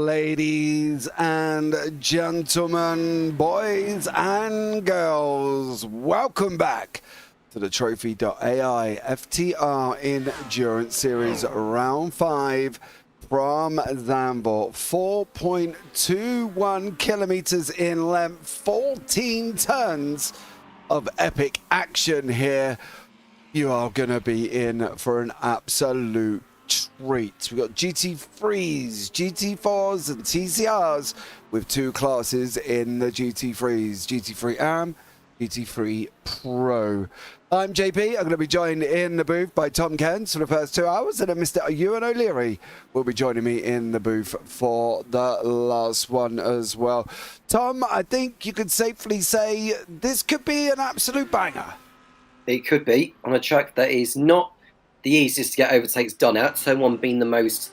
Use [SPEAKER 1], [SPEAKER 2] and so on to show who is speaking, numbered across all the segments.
[SPEAKER 1] Ladies and gentlemen, boys and girls, welcome back to the Trophi.ai FTR Endurance Series Round 5 from Zandvoort. 4.21 kilometers in length, 14 tons of epic action here. You are going to be in for an absolute treat. We've got GT3s, GT4s and TCRs with two classes in the GT3s, GT3 Am, GT3 Pro. I'm JP. I'm going to be joined in the booth by Tom Kent for the first 2 hours, and then Mr. Ewan O'Leary will be joining me in the booth for the last one as well. Tom, I think you could safely say this could be an absolute banger.
[SPEAKER 2] It could be on a track that is not the easiest to get overtakes done at, Turn 1 being the most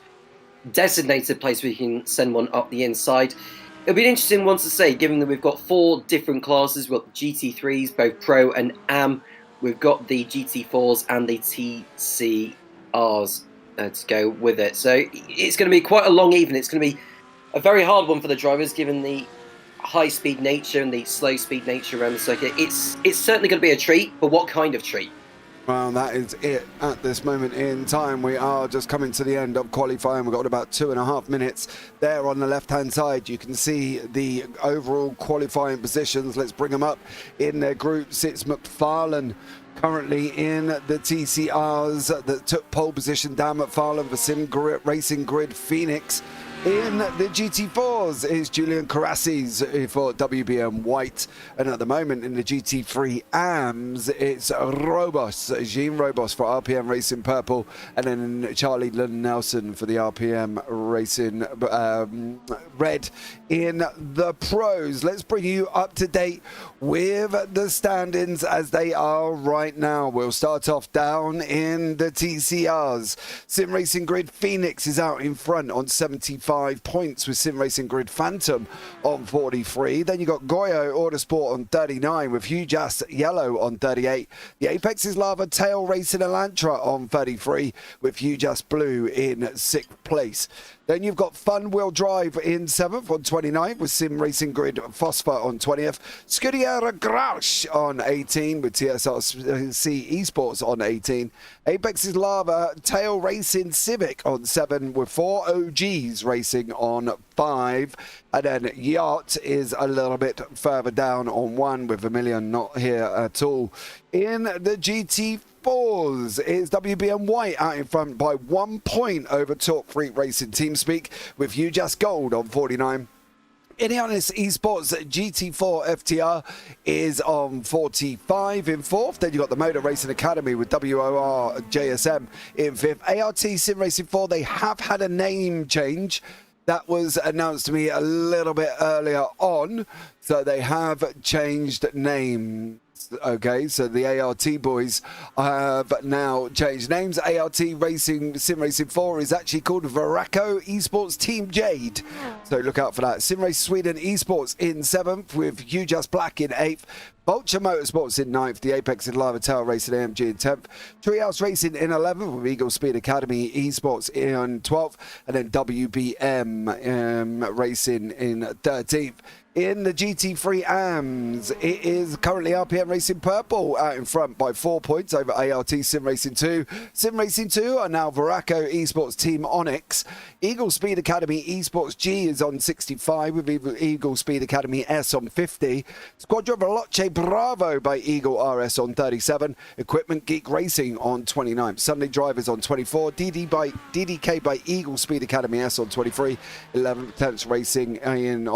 [SPEAKER 2] designated place where you can send one up the inside. It'll be an interesting one to say, given that we've got 4 different classes. We've got the GT3s, both Pro and Am. We've got the GT4s and the TCRs to go with it. So it's going to be quite a long evening. It's going to be a very hard one for the drivers, given the high-speed nature and the slow-speed nature around the circuit. It's certainly going to be a treat, but what kind of treat?
[SPEAKER 1] Well, that is it at this moment in time. We are just coming to the end of qualifying. We've got about 2.5 minutes there on the left-hand side. You can see the overall qualifying positions. Let's bring them up in their groups. It's McFarlane currently in the TCRs that took pole position. Dan McFarlane for Sim Racing Grid Phoenix. In the GT4s is Julian Carassis for WBM White. And at the moment in the GT3 AMs, it's Jean Robos for RPM Racing Purple. And then Charlie Lynn Nelson for the RPM Racing Red in the pros. Let's bring you up to date with the standings as they are right now. We'll start off down in the TCRs. Sim Racing Grid Phoenix is out in front on 75 points with Sim Racing Grid Phantom on 43. Then you got Goyo Autosport on 39 with Hugh Jas Yellow on 38. The Apex is Lava Tail Racing Elantra on 33 with Hugh Jas Blue in 6th place. Then you've got Fun Wheel Drive in 7th on 29 with Sim Racing Grid Phosphor on 20th. Scuderia Grouch on 18 with TSRC Esports on 18. Apex is Lava Tail Racing Civic on 7 with 4 OGs racing on 5. And then Yacht is a little bit further down on 1 with Vermilion not here at all. In the GT4s is WBM White out in front by 1 point over Talk Freak Racing TeamSpeak with Hugh Jas Gold on 49. Ineonis Esports GT4 FTR is on 45 in 4th. Then you've got the Motor Racing Academy with WOR JSM in 5th. ART Sim Racing 4, they have had a name change. That was announced to me a little bit earlier on. So they have changed names. Okay, so the ART boys have now changed names. ART Racing Sim Racing 4 is actually called Veraco Esports Team Jade. So look out for that. Sim Race Sweden Esports in 7th with Hugh Jas Black in 8th. Vulture Motorsports in 9th, the Apex and Lava Tail Racing AMG in 10th, Treehouse Racing in 11th with Eagle Speed Academy Esports in 12th, and then WBM Racing in 13th. In the GT3 AMs, it is currently RPM Racing Purple out in front by 4 points over ART Sim Racing 2. Sim Racing 2 are now Veraco Esports Team Onyx. Eagle Speed Academy Esports G is on 65 with Eagle Speed Academy S on 50. Squadra Veloce Bravo by Eagle RS on 37. Equipment Geek Racing on 29. Sunday Drivers on 24. DDK by Eagle Speed Academy S on 23. 11th, 10th Racing in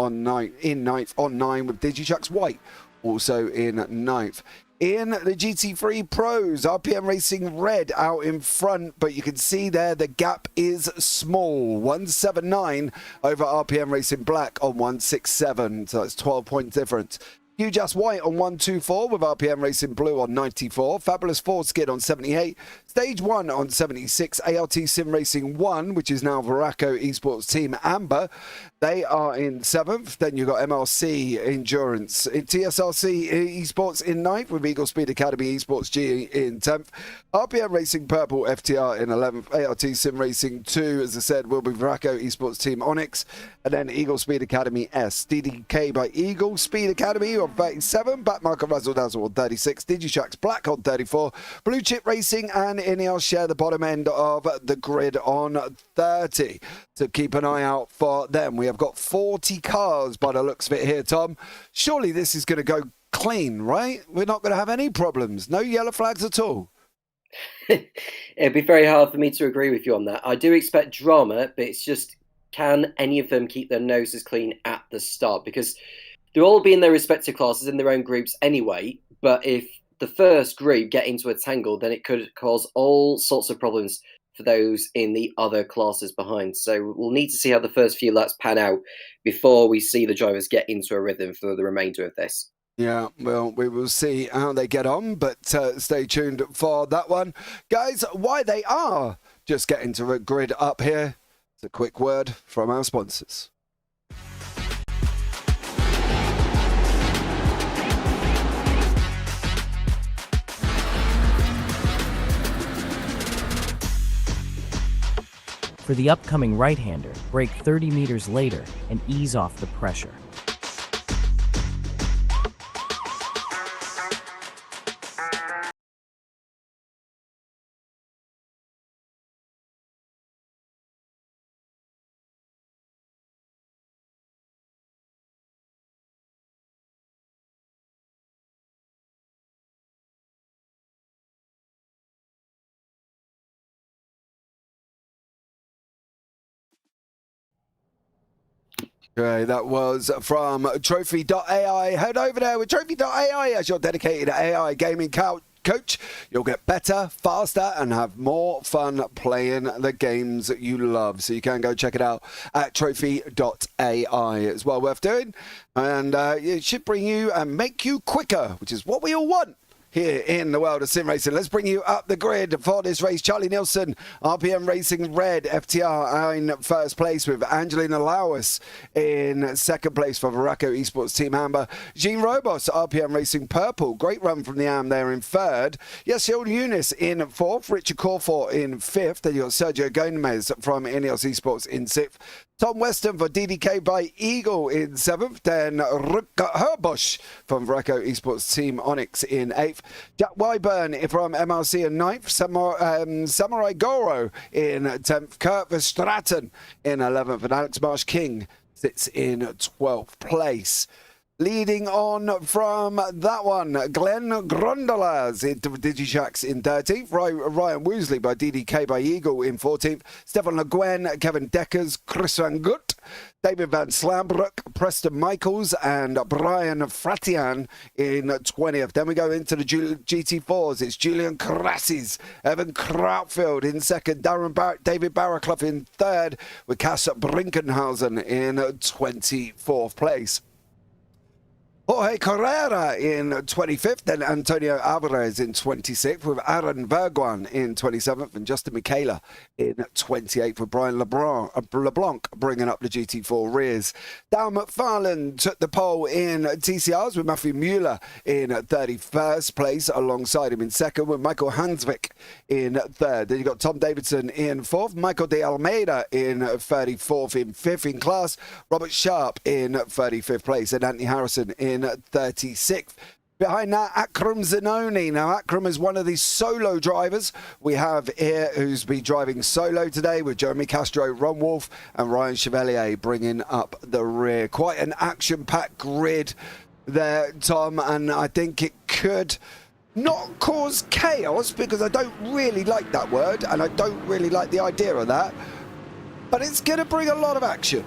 [SPEAKER 1] 9th on 9 with Digichucks White also in 9th. In the GT3 Pros, RPM Racing Red out in front, but you can see there the gap is small. 179 over RPM Racing Black on 167, so that's 12 point difference. Hugh Jas White on 124 with RPM Racing Blue on 94. Fabulous Foreskin on 78. Stage 1 on 76. ART Sim Racing 1, which is now Veraco Esports Team Amber. They are in 7th. Then you've got MRC Endurance, TSRC Esports in 9th, with Eagle Speed Academy Esports G in 10th. RPM Racing Purple FTR in 11th. ART Sim Racing 2, as I said, will be Vraco Esports Team Onyx. And then Eagle Speed Academy S. DDK by Eagle Speed Academy on 37. Backmarker Razzle Dazzle on 36. Digishax Black on 34. Blue Chip Racing and Ineos share the bottom end of the grid on 30. So keep an eye out for them. We have got 40 cars by the looks of it here, Tom. Surely this is going to go clean, right? We're not going to have any problems. No yellow flags at all.
[SPEAKER 2] It'd be very hard for me to agree with you on that. I do expect drama, but it's just, can any of them keep their noses clean at the start? Because they'll all be in their respective classes in their own groups anyway. But if the first group get into a tangle, then it could cause all sorts of problems for those in the other classes behind. So we'll need to see how the first few laps pan out before we see the drivers get into a rhythm for the remainder of this.
[SPEAKER 1] Yeah, well, we will see how they get on, but stay tuned for that one. Guys, why they are just getting to a grid up here, it's a quick word from our sponsors.
[SPEAKER 3] For the upcoming right-hander, brake 30 meters later and ease off the pressure.
[SPEAKER 1] Okay, that was from Trophi.ai. Head over there with Trophi.ai as your dedicated AI gaming coach. You'll get better, faster, and have more fun playing the games that you love. So you can go check it out at Trophi.ai. It's well worth doing. And it should bring you and make you quicker, which is what we all want here in the world of sim racing. Let's bring you up the grid for this race. Charlie Nielsen, RPM Racing Red, FTR in first place, with Angelina Lawis in second place for Vraco Esports Team Amber. Jean Robos, RPM Racing Purple, great run from the AM there in third. Yasiel Yunis in fourth, Richard Corfort in fifth. Then you got Sergio Gomez from Ineos Esports in sixth. Tom Weston for DDK by Eagle in 7th. Then Rutger Herbosch from Vraco Esports Team Onyx in 8th. Jack Wyburn from MRC in 9th. Samurai Goro in 10th. Kurt Verstraeten in 11th. And Alex Marsh King sits in 12th place. Leading on from that one, Glenn Grondolas in Digishax in 13th, Ryan Woosley by DDK by Eagle in 14th, Stefan Le Guen, Kevin Deckers, Chris Van Gut, David Van Slambrook, Preston Michaels, and Brian Fratian in 20th. Then we go into the GT4s. It's Julian Crasses, Evan Krautfield in second, David Barraclough in third, with Cass Brinkenhausen in 24th place. Jorge Carrera in 25th, then Antonio Alvarez in 26th, with Aaron Verguan in 27th, and Justin Michaela in 28th, with Brian LeBlanc bringing up the GT4 rears. Dal McFarlane took the pole in TCRs, with Matthew Mueller in 31st place, alongside him in second, with Michael Hansvik in third. Then you got Tom Davidson in fourth, Michael de Almeida in 34th, in fifth in class, Robert Sharp in 35th place, and Anthony Harrison in 36th. Behind that, Akram Zanoni. Now, Akram is one of these solo drivers we have here who's been driving solo today, with Jeremy Castro, Ron Wolf, and Ryan Chevalier bringing up the rear. Quite an action-packed grid there, Tom, and I think it could not cause chaos, because I don't really like that word, and I don't really like the idea of that, but it's going to bring a lot of action.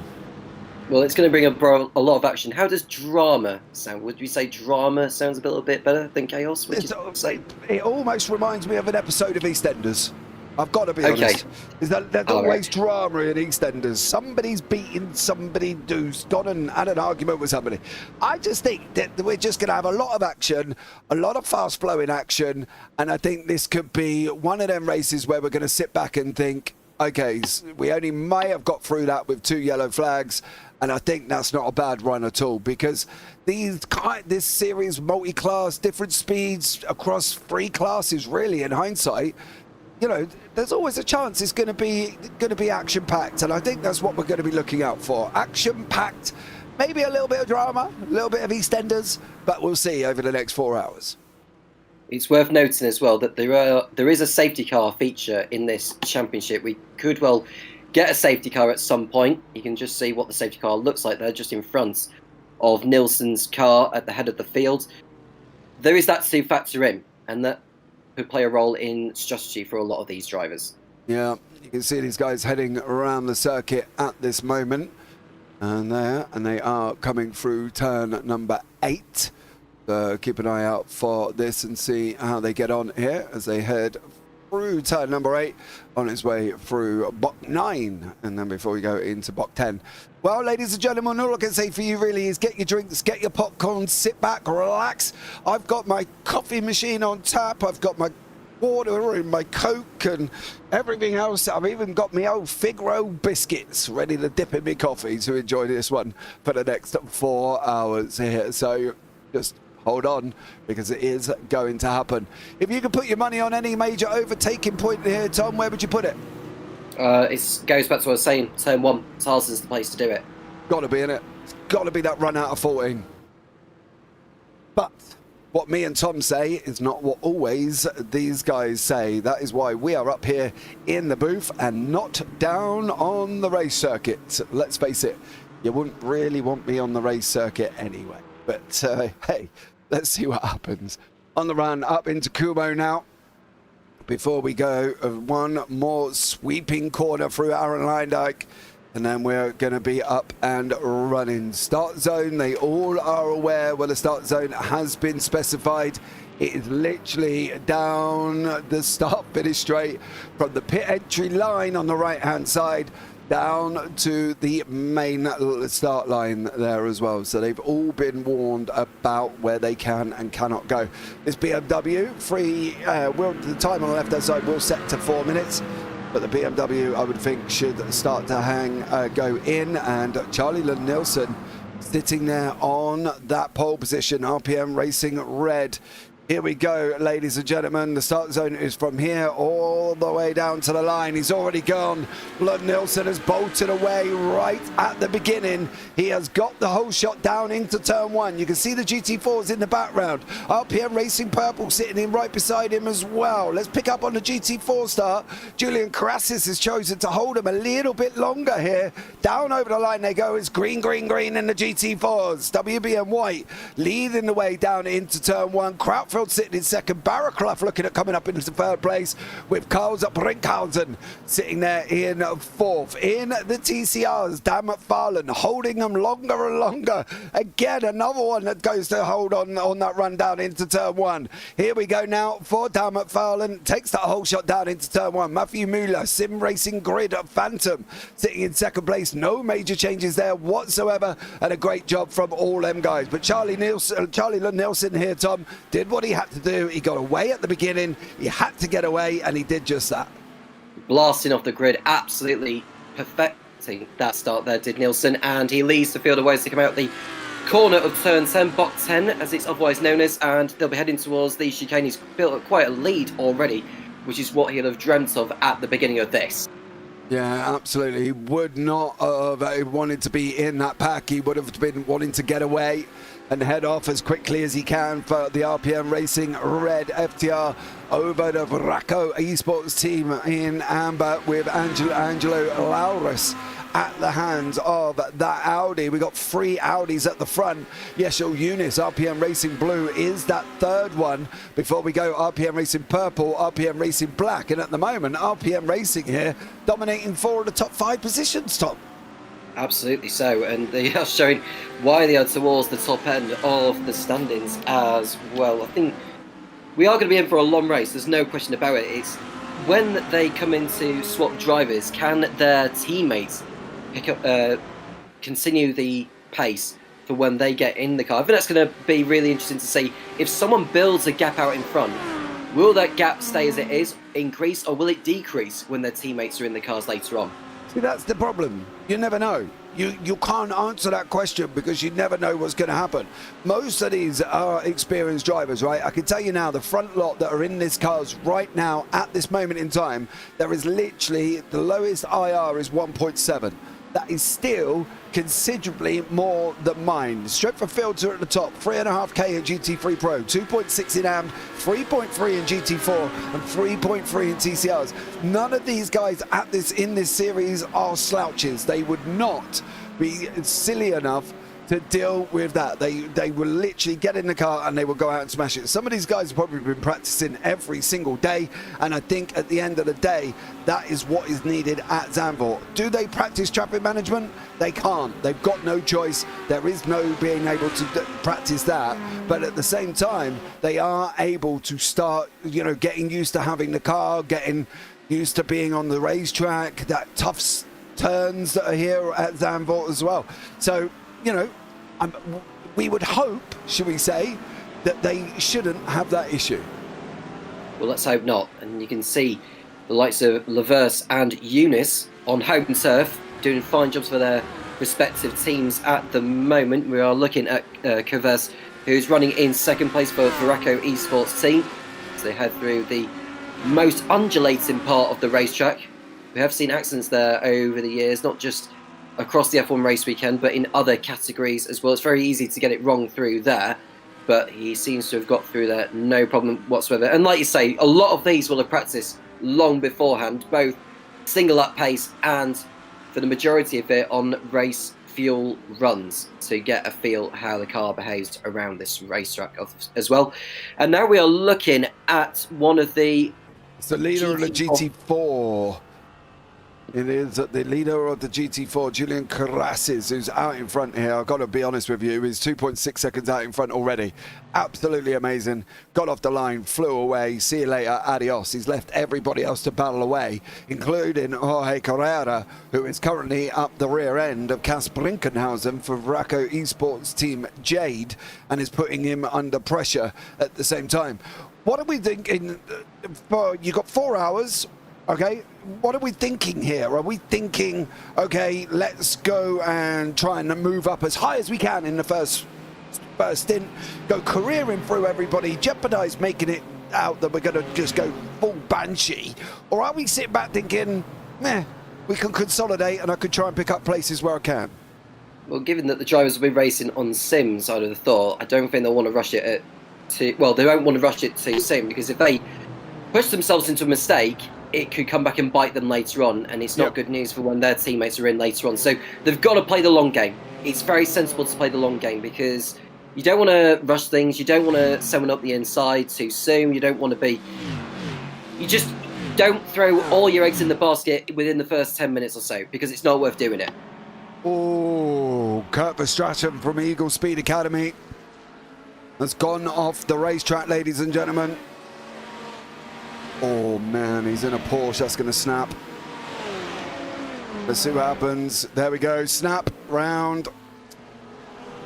[SPEAKER 2] Well, it's going to bring a lot of action. How does drama sound? Would you say drama sounds a little bit better than chaos? Would you say?
[SPEAKER 1] It almost reminds me of an episode of EastEnders. I've got to be honest. Is that there's always drama in EastEnders. Somebody's beating somebody who's gone and had an argument with somebody. I just think that we're just going to have a lot of action, a lot of fast-flowing action, and I think this could be one of them races where we're going to sit back and think, Okay, we only may have got through that with 2 yellow flags, and I think that's not a bad run at all, because this series, multi-class, different speeds across 3 classes, really, in hindsight, you know, there's always a chance it's going to be action-packed, and I think that's what we're going to be looking out for. Action-packed, maybe a little bit of drama, a little bit of EastEnders, but we'll see over the next 4 hours.
[SPEAKER 2] It's worth noting as well that there is a safety car feature in this championship. We could well get a safety car at some point. You can just see what the safety car looks like there, just in front of Nilsson's car at the head of the field. There is that to factor in, and that could play a role in strategy for a lot of these drivers. Yeah,
[SPEAKER 1] you can see these guys heading around the circuit at this moment, and they are coming through turn number 8. Keep an eye out for this and see how they get on here as they head through turn number 8 on its way through block 9, and then before we go into block 10. Well, ladies and gentlemen, all I can say for you really is get your drinks, get your popcorn, sit back, relax. I've got my coffee machine on tap, I've got my water and my Coke and everything else. I've even got my old Figaro biscuits ready to dip in my coffee to enjoy this one for the next 4 hours here. So just hold on, because it is going to happen. If you could put your money on any major overtaking point here, Tom, where would you put it?
[SPEAKER 2] It goes back to what I was saying, turn 1. Tarson's the place to do it.
[SPEAKER 1] Got to be in it. It's got to be that run out of 14. But what me and Tom say is not what always these guys say. That is why we are up here in the booth and not down on the race circuit. Let's face it, you wouldn't really want me on the race circuit anyway. But hey, let's see what happens. On the run up into Kumo now. Before we go, one more sweeping corner through Aaron Leindyke, and then we're going to be up and running. Start zone, they all are aware where the start zone has been specified. It is literally down the start-finish straight from the pit entry line on the right-hand side down to the main start line there as well. So they've all been warned about where they can and cannot go. This BMW, the time on the left-hand side will set to 4 minutes, but the BMW, I would think, should start to go in, and Charlie Nilsson sitting there on that pole position, RPM Racing Red. Here we go, ladies and gentlemen. The start zone is from here all the way down to the line. He's already gone. Lund Nilsson has bolted away right at the beginning. He has got the whole shot down into turn 1. You can see the GT4s in the background. RPM Racing Purple sitting in right beside him as well. Let's pick up on the GT4 start. Julian Karassis has chosen to hold him a little bit longer here. Down over the line they go. It's green, green, green in the GT4s. WBM White leading the way down into turn 1. Krautfeld sitting in second. Barraclough looking at coming up into third place, with Karls Brinkhausen sitting there in 4th. In the TCRs, Dan McFarlane holding them longer and longer. Again, another one that goes to hold on that run down into turn 1. Here we go now for Dan McFarlane. Takes that whole shot down into turn 1. Matthew Mueller, Sim Racing Grid Phantom, sitting in second place. No major changes there whatsoever, and a great job from all them guys. But Charlie Lund Nilsson here, Tom, did what he had to do. He got away at the beginning. He had to get away, and he did just that.
[SPEAKER 2] Blasting off the grid, absolutely perfecting that start there, did Nilsson, and he leads the field away as they come out the corner of turn 10, box 10, as it's otherwise known as, and they'll be heading towards the chicane. He's built up quite a lead already, which is what he'll have dreamt of at the beginning of this.
[SPEAKER 1] Yeah, absolutely. He would not have wanted to be in that pack. He would have been wanting to get away and head off as quickly as he can for the RPM Racing Red FTR over the Vraco Esports team in amber, with Angelo Laurus at the hands of that Audi. We got 3 Audis at the front. Yeshel Yunis, RPM Racing Blue, is that third one. Before we go, RPM Racing Purple, RPM Racing Black, and at the moment RPM Racing here dominating 4 of the top 5 positions, Tom.
[SPEAKER 2] Absolutely so, and they are showing why they are towards the top end of the standings as well. I think we are going to be in for a long race, there's no question about it. It's when they come in to swap drivers, can their teammates pick up, continue the pace for when they get in the car? I think that's going to be really interesting to see. If someone builds a gap out in front, Will that gap stay as it is, increase, or will it decrease when their teammates are in the cars later on?
[SPEAKER 1] See, that's the problem. You never know. You can't answer that question because you never know what's going to happen. Most of these are experienced drivers, right? I can tell you now, the front lot that are in these cars right now at this moment in time, there is literally the lowest IR is 1.7. That is still considerably more than mine. Stretford Fields are at the top, 3.5k in GT3 Pro, 2.6 in AM, 3.3 in GT4, and 3.3 in TCRs. None of these guys in this series are slouches. They would not be silly enough to deal with that. They will literally get in the car and they will go out and smash it. Some of these guys have probably been practicing every single day, and I think at the end of the day, that is what is needed at Zandvoort. Do they practice traffic management? They can't. They've got no choice. There is no being able to practice that. But at the same time, they are able to start, getting used to having the car, getting used to being on the racetrack, that tough turns that are here at Zandvoort as well. So, we would hope, should we say, that they shouldn't have that issue.
[SPEAKER 2] Well, let's hope not. And you can see the likes of Lavers and Eunice on home turf doing fine jobs for their respective teams at the moment. We are looking at Kavers, who's running in second place for Veraco Esports team. So they head through the most undulating part of the racetrack. We have seen accidents there over the years, not just across the F1 race weekend, but in other categories as well. It's very easy to get it wrong through there, but he seems to have got through there no problem whatsoever. And like you say, a lot of these will have practiced long beforehand, both single lap pace and for the majority of it on race fuel runs, to get a feel how the car behaves around this racetrack as well. And now we are looking at one of the...
[SPEAKER 1] It's the leader of the GT4. It is the leader of the GT4, Julian Carassis, who's out in front here. I've got to be honest with you, he's 2.6 seconds out in front already. Absolutely amazing. Got off the line, flew away. See you later, adios. He's left everybody else to battle away, including Jorge Carrera, who is currently up the rear end of Cas Brinkenhausen for Veraco Esports team Jade, and is putting him under pressure at the same time. What are we thinking? You got 4 hours. Okay, what are we thinking here? Are we thinking, okay, let's go and try and move up as high as we can in the first stint, go careering through everybody, jeopardize making it out that we're going to just go full banshee? Or are we sitting back thinking, we can consolidate and I could try and pick up places where I can?
[SPEAKER 2] Well, given that the drivers will be racing on sims, I'd have thought, I don't think they'll want to rush it they won't want to rush it to sim, because if they push themselves into a mistake, it could come back and bite them later on, and it's not good news for when their teammates are in later on. So they've got to play the long game. It's very sensible to play the long game, because you don't want to rush things. You don't want to send one up the inside too soon. You don't want to be... You just don't throw all your eggs in the basket within the first 10 minutes or so, because it's not worth doing it.
[SPEAKER 1] Oh, Kurt Verstraeten from Eagle Speed Academy has gone off the racetrack, ladies and gentlemen. Oh man, he's in a Porsche, that's going to snap. Let's see what happens. There we go, snap, round.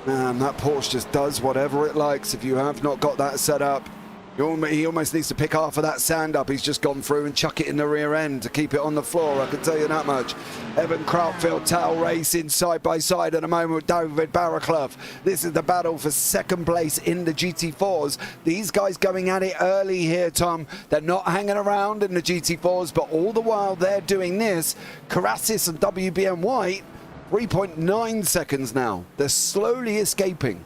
[SPEAKER 1] Man, that Porsche just does whatever it likes. If you have not got that set up, he almost needs to pick half of that sand up. He's just gone through and chuck it in the rear end to keep it on the floor, I can tell you that much. Evan Krautfield, Tal racing side by side at the moment with David Barraclough. This is the battle for second place in the GT4s. These guys going at it early here, Tom. They're not hanging around in the GT4s, but all the while they're doing this, Carassis and WBM White, 3.9 seconds now. They're slowly escaping.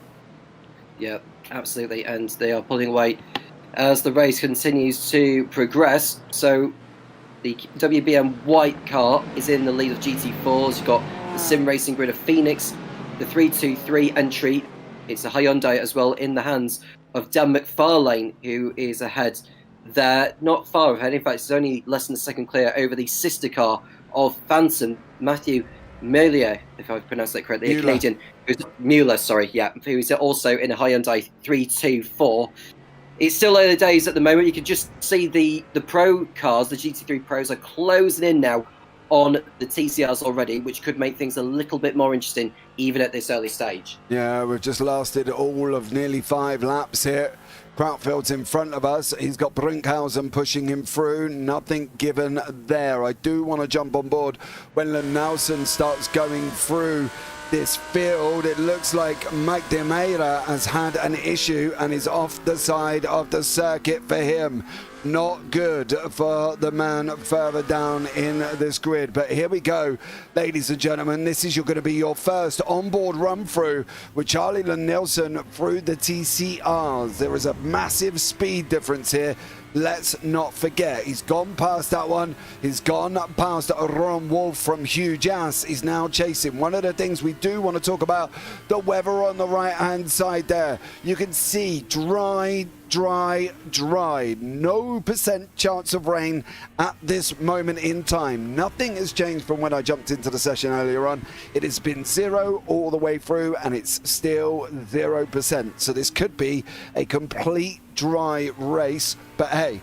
[SPEAKER 2] Yeah, absolutely, and they are pulling away as the race continues to progress. So the WBM White car is in the lead of GT4s. You've got the sim racing grid of Phoenix, the 323 entry. It's a Hyundai as well, in the hands of Dan McFarlane, who is ahead there, not far ahead. In fact, it's only less than a second clear over the sister car of Phantom, Matthew Mueller, if I've pronounced that correctly, a Canadian, Mueller, who is also in a Hyundai 324. It's still early days at the moment. You can just see the pro cars, the GT3 Pros, are closing in now on the TCRs already, which could make things a little bit more interesting, even at this early stage.
[SPEAKER 1] Yeah, we've just lasted all of nearly 5 laps here. Krautfeld's in front of us. He's got Brinkhausen pushing him through. Nothing given there. I do want to jump on board when Nelson starts going through this field. It looks like Mike de Meira has had an issue and is off the side of the circuit for him. Not good for the man further down in this grid. But here we go, ladies and gentlemen. This is going to be your first onboard run through with Charlie Nielsen through the TCRs. There is a massive speed difference here. Let's not forget, he's gone past that one. He's gone past Ron Wolf from Hugh Jass. He's now chasing. One of the things we do want to talk about, the weather on the right-hand side there. You can see dry. No % chance of rain at this moment in time. Nothing has changed from when I jumped into the session earlier on. It has been 0 all the way through, and it's still 0%. So this could be a complete dry race. But hey,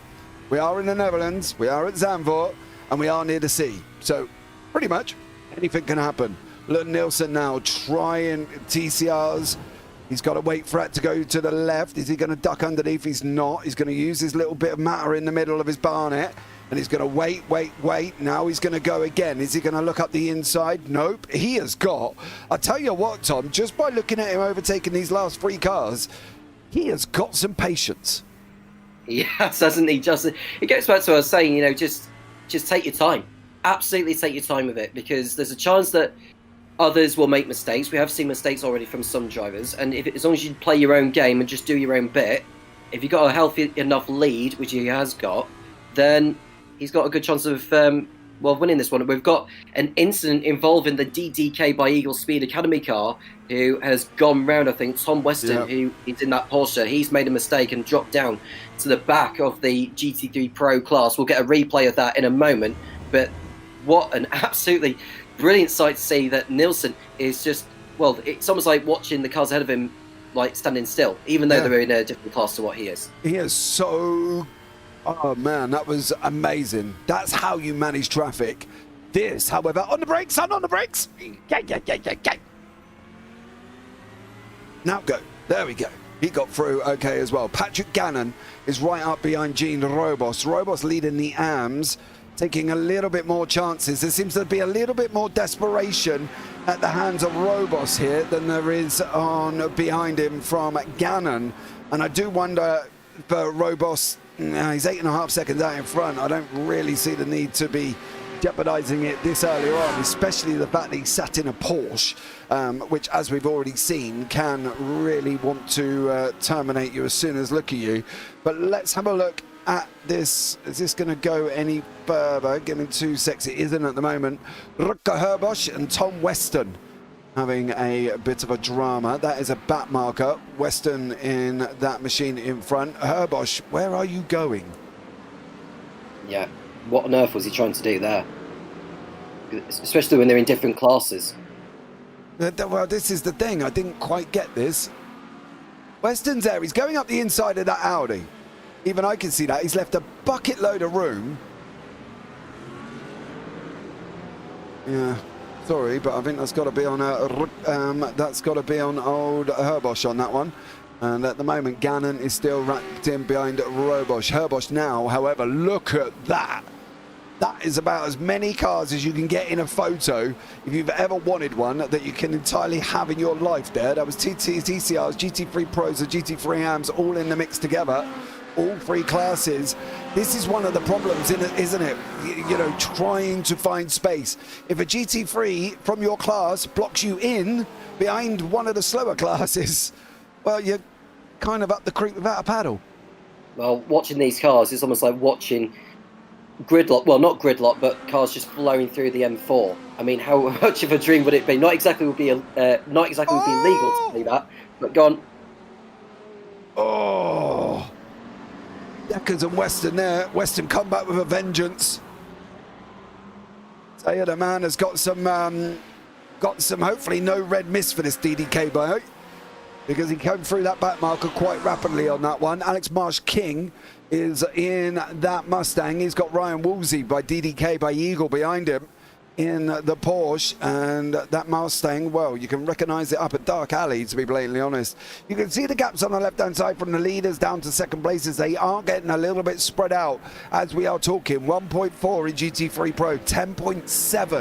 [SPEAKER 1] we are in the Netherlands, we are at Zandvoort, and we are near the sea. So pretty much anything can happen. Look, Nielsen now trying TCRs. He's got to wait for it to go to the left. Is he going to duck underneath? He's not. He's going to use his little bit of matter in the middle of his barnet. And he's going to wait. Now he's going to go again. Is he going to look up the inside? Nope. He has got, I'll tell you what, Tom, just by looking at him overtaking these last 3 cars, he has got some patience.
[SPEAKER 2] Yes, hasn't he? Just, it gets back to what I was saying, just take your time. Absolutely take your time with it, because there's a chance that others will make mistakes. We have seen mistakes already from some drivers, and as long as you play your own game and just do your own bit, if you've got a healthy enough lead, which he has got, then he's got a good chance of winning this one. We've got an incident involving the DDK by Eagle Speed Academy car, who has gone round. I think Tom Weston, who is in that Porsche, he's made a mistake and dropped down to the back of the GT3 Pro class. We'll get a replay of that in a moment, but what an absolutely brilliant sight to see that Nielsen is just, it's almost like watching the cars ahead of him like standing still, even though they're in a different class to what he is.
[SPEAKER 1] He is so, oh man, that was amazing. That's how you manage traffic. This, however, on the brakes, son, on the brakes. Now go. There we go. He got through okay as well. Patrick Gannon is right up behind Gene Robos. Robos leading the AMS, taking a little bit more chances. There seems to be a little bit more desperation at the hands of Robos here than there is on behind him from Gannon. And I do wonder for Robos, he's 8.5 seconds out in front. I don't really see the need to be jeopardizing it this early on, especially the fact that he sat in a Porsche, which, as we've already seen, can really want to terminate you as soon as look at you. But let's have a look at this. Is this going to go any further? Give me 2 seconds. It isn't at the moment. Rutger Herbosch and Tom Weston having a bit of a drama. That is a bat marker. Weston in that machine in front. Herbosch, where are you going?
[SPEAKER 2] Yeah, what on earth was he trying to do there? Especially when they're in different classes.
[SPEAKER 1] Well, this is the thing. I didn't quite get this. Weston's there. He's going up the inside of that Audi. Even I can see that. He's left a bucket load of room. Yeah, sorry, but I think that's got to be on that's got to be on old Herbosch on that one. And at the moment, Gannon is still wrapped in behind Herbosch. Herbosch now, however, look at that. That is about as many cars as you can get in a photo, if you've ever wanted one, that you can entirely have in your life there. That was TCRs, GT3 Pros, and GT3 AMs all in the mix together. All 3 classes. This is one of the problems, isn't it? You know, trying to find space. If a GT3 from your class blocks you in behind one of the slower classes, well, you're kind of up the creek without a paddle.
[SPEAKER 2] Well, watching these cars is almost like watching gridlock. Well, not gridlock, but cars just flowing through the M4. I mean, how much of a dream would it be? Not exactly would be legal to do that, but go on.
[SPEAKER 1] Oh. Deckers and Weston there. Weston come back with a vengeance. So yeah, the man has got some hopefully no red mist for this DDK bike, because he came through that back marker quite rapidly on that one. Alex Marsh King is in that Mustang. He's got Ryan Woolsey by DDK by Eagle behind him. in the Porsche, and that Mustang, well, you can recognize it up a dark alley, to be blatantly honest. You can see the gaps on the left-hand side from the leaders down to second places. They are getting a little bit spread out as we are talking. 1.4 in GT3 Pro, 10.7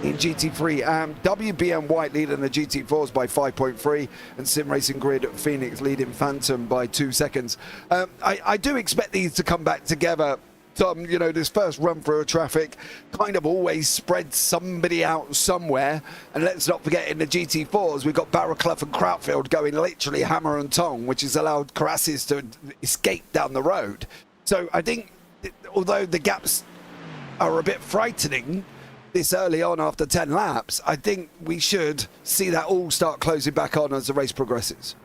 [SPEAKER 1] in GT3. WBM White leading the GT4s by 5.3, and Sim Racing Grid Phoenix leading Phantom by 2 seconds. I do expect these to come back together. You know, this first run through of traffic kind of always spreads somebody out somewhere. And let's not forget, in the GT4s, we've got Barraclough and Krautfield going literally hammer and tong, which has allowed Carassis to escape down the road. So I think, although the gaps are a bit frightening this early on after 10 laps, I think we should see that all start closing back on as the race progresses.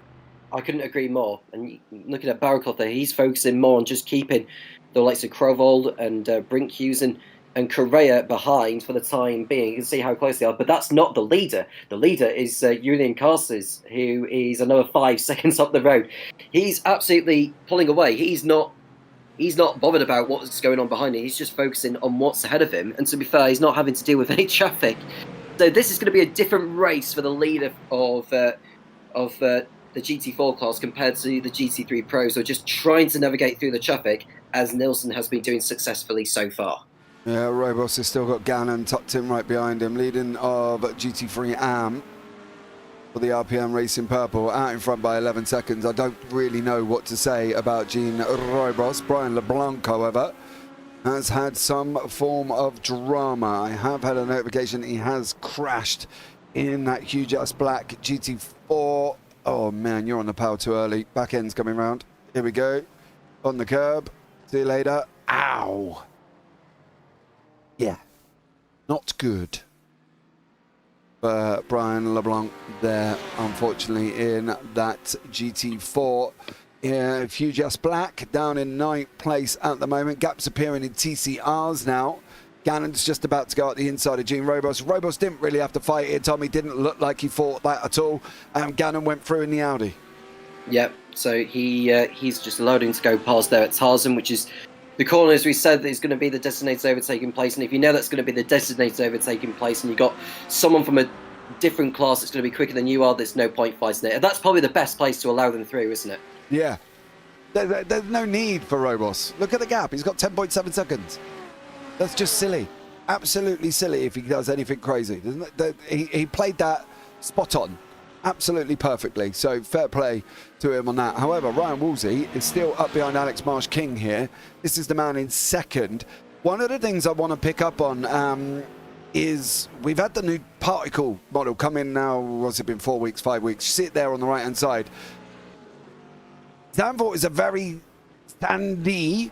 [SPEAKER 2] I couldn't agree more. And looking at Barraclough there, he's focusing more on just keeping the likes of Krovold and Brinkhus and Correa behind for the time being. You can see how close they are, but that's not the leader. The leader is Julian Carstens, who is another 5 seconds up the road. He's absolutely pulling away. He's not bothered about what's going on behind him. He's just focusing on what's ahead of him. And to be fair, he's not having to deal with any traffic. So this is going to be a different race for the leader of the GT4 class compared to the GT3 Pros, who are just trying to navigate through the traffic, as Nilsson has been doing successfully so far.
[SPEAKER 1] Yeah, Robos has still got Gannon tucked in right behind him, leading of GT3 AM for the RPM Racing Purple, out in front by 11 seconds. I don't really know what to say about Jean Robos. Brian LeBlanc, however, has had some form of drama. I have had a notification he has crashed in that huge ass black GT4. Oh man, you're on the power too early. Back end's coming round. Here we go. On the curb. See you later. Ow. Yeah. Not good. But Brian LeBlanc there, unfortunately, in that GT4. Yeah, Fujas Black down in 9th place at the moment. Gaps appearing in TCRs now. Gannon's just about to go out the inside of Gene Robos. Robos didn't really have to fight it. Tommy didn't look like he fought that at all. Gannon went through in the Audi.
[SPEAKER 2] Yep, so he's just allowed him to go past there at Tarzan, which is the corner, as we said, that is going to be the designated overtaking place. And if you know that's going to be the designated overtaking place and you've got someone from a different class that's going to be quicker than you are, there's no point fighting it. And that's probably the best place to allow them through, isn't it?
[SPEAKER 1] Yeah. There's no need for Robos. Look at the gap. He's got 10.7 seconds. That's just silly. Absolutely silly if he does anything crazy. He played that spot on. Absolutely perfectly. So fair play to him on that. However, Ryan Woolsey is still up behind Alex Marsh King here. This is the man in second. One of the things I want to pick up on is we've had the new particle model come in now. What's it been, 4 weeks, 5 weeks? You see it there on the right hand side. Zandvoort is a very sandy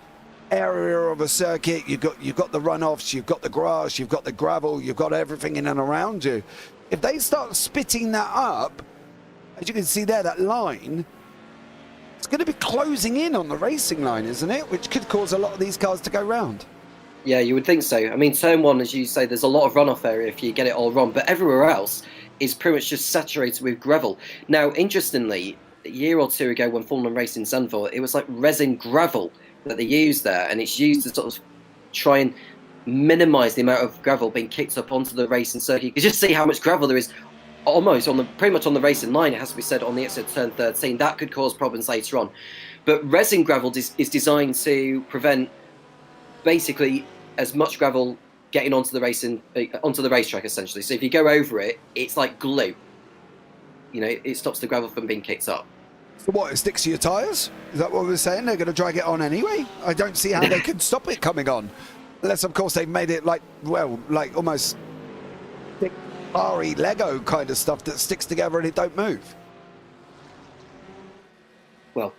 [SPEAKER 1] area of a circuit. You've got the runoffs, you've got the grass, you've got the gravel, you've got everything in and around you. If they start spitting that up, as you can see there, that line, it's going to be closing in on the racing line, isn't it? Which could cause a lot of these cars to go round. Yeah,
[SPEAKER 2] you would think so. I mean, turn one, as you say, there's a lot of runoff area if you get it all wrong, but everywhere else is pretty much just saturated with gravel. Now, interestingly, a year or two ago when Formula 1 raced in Zandvoort, it was like resin gravel that they used there, and it's used to sort of try and minimise the amount of gravel being kicked up onto the racing circuit. You can just see how much gravel there is almost on pretty much on the racing line, it has to be said, on the exit of turn 13. That could cause problems later on. But resin gravel is designed to prevent basically as much gravel getting onto the racetrack, essentially. So if you go over it, it's like glue. You know, it stops the gravel from being kicked up.
[SPEAKER 1] So what, it sticks to your tyres? Is that what we're saying? They're going to drag it on anyway? I don't see how they can stop it coming on. Unless, of course, they've made it like almost thick, RE Lego kind of stuff that sticks together and it don't move.
[SPEAKER 2] Well,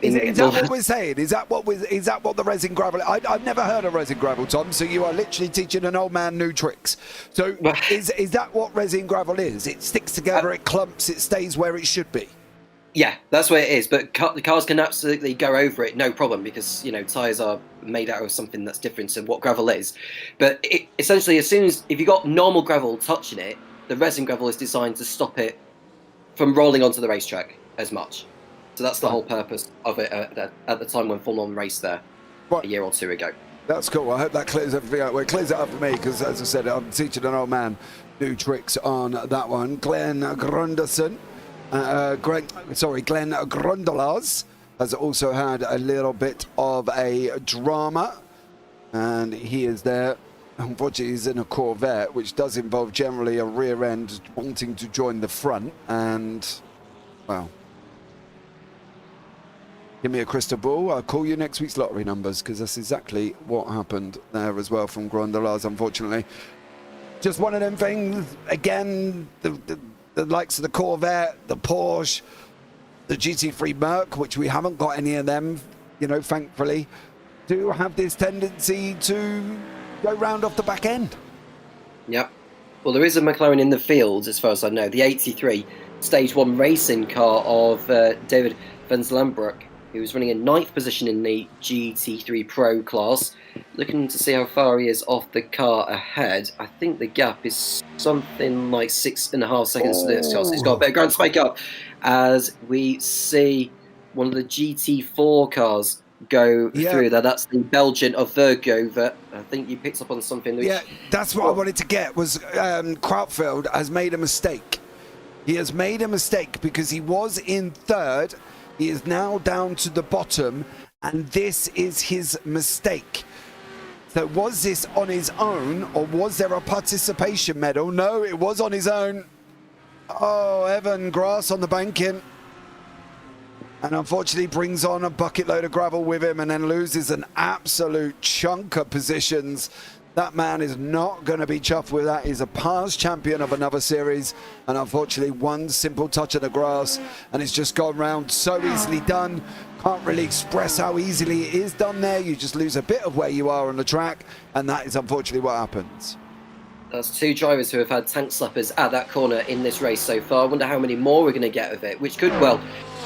[SPEAKER 1] is that what we're saying? Is that what the resin gravel? I've never heard of resin gravel, Tom. So you are literally teaching an old man new tricks. So is that what resin gravel is? It sticks together, it clumps, it stays where it should be.
[SPEAKER 2] Yeah, that's where it is. But the cars can absolutely go over it, no problem, because, you know, tyres are made out of something that's different to what gravel is. But essentially, if you've got normal gravel touching it, the resin gravel is designed to stop it from rolling onto the racetrack as much. So that's the whole purpose of it at the time when Formula 1 raced there a year or two ago.
[SPEAKER 1] That's cool. I hope that clears everything out. Well, it clears it up for me because, as I said, I'm teaching an old man new tricks on that one. Glenn Grunderson, Glenn Grundelars has also had a little bit of a drama, and he is there. Unfortunately, he's in a Corvette, which does involve generally a rear end wanting to join the front, and, well, give me a crystal ball. I'll call you next week's lottery numbers, because that's exactly what happened there as well from Grundelars, unfortunately. Just one of them things. Again, the likes of the Corvette, the Porsche, the GT3 Merc, which we haven't got any of them, you know, thankfully, do have this tendency to go round off the back end.
[SPEAKER 2] Yep. Well, there is a McLaren in the field, as far as I know. The 83 Stage 1 racing car of David Van Slambroek, who was running in 9th position in the GT3 Pro class. Looking to see how far he is off the car ahead. I think the gap is something like 6.5 seconds to this car. So he's got a bit of ground to make up as we see one of the GT4 cars go through there. That's the Belgian of Vergover. I think you picked up on something. Which,
[SPEAKER 1] yeah, that's what I wanted to get, was Krautfeld has made a mistake. He has made a mistake because he was in 3rd. He is now down to the bottom, and this is his mistake. So was this on his own, or was there a participation medal? No, it was on his own. Oh, Evan Grass on the banking. And unfortunately brings on a bucket load of gravel with him and then loses an absolute chunk of positions. That man is not going to be chuffed with that. He's a past champion of another series, and unfortunately one simple touch of the grass and it's just gone round. So easily done. Can't really express how easily it is done there. You just lose a bit of where you are on the track, and that is unfortunately what happens.
[SPEAKER 2] That's 2 drivers who have had tank slappers at that corner in this race so far. I wonder how many more we're going to get of it, which could, well,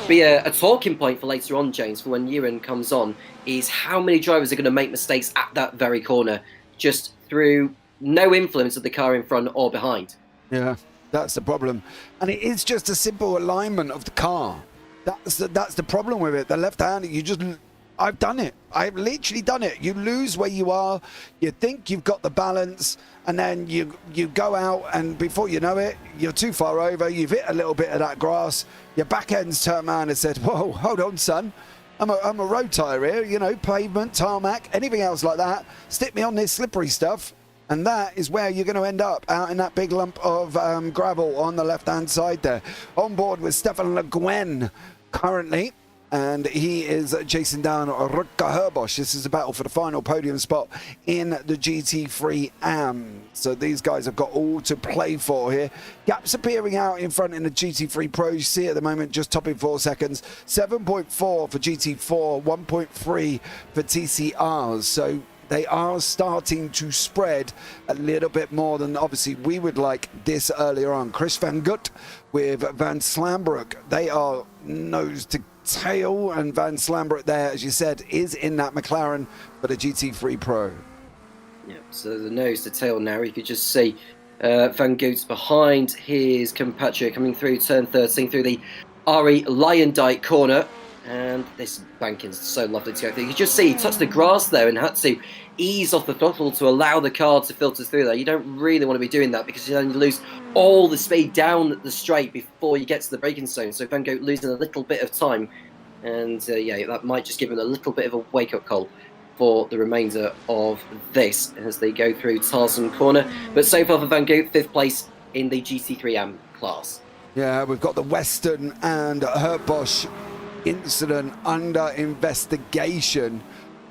[SPEAKER 2] be a talking point for later on, James, for when Ewan comes on, is how many drivers are going to make mistakes at that very corner just through no influence of the car in front or behind.
[SPEAKER 1] Yeah, that's the problem. And it is just a simple alignment of the car. That's the problem with it. The left hand, I've done it. I've literally done it. You lose where you are. You think you've got the balance, and then you go out, and before you know it, you're too far over. You've hit a little bit of that grass. Your back end's turned around and said, "Whoa, hold on, son. I'm a road tyre here. You know, pavement, tarmac, anything else like that. Stick me on this slippery stuff." And that is where you're going to end up, out in that big lump of gravel on the left-hand side there. On board with Stefan Le Guen currently, and he is chasing down Rutger Herbosch. This is a battle for the final podium spot in the GT3 AM. So these guys have got all to play for here. Gaps appearing out in front in the GT3 Pro. You see at the moment just topping 4 seconds. 7.4 for GT4, 1.3 for TCRs. So they are starting to spread a little bit more than obviously we would like this earlier on. Chris Van Gut with Van Slambroek. They are nose to tail, and Van Slambroek there, as you said, is in that McLaren for the GT3 Pro.
[SPEAKER 2] Yeah, so the nose to tail now. You could just see Van Goet's behind his compatriot coming through turn 13 through the Ari Lyondike corner. And this banking's so lovely to go through. You can just see he touched the grass there and had to ease off the throttle to allow the car to filter through there. You don't really want to be doing that because then you lose all the speed down the straight before you get to the braking zone. So Van Goet losing a little bit of time. And yeah, that might just give him a little bit of a wake-up call for the remainder of this as they go through Tarsem Corner. But so far for Van Goet, 5th place in the GT3 AM class.
[SPEAKER 1] Yeah, we've got the Western and Herbosch incident under investigation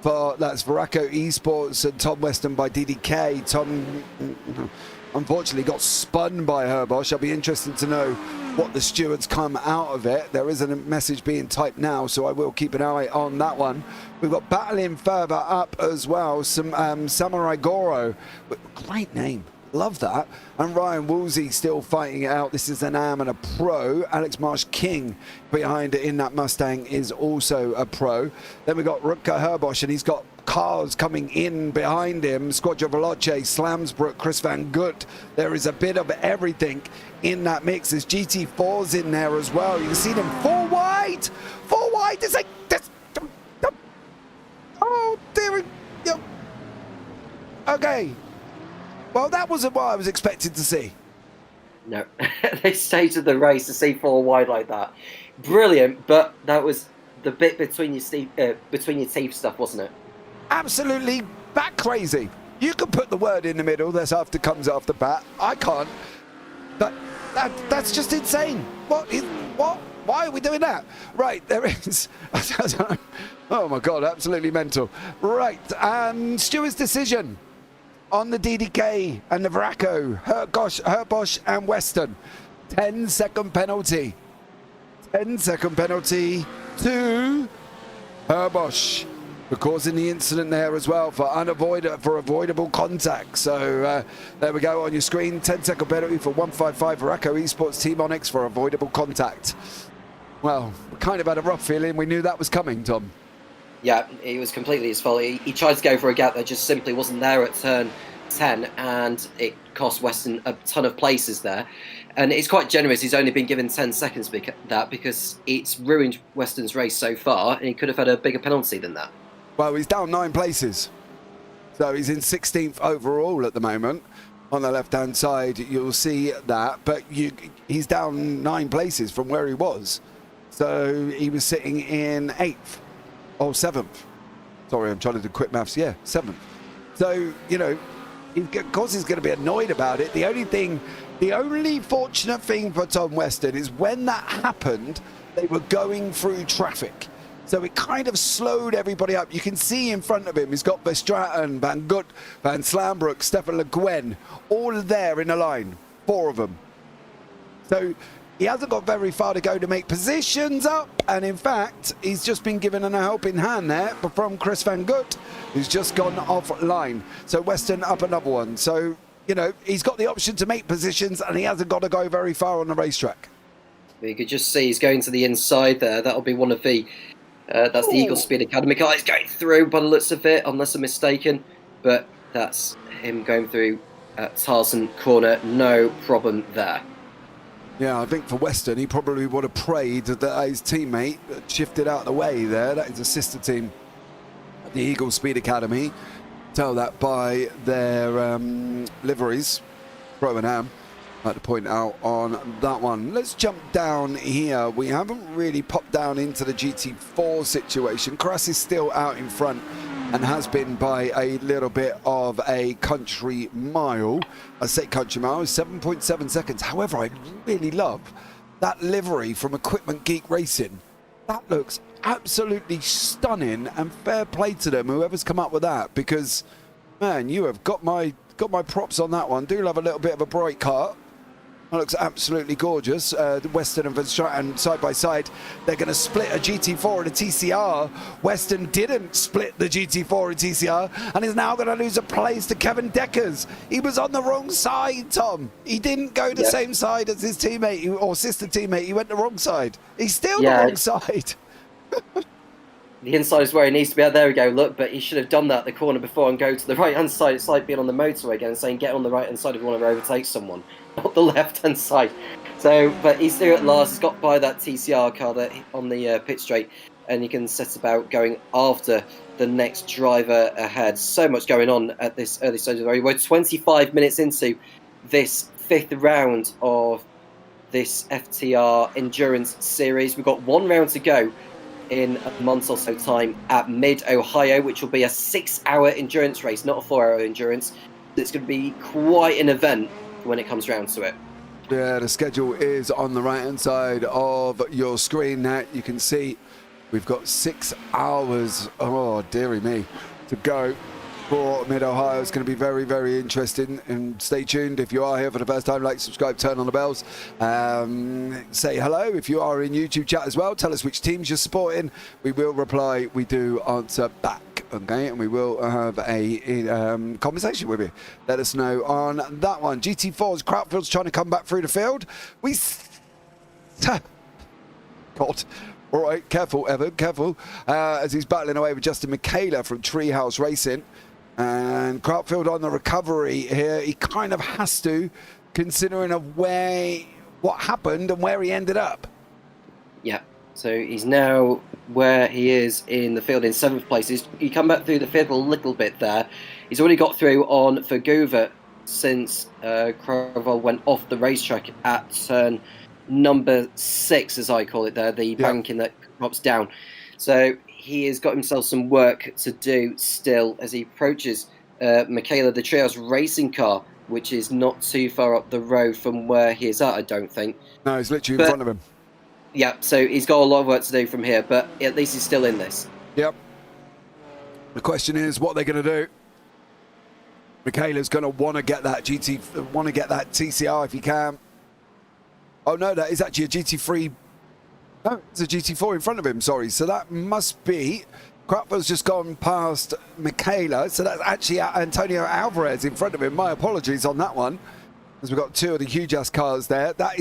[SPEAKER 1] for that's Veraco Esports and Tom Weston by DDK. Tom unfortunately got spun by Herbosch. I'll be interested to know what the stewards come out of it. There is a message being typed now, so I will keep an eye on that one. We've got battling further up as well, some Samurai Goro. Great name. Love that. And Ryan Woolsey still fighting it out. This is an AM and a pro. Alex Marsh King behind it in that Mustang is also a pro. Then we've got Rutger Herbosch, and he's got cars coming in behind him. Squadra Veloce, Slamsbrook, Chris Van Gut. There is a bit of everything in that mix. There's GT4s in there as well. You can see them 4 wide. 4 wide. It's like this. Oh, dear. Okay. Well, that wasn't what I was expected to see.
[SPEAKER 2] No, they stayed with the race to see 4 wide like that. Brilliant, but that was the bit between your teeth stuff, wasn't it?
[SPEAKER 1] Absolutely bat crazy. You can put the word in the middle that comes off the bat. I can't. But that's just insane. What? Why are we doing that? Right, there is. Oh my God, absolutely mental. Right, Stewart's decision on the DDK and the Veraco, Herbosch and Weston. 10-second penalty. 10-second penalty to Herbosch for causing the incident there as well for avoidable contact. So there we go on your screen. 10-second penalty for 155 Veraco Esports Team Onyx for avoidable contact. Well, we kind of had a rough feeling. We knew that was coming, Tom.
[SPEAKER 2] Yeah, it was completely his fault. He tried to go for a gap that just simply wasn't there at turn 10, and it cost Weston a ton of places there. And it's quite generous. He's only been given 10 seconds because it's ruined Weston's race so far, and he could have had a bigger penalty than that.
[SPEAKER 1] Well, he's down 9 places. So he's in 16th overall at the moment. On the left-hand side, you'll see that. But he's down 9 places from where he was. So he was sitting in 8th. Oh, 7th. Sorry, I'm trying to do quick maths. Yeah, 7th. So, you know, of course he's going to be annoyed about it. The only fortunate thing for Tom Weston is when that happened, they were going through traffic. So it kind of slowed everybody up. You can see in front of him, he's got Verstraeten, Van Gut, Van Slambrook, Stefan Le Guen, all there in a line, 4 of them. So he hasn't got very far to go to make positions up, and in fact, he's just been given a helping hand there from Chris Van Gut, who's just gone offline. So Weston up another one. So, you know, he's got the option to make positions, and he hasn't got to go very far on the racetrack.
[SPEAKER 2] You could just see he's going to the inside there. That'll be one of the... that's the Eagle Speed Academy guy. He's going through by the looks of it, unless I'm mistaken. But that's him going through Tarzan corner. No problem there.
[SPEAKER 1] Yeah, I think for Weston, he probably would have prayed that his teammate shifted out of the way there. That is a sister team, the Eagle Speed Academy. Tell that by their liveries, Pro and Am. I'd like to point out on that one. Let's jump down here. We haven't really popped down into the GT4 situation. Kras is still out in front and has been by a little bit of a country mile. I say country mile, 7.7 seconds. However, I really love that livery from Equipment Geek Racing. That looks absolutely stunning, and fair play to them, whoever's come up with that, because, man, you have got my props on that one. Do love a little bit of a bright car. That looks absolutely gorgeous. Weston and Verstraeten side by side. They're going to split a GT4 and a TCR. Weston didn't split the GT4 and TCR and is now going to lose a place to Kevin Deckers. He was on the wrong side, Tom. He didn't go the same side as his teammate or sister teammate. He went the wrong side. He's still the wrong side.
[SPEAKER 2] The inside is where he needs to be at. There we go, look, but he should have done that at the corner before and go to the right-hand side. It's like being on the motorway again, saying get on the right-hand side if you want to overtake someone, not the left-hand side. So, but he's there at last. He's got by that TCR car that on the pit straight, and he can set about going after the next driver ahead. So much going on at this early stage of the race. We're 25 minutes into this 5th round of this FTR Endurance Series. We've got 1 round to go in a month or so time at Mid-Ohio, which will be a 6-hour endurance race, not a 4-hour endurance. It's going to be quite an event when it comes round to it.
[SPEAKER 1] Yeah, the schedule is on the right-hand side of your screen there. You can see we've got 6 hours, oh dearie me, to go for Mid-Ohio. It's going to be very, very interesting, and stay tuned. If you are here for the first time, like, subscribe, turn on the bells, say hello. If you are in YouTube chat as well, tell us which teams you're supporting. We will reply. We do answer back, okay, and we will have a conversation with you. Let us know on that one. GT4's Krautfield's trying to come back through the field. God. All right, careful, Evan, careful, as he's battling away with Justin Michaela from Treehouse Racing. And Krautfield on the recovery here. He kind of has to, considering of what happened and where he ended up.
[SPEAKER 2] Yeah, So he's now where he is in the field in 7th place. He come back through the field a little bit there. He's already got through on Verguva since Crowell went off the racetrack at turn number 6, as I call it there, the banking that drops down. So he has got himself some work to do still as he approaches Michaela, the Trios racing car, which is not too far up the road from where he is at, I don't think.
[SPEAKER 1] No, he's literally in front of him.
[SPEAKER 2] Yeah, so he's got a lot of work to do from here, but at least he's still in this.
[SPEAKER 1] Yep. The question is what they're going to do. Michaela's going to want to get that TCR if he can. Oh no, that is actually a GT3. No, it's a GT4 in front of him. Sorry, so that must be. Crutwell's just gone past Michaela, so that's actually Antonio Alvarez in front of him. My apologies on that one, because we've got 2 of the huge-ass cars there. There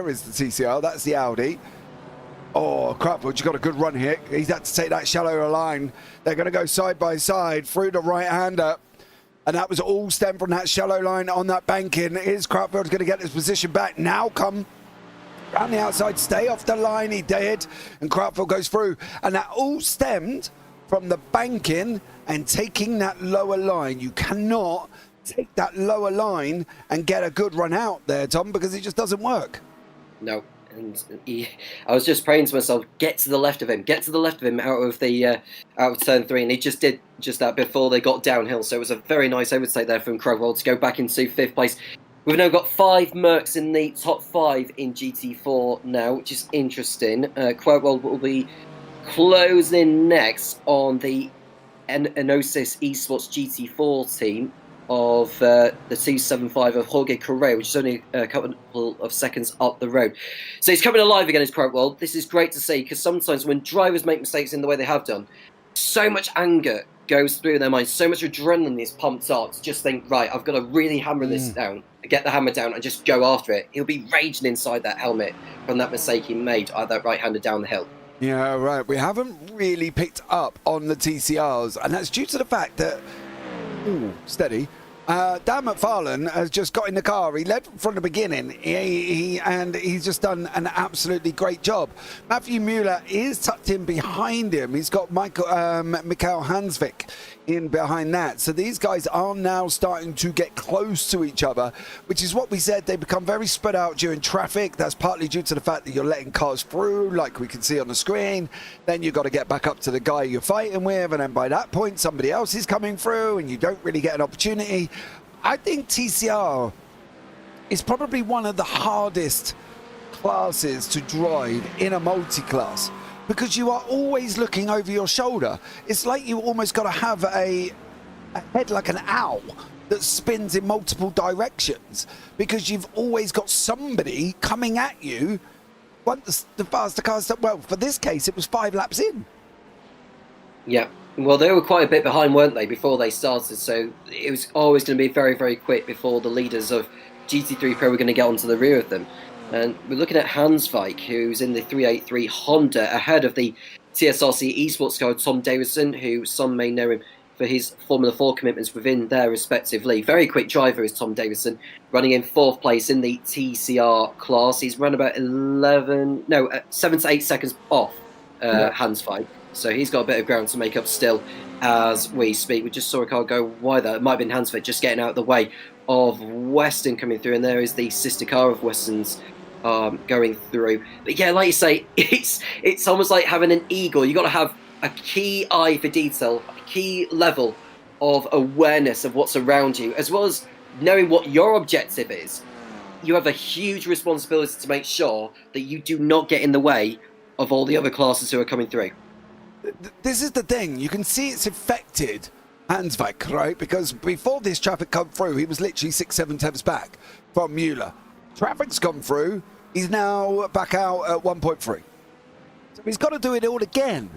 [SPEAKER 1] is the TCR, that's the Audi. Oh, Crutwell, you got a good run here. He's had to take that shallower line. They're going to go side by side through the right-hander, and that was all stemmed from that shallow line on that banking. Is Crutwell going to get his position back? Now come around the outside, stay off the line, he did, and Crutwell goes through, and that all stemmed from the banking and taking that lower line. You cannot take that lower line and get a good run out there, Tom, because it just doesn't work.
[SPEAKER 2] No, and I was just praying to myself, get to the left of him out of turn 3, and he just did just that before they got downhill. So it was a very nice overtake there from Crowell to go back into 5th place. We've now got 5 Mercs in the top 5 in GT4 now, which is interesting. Crowell will be closing next on the Enosis Esports GT4 team of the 275 of Jorge Correa, which is only a couple of seconds up the road. So he's coming alive again, is Crowell. This is great to see, because sometimes when drivers make mistakes in the way they have done, so much anger goes through their minds, so much adrenaline is pumped up to just think, right, I've got to really hammer this down, get the hammer down and just go after it. He'll be raging inside that helmet from that mistake he made at that right-hander down the hill.
[SPEAKER 1] Yeah, right. We haven't really picked up on the TCRs, and that's due to the fact that, steady, Dan McFarlane has just got in the car. He led from the beginning, and he's just done an absolutely great job. Matthew Mueller is tucked in behind him. He's got Mikael Hansvik in behind that. So these guys are now starting to get close to each other, which is what we said. They become very spread out during traffic. That's partly due to the fact that you're letting cars through, like we can see on the screen. Then you've got to get back up to the guy you're fighting with, and then by that point, somebody else is coming through, and you don't really get an opportunity. I think TCR is probably one of the hardest classes to drive in a multi-class, because you are always looking over your shoulder. It's like you almost got to have a head like an owl that spins in multiple directions, because you've always got somebody coming at you once the faster cars. Well, for this case, it was 5 laps in.
[SPEAKER 2] Yeah. Well, they were quite a bit behind, weren't they, before they started? So it was always going to be very, very quick before the leaders of GT3 Pro were going to get onto the rear of them. And we're looking at Hansvik, who's in the 383 Honda, ahead of the TSRC esports car, Tom Davison, who some may know him for his Formula 4 commitments within their respective league. Very quick driver is Tom Davison, running in 4th place in the TCR class. He's run about 7 to 8 seconds off Hansvik. So he's got a bit of ground to make up still as we speak. We just saw a car go wide there. It might have been Hansford just getting out of the way of Weston coming through. And there is the sister car of Weston's going through. But yeah, like you say, it's almost like having an eagle. You've got to have a key eye for detail, a key level of awareness of what's around you, as well as knowing what your objective is. You have a huge responsibility to make sure that you do not get in the way of all the other classes who are coming through.
[SPEAKER 1] This is the thing. You can see it's affected Hansvik, right? Because before this traffic come through, he was literally 6-7 tenths back from Mueller. Traffic's come through. He's now back out at 1.3. So he's got to do it all again.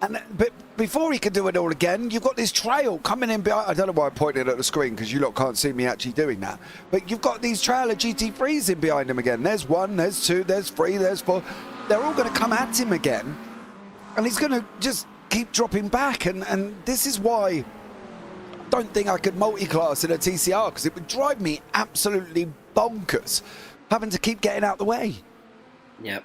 [SPEAKER 1] But before he can do it all again, you've got this trail coming in behind. I don't know why I pointed at the screen, because you lot can't see me actually doing that. But you've got these trail of GT3s in behind him again. There's 1, there's 2, there's 3, there's 4. They're all going to come at him again. And he's going to just keep dropping back. And this is why I don't think I could multi-class in a TCR, because it would drive me absolutely bonkers having to keep getting out the way.
[SPEAKER 2] Yep.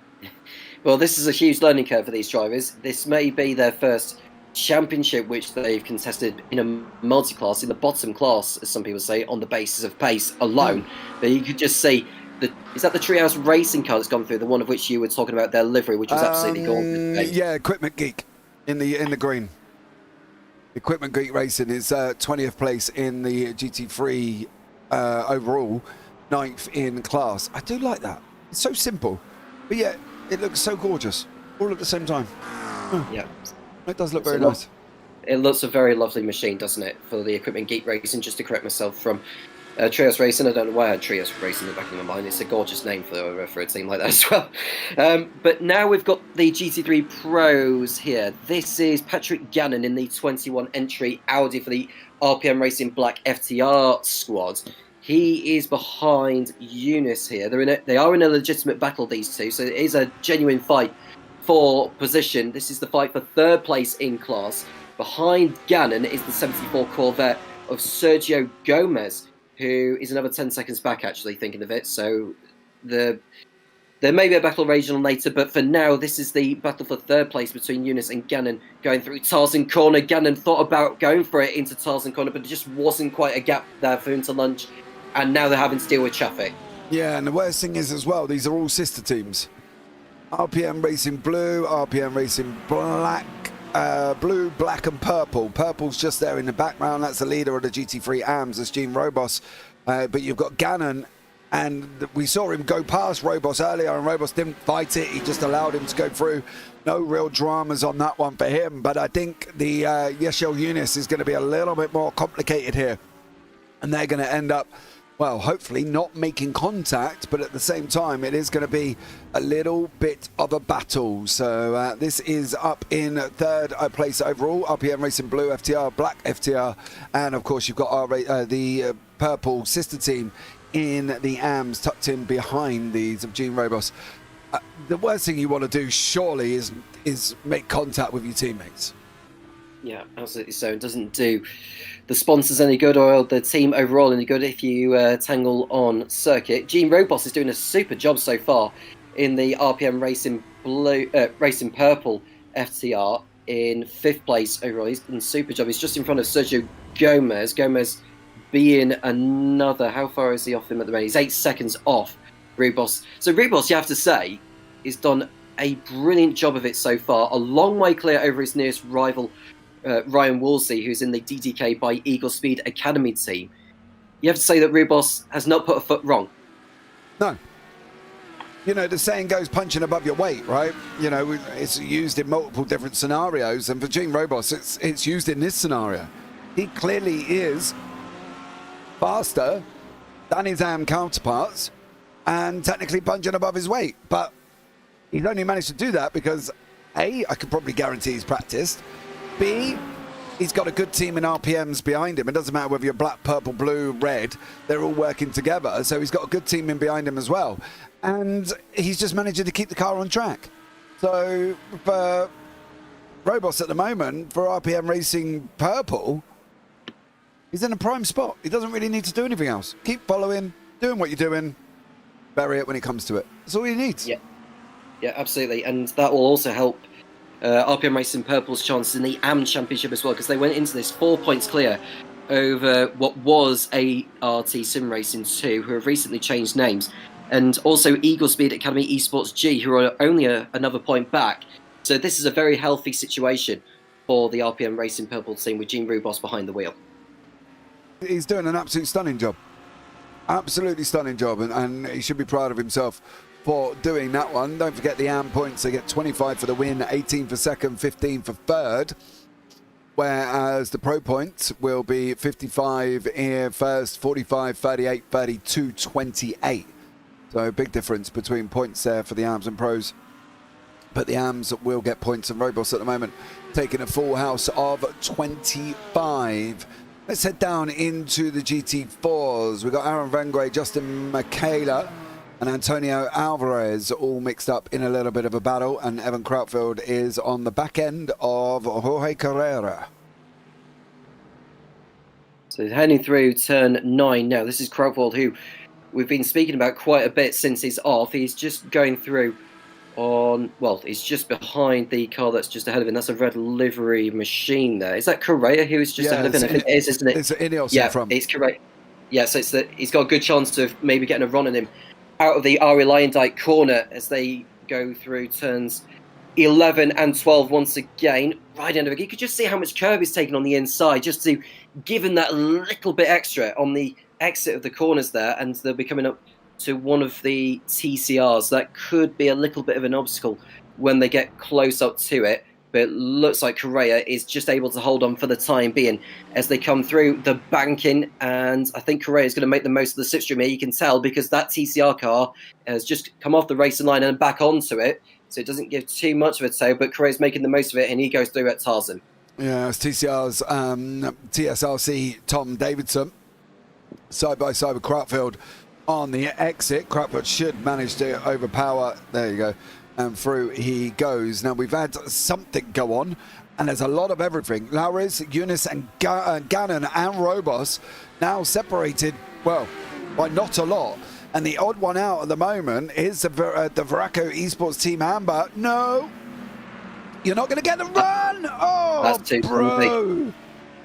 [SPEAKER 2] Well, this is a huge learning curve for these drivers. This may be their first championship which they've contested in a multi-class, in the bottom class, as some people say, on the basis of pace alone. But you could just see, is that the Treehouse racing car that's gone through, the one of which you were talking about, their livery, which was absolutely gorgeous.
[SPEAKER 1] Yeah, Equipment Geek in the green. Equipment Geek Racing is 20th place in the GT3 overall, 9th in class. I do like that. It's so simple, but yet it looks so gorgeous all at the same time.
[SPEAKER 2] Yeah.
[SPEAKER 1] It does look very nice.
[SPEAKER 2] It looks a very lovely machine, doesn't it, for the Equipment Geek Racing, just to correct myself from Trios Racing. I don't know why I had Trios Racing in the back of my mind. It's a gorgeous name for a team like that as well. But now we've got the GT3 Pros here. This is Patrick Gannon in the 21 entry Audi for the RPM Racing Black FTR squad. He is behind Eunice here. They are in a legitimate battle, these two, so it is a genuine fight for position. This is the fight for third place in class. Behind Gannon is the 74 Corvette of Sergio Gomez, who is another 10 seconds back, actually, thinking of it. So there may be a battle regional later, but for now, this is the battle for third place between Eunice and Gannon going through Tarzan Corner. Gannon thought about going for it into Tarzan Corner, but there just wasn't quite a gap there for him to lunge. And now they're having to deal with traffic.
[SPEAKER 1] Yeah, and the worst thing is as well, these are all sister teams. RPM Racing Blue, RPM Racing Black, blue, black and purple. Purple's just there in the background. That's the leader of the GT3 AMS, that's Gene Robos. But you've got Gannon, and we saw him go past Robos earlier, and Robos didn't fight it. He just allowed him to go through. No real dramas on that one for him. But I think the Yeshel Eunice is going to be a little bit more complicated here. And they're going to end up, well, hopefully not making contact, but at the same time, it is going to be a little bit of a battle. So this is up in third place overall. RPM Racing Blue FTR, Black FTR, and of course you've got the purple sister team in the AMS tucked in behind these of Gene Robos. The worst thing you want to do, surely, is make contact with your teammates.
[SPEAKER 2] Yeah, absolutely so. It doesn't do the sponsors any good or the team overall any good if you tangle on circuit. Gene Robos is doing a super job so far in the RPM Racing Blue, Racing Purple FTR in 5th place overall. He's done a super job. He's just in front of Sergio Gomez. Gomez being another, how far is he off him at the moment? He's 8 seconds off Rubos. So Rubos, you have to say, has done a brilliant job of it so far. A long way clear over his nearest rival, Ryan Woolsey, who's in the DDK by Eagle Speed Academy team. You have to say that Rubos has not put a foot wrong.
[SPEAKER 1] No. You know, the saying goes punching above your weight, right? You know, it's used in multiple different scenarios, and for Gene Robos, it's used in this scenario. He clearly is faster than his AM counterparts and technically punching above his weight. But he's only managed to do that because, A, I could probably guarantee he's practiced. B, he's got a good team in RPMs behind him. It doesn't matter whether you're black, purple, blue, red. They're all working together. So he's got a good team in behind him as well. And he's just managing to keep the car on track. So for Robos at the moment, for RPM Racing Purple, he's in a prime spot. He doesn't really need to do anything else. Keep following, doing what you're doing, bury it when it comes to it. That's all he needs.
[SPEAKER 2] Yeah, absolutely. And that will also help RPM Racing Purple's chances in the AM Championship as well, because they went into this 4 points clear over what was ART Sim Racing 2, who have recently changed names, and also Eagle Speed Academy Esports G, who are only another point back. So this is a very healthy situation for the RPM Racing Purple team with Gene Rubos behind the wheel.
[SPEAKER 1] He's doing an absolute stunning job. Absolutely stunning job, and he should be proud of himself for doing that one. Don't forget the AM points. They get 25 for the win, 18 for second, 15 for third. Whereas the pro points will be 55 in first, 45, 38, 32, 28. So a big difference between points there for the AMs and pros. But the AMs will get points, and Robos at the moment taking a full house of 25. Let's head down into the GT4s. We've got Aaron Vengray, Justin Michaela, and Antonio Alvarez all mixed up in a little bit of a battle, and Evan Krautfeld is on the back end of Jorge Carrera.
[SPEAKER 2] So heading through turn 9 now. This is Krautfeld, who we've been speaking about quite a bit since he's off. He's just going through He's just behind the car that's just ahead of him. That's a red livery machine there. Is that Correa who's just ahead of him? I think it is, isn't it?
[SPEAKER 1] It's Ineos
[SPEAKER 2] yeah,
[SPEAKER 1] in front.
[SPEAKER 2] it's Correa. Yeah, so he's got a good chance of maybe getting a run on him out of the Ari Lyondike corner as they go through turns 11 and 12 once again. Right end of it. You could just see how much curb he's taken on the inside, just to give him that little bit extra on the exit of the corners there, and they'll be coming up to one of the TCRs. That could be a little bit of an obstacle when they get close up to it, but it looks like Correa is just able to hold on for the time being as they come through the banking, and I think Correa is going to make the most of the slipstream here. You can tell because that TCR car has just come off the racing line and back onto it, so it doesn't give too much of a tow, but Correa's making the most of it, and he goes through at Tarzan.
[SPEAKER 1] Yeah, it's TCR's TSRC Tom Davidson side by side with Crutfield on the exit. Crutfield should manage to overpower. There you go. And through he goes. Now we've had something go on, and there's a lot of everything. Lauris, Eunice, and Gannon and Robos now separated, well, by not a lot. And the odd one out at the moment is the Veraco Esports Team Amber. No, you're not going to get the run. Oh,
[SPEAKER 2] that's too
[SPEAKER 1] bro.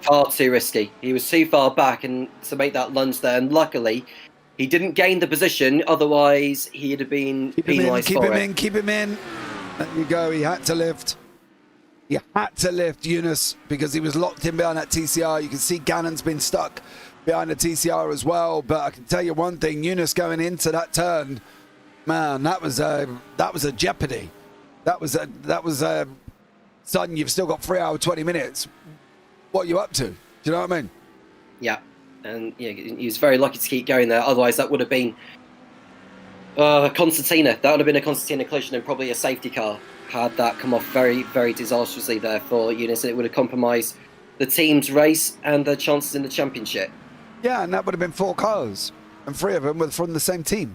[SPEAKER 2] Far too risky. He was too far back and to make that lunge there, and luckily he didn't gain the position, otherwise he'd have been penalised for it.
[SPEAKER 1] Keep him in. There you go. He had to lift. He had to lift Eunice because he was locked in behind that TCR. You can see Gannon's been stuck behind the TCR as well. But I can tell you one thing: Eunice going into that turn, man, that was a jeopardy. That was a son. You've still got 3 hours 20 minutes. What are you up to? Do you know what I mean?
[SPEAKER 2] Yeah. And he was very lucky to keep going there. Otherwise, that would have been Constantina. That would have been a Constantina collision and probably a safety car had that come off very, very disastrously there for Eunice. It would have compromised the team's race and their chances in the championship.
[SPEAKER 1] Yeah, and that would have been 4 cars, and 3 of them were from the same team.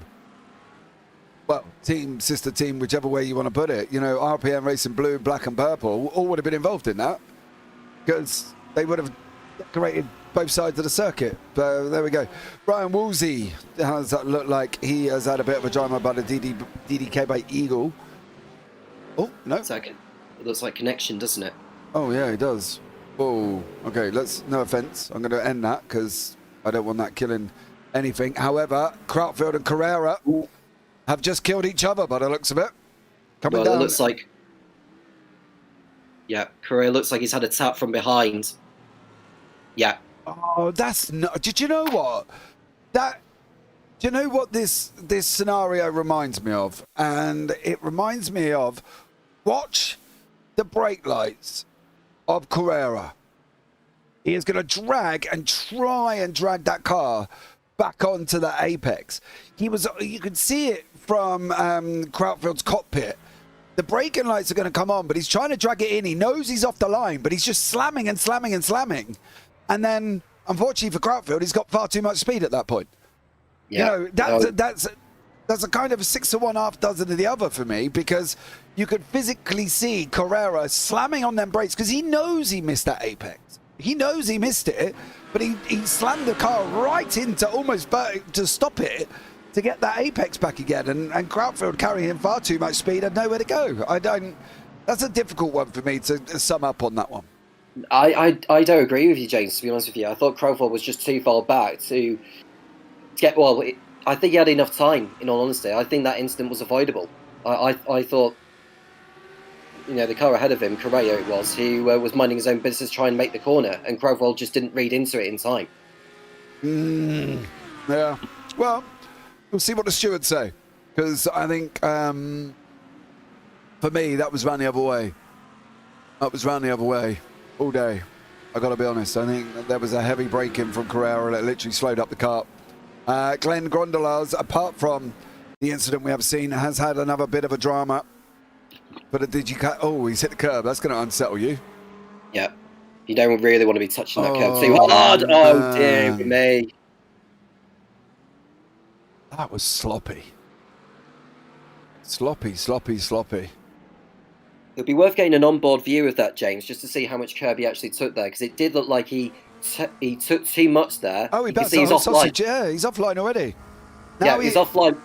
[SPEAKER 1] Well, team, sister team, whichever way you want to put it. You know, RPM Racing Blue, Black and Purple all would have been involved in that because they would have decorated both sides of the circuit. There we go. Brian Woolsey, how does that look like? He has had a bit of a drama about a DDK by Eagle. Oh, no.
[SPEAKER 2] It looks like connection, doesn't it?
[SPEAKER 1] Oh, yeah, he does. Oh, okay, no offense. I'm going to end that because I don't want that killing anything. However, Crutfield and Carrera have just killed each other by the looks of it. Coming down.
[SPEAKER 2] It looks like... Yeah, Correa looks like he's had a tap from behind. Yeah.
[SPEAKER 1] Oh, that's not... Did you know what? Do you know what this scenario reminds me of? And it reminds me of... Watch the brake lights of Carrera. He is going to try and drag that car back onto the apex. You could see it from Crutfield's cockpit. The braking lights are going to come on, but he's trying to drag it in. He knows he's off the line, but he's just slamming and slamming and slamming. And then, unfortunately for Crutfield, he's got far too much speed at that point.
[SPEAKER 2] Yeah.
[SPEAKER 1] You know, that's a kind of a 6 to 1, half dozen of the other for me, because you could physically see Carrera slamming on them brakes because he knows he missed that apex. He knows he missed it, but he slammed the car right into almost to stop it to get that apex back again. And Crutfield carrying far too much speed had nowhere to go. That's a difficult one for me to sum up on that one.
[SPEAKER 2] I don't agree with you, James, to be honest with you. I thought Crutfield was just too far back to get... Well, I think he had enough time, in all honesty. I think that incident was avoidable. I thought, you know, the car ahead of him, Correa it was, who was minding his own business trying to make the corner, and Crutfield just didn't read into it in time.
[SPEAKER 1] Yeah. Well, we'll see what the stewards say, because I think, for me, that was round the other way. That was round the other way all day. I got to be honest. I think there was a heavy break-in from Carrera that literally slowed up the car. Glenn Grondolas, apart from the incident we have seen, has had another bit of a drama. But he's hit the curb. That's going to unsettle you.
[SPEAKER 2] Yeah. You don't really want to be touching that curb too hard. Oh, dear me.
[SPEAKER 1] That was sloppy. Sloppy.
[SPEAKER 2] It'd be worth getting an onboard view of that, James, just to see how much curb he actually took there, because it did look like he took too much there.
[SPEAKER 1] Oh, he bounced the sausage. Yeah, he's offline already.
[SPEAKER 2] He's offline.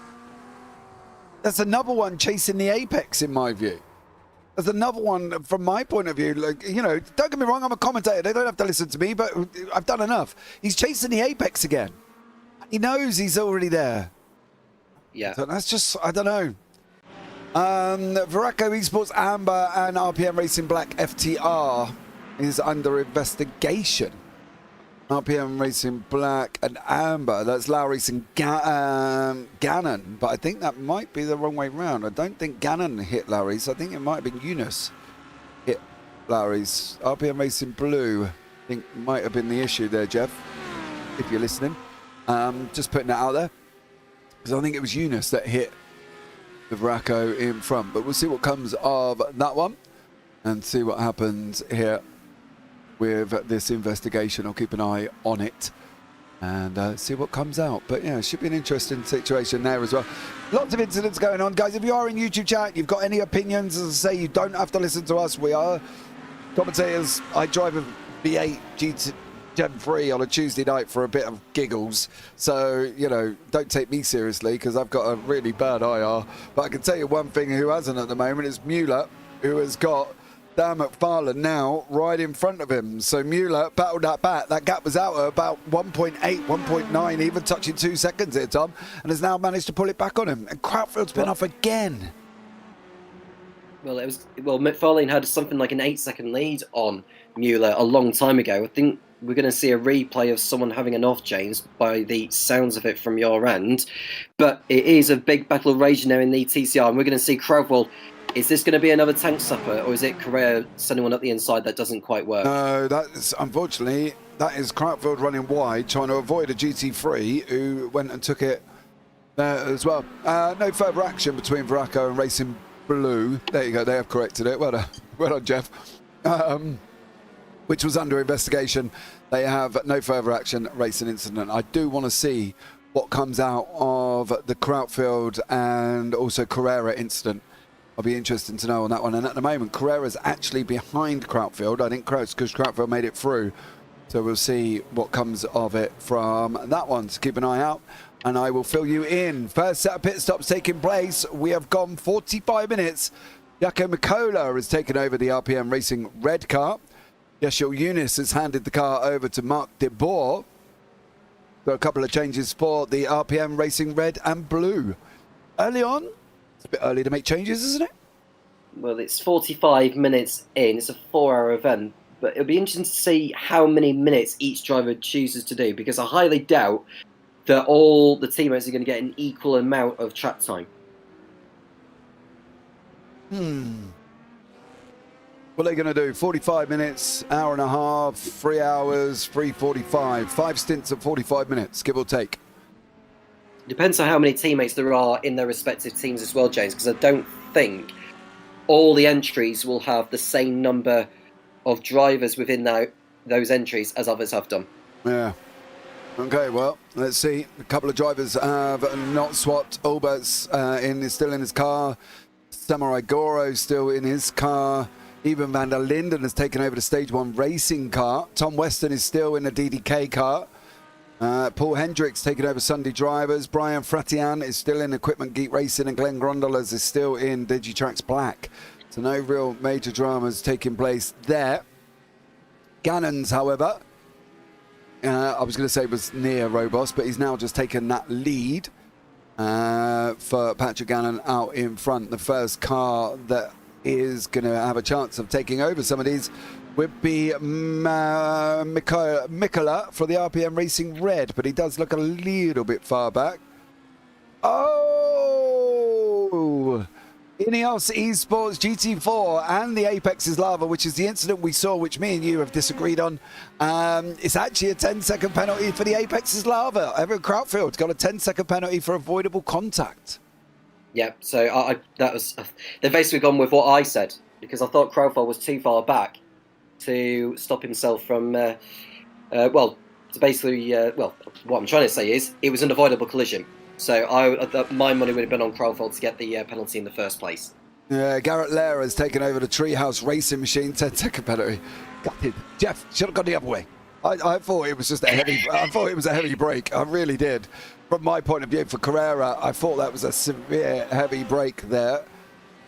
[SPEAKER 1] That's another one chasing the apex, in my view. There's another one from my point of view. Like, you know, don't get me wrong, I'm a commentator. They don't have to listen to me, but I've done enough. He's chasing the apex again. He knows he's already there.
[SPEAKER 2] Yeah.
[SPEAKER 1] So that's just, I don't know. Veraco Esports Amber and RPM Racing Black FTR is under investigation. RPM Racing Black and Amber. That's Lowry and Gannon. But I think that might be the wrong way round. I don't think Gannon hit Lowry's. I think it might have been Eunice hit Lowry's. RPM Racing Blue, I think, might have been the issue there, Jeff, if you're listening. Just putting that out there. Because I think it was Eunice that hit the Veraco in front. But we'll see what comes of that one and see what happens here with this investigation. I'll keep an eye on it and see what comes out. But yeah, it should be an interesting situation there as well. Lots of incidents going on. Guys, if you are in YouTube chat, you've got any opinions, as I say, you don't have to listen to us. We are commentators. I drive a V8 GT Gen 3 on a Tuesday night for a bit of giggles. So, you know, don't take me seriously because I've got a really bad IR. But I can tell you one thing who hasn't at the moment is Mueller, who has got Dan McFarlane now right in front of him. So Mueller battled that back. That gap was out at about 1.8, 1.9, even touching 2 seconds here, Tom, and has now managed to pull it back on him. And Crautfield's been off again.
[SPEAKER 2] Well, McFarlane had something like an 8-second lead on Mueller a long time ago. I think we're going to see a replay of someone having an off, James, by the sounds of it from your end. But it is a big battle raging now in the TCR, and we're going to see Crautfield. Is this going to be another tank supper, or is it Correa sending one up the inside that doesn't quite work?
[SPEAKER 1] No, that's unfortunately, that is Crautfield running wide, trying to avoid a GT3 who went and took it there as well. No further action between Veraco and Racing Blue. There you go, they have corrected it. Well done, Jeff. Which was under investigation. They have no further action, racing incident. I do want to see what comes out of the Crautfield and also Carrera incident. I'll be interested to know on that one. And at the moment, Carrera's actually behind Crautfield. I think because Crautfield made it through. So we'll see what comes of it from that one. So keep an eye out and I will fill you in. First set of pit stops taking place. We have gone 45 minutes. Jaco Mikola has taken over the RPM Racing red car. Yeshil Eunice has handed the car over to Mark de Boer. Got a couple of changes for the RPM Racing red and blue. Early on, it's a bit early to make changes, isn't it?
[SPEAKER 2] Well, it's 45 minutes in. It's a 4-hour event. But it'll be interesting to see how many minutes each driver chooses to do, because I highly doubt that all the teammates are going to get an equal amount of track time.
[SPEAKER 1] What are they going to do? 45 minutes, hour and a half, 3 hours, 3:45. 5 stints of 45 minutes, give or take.
[SPEAKER 2] Depends on how many teammates there are in their respective teams as well, James, because I don't think all the entries will have the same number of drivers within those entries as others have done.
[SPEAKER 1] Yeah. Okay, well, let's see. A couple of drivers have not swapped. Albert's is still in his car. Samurai Goro's still in his car. Even Van der Linden has taken over the Stage 1 racing car. Tom Weston is still in the DDK car. Paul Hendricks taking over Sunday drivers. Brian Fratian is still in Equipment Geek Racing, and Glenn Grondolas is still in Digitrax Black. So no real major dramas taking place there. Gannon's, however, I was going to say was near Robos, but he's now just taken that lead for Patrick Gannon out in front. The first car that is going to have a chance of taking over some of these would be Mikola for the RPM Racing Red, but he does look a little bit far back. Oh! Ineos Esports GT4 and the Apex's Lava, which is the incident we saw, which me and you have disagreed on. It's actually a 10-second penalty for the Apex's Lava. Evan Crautfield got a 10-second penalty for avoidable contact.
[SPEAKER 2] Yeah, so they've basically gone with what I said, because I thought Crautfield was too far back to stop himself from, what I'm trying to say is it was an avoidable collision. So my money would have been on Crautfield to get the penalty in the first place.
[SPEAKER 1] Yeah, Garrett Lehrer has taken over the Treehouse Racing Machine, 10-second penalty. Gutted. Jeff, should have gone the other way. I thought it was just a heavy. I thought it was a heavy break. I really did. From my point of view, for Carrera, I thought that was a severe heavy break there.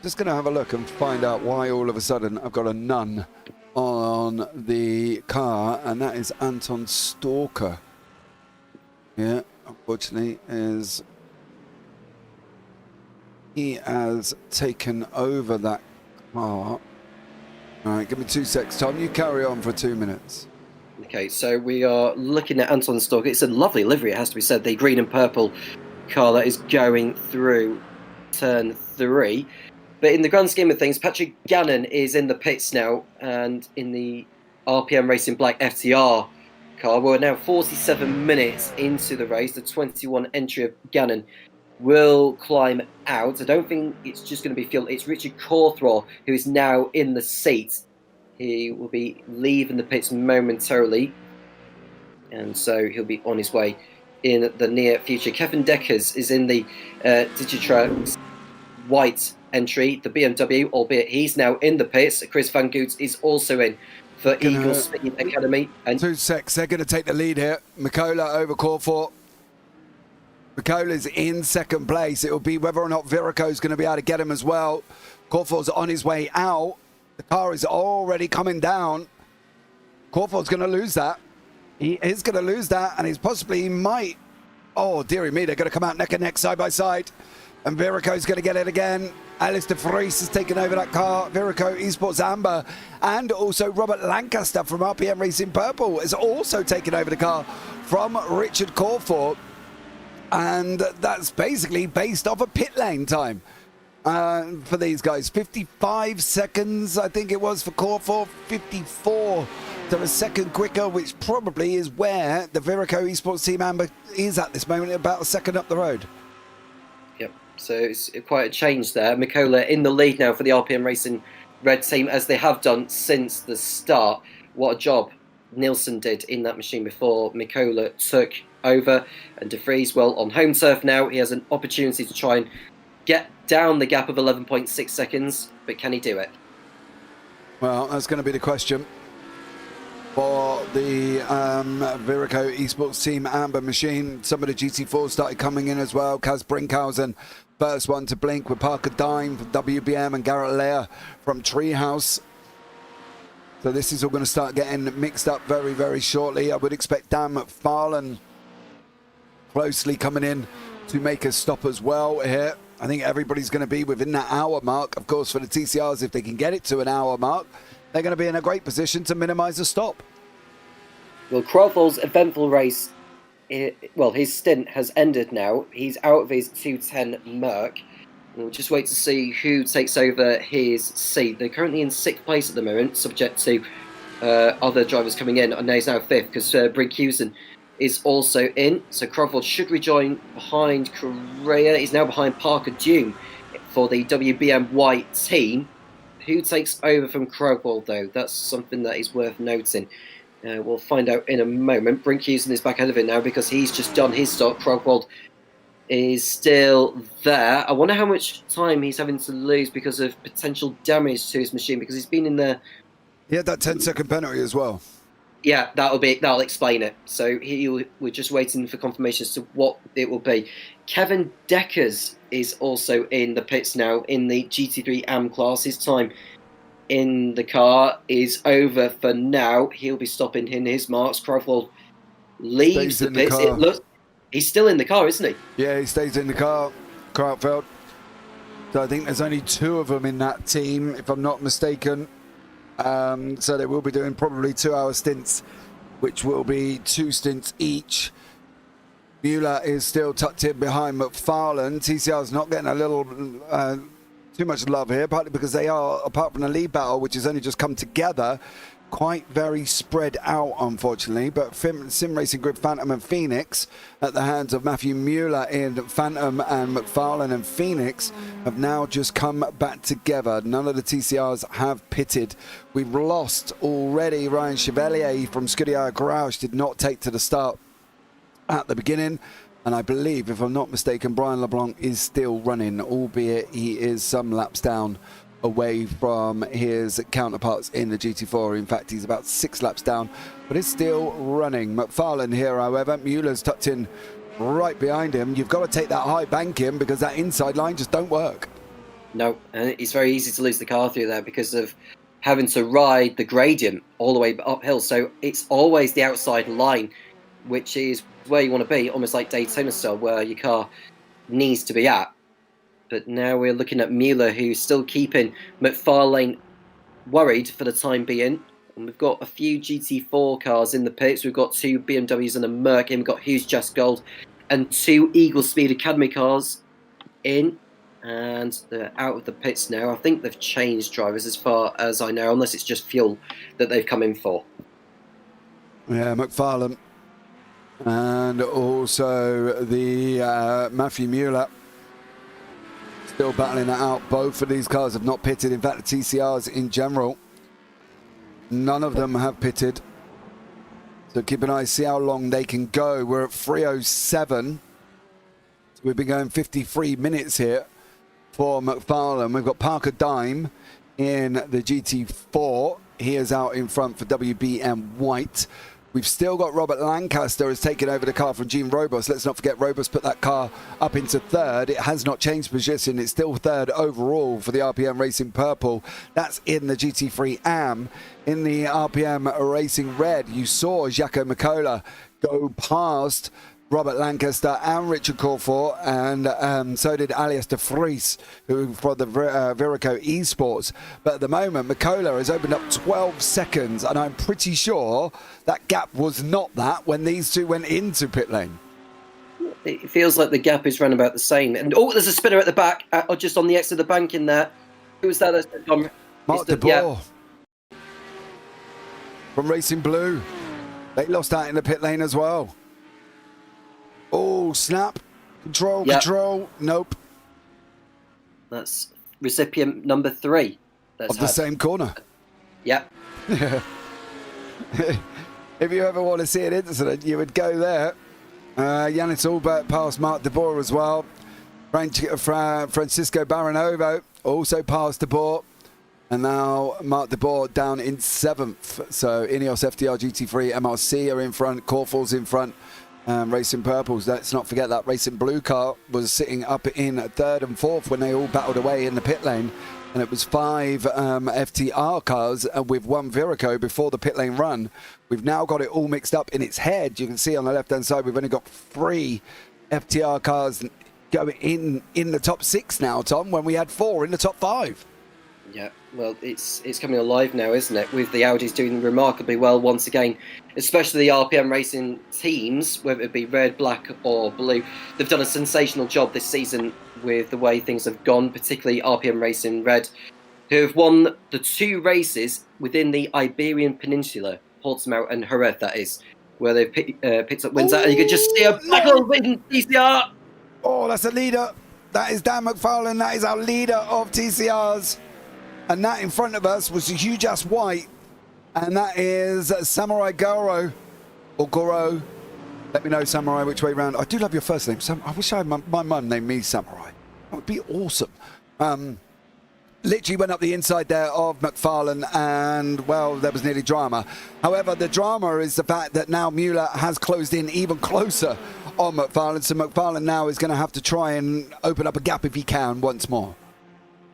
[SPEAKER 1] Just going to have a look and find out why all of a sudden I've got a none on the car, and that is Anton Stalker. Yeah, unfortunately, he has taken over that car. All right, give me 2 seconds, Tom. You carry on for 2 minutes.
[SPEAKER 2] Okay, so we are looking at Anton Stalker. It's a lovely livery, it has to be said. The green and purple car that is going through turn 3. But in the grand scheme of things, Patrick Gannon is in the pits now, and in the RPM Racing Black FTR car, we're now 47 minutes into the race. The 21 entry of Gannon will climb out. I don't think it's just going to be fuel. It's Richard Cawthron who is now in the seat. He will be leaving the pits momentarily, and so he'll be on his way in the near future. Kevin Deckers is in the Digitrax white entry, the BMW, albeit he's now in the pits. Chris Van Goot is also in for Eagle Speed Academy. And
[SPEAKER 1] 2 secs, they're going to take the lead here. Mikola over Cawthron. Mikola's in second place. It will be whether or not Viraco's going to be able to get him as well. Cawthron's on his way out. The car is already coming down. Cawthron's going to lose that. He is going to lose that, and he might. Oh, dearie me, they're going to come out neck and neck, side by side. And Viraco's going to get it again. Alistair Fries has taken over that car. Viraco Esports Amber, and also Robert Lancaster from RPM Racing Purple has also taken over the car from Richard Cawthron. And that's basically based off a pit lane time for these guys. 55 seconds, I think it was, for Cawthron. 54 to a second quicker, which probably is where the Viraco Esports Team Amber is at this moment, about a second up the road.
[SPEAKER 2] Yep, so it's quite a change there. Mikola in the lead now for the RPM Racing Red Team, as they have done since the start. What a job Nielsen did in that machine before Mikola took over. And De Vries, well, on home turf now, he has an opportunity to try and get down the gap of 11.6 seconds, but can he do it?
[SPEAKER 1] Well, that's going to be the question for the Viraco Esports Team Amber machine. Some of the GT4 started coming in as well. Kaz Brinkhausen, first one to blink, with Parker Dime from WBM and Garrett Leah from Treehouse. So this is all going to start getting mixed up very, very shortly. I would expect Dan McFarlane closely coming in to make a stop as well here. I think everybody's going to be within that hour mark. Of course, for the TCRs, if they can get it to an hour mark, they're going to be in a great position to minimize the stop.
[SPEAKER 2] Well, Crawford's eventful race, his stint has ended now. He's out of his 210 Merc. We'll just wait to see who takes over his seat. They're currently in 6th place at the moment, subject to other drivers coming in. And now he's now 5th because Brinkhausen is also in. So Crawford should rejoin behind Correa. He's now behind Parker Dume for the WBM White team. Who takes over from Crawford, though? That's something that is worth noting. We'll find out in a moment. Brinkhausen is back ahead of it now because he's just done his stop. Crawford is still there. I wonder how much time he's having to lose because of potential damage to his machine, because he's been in there.
[SPEAKER 1] He had that 10-second penalty as well.
[SPEAKER 2] Yeah, that'll explain it. So we're just waiting for confirmation as to what it will be. Kevin Deckers is also in the pits now in the GT3 AM class. His time in the car is over for now. He'll be stopping in his marks. Crawford leaves the pits. He's still in the car, isn't he? Yeah,
[SPEAKER 1] he stays in the car, Krautfeld. So I think there's only 2 of them in that team, if I'm not mistaken. So they will be doing probably 2-hour stints, which will be 2 stints each. Mueller is still tucked in behind McFarlane. TCR's not getting a little too much love here, partly because they are, apart from the lead battle, which has only just come together, quite very spread out, unfortunately. But Sim Racing Grid Phantom and Phoenix, at the hands of Matthew Mueller in Phantom and McFarlane and Phoenix, have now just come back together. None of the TCRs have pitted. We've lost already. Ryan Chevalier from Scuderia Garage did not take to the start at the beginning. And I believe, if I'm not mistaken, Brian LeBlanc is still running, albeit he is some laps down away from his counterparts in the GT4. In fact, he's about 6 laps down, but it's still running. McFarlane here, however, Mueller's tucked in right behind him. You've got to take that high bank in because that inside line just don't work.
[SPEAKER 2] No, and it's very easy to lose the car through there because of having to ride the gradient all the way uphill. So it's always the outside line, which is where you want to be, almost like Daytona style, where your car needs to be at. But now we're looking at Mueller, who's still keeping McFarlane worried for the time being. And we've got a few GT4 cars in the pits. We've got 2 BMWs and a Merc in. We've got Hughes Just Gold and 2 Eagle Speed Academy cars in. And they're out of the pits now. I think they've changed drivers as far as I know, unless it's just fuel that they've come in for.
[SPEAKER 1] Yeah, McFarlane. And also the Matthew Mueller. Still battling it out. Both of these cars have not pitted. In fact, the TCRs in general, none of them have pitted. So keep an eye, see how long they can go. We're at 3:07. So we've been going 53 minutes here for McFarlane. We've got Parker Dime in the GT4. He is out in front for WBM White. We've still got Robert Lancaster has taken over the car from Gene Robus. Let's not forget Robus put that car up into 3rd. It has not changed position. It's still 3rd overall for the RPM Racing Purple. That's in the GT3 AM. In the RPM Racing Red, you saw Jaco Macola go past Robert Lancaster and Richard Corfort, and so did Alias de Vries, who for the Viraco Esports. But at the moment, Macola has opened up 12 seconds, and I'm pretty sure that gap was not that when these two went into pit lane.
[SPEAKER 2] It feels like the gap is run about the same. And there's a spinner at the back, just on the exit of the bank in there. Who was that?
[SPEAKER 1] Mark de Boer from Racing Blue. They lost out in the pit lane as well. Oh, snap. Control. Nope.
[SPEAKER 2] That's recipient number 3.
[SPEAKER 1] Of the same corner.
[SPEAKER 2] Yep.
[SPEAKER 1] Yeah. If you ever want to see an incident, you would go there. Yanis Albert passed Mark de Boer as well. Francisco Baranovo also passed de Boer. And now Mark de Boer down in 7th. So Ineos FTR GT3 MRC are in front. Corfor's in front. Racing Purples, let's not forget that Racing Blue car was sitting up in 3rd and 4th when they all battled away in the pit lane, and it was 5 FTR cars with 1 Viraco before the pit lane run. We've now got it all mixed up in its head. You can see on the left hand side we've only got 3 FTR cars going in the top 6 now, Tom, when we had 4 in the top 5.
[SPEAKER 2] Yeah, well, it's coming alive now, isn't it? With the Audis doing remarkably well once again, especially the RPM Racing teams, whether it be red, black or blue. They've done a sensational job this season with the way things have gone, particularly RPM Racing Red, who have won the 2 races within the Iberian Peninsula, Portimao and Jerez, that is, where they've picked up wins out. And you can just see a battle in TCR.
[SPEAKER 1] Oh, that's a leader. That is Dan McFarlane. That is our leader of TCRs. And that in front of us was a huge ass white. And that is Samurai Goro. Or Goro. Let me know, Samurai, which way round. I do love your first name. I wish I had my mum named me Samurai. That would be awesome. Literally went up the inside there of McFarlane, and, well, there was nearly drama. However, the drama is the fact that now Mueller has closed in even closer on McFarlane. So McFarlane now is going to have to try and open up a gap if he can once more.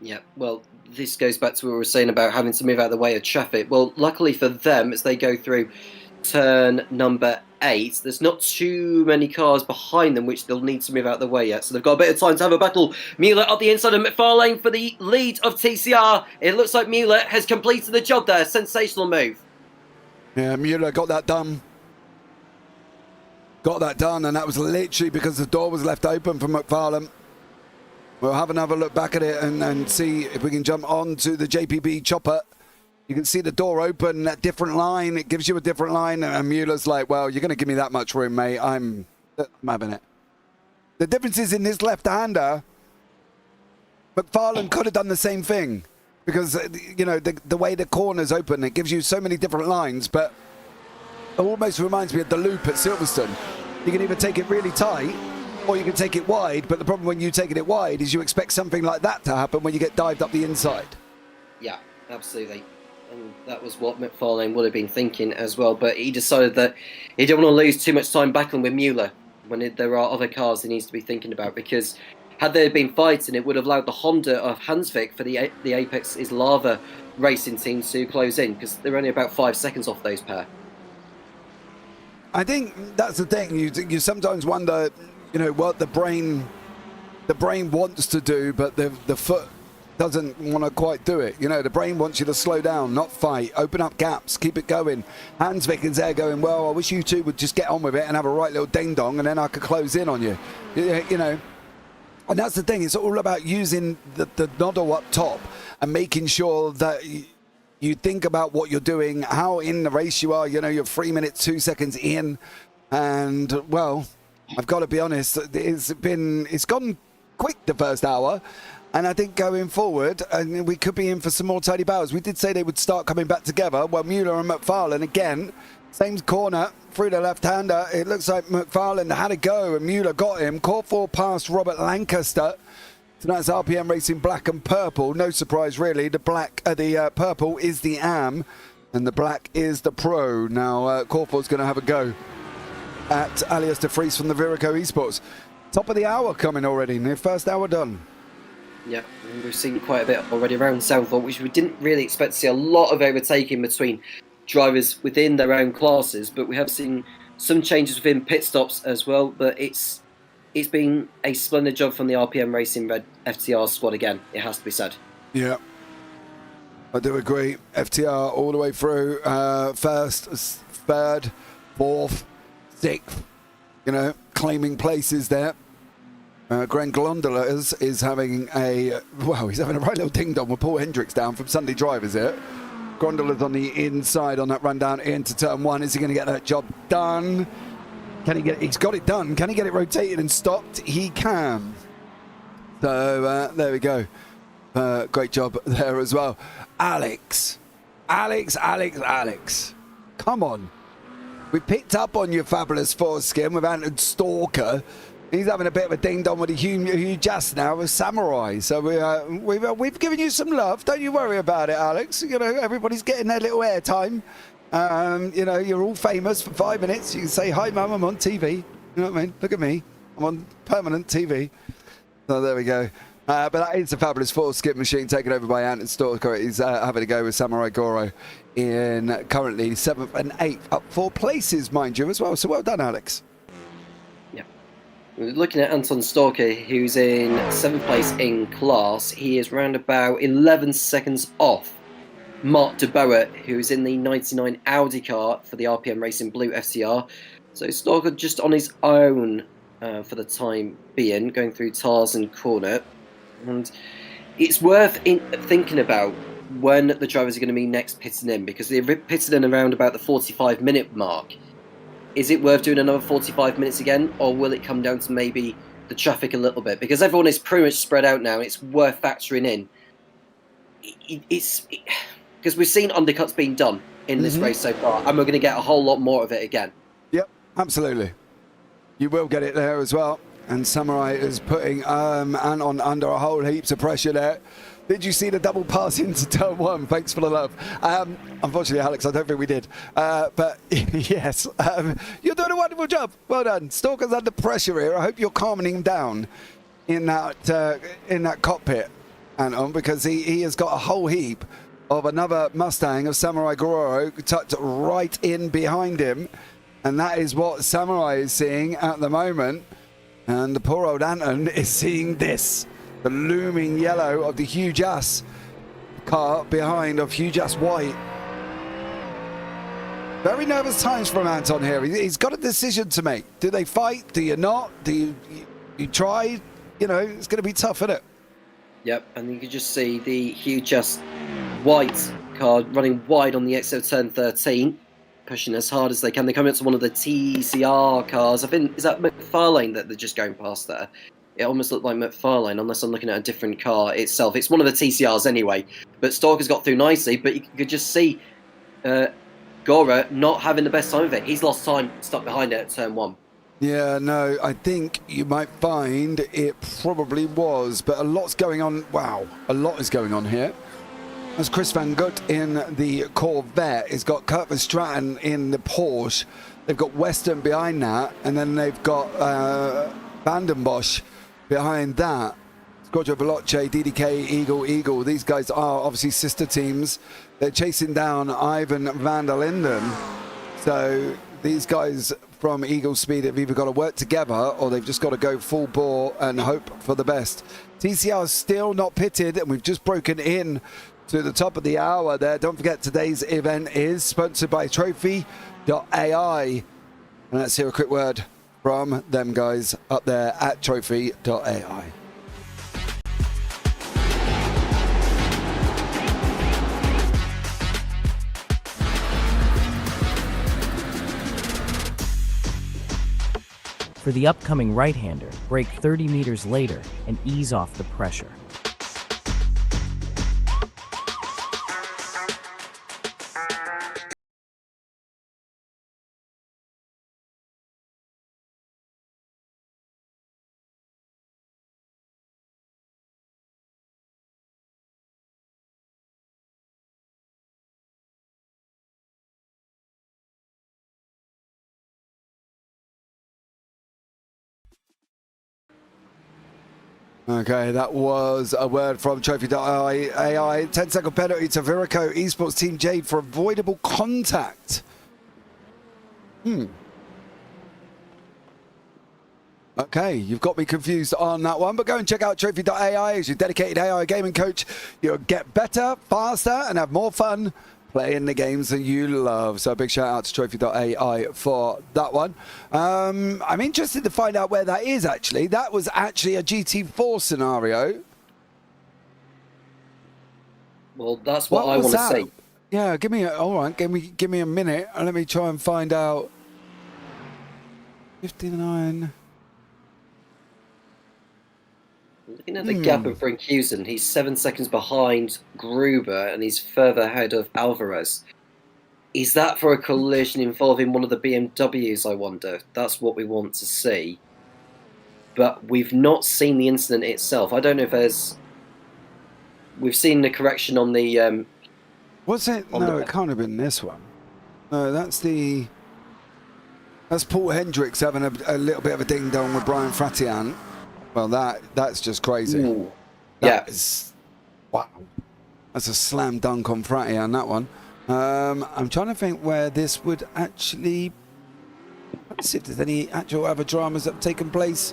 [SPEAKER 2] Yeah, well, this goes back to what we were saying about having to move out of the way of traffic. Well, luckily for them, as they go through turn number 8, there's not too many cars behind them which they'll need to move out of the way yet. So they've got a bit of time to have a battle. Mueller up the inside of McFarlane for the lead of TCR. It looks like Mueller has completed the job there. Sensational move.
[SPEAKER 1] Yeah, Mueller got that done. And that was literally because the door was left open for McFarlane. We'll have another look back at it and see if we can jump on to the JPB chopper. You can see the door open, that different line. It gives you a different line. And Mueller's like, well, you're going to give me that much room, mate. I'm having it. The difference is in this left-hander, McFarlane could have done the same thing. Because, you know, the way the corner's open, it gives you so many different lines. But it almost reminds me of the loop at Silverstone. You can either take it really tight, or you can take it wide, but the problem when you taking it wide is you expect something like that to happen when you get dived up the inside.
[SPEAKER 2] Yeah, absolutely. And that was what McFarlane would have been thinking as well. But he decided that he didn't want to lose too much time battling with Mueller when there are other cars he needs to be thinking about. Because had they been fighting, it would have allowed the Honda of Hansvik for the Apex is Lava racing team to close in, because they're only about 5 seconds off those pair.
[SPEAKER 1] I think that's the thing. You sometimes wonder, what the brain wants to do, but the foot doesn't want to quite do it. The brain wants you to slow down, not fight, open up gaps, keep it going. Hansvik is there going, well, I wish you two would just get on with it and have a right little ding dong, and then I could close in on you. And that's the thing. It's all about using the noddle up top and making sure that you think about what you're doing, how in the race you are. You're 3 minutes, 2 seconds in. And, well, I've got to be honest, it's gone quick the first hour. And I think going forward, and we could be in for some more tidy battles. We did say they would start coming back together. Well, Mueller and McFarlane, again, same corner through the left-hander. It looks like McFarlane had a go, and Mueller got him. Caught 4 past Robert Lancaster. So that's RPM Racing black and purple. No surprise, really. The purple is the AM, and the black is the pro. Now, Corfor's going to have a go at Alias de Vries from the Viraco Esports. Top of the hour coming already. The first hour done.
[SPEAKER 2] Yeah, and we've seen quite a bit already around Zandvoort, which we didn't really expect to see a lot of overtaking between drivers within their own classes, but we have seen some changes within pit stops as well. But it's been a splendid job from the RPM Racing Red FTR squad again, it has to be said.
[SPEAKER 1] Yeah, I do agree. FTR all the way through, first, third, fourth, sixth, claiming places there. Glenn Glondola is having he's having a right little ding-dong with Paul Hendricks down from Sunday Drivers here. Grondola's on the inside on that run down into turn 1. Is he going to get that job done? He's got it done. Can he get it rotated and stopped? He can. So there we go. Great job there as well. Alex. Come on. We picked up on your fabulous foreskin with Anton Stalker. He's having a bit of a ding-dong with Hugh Just now with Samurai. So we've given you some love. Don't you worry about it, Alex. Everybody's getting their little airtime. You're all famous for 5 minutes. You can say, hi, Mum, I'm on TV. You know what I mean? Look at me. I'm on permanent TV. So there we go. But that is a fabulous four-skip machine taken over by Anton Stalker. He's having a go with Samurai Goro in currently 7th and 8th. Up 4 places, mind you, as well. So well done, Alex.
[SPEAKER 2] We're looking at Anton Stalker, who's in 7th place in class. He is round about 11 seconds off Mark de Boer, who's in the 99 Audi car for the RPM Racing Blue FCR. So Stalker just on his own for the time being, going through Tarzan Corner. And it's worth thinking about when the drivers are going to be next pitting in, because they're pitting in around about the 45-minute mark. Is it worth doing another 45 minutes again, or will it come down to maybe the traffic a little bit? Because everyone is pretty much spread out now, and it's worth factoring in. Because we've seen undercuts being done in this race so far, and we're going to get a whole lot more of it again. Yep,
[SPEAKER 1] absolutely. You will get it there as well. And Samurai is putting Anon under a whole heaps of pressure there. Did you see the double pass into turn 1? Thanks for the love. Unfortunately, Alex, I don't think we did. But yes, you're doing a wonderful job. Well done. Stalker's under pressure here. I hope you're calming him down in that cockpit, Anon, because he has got a whole heap of another Mustang of Samurai Goro tucked right in behind him. And that is what Samurai is seeing at the moment. And the poor old Anton is seeing this. The looming yellow of the Hugh Just car behind of Hugh Just white. Very nervous times from Anton here. He's got a decision to make. Do they fight? Do you not? Do you try? It's going to be tough, isn't it?
[SPEAKER 2] Yep, and you can just see the Hugh Just white car running wide on the exit of turn 13, pushing as hard as they can. They're coming up to one of the TCR cars. I think, is that McFarlane that they're just going past there? It almost looked like McFarlane, unless I'm looking at a different car itself. It's one of the TCRs anyway. But Stalker's got through nicely, but you could just see Gora not having the best time of it. He's lost time, stuck behind it at turn 1.
[SPEAKER 1] Yeah, no, I think you might find it probably was, but a lot's going on. Wow, a lot is going on here. That's Chris Van Gut in the Corvette. He's got Kurt Verstraeten in the Porsche. They've got Western behind that, and then they've got Vandenbosch behind that. Squadra Veloce, DDK, Eagle. These guys are obviously sister teams. They're chasing down Ivan van der Linden. So these guys from Eagle Speed have either got to work together or they've just got to go full bore and hope for the best. TCR is still not pitted, and we've just broken in to the top of the hour there. Don't forget, today's event is sponsored by Trophi.ai. And let's hear a quick word from them guys up there at Trophi.ai.
[SPEAKER 3] For the upcoming right-hander, brake 30 meters later and ease off the pressure.
[SPEAKER 1] Okay, that was a word from Trophi.ai. 10-second penalty to Virico Esports Team Jade for avoidable contact. Okay, you've got me confused on that one, but go and check out Trophi.ai as your dedicated AI gaming coach. You'll get better, faster, and have more fun playing the games that you love. So a big shout out to Trophi.ai for that one. I'm interested to find out where that is actually. That was actually a GT4 scenario.
[SPEAKER 2] Well, that's what I want to see.
[SPEAKER 1] Yeah, give me a minute and let me try and find out. 59.
[SPEAKER 2] Looking at the gap of Brinkhusen, he's 7 seconds behind Gruber and he's further ahead of Alvarez. Is that for a collision involving one of the BMWs, I wonder? That's what we want to see. But we've not seen the incident itself. I don't know if there's... We've seen the correction on the...
[SPEAKER 1] Was it? No, it can't have been this one. No, that's the... That's Paul Hendricks having a little bit of a ding-dong with Brian Fratian. Well, that's just crazy.
[SPEAKER 2] Ooh.
[SPEAKER 1] That is, wow. That's a slam dunk on Fratty on that one. I'm trying to think where this would actually... Let's see if there's any actual other dramas that have taken place.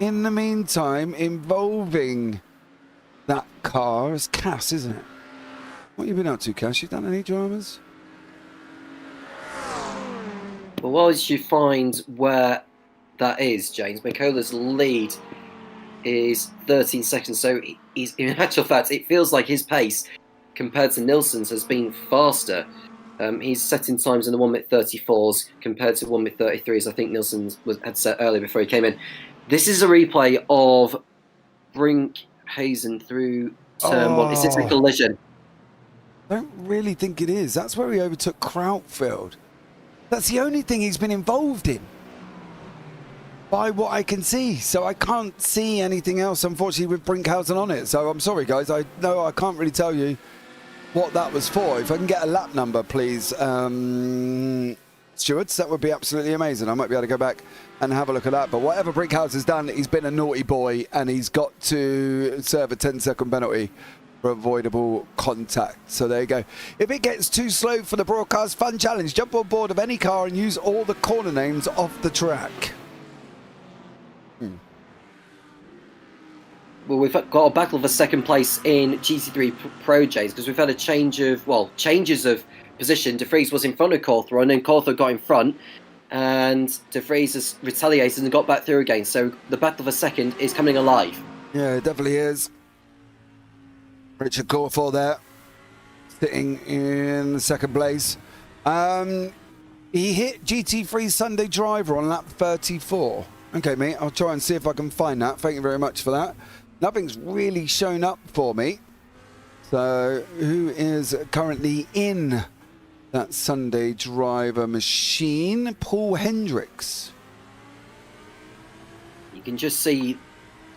[SPEAKER 1] In the meantime, involving that car is Cass, isn't it? What have you been up to, Cass? You done any dramas?
[SPEAKER 2] Well, whilst you find where that is, James, Mikola's lead is 13 seconds. So he's, in actual fact, it feels like his pace compared to Nilsson's has been faster. He's setting times in the 1 minute 34s compared to 1 minute 33s. I think Nilsson had set earlier before he came in. This is a replay of Brinkhusen through turn 1. Is this a collision?
[SPEAKER 1] I don't really think it is. That's where he overtook Krautfeld. That's the only thing he's been involved in, by what I can see. So I can't see anything else, unfortunately, with Brinkhausen on it. So I'm sorry, guys. I can't really tell you what that was for. If I can get a lap number, please, stewards, that would be absolutely amazing. I might be able to go back and have a look at that. But whatever Brinkhausen's done, he's been a naughty boy, and he's got to serve a 10-second penalty for avoidable contact. So there you go. If it gets too slow for the broadcast fun challenge, jump on board of any car and use all the corner names off the track.
[SPEAKER 2] Well, we've got a battle for second place in GT3 Pro J's because we've had a changes of position. De Vries was in front of Cawthron, and then Cawthron got in front, and De Vries has retaliated and got back through again. So the battle for second is coming alive.
[SPEAKER 1] Yeah, it definitely is. Richard Cawthron there, sitting in second place. He hit GT3 Sunday Driver on lap 34. Okay, mate, I'll try and see if I can find that. Thank you very much for that. Nothing's really shown up for me. So who is currently in that Sunday Driver machine? Paul Hendricks.
[SPEAKER 2] You can just see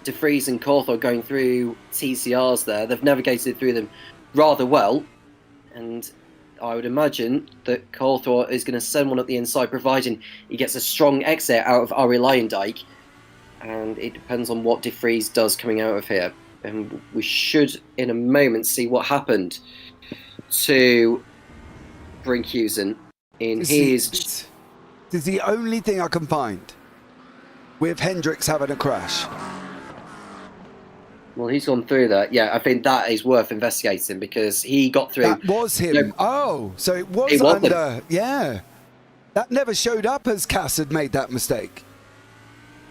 [SPEAKER 2] De Vries and Cawthor going through TCRs there. They've navigated through them rather well, and I would imagine that Cawthor is going to send one up the inside, providing he gets a strong exit out of Ari Leyendijk, and it depends on what De Vries does coming out of here. And we should, in a moment, see what happened to Brinkhuizen in his...
[SPEAKER 1] This is the only thing I can find with Hendricks having a crash.
[SPEAKER 2] Well, he's gone through that. Yeah, I think that is worth investigating because he got through...
[SPEAKER 1] That was him.
[SPEAKER 2] No,
[SPEAKER 1] oh, so it was under... Yeah. That never showed up as Cass had made that mistake.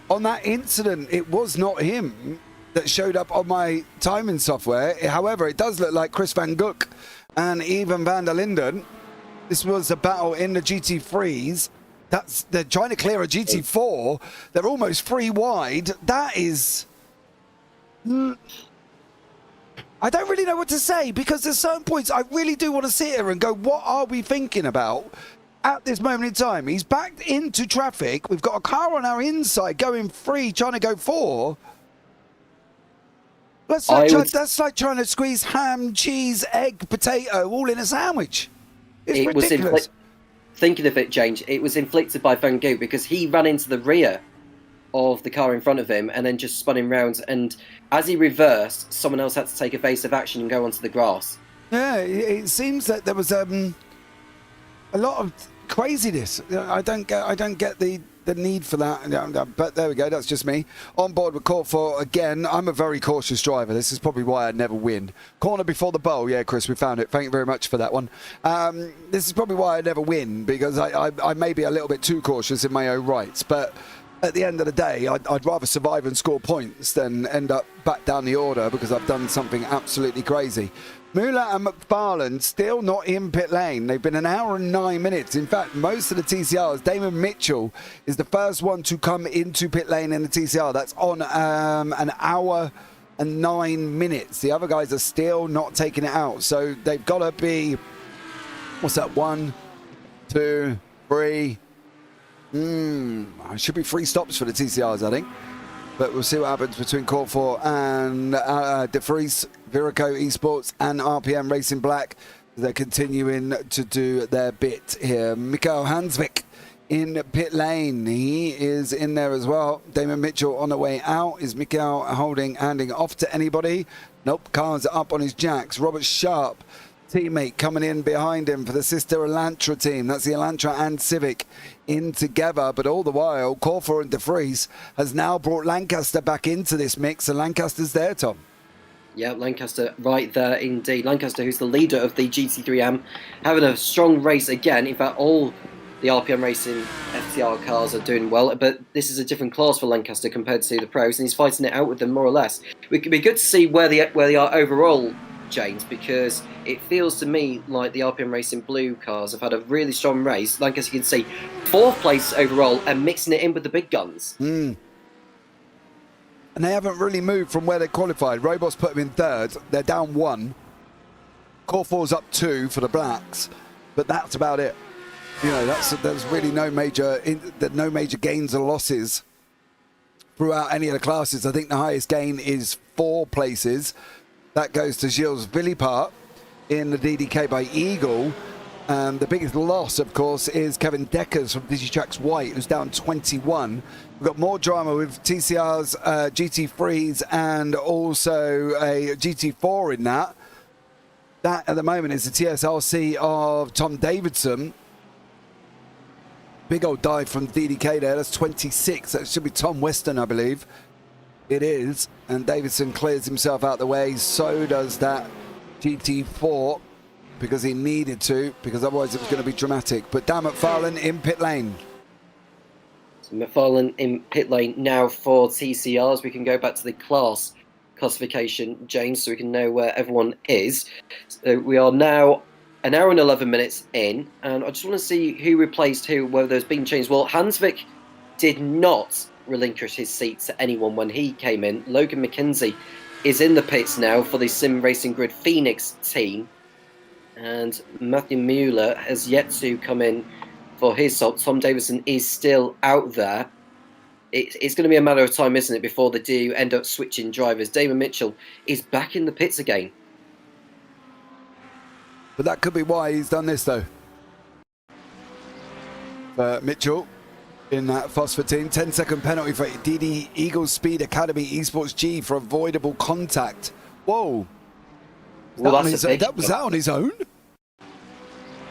[SPEAKER 1] On that incident, it was not him that showed up on my timing software. However, it does look like Chris Van Gook and Even van der Linden. This was a battle in the GT3s. They're trying to clear a GT4. They're almost 3 wide. That is... I don't really know what to say because there's certain points I really do want to sit here and go, what are we thinking about at this moment in time? He's backed into traffic. We've got a car on our inside going 3, trying to go 4. That's like trying to squeeze ham, cheese, egg, potato all in a sandwich. It's ridiculous.
[SPEAKER 2] Thinking of it, James, it was inflicted by Van Goot because he ran into the rear of the car in front of him and then just spun him round, and as he reversed, someone else had to take evasive action and go onto the grass.
[SPEAKER 1] Yeah, it seems that there was a lot of craziness. I don't get the need for that, but there we go, that's just me. On board with Cawthor again. I'm a very cautious driver. This is probably why I never win. Corner before the bowl. Yeah, Chris, we found it. Thank you very much for that one. This is probably why I never win, because I may be a little bit too cautious in my own rights, but at the end of the day, I'd rather survive and score points than end up back down the order because I've done something absolutely crazy. Muller and McFarlane still not in pit lane. They've been 1 hour and 9 minutes. In fact, most of the TCRs, Damon Mitchell is the first one to come into pit lane in the TCR. That's on 1 hour and 9 minutes. The other guys are still not taking it out. So they've got to be, what's that, 1, 2, 3... it should be 3 stops for the TCRs, I think. But we'll see what happens between Cawthor and De Vries, Viraco Esports and RPM Racing Black. They're continuing to do their bit here. Mikael Hansvik in pit lane. He is in there as well. Damon Mitchell on the way out. Is Mikael handing off to anybody? Nope, car's up on his jacks. Robert Sharp, teammate, coming in behind him for the sister Elantra team. That's the Elantra and Civic in together, but all the while Cawthor and De Vries has now brought Lancaster back into this mix, and Lancaster's there, Tom.
[SPEAKER 2] Yeah, Lancaster right there indeed. Lancaster, who's the leader of the GT3M, having a strong race again. In fact, all the RPM Racing FTR cars are doing well, but this is a different class for Lancaster compared to the pros, and he's fighting it out with them more or less. It could be good to see where they are overall, James, because it feels to me like the RPM Racing Blue cars have had a really strong race. Like, as you can see, 4th place overall and mixing it in with the big guns.
[SPEAKER 1] And they haven't really moved from where they qualified. Robots put them in 3rd. They're down 1. Cawthor's up 2 for the Blacks, but that's about it. You know, there's really no major gains or losses throughout any of the classes. I think the highest gain is 4 places. That goes to Gilles Villepart in the DDK by Eagle. The biggest loss, of course, is Kevin Deckers from Digitrax White, who's down 21. We've got more drama with TCR's GT3s and also a GT4 in that. That, at the moment, is the TSRC of Tom Davidson. Big old dive from DDK there. That's 26. That should be Tom Weston, I believe. It is, and Davidson clears himself out the way. So does that GT4 because he needed to, because otherwise it was going to be dramatic. But Dan McFarlane in pit lane.
[SPEAKER 2] So McFarlane in pit lane now for TCRs. We can go back to the classification, James, so we can know where everyone is. So we are now 1 hour and 11 minutes in, and I just want to see who replaced who, whether there's been changes. Well, Hansvik did not relinquish his seat to anyone when he came in. Logan McKenzie is in the pits now for the Sim Racing Grid Phoenix team, and Matthew Mueller has yet to come in for his salt. Tom Davidson is still out there, it's going to be a matter of time, isn't it, before they do end up switching drivers. Damon Mitchell is back in the pits again.
[SPEAKER 1] But that could be why he's done this, though. Mitchell in that Phosphor team. 10-second penalty for DD Eagle Speed Academy Esports G for avoidable contact. Whoa.
[SPEAKER 2] Well,
[SPEAKER 1] Was that on his own?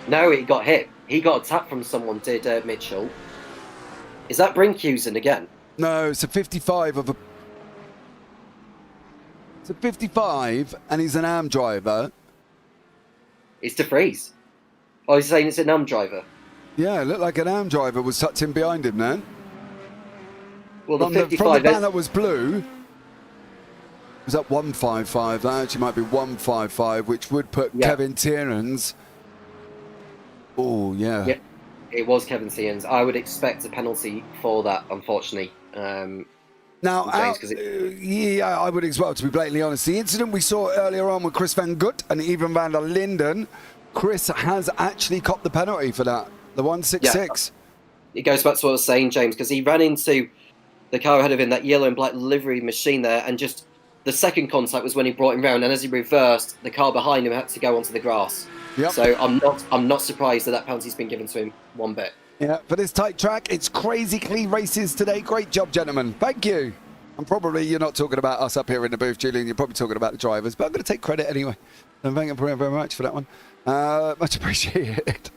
[SPEAKER 2] No, he got hit. He got a tap from someone, did Mitchell. Is that Brinkhusen again?
[SPEAKER 1] No, it's a 55 of a... It's a 55, and he's an AM driver.
[SPEAKER 2] It's De Vries. Oh, he's saying it's an AM driver.
[SPEAKER 1] Yeah, it looked like an AM driver was tucked in behind him, man.
[SPEAKER 2] Well, the
[SPEAKER 1] from
[SPEAKER 2] 55...
[SPEAKER 1] from the band that was blue... Was that 155? That actually might be 155, which would put Kevin Tiernans. Oh, yeah.
[SPEAKER 2] Yeah, it was Kevin Tiernans. I would expect a penalty for that, unfortunately.
[SPEAKER 1] Now, yeah, I would as well, to be blatantly honest. The incident we saw earlier on with Chris Van Gut and even Van der Linden, Chris has actually copped the penalty for that, the 166.
[SPEAKER 2] Yeah. It goes back to what I was saying, James, because he ran into the car ahead of him, that yellow and black livery machine there, and just the second contact was when he brought him round, and as he reversed, the car behind him had to go onto the grass. Yep. So I'm not surprised that penalty's been given to him one bit.
[SPEAKER 1] Yeah, for this tight track, it's crazy clean races today. Great job, gentlemen. Thank you. And probably you're not talking about us up here in the booth, Julian. You're probably talking about the drivers, but I'm going to take credit anyway. And thank you very much for that one. Much appreciated.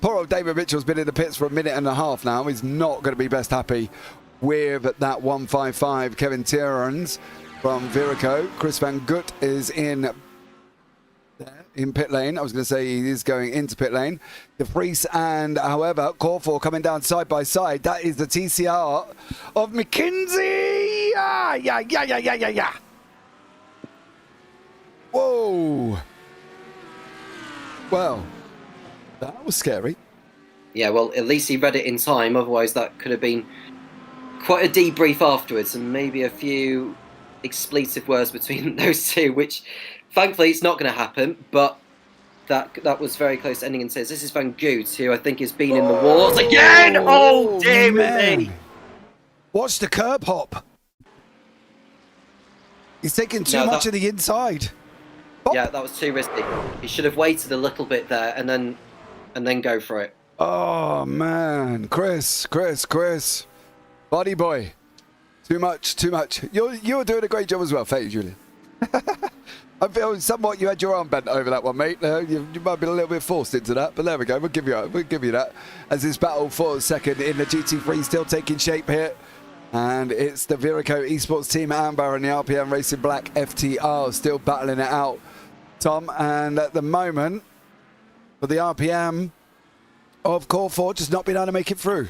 [SPEAKER 1] Poor old David Mitchell's been in the pits for a minute and a half now. He's not going to be best happy with that 155. Kevin Tiernans from Viraco. Chris Van Gut is in pit lane. I was going to say he is going into pit lane. De Vries and, however, Corfor coming down side by side. That is the TCR of McKinsey. Yeah. Whoa. Well, that was scary.
[SPEAKER 2] Yeah, well, at least he read it in time. Otherwise, that could have been quite a debrief afterwards, and maybe a few expletive words between those two, which thankfully it's not going to happen, but that was very close to ending in tears. This is Van Goot, who I think has been in the wars again. Oh, dear me.
[SPEAKER 1] Watch the curb hop. He's taking too much of the inside. Bop. Yeah,
[SPEAKER 2] that was too risky. He should have waited a little bit there and then go for it.
[SPEAKER 1] Oh man, Chris. Body boy. Too much. You're doing a great job as well. Thank you, Julian. I feel somewhat you had your arm bent over that one, mate. You might be a little bit forced into that, but there we go. We'll give you that. As this battle for second in the GT3 still taking shape here. And it's the Viraco Esports Team Amber and the RPM Racing Black FTR still battling it out, Tom. And at the moment, for the RPM of Corfor, just not been able to make it through.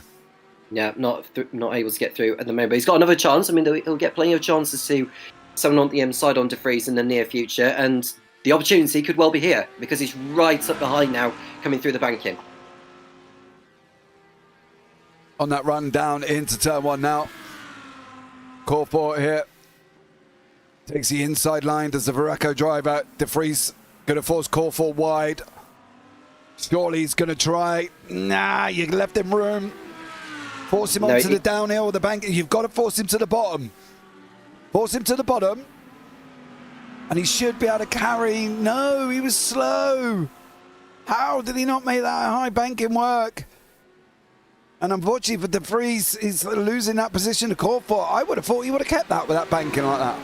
[SPEAKER 2] Yeah, not able to get through at the moment. But he's got another chance. I mean, he'll get plenty of chances to someone on the inside on De Vries in the near future, and the opportunity could well be here because he's right up behind now, coming through the banking.
[SPEAKER 1] On that run down into turn one now. Corfor here takes the inside line. Does the Viraco driver? De Vries going to force Corfor wide. Surely he's going to try. Nah, you left him room. Force him onto the downhill or the bank. You've got to force him to the bottom. Force him to the bottom. And he should be able to carry. No, he was slow. How did he not make that high banking work? And unfortunately for De Vries, he's losing that position to Corfor. I would have thought he would have kept that with that banking like that.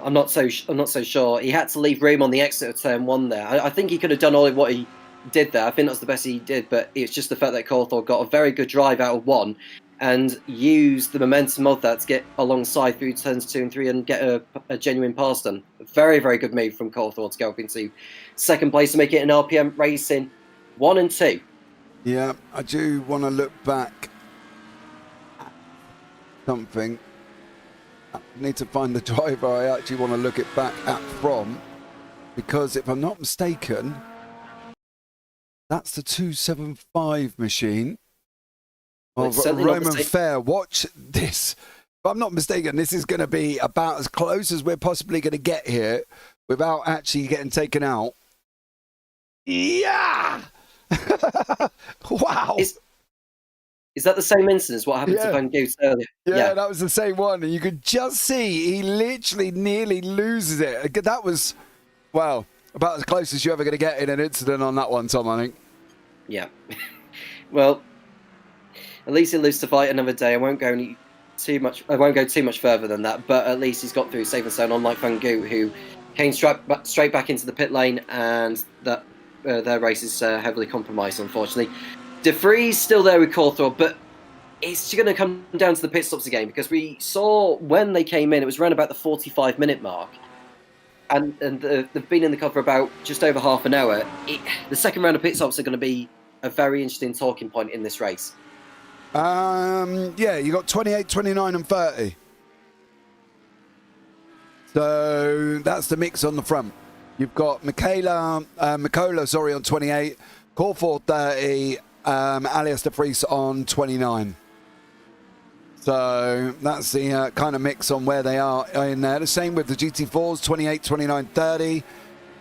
[SPEAKER 2] I'm not so sure. He had to leave room on the exit of turn one there. I think he could have done all of what he did there. I think that's the best he did, but it's just the fact that Corfor got a very good drive out of one and used the momentum of that to get alongside through turns 2 and 3 and get a genuine pass done. A very, very good move from Corfor to go up into second place to make it an RPM Racing 1 and 2.
[SPEAKER 1] Yeah, I do want to look back at something. I need to find the driver I actually want to look it back at from, because if I'm not mistaken, that's the 275 machine of Roman Fair. Watch this. If I'm not mistaken, this is going to be about as close as we're possibly going to get here without actually getting taken out. Yeah! Wow.
[SPEAKER 2] Is that the same instance? What happened to
[SPEAKER 1] Yeah.
[SPEAKER 2] Van Goot earlier?
[SPEAKER 1] Yeah, that was the same one. And you could just see he literally nearly loses it. That was, well, about as close as you're ever going to get in an incident on that one, Tom, I think.
[SPEAKER 2] Yeah. Well, at least he lives to fight another day. I won't go too much further than that, but at least he's got through safe and sound, unlike Van Goot, who came straight back into the pit lane, and that their race is heavily compromised, unfortunately. De Vries still there with Cawthorne, but it's going to come down to the pit stops again, because we saw when they came in, it was around about the 45-minute mark, and they've been in the car for about just over half an hour. The second round of pit stops are going to be a very interesting talking point in this race.
[SPEAKER 1] Yeah, you got 28, 29 and 30. So that's the mix on the front. You've got Mikola on 28, Cawthorne 30, Alias De Vries on 29. So that's the kind of mix on where they are in there. The same with the GT4s, 28, 29, 30.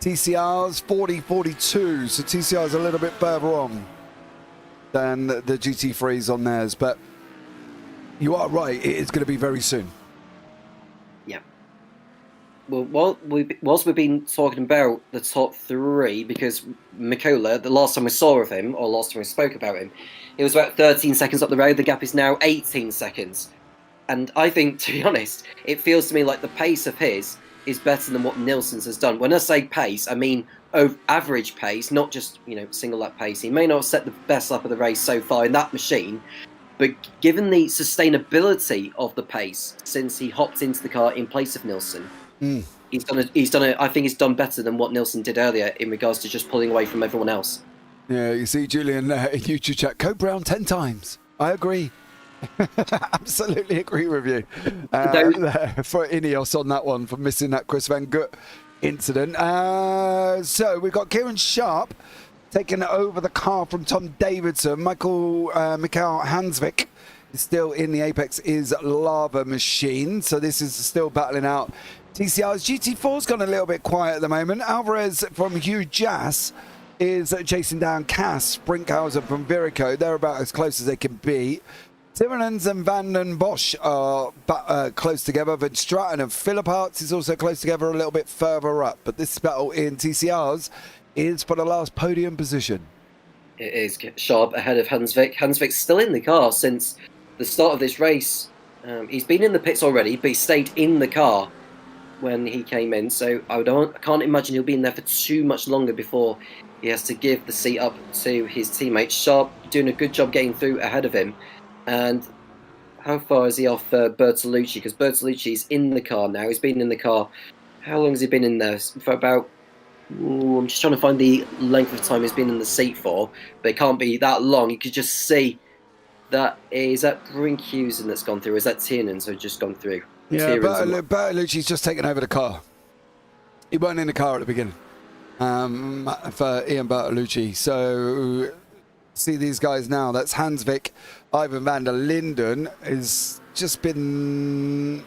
[SPEAKER 1] TCRs, 40, 42. So TCR's a little bit further on than the GT3s on theirs. But you are right, it is going to be very soon.
[SPEAKER 2] Yeah. Well, whilst we've been talking about the top three, because Mikola, the last time we saw of him, or last time we spoke about him, it was about 13 seconds up the road. The gap is now 18 seconds. And I think, to be honest, it feels to me like the pace of his is better than what Nilsson's has done. When I say pace, I mean average pace, not just, single lap pace. He may not have set the best lap of the race so far in that machine, but given the sustainability of the pace since he hopped into the car in place of Nilsson, he's done it. I think he's done better than what Nilsson did earlier in regards to just pulling away from everyone else.
[SPEAKER 1] Yeah, you see Julian in YouTube chat, Code Brown 10 times. I agree. Absolutely agree with you. For Ineos on that one, for missing that Chris Van Goot incident. So we've got Kieran Sharp taking over the car from Tom Davidson. Mikael Hansvik is still in the Apex is Lava machine. So this is still battling out TCR's. GT4's gone a little bit quiet at the moment. Alvarez from Hugh Jass is chasing down Cass Brinkhauser from Virico. They're about as close as they can be. Timmermans and Van den Bosch are close together. Van Straten and Philip Arts is also close together a little bit further up. But this battle in TCRs is for the last podium position.
[SPEAKER 2] It is Sharp ahead of Hansvik. Hansvik's still in the car since the start of this race. He's been in the pits already, but he stayed in the car when he came in. So I can't imagine he'll be in there for too much longer before he has to give the seat up to his teammate. Sharp doing a good job getting through ahead of him. And how far is he off Bertolucci? Because Bertolucci's in the car now. He's been in the car. How long has he been in there? For about... I'm just trying to find the length of time he's been in the seat for. But it can't be that long. You could just see that... Is that Brinkhusen that's gone through? Or is that Tiernan's who's just gone through?
[SPEAKER 1] Yeah, Bertolucci's just taken over the car. He weren't in the car at the beginning. For Ian Bertolucci. So... See these guys now. That's Hansvik. Ivan van der Linden has just been...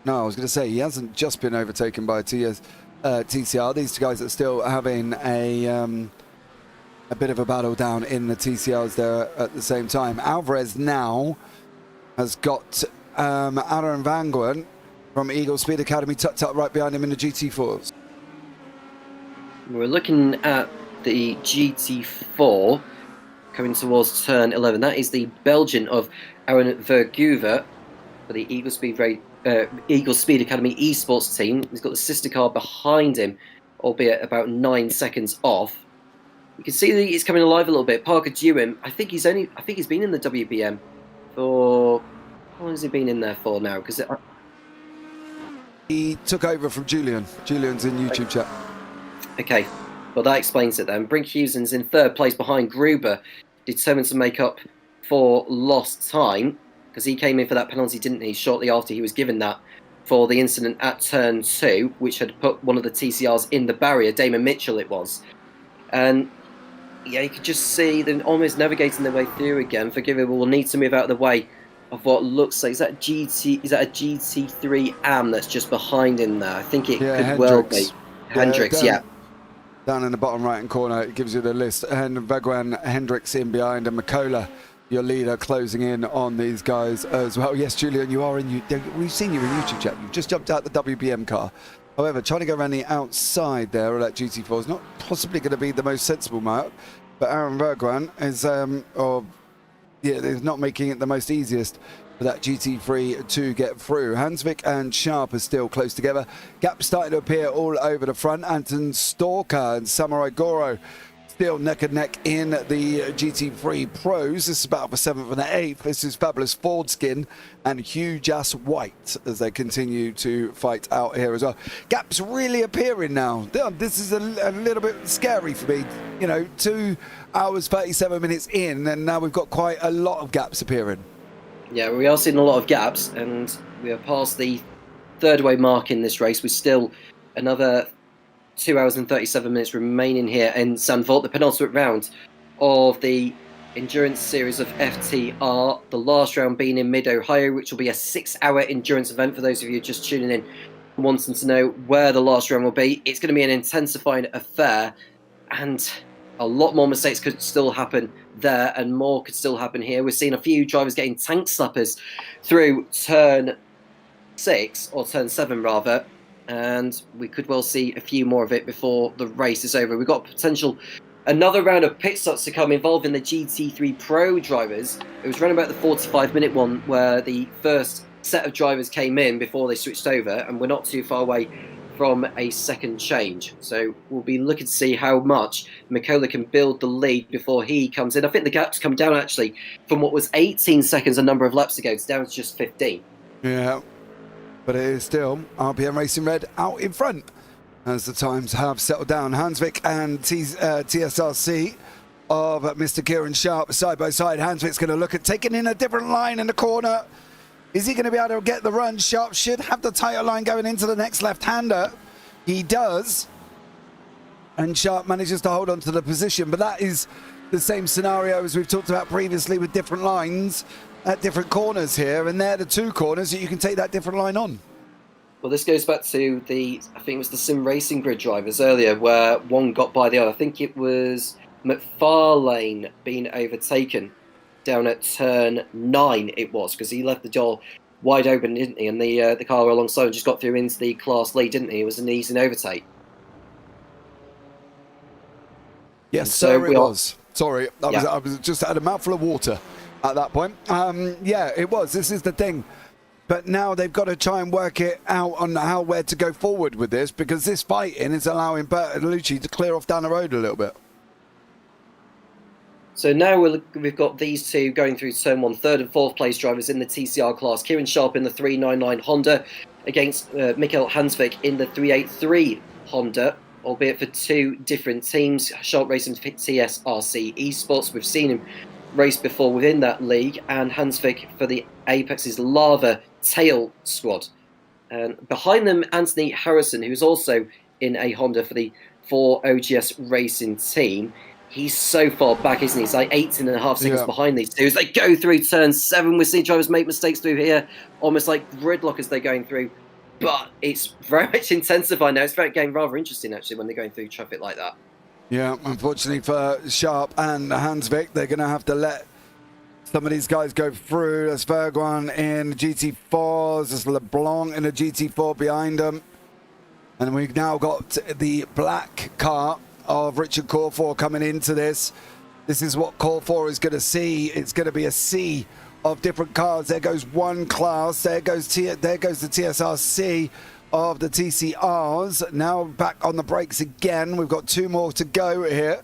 [SPEAKER 1] No, I was going to say he hasn't just been overtaken by TCR. These two guys are still having a bit of a battle down in the TCRs there at the same time. Alvarez now has got Aaron Van Gogh from Eagle Speed Academy tucked up right behind him in the GT4s.
[SPEAKER 2] We're looking at the GT4 coming towards turn 11. That is the Belgian of Aaron Verguver for the Eagle Speed Academy esports team. He's got the sister car behind him, albeit about 9 seconds off. You can see that he's coming alive a little bit. Parker Dewin, I think he's been in the WBM for... How long has he been in there for now? Because
[SPEAKER 1] he took over from Julian. Julian's in YouTube chat.
[SPEAKER 2] Okay. Well, that explains it then. Brinkhusen's in third place behind Gruber, determined to make up for lost time, because he came in for that penalty, didn't he, shortly after he was given that for the incident at turn 2, which had put one of the TCRs in the barrier. Damon Mitchell it was. And yeah, you could just see them almost navigating their way through again. Forgive will need to move out of the way of what looks like... Is that a GT3 AM that's just behind him there? I think it could
[SPEAKER 1] Hendricks.
[SPEAKER 2] Well be. Hendricks, yeah.
[SPEAKER 1] Down in the bottom right-hand corner, it gives you the list. And Vagwan Hendricks in behind, and Mikola your leader closing in on these guys as well. Yes, Julian, we've seen you in YouTube chat. You've just jumped out the WBM car. However, trying to go around the outside there of that GT4 is not possibly going to be the most sensible map. But Aaron Vergran is, is not making it the most easiest for that GT3 to get through. Hansvik and Sharp are still close together. Gaps starting to appear all over the front. Anton Stalker and Samurai Goro still neck and neck in the GT3 Pros. This is battle for 7th and 8th. This is Fabulous Ford Skin and Hugh Jas White as they continue to fight out here as well. Gaps really appearing now. This is a little bit scary for me. 2 hours 37 minutes in, and now we've got quite a lot of gaps appearing.
[SPEAKER 2] Yeah, we are seeing a lot of gaps, and we are past the third way mark in this race. We're still another 2 hours and 37 minutes remaining here in Zandvoort, the penultimate round of the endurance series of FTR. The last round being in mid-Ohio, which will be a 6-hour endurance event for those of you just tuning in and wanting to know where the last round will be. It's going to be an intensifying affair, and a lot more mistakes could still happen there, and more could still happen here. We're seeing a few drivers getting tank slappers through turn 6, or turn 7 rather, and we could well see a few more of it before the race is over. We've got potential another round of pit stops to come involving the GT3 Pro drivers. It was around about the 45-minute one where the first set of drivers came in before they switched over, and we're not too far away from a second change. So we'll be looking to see how much Mikola can build the lead before he comes in. I think the gap's come down actually from what was 18 seconds a number of laps ago to down to just 15.
[SPEAKER 1] Yeah, but it is still RPM Racing Red out in front as the times have settled down. Hansvik and TSRC of Mr. Kieran Sharp side by side. Hansvik's going to look at taking in a different line in the corner. Is he going to be able to get the run? Sharp should have the tighter line going into the next left-hander. He does. And Sharp manages to hold on to the position. But that is the same scenario as we've talked about previously with different lines at different corners here. And they're the two corners that you can take that different line on.
[SPEAKER 2] Well, this goes back to I think it was the Sim Racing Grid drivers earlier, where one got by the other. I think it was McFarlane being overtaken down at turn 9 it was, because he left the door wide open, didn't he? And the car alongside just got through into the class lead, didn't he? It was an easy overtake.
[SPEAKER 1] Yes, sir, it was. Sorry, I was just had a mouthful of water at that point. Yeah, it was. This is the thing. But now they've got to try and work it out on where to go forward with this, because this fighting is allowing Bertolucci to clear off down the road a little bit.
[SPEAKER 2] So now we've got these two going through turn 1, 3rd and 4th place drivers in the TCR class. Kieran Sharp in the 399 Honda against Mikael Hansvik in the 383 Honda, albeit for two different teams. Sharp racing for TSRC Esports. We've seen him race before within that league, and Hansvik for the Apex's Lava Tail squad. And behind them, Anthony Harrison, who's also in a Honda for the 4OGS Racing team. He's so far back, isn't he? He's like 18.5 seconds behind these two. As they go through turn 7, we're seeing drivers make mistakes through here, almost like gridlock as they're going through. But it's very much intensifying now. It's getting rather interesting, actually, when they're going through traffic like that. Yeah,
[SPEAKER 1] unfortunately for Sharp and Hansvik, they're going to have to let some of these guys go through. There's Verguan in GT4s. There's LeBlanc in a GT4 behind them. And we've now got the black car of Richard Corfor coming into this. This is what Corfor is going to see. It's going to be a sea of different cars. There goes one class. There goes the TSRC of the TCRs. Now back on the brakes again. We've got two more to go here.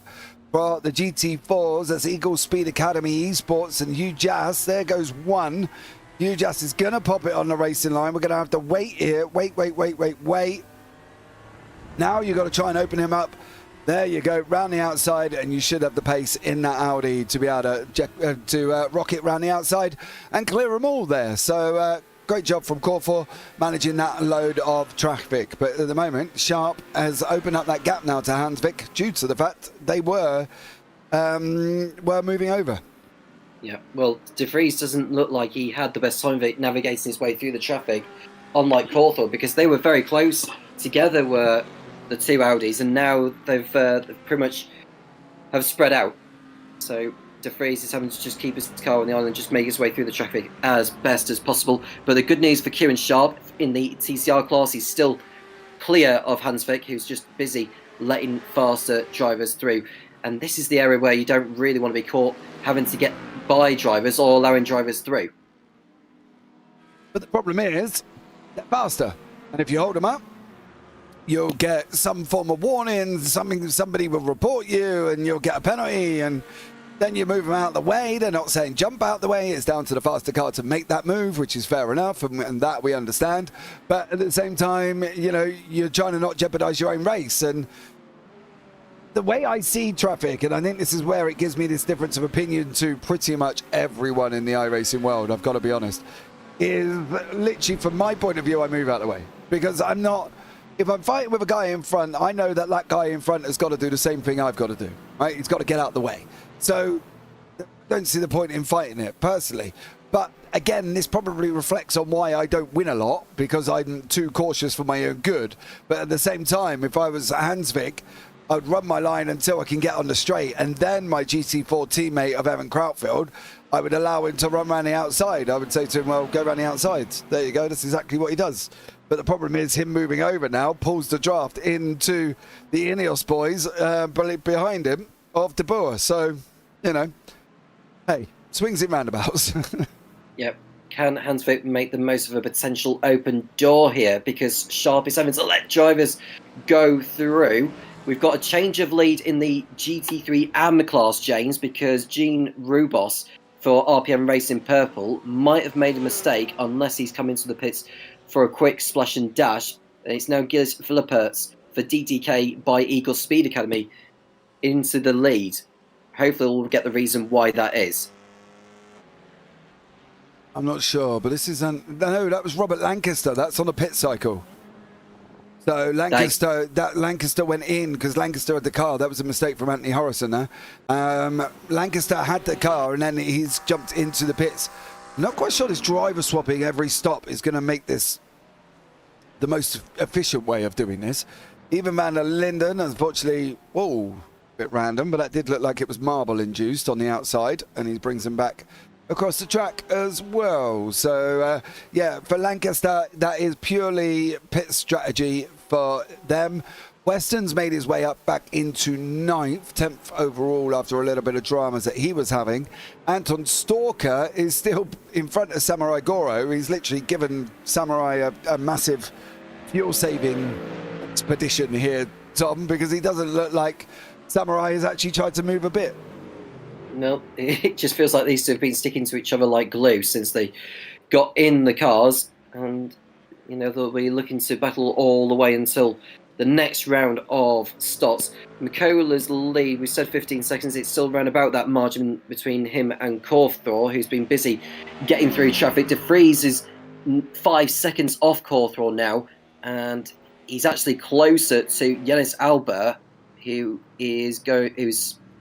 [SPEAKER 1] For the GT4s, that's Eagle Speed Academy Esports and Hugh Jas. There goes one. Hugh Jas is going to pop it on the racing line. We're going to have to wait here. Wait. Now you've got to try and open him up. There you go, round the outside, and you should have the pace in that Audi to be able to rock it round the outside and clear them all there. So great job from Corfor managing that load of traffic. But at the moment, Sharp has opened up that gap now to Hansvik due to the fact they were moving over.
[SPEAKER 2] Yeah, well, De Vries doesn't look like he had the best time navigating his way through the traffic, unlike Corfor, because they were very close together, were the two Audis, and now they've pretty much have spread out. So De Vries is having to just keep his car on the island, just make his way through the traffic as best as possible. But the good news for Kieran Sharp in the TCR class, he's still clear of Hansvik, who's just busy letting faster drivers through. And this is the area where you don't really want to be caught having to get by drivers or allowing drivers through.
[SPEAKER 1] But the problem is, they're faster. And if you hold them up, you'll get some form of warning, somebody will report you, and you'll get a penalty, and then you move them out of the way. They're not saying jump out the way. It's down to the faster car to make that move, which is fair enough, and that we understand. But at the same time, you know, you're trying to not jeopardize your own race. And the way I see traffic, and I think this is where it gives me this difference of opinion to pretty much everyone in the iRacing world, I've got to be honest, is literally, from my point of view, I move out of the way. Because I'm not... If I'm fighting with a guy in front, I know that that guy in front has got to do the same thing I've got to do, right? He's got to get out the way. So, don't see the point in fighting it, personally. But, again, this probably reflects on why I don't win a lot, because I'm too cautious for my own good. But at the same time, if I was Hansvik, I'd run my line until I can get on the straight, and then my GT4 teammate of Evan Krautfield, I would allow him to run around the outside. I would say to him, well, go around the outside. There you go. That's exactly what he does. But the problem is him moving over now pulls the draft into the Ineos boys behind him of De Boer. So, you know, hey, swings in roundabouts.
[SPEAKER 2] Yep. Can Hansvik make the most of a potential open door here? Because Sharp is having to let drivers go through. We've got a change of lead in the GT3 AM class, James, because Gene Rubos for RPM Racing Purple might have made a mistake unless he's come into the pits for a quick splash and dash. And it's now Gilles Philipperts for DTK by Eagle Speed Academy into the lead. Hopefully we'll get the reason why that is.
[SPEAKER 1] I'm not sure, but this is... no, that was Robert Lancaster. That's on a pit cycle. So Lancaster went in because Lancaster had the car. That was a mistake from Anthony Horrison there. Lancaster had the car and then he's jumped into the pits. Not quite sure this driver swapping every stop is going to make this the most efficient way of doing this. Even Van der Linden, unfortunately, whoa, a bit random, but that did look like it was marble induced on the outside, and he brings him back across the track as well. So, yeah, for Lancaster, that is purely pit strategy for them. Weston's made his way up back into 9th, 10th overall after a little bit of dramas that he was having. Anton Stalker is still in front of Samurai Goro. He's literally given Samurai a massive fuel-saving expedition here, Tom, because he doesn't look like Samurai has actually tried to move a bit.
[SPEAKER 2] No, it just feels like these two have been sticking to each other like glue since they got in the cars. And, you know, they'll be looking to battle all the way until the next round of stops. Mikola's lead, we said 15 seconds, it's still around about that margin between him and Corthor, who's been busy getting through traffic. De Vries is 5 seconds off Corthor now, and he's actually closer to Yanis Albert, who's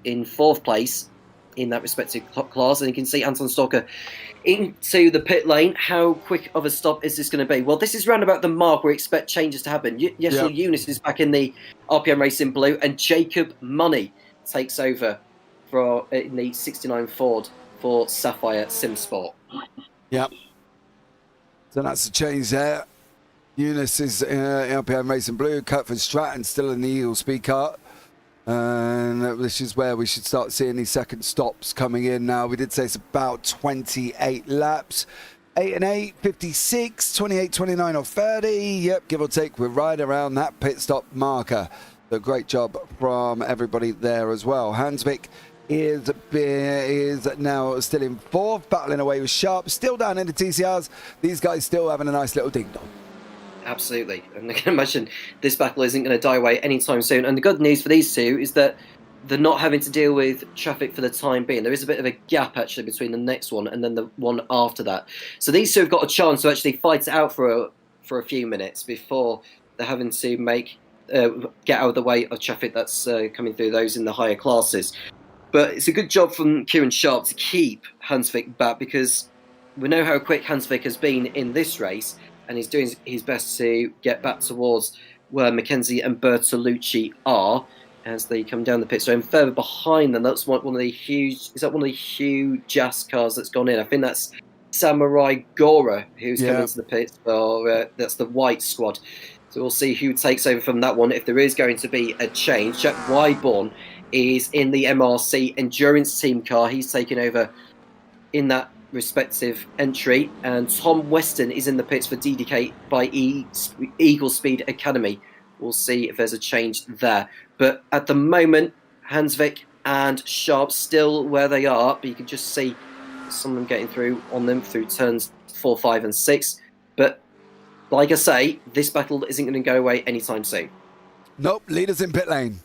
[SPEAKER 2] in 4th place in that respective class. And you can see Anton Stalker into the pit lane. How quick of a stop is this going to be? Well, this is round about the mark where we expect changes to happen. Yeshel Eunice is back in the RPM Racing Blue, and Jacob Money takes over in the 69 Ford for Sapphire Simsport.
[SPEAKER 1] Yep. So that's a change there. Eunice is RPM Racing Blue. Kirkford Stratton still in the Eagle Speed car. And this is where we should start seeing these second stops coming in now. We did say it's about 28 laps. 8 and 8, 56, 28, 29 or 30. Yep, give or take, we're right around that pit stop marker. So great job from everybody there as well. Hansvik is now still in 4th, battling away with Sharp. Still down in the TCRs. These guys still having a nice little ding-dong.
[SPEAKER 2] Absolutely, and I can imagine this battle isn't going to die away anytime soon. And the good news for these two is that they're not having to deal with traffic for the time being. There is a bit of a gap actually between the next one and then the one after that. So these two have got a chance to actually fight it out for a few minutes before they're having to get out of the way of traffic that's coming through those in the higher classes. But it's a good job from Kieran Sharp to keep Hansvik back, because we know how quick Hansvik has been in this race, and he's doing his best to get back towards where Mackenzie and Bertolucci are. as they come down the pit straight. And further behind them, that's one of the huge. Is that one of the huge Jas cars that's gone in? I think that's Samurai Gora who's come into the pits. That's the white squad. So we'll see who takes over from that one. If there is going to be a change, Jack Wyborn is in the MRC Endurance Team car. He's taken over in that respective entry, and Tom Weston is in the pits for DDK by Eagle Speed Academy. We'll see if there's a change there. But at the moment, Hansvik and Sharp still where they are, but you can just see someone getting through on them through turns 4, 5, and 6. But like I say, this battle isn't going to go away anytime soon.
[SPEAKER 1] Nope, leaders in pit lane.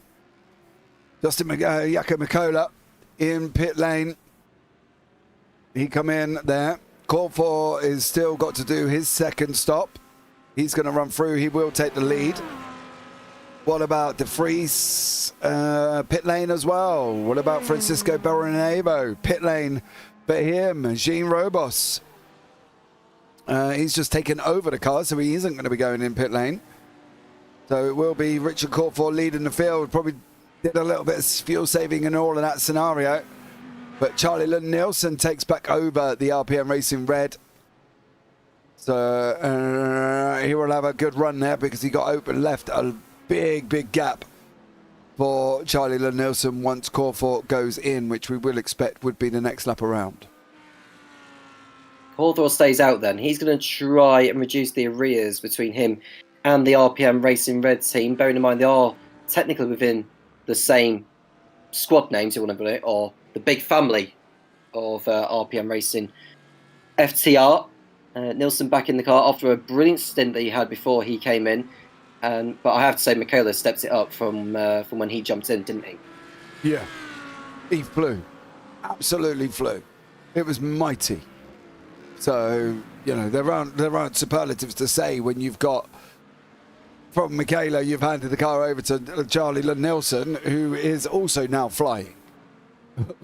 [SPEAKER 1] Justin Yako Mikola in pit lane. He come in there. Corfor is still got to do his second stop. He's going to run through. He will take the lead. What about De Vries? Pit lane as well. What about Francisco Belronavo? Pit lane for him. Jean Robos. He's just taken over the car, so he isn't going to be going in pit lane. So it will be Richard Corfor leading the field. Probably did a little bit of fuel saving and all in that scenario. But Charlie Lund Nielsen takes back over the RPM Racing Red. So he will have a good run there because he got open left. A big gap for Charlie Lund Nielsen once Corfor goes in, which we will expect would be the next lap around.
[SPEAKER 2] Corfor stays out then. He's going to try and reduce the arrears between him and the RPM Racing Red team. Bearing in mind they are technically within the same squad names, you want to put it, or the big family of RPM Racing. FTR, Nielsen back in the car after a brilliant stint that he had before he came in. But I have to say, Mikola stepped it up from when he jumped in, didn't he?
[SPEAKER 1] Yeah, he flew. Absolutely flew. It was mighty. So, you know, there aren't superlatives to say when you've got, from Mikola, you've handed the car over to Charlie Lund Nielsen, who is also now flying.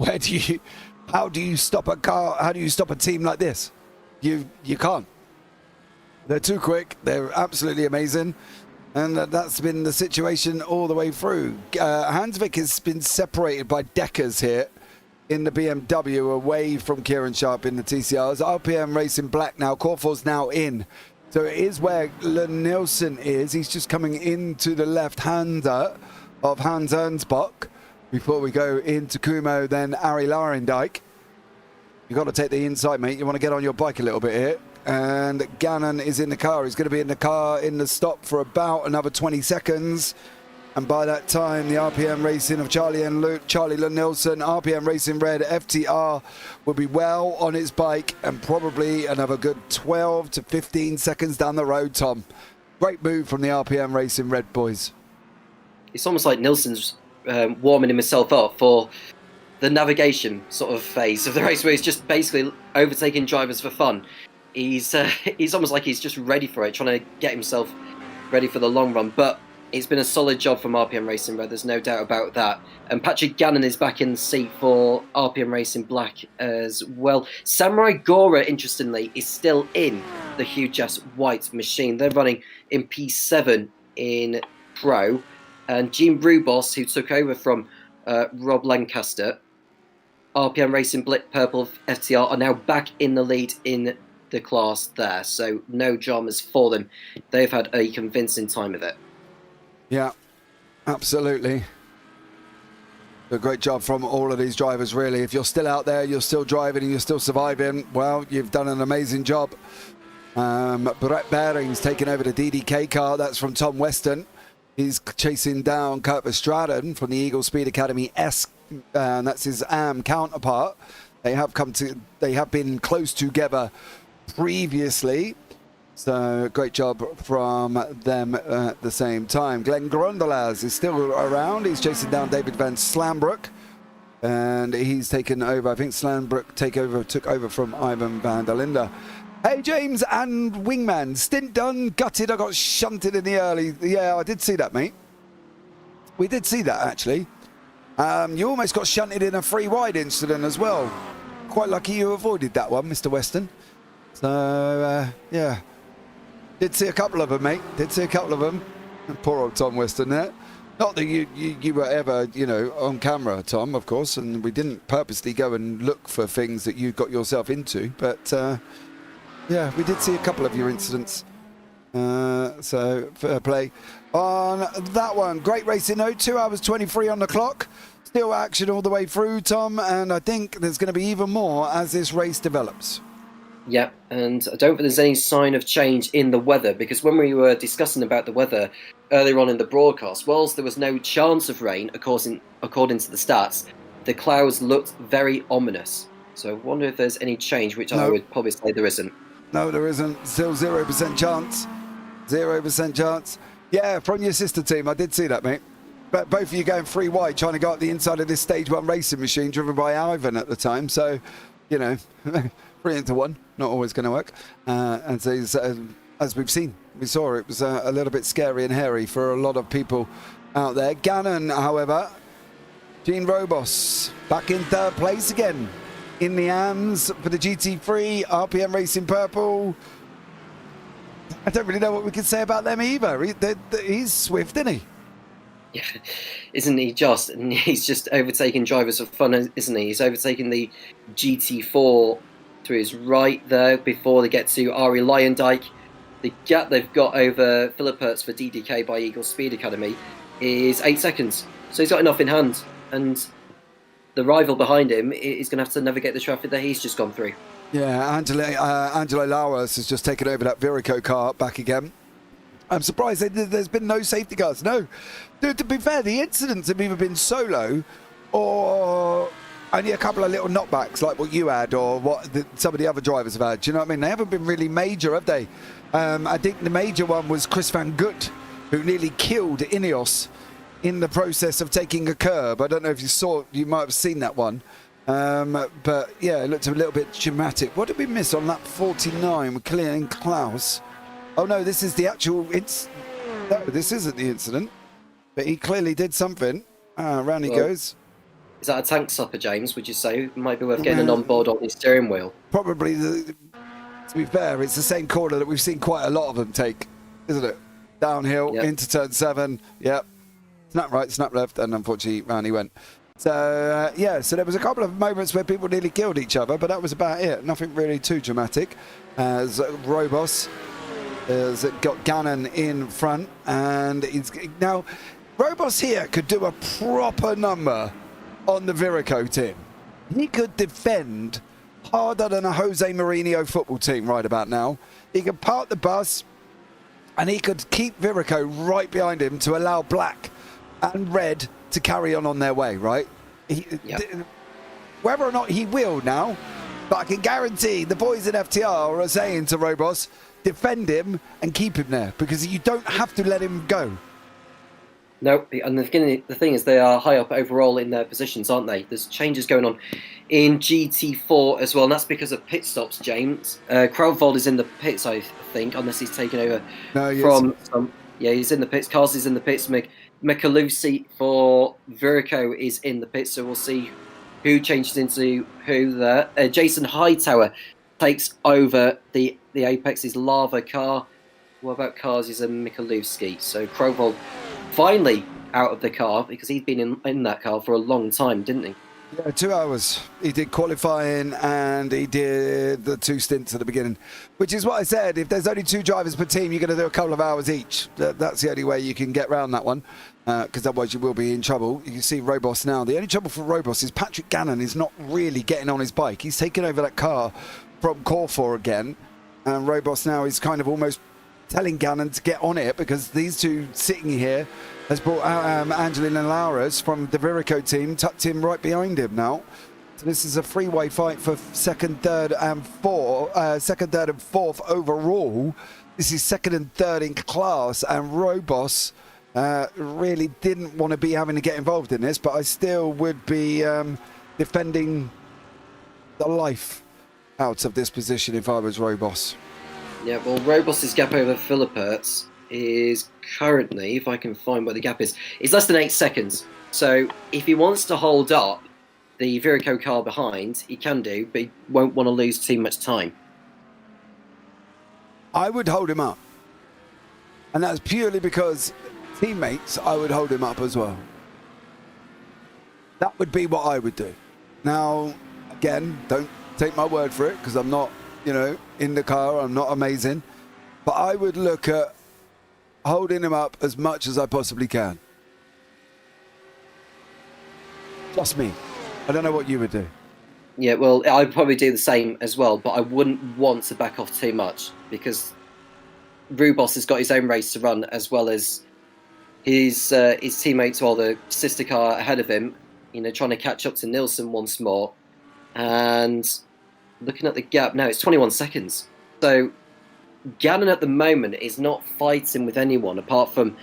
[SPEAKER 1] How do you stop a car? How do you stop a team like this? You can't. They're too quick. They're absolutely amazing. And that's been the situation all the way through. Hansvik has been separated by Deckers here in the BMW away from Kieran Sharp in the TCRs. RPM Racing Black now. Corfor's now in. So it is where Lund Nielsen is. He's just coming into the left-hander of Hans Ernstbach. Before we go into Kumo, then Ari Larendijk. You've got to take the inside, mate. You want to get on your bike a little bit here. And Gannon is in the car. He's going to be in the car in the stop for about another 20 seconds. And by that time, the RPM Racing of Charlie Lund Nielsen, RPM Racing Red, FTR will be well on his bike and probably another good 12 to 15 seconds down the road, Tom. Great move from the RPM Racing Red boys.
[SPEAKER 2] It's almost like Nielsen's warming himself up for the navigation sort of phase of the race where he's just basically overtaking drivers for fun. He's almost like he's just ready for it, trying to get himself ready for the long run. But it's been a solid job from RPM Racing Red, there's no doubt about that. And Patrick Gannon is back in the seat for RPM Racing Black as well. Samurai Gora, interestingly, is still in the huge ass white machine. They're running in P7 in Pro. And Jean Brubos, who took over from Rob Lancaster, RPM Racing Purple FTR are now back in the lead in the class there. So no dramas for them. They've had a convincing time of it.
[SPEAKER 1] Yeah, absolutely. A great job from all of these drivers, really. If you're still out there, you're still driving and you're still surviving, well, you've done an amazing job. Brett Bering's taking over the DDK car. That's from Tom Weston. He's chasing down Kurt Verstraden from the Eagle Speed Academy S, and that's his AM counterpart. They have been close together previously. So great job from them at the same time. Glenn Grondelaz is still around. He's chasing down David Van Slambrook. And he's taken over. I think Slambrook took over from Ivan van der Linde. Hey, James and Wingman. Stint done, gutted. I got shunted in the early. Yeah, I did see that, mate. We did see that, actually. You almost got shunted in a free wide incident as well. Quite lucky you avoided that one, Mr. Weston. So, yeah. Did see a couple of them, mate. Did see a couple of them. Poor old Tom Weston there. Not that you were ever, on camera, Tom, of course, and we didn't purposely go and look for things that you got yourself into, but yeah, we did see a couple of your incidents. So fair play on that one. Great racing though, 2 hours 23 on the clock. Still action all the way through, Tom, and I think there's going to be even more as this race develops.
[SPEAKER 2] Yep, and I don't think there's any sign of change in the weather, because when we were discussing about the weather earlier on in the broadcast, whilst there was no chance of rain, according to the stats, the clouds looked very ominous. So I wonder if there's any change, which I would probably say there isn't.
[SPEAKER 1] No, there isn't. Still 0% chance. 0% chance. Yeah, from your sister team, I did see that, mate. But both of you going 3 wide, trying to go up the inside of this Stage 1 racing machine driven by Ivan at the time. So, 3 into 1, not always going to work. And so, as we saw it was a little bit scary and hairy for a lot of people out there. Gannon, however, Gene Robos back in 3rd place again in the AMS for the GT3, RPM Racing Purple. I don't really know what we can say about them either. He's swift, isn't he?
[SPEAKER 2] Yeah, isn't he just? And he's just overtaking drivers for fun, isn't he? He's overtaking the GT4 to his right there before they get to Ari Lyondike. The gap they've got over Philip Hertz for DDK by Eagle Speed Academy is 8 seconds. So he's got enough in hand. And the rival behind him is going to have to navigate the traffic that he's just gone through.
[SPEAKER 1] Yeah, Angelo Lauras has just taken over that Virico car back again. I'm surprised there's been no safety cars. No. Dude, to be fair, the incidents have either been solo or only a couple of little knockbacks like what you had or what some of the other drivers have had. Do you know what I mean? They haven't been really major, have they? I think the major one was Chris Van Gut, who nearly killed Ineos in the process of taking a curb. I don't know if you might have seen that one. But yeah, it looked a little bit dramatic. What did we miss on lap 49 with Clean Klaus? Oh no, this is the actual. No, this isn't the incident, but he clearly did something. Round he goes.
[SPEAKER 2] Is that a tank supper, James? Would you say it might be worth getting an onboard on the steering wheel?
[SPEAKER 1] Probably. To be fair, it's the same corner that we've seen quite a lot of them take, isn't it? Downhill into turn 7. Yep. Snap right, snap left, and unfortunately, round he went. So so there was a couple of moments where people nearly killed each other, but that was about it. Nothing really too dramatic. As Robos has got Gannon in front, and he's now Robos here could do a proper number on the Virico team. He could defend harder than a Jose Mourinho football team right about now. He could park the bus, and he could keep Virico right behind him to allow Black and Red to carry on their way, right? Whether or not he will now, but I can guarantee the boys in FTR are saying to Robos, defend him and keep him there, because you don't have to let him go.
[SPEAKER 2] No, and the thing is, they are high up overall in their positions, aren't they? There's changes going on in GT4 as well, and that's because of pit stops, James. Crowdfold is in the pits, I think, unless he's taken over from some... Yeah, he's in the pits. Cars is in the pits. Mikalusi for Virico is in the pits, so we'll see who changes into who there. Jason Hightower takes over the Apex's Lava car. What about cars? He's a Mikaluski. So Crowfold finally out of the car, because he'd been in that car for a long time, didn't he?
[SPEAKER 1] Yeah, 2 hours. He did qualifying and he did the 2 stints at the beginning, which is what I said. If there's only 2 drivers per team, you're going to do a couple of hours each. That's the only way you can get around that one, because otherwise you will be in trouble. You can see Robos now. The only trouble for Robos is Patrick Gannon is not really getting on his bike. He's taken over that car from Corfor again, and Robos now is kind of almost telling Gannon to get on it, because these two sitting here has brought out Angelina Lauras from the Virico team, tucked him right behind him now. So this is a three-way fight for second, third, and fourth overall. This is second and third in class, and Robos really didn't want to be having to get involved in this, but I still would be defending the life out of this position if I was Robos.
[SPEAKER 2] Yeah, well, Robos's gap over Philip Hertz is currently, if I can find where the gap is less than 8 seconds. So if he wants to hold up the Virico car behind, he can do, but he won't want to lose too much time.
[SPEAKER 1] I would hold him up. And that's purely because teammates, I would hold him up as well. That would be what I would do. Now, again, don't take my word for it, because I'm not, in the car. I'm not amazing. But I would look at holding him up as much as I possibly can. Just me. I don't know what you would do.
[SPEAKER 2] Yeah, well, I'd probably do the same as well, but I wouldn't want to back off too much, because Rubos has got his own race to run, as well as his teammates, or the sister car ahead of him, trying to catch up to Nielsen once more. And looking at the gap now, it's 21 seconds. So Gannon at the moment is not fighting with anyone apart from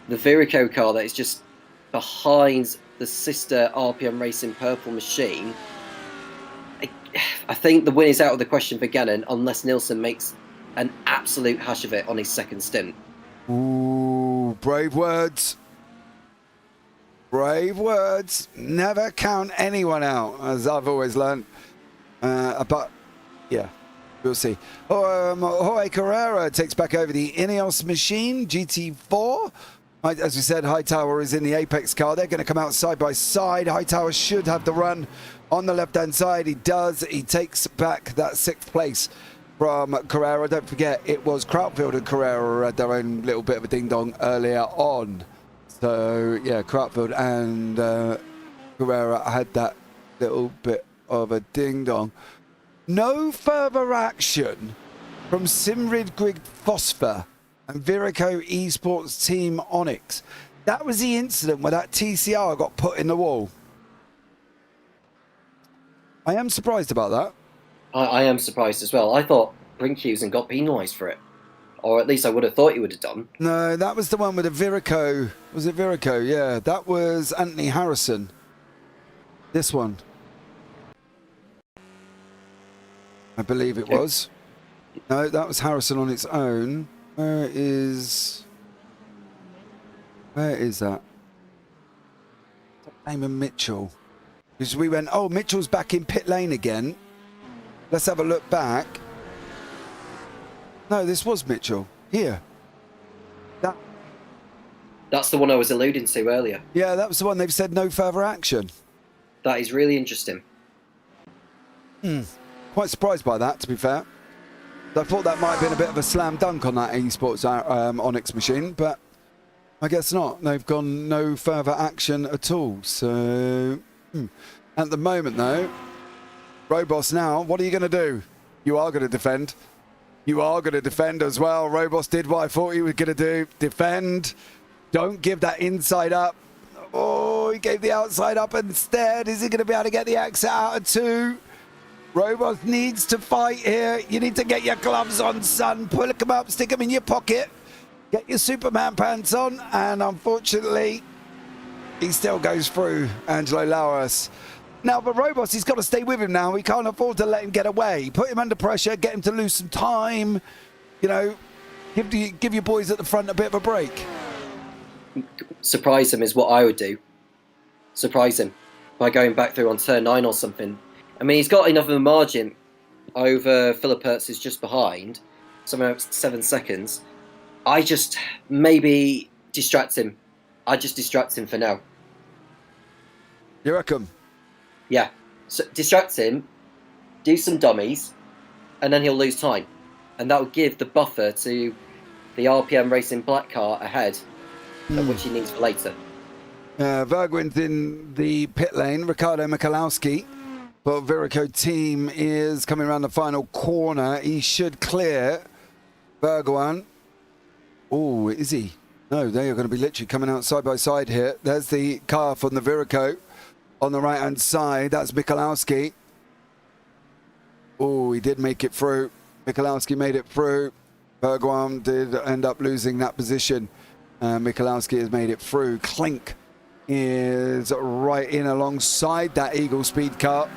[SPEAKER 2] the Virico car that is just behind the sister RPM Racing purple machine. I think the win is out of the question for Gannon unless Nielsen makes an absolute hash of it on his second stint.
[SPEAKER 1] Ooh, brave words. Brave words. Never count anyone out, as I've always learned. But, yeah, we'll see. Jorge Carrera takes back over the Ineos machine, GT4. As we said, Hightower is in the Apex car. They're going to come out side by side. Hightower should have the run on the left-hand side. He does. He takes back that 6th place from Carrera. Don't forget, it was Krautfield and Carrera who had their own little bit of a ding-dong earlier on. So, yeah, Krautfield and Carrera had that little bit of a ding-dong. No further action from Simrid Grigg Phosphor and Virico Esports Team Onyx. That was the incident where that TCR got put in the wall. I am surprised about that.
[SPEAKER 2] I am surprised as well. I thought Brinkhusen got penalised for it. Or at least I would have thought he would have done.
[SPEAKER 1] No, that was the one with the Virico. Was it Virico? Yeah, that was Anthony Harrison. This one. I believe it was. No, that was Harrison on its own. Where is that? Damon Mitchell. Because we went, oh, Mitchell's back in pit lane again. Let's have a look back. No, this was Mitchell. Here.
[SPEAKER 2] That's the one I was alluding to earlier.
[SPEAKER 1] Yeah, that was the one they've said no further action.
[SPEAKER 2] That is really interesting.
[SPEAKER 1] Quite surprised by that, to be fair. I thought that might have been a bit of a slam dunk on that eSports Onyx machine, but I guess not. They've gone no further action at all. So, at the moment, though, Robos now, what are you going to do? You are going to defend. You are going to defend as well. Robos did what I thought he was going to do. Defend. Don't give that inside up. Oh, he gave the outside up instead. Is he going to be able to get the exit out of 2? Robos needs to fight here. You need to get your gloves on, son. Pull them up, stick them in your pocket. Get your Superman pants on. And unfortunately, he still goes through Angelo Lauras. Now, but Robos, he's got to stay with him now. We can't afford to let him get away. Put him under pressure, get him to lose some time. Give your boys at the front a bit of a break.
[SPEAKER 2] Surprise him is what I would do. Surprise him by going back through on turn 9 or something. I mean, he's got enough of a margin over Philip Hertz, who's just behind, somewhere 7 seconds. I just maybe distract him. I just distract him for now.
[SPEAKER 1] You reckon?
[SPEAKER 2] Yeah. So distract him, do some dummies, and then he'll lose time. And that will give the buffer to the RPM Racing black car ahead, which he needs for later.
[SPEAKER 1] Vergwin's in the pit lane. Ricardo Michalowski. But Virico team is coming around the final corner. He should clear Bergwan. Oh, is he? No, they are going to be literally coming out side by side here. There's the car from the Virico on the right-hand side. That's Michalowski. Oh, he did make it through. Michalowski made it through. Bergwan did end up losing that position. Michalowski has made it through. Klink is right in alongside that Eagle Speed car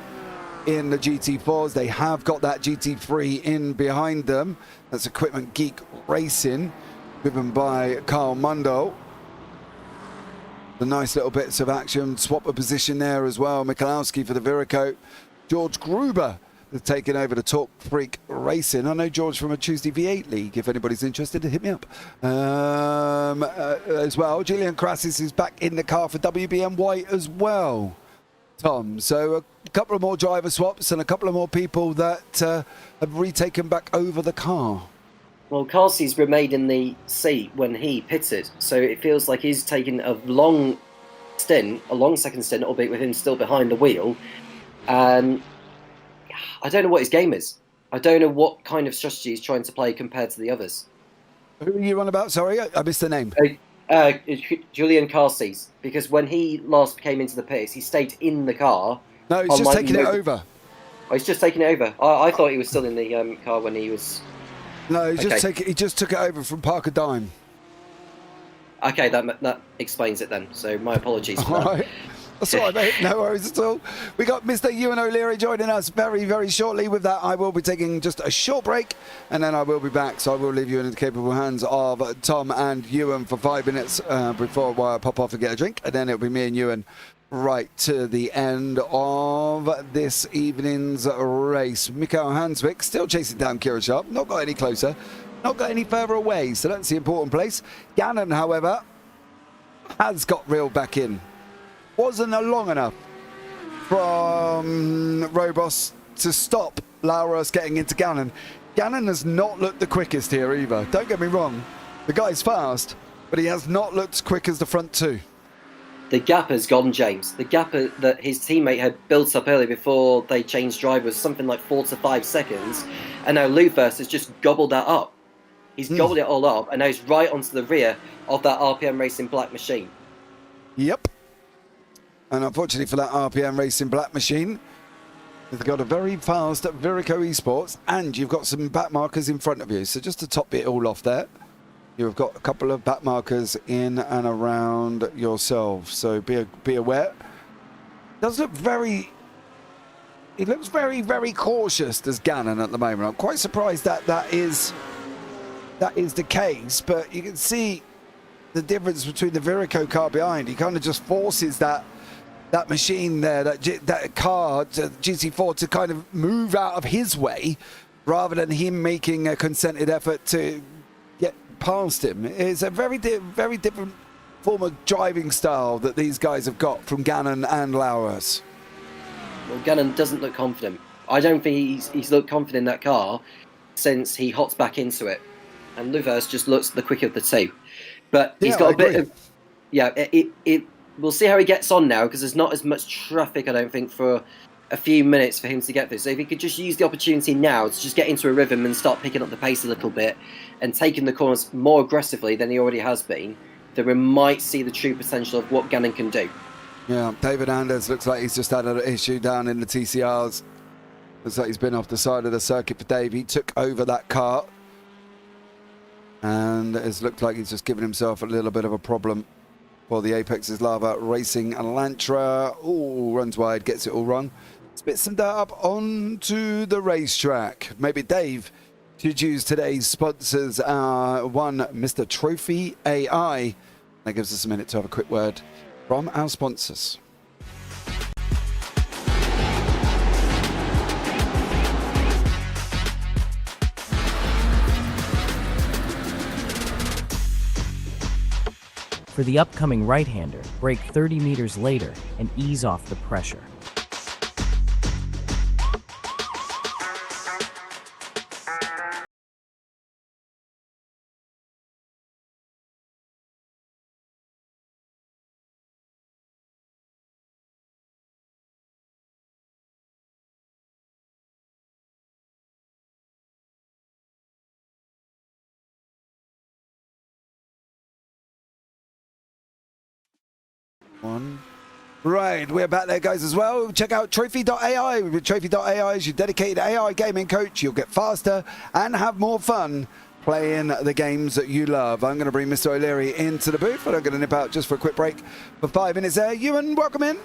[SPEAKER 1] in the GT4s. They have got that GT3 in behind them. That's Equipment Geek Racing, driven by Carl Mundo. The nice little bits of action. Swap a position there as well. Michalowski for the Virico. George Gruber taking over the Talk Freak Racing. I know George from a Tuesday V8 League, if anybody's interested, hit me up. As well, Julian Krassis is back in the car for WBM as well, Tom. So a couple of more driver swaps and a couple of more people that have retaken back over the car.
[SPEAKER 2] Well, Carsey's remained in the seat when he pitted, so it feels like he's taken a long second stint, albeit with him still behind the wheel. And I don't know what his game is. I don't know what kind of strategy he's trying to play compared to the others.
[SPEAKER 1] Who are you on about? Sorry, I missed the name.
[SPEAKER 2] Julian Carsey's, because when he last came into the pits, he stayed in the car.
[SPEAKER 1] No, he's just taking it over.
[SPEAKER 2] Oh, he's just taking it over. I thought he was still in the car when he was...
[SPEAKER 1] No, he just took it over from Parker Dime.
[SPEAKER 2] Okay, that explains it then. So my apologies for that.
[SPEAKER 1] Right. That's all right, mate. No worries at all. We got Mr. Ewan O'Leary joining us very, very shortly. With that, I will be taking just a short break, and then I will be back. So I will leave you in the capable hands of Tom and Ewan for 5 minutes before I pop off and get a drink, and then it'll be me and Ewan right to the end of this evening's race. Mikael Hansvik still chasing down Kira Sharp. Not got any closer. Not got any further away, so that's the important place. Gannon, however, has got reeled back in. Wasn't long enough from Robos to stop Lauros getting into Gannon. Gannon has not looked the quickest here either. Don't get me wrong. The guy's fast, but he has not looked as quick as the front two.
[SPEAKER 2] The gap has gone, James. The gap that his teammate had built up earlier before they changed drivers was something like 4 to 5 seconds. And now Lufus has just gobbled that up. He's gobbled it all up, and now he's right onto the rear of that RPM Racing black machine.
[SPEAKER 1] Yep. And unfortunately for that RPM Racing black machine, they've got a very fast Virico Esports, and you've got some back markers in front of you. So just to top it all off there, you've got a couple of back markers in and around yourself. So be aware. Does look very... He looks very, very cautious, does Gannon, at the moment. I'm quite surprised that is the case, but you can see the difference between the Virico car behind. He kind of just forces that machine there, that car, GT4, to kind of move out of his way, rather than him making a concerted effort to get past him. It's a very different form of driving style that these guys have got from Gannon and Lauros.
[SPEAKER 2] Well, Gannon doesn't look confident. I don't think he's looked confident in that car since he hops back into it. And Luvers just looks the quicker of the two. But he's got a bit of... Yeah, we'll see how he gets on now, because there's not as much traffic, I don't think, for a few minutes for him to get through. So if he could just use the opportunity now to just get into a rhythm and start picking up the pace a little bit and taking the corners more aggressively than he already has been, then we might see the true potential of what Gannon can do.
[SPEAKER 1] Yeah, David Anders looks like he's just had an issue down in the TCRs. Looks like he's been off the side of the circuit for Dave. He took over that car, and it's looked like he's just given himself a little bit of a problem for the Apex's Lava Racing Elantra. Oh, runs wide, gets it all wrong. Spits some dirt up onto the racetrack. Maybe Dave should use today's sponsors. One, Mr. Trophi.ai. That gives us a minute to have a quick word from our sponsors.
[SPEAKER 3] For the upcoming right-hander, brake 30 meters later and ease off the pressure.
[SPEAKER 1] Right, we're back there, guys, as well. Check out Trophi.ai. With Trophi.ai as your dedicated AI gaming coach, you'll get faster and have more fun playing the games that you love. I'm going to bring Mr. O'Leary into the booth, but I'm going to nip out just for a quick break for 5 minutes there. Ewan, welcome in.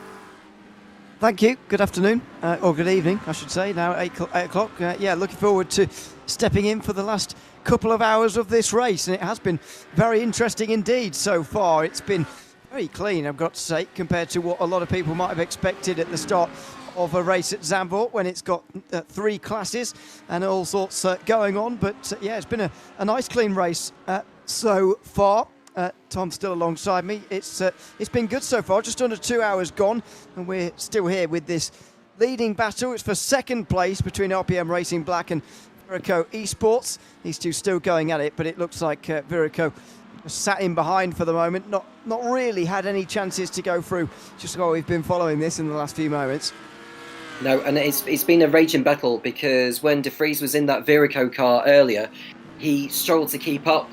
[SPEAKER 4] Thank you. Good afternoon, or good evening, I should say, now 8 o'clock. Yeah, looking forward to stepping in for the last couple of hours of this race, and it has been very interesting indeed so far. It's been very clean, I've got to say, compared to what a lot of people might have expected at the start of a race at Zandvoort when it's got 3 classes and all sorts going on. But yeah, it's been a nice clean race so far. Tom's still alongside me. It's been good so far. Just under 2 hours gone, and we're still here with this leading battle. It's for second place between RPM Racing Black and Virico Esports. These two still going at it, but it looks like Virico sat in behind for the moment. Not really had any chances to go through. Just while we've been following this in the last few moments.
[SPEAKER 2] No, and it's been a raging battle, because when De Vries was in that Virico car earlier, he struggled to keep up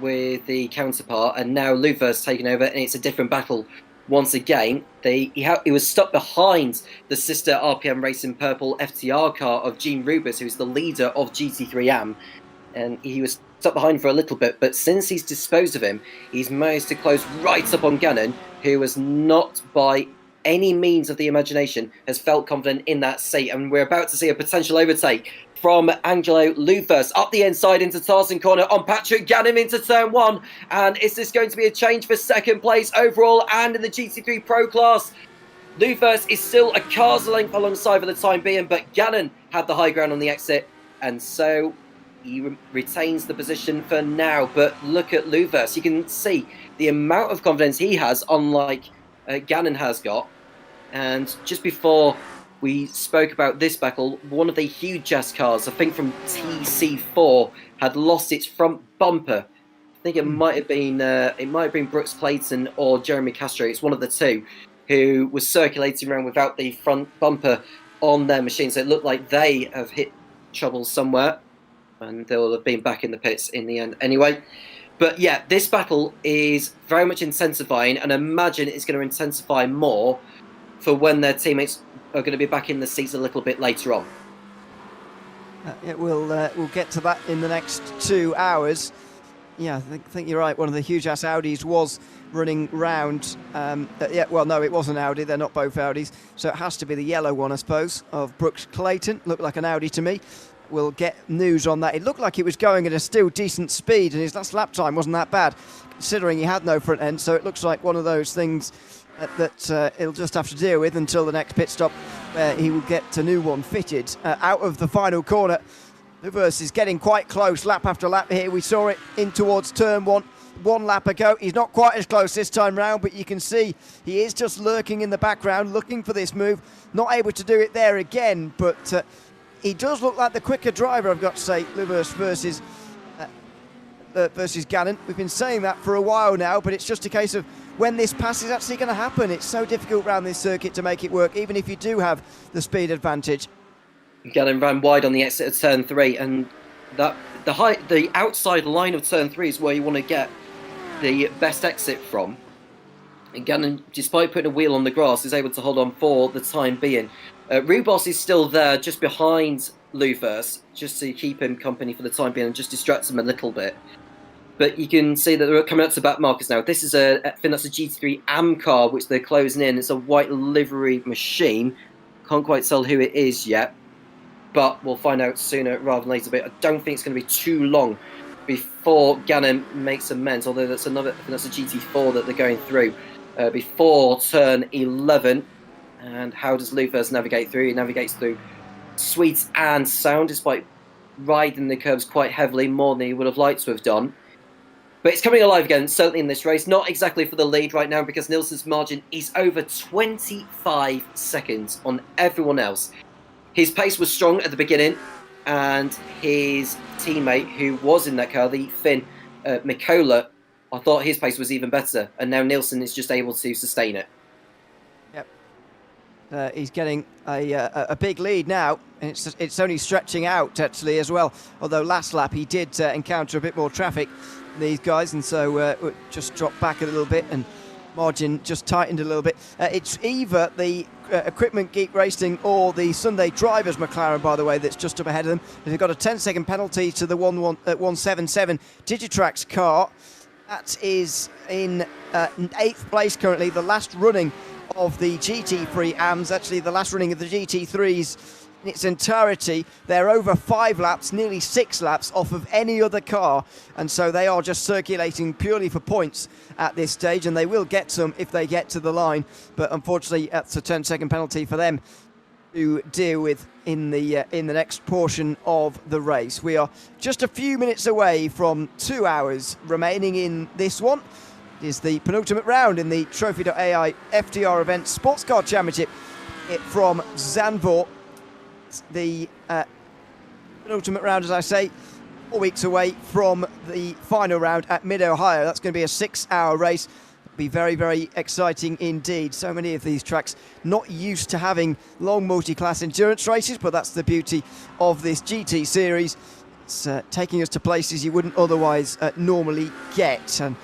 [SPEAKER 2] with the counterpart, and now Luver's taken over, and it's a different battle once again. He was stuck behind the sister RPM Racing Purple FTR car of Gene Rubis, who's the leader of GT3 AM, and he was stuck behind for a little bit, but since he's disposed of him, he's managed to close right up on Gannon, who was not by any means of the imagination has felt confident in that seat, and we're about to see a potential overtake from Angelo Luvers up the inside into Tarzan corner on Patrick Gannon into turn 1, and is this going to be a change for second place overall and in the GT3 Pro class? Luvers is still a car's length alongside for the time being, but Gannon had the high ground on the exit, and so he retains the position for now. But look at Luvers, you can see the amount of confidence he has, unlike Gannon has got. And just before we spoke about this battle, one of the huge ass cars, I think from TC4, had lost its front bumper. I think it might have been Brooks Clayton or Jeremy Castro. It's one of the two who was circulating around without the front bumper on their machine. So it looked like they have hit trouble somewhere, and they'll have been back in the pits in the end anyway. But yeah, this battle is very much intensifying, and I imagine it's going to intensify more for when their teammates are going to be back in the seats a little bit later on.
[SPEAKER 4] We'll get to that in the next 2 hours. Yeah, I think you're right. One of the huge ass Audis was running round. No, it wasn't Audi. They're not both Audis, so it has to be the yellow one, I suppose, of Brooks Clayton. Looked like an Audi to me. We'll get news on that. It looked like it was going at a still decent speed, and his last lap time wasn't that bad, considering he had no front end. So it looks like one of those things that he'll just have to deal with until the next pit stop, where he will get a new one fitted. Out of the final corner, Luvers is getting quite close lap after lap here. We saw it in towards turn 1 lap ago. He's not quite as close this time round, but you can see he is just lurking in the background, looking for this move. Not able to do it there again, but he does look like the quicker driver, I've got to say, Luvers versus Gannon. We've been saying that for a while now, but it's just a case of when this pass is actually going to happen. It's so difficult around this circuit to make it work, even if you do have the speed advantage.
[SPEAKER 2] Gannon ran wide on the exit of turn 3, and the outside line of turn 3 is where you want to get the best exit from. And Gannon, despite putting a wheel on the grass, is able to hold on for the time being. Rubos is still there just behind Luvers, just to keep him company for the time being and just distract him a little bit. But you can see that they're coming up to back markers now. This is I think that's a GT3 AM car, which they're closing in. It's a white livery machine. Can't quite tell who it is yet, but we'll find out sooner rather than later. But I don't think it's going to be too long before Gannon makes amends, although that's another, I think that's a GT4 that they're going through before turn 11. And how does Luvers navigate through? He navigates through sweet and sound, despite riding the curves quite heavily, more than he would have liked to have done. But it's coming alive again, certainly in this race. Not exactly for the lead right now, because Nilsson's margin is over 25 seconds on everyone else. His pace was strong at the beginning, and his teammate, who was in that car, the Finn Mikola, I thought his pace was even better, and now Nilsson is just able to sustain it.
[SPEAKER 4] Yep. He's getting a big lead now, and it's only stretching out, actually, as well. Although last lap he did encounter a bit more traffic, these guys, and so just dropped back a little bit, and margin just tightened a little bit. It's either the Equipment Geek Racing or the Sunday Drivers McLaren, by the way, that's just up ahead of them. They've got a 10-second penalty to the 177 Digitrax car. That is in 8th place currently, the last running of the GT3 AMs, actually the last running of the GT3s in its entirety. They're over 5 laps, nearly 6 laps off of any other car, and so they are just circulating purely for points at this stage, and they will get some if they get to the line, but unfortunately that's a 10-second penalty for them to deal with in the next portion of the race. We are just a few minutes away from 2 hours remaining in this one. It is the penultimate round in the Trophi.ai FTR Event Sports Car Championship from Zandvoort. It's the penultimate round, as I say, 4 weeks away from the final round at Mid-Ohio. That's going to be a 6-hour race. Be very, very exciting indeed. So many of these tracks not used to having long multi-class endurance races, but that's the beauty of this GT series. It's taking us to places you wouldn't otherwise normally get. And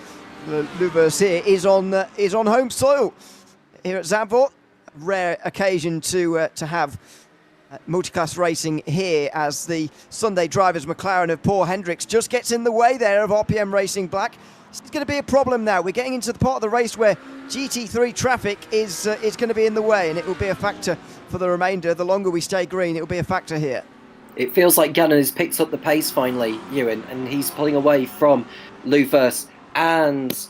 [SPEAKER 4] Lubers here is on home soil here at Zandvoort. Rare occasion to have multi-class racing here, as the Sunday drivers McLaren of Paul Hendricks just gets in the way there of RPM Racing Black. It's going to be a problem now. We're getting into the part of the race where GT3 traffic is going to be in the way, and it will be a factor for the remainder. The longer we stay green, it will be a factor here.
[SPEAKER 2] It feels like Gannon has picked up the pace finally, Ewan, and he's pulling away from Luvers and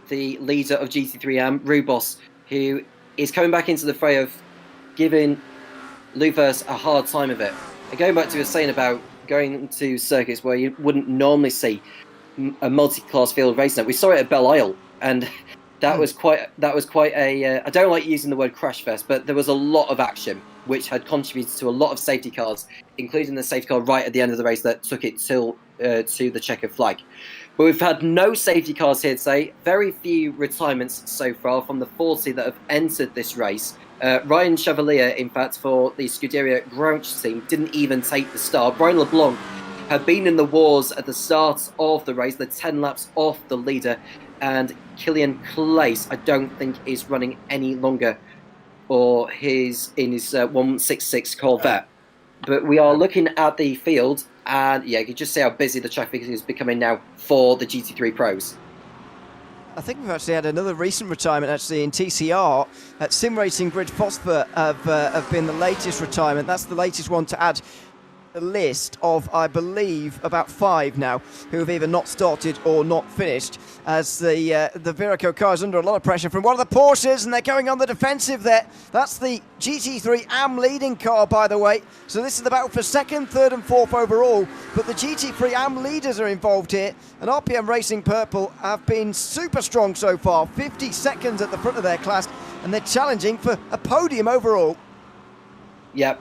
[SPEAKER 2] the leader of GT3 Rubos, who is coming back into the fray of giving Luvers a hard time of it. And going back to what you were saying about going to circuits where you wouldn't normally see a multi-class field racing. We saw it at Belle Isle, and that was quite a I don't like using the word crash fest, but there was a lot of action which had contributed to a lot of safety cars, including the safety car right at the end of the race that took it to the checkered flag. But we've had no safety cars here today. Very few retirements so far from the 40 that have entered this race. Ryan Chevalier, in fact, for the Scuderia Grouch team, didn't even take the start. Brian LeBlanc have been in the wars at the start of the race. They're 10 laps off the leader, and Killian Claes, I don't think, is running any longer in his 166 Corvette. But we are looking at the field, and yeah, you can just see how busy the traffic is becoming now for the GT3 pros.
[SPEAKER 4] I think we've actually had another recent retirement actually in TCR. At Sim Racing Bridge Phosphor have been the latest retirement. That's the latest one to add a list of, I believe, about 5 now who have either not started or not finished, as the Viraco car is under a lot of pressure from one of the Porsches, and they're going on the defensive there. That's the GT3 AM leading car, by the way. So this is the battle for 2nd, 3rd and 4th overall, but the GT3 AM leaders are involved here, and RPM Racing Purple have been super strong so far, 50 seconds at the front of their class, and they're challenging for a podium overall.
[SPEAKER 2] Yep.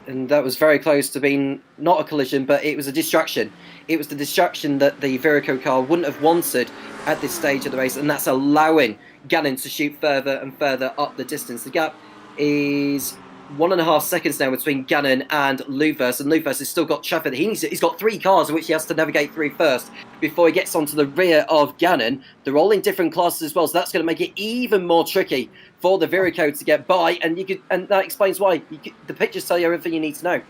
[SPEAKER 2] And that was very close to being not a collision, but it was a distraction. It was the distraction that the Viraco car wouldn't have wanted at this stage of the race, and that's allowing Gannon to shoot further and further up the distance. The gap is 1.5 seconds now between Gannon and Luvers, and Luvers has still got traffic. He's got 3 cars which he has to navigate through first before he gets onto the rear of Gannon. They're all in different classes as well, so that's going to make it even more tricky for the Viraco to get by, and that explains why. The pictures tell you everything you need to know.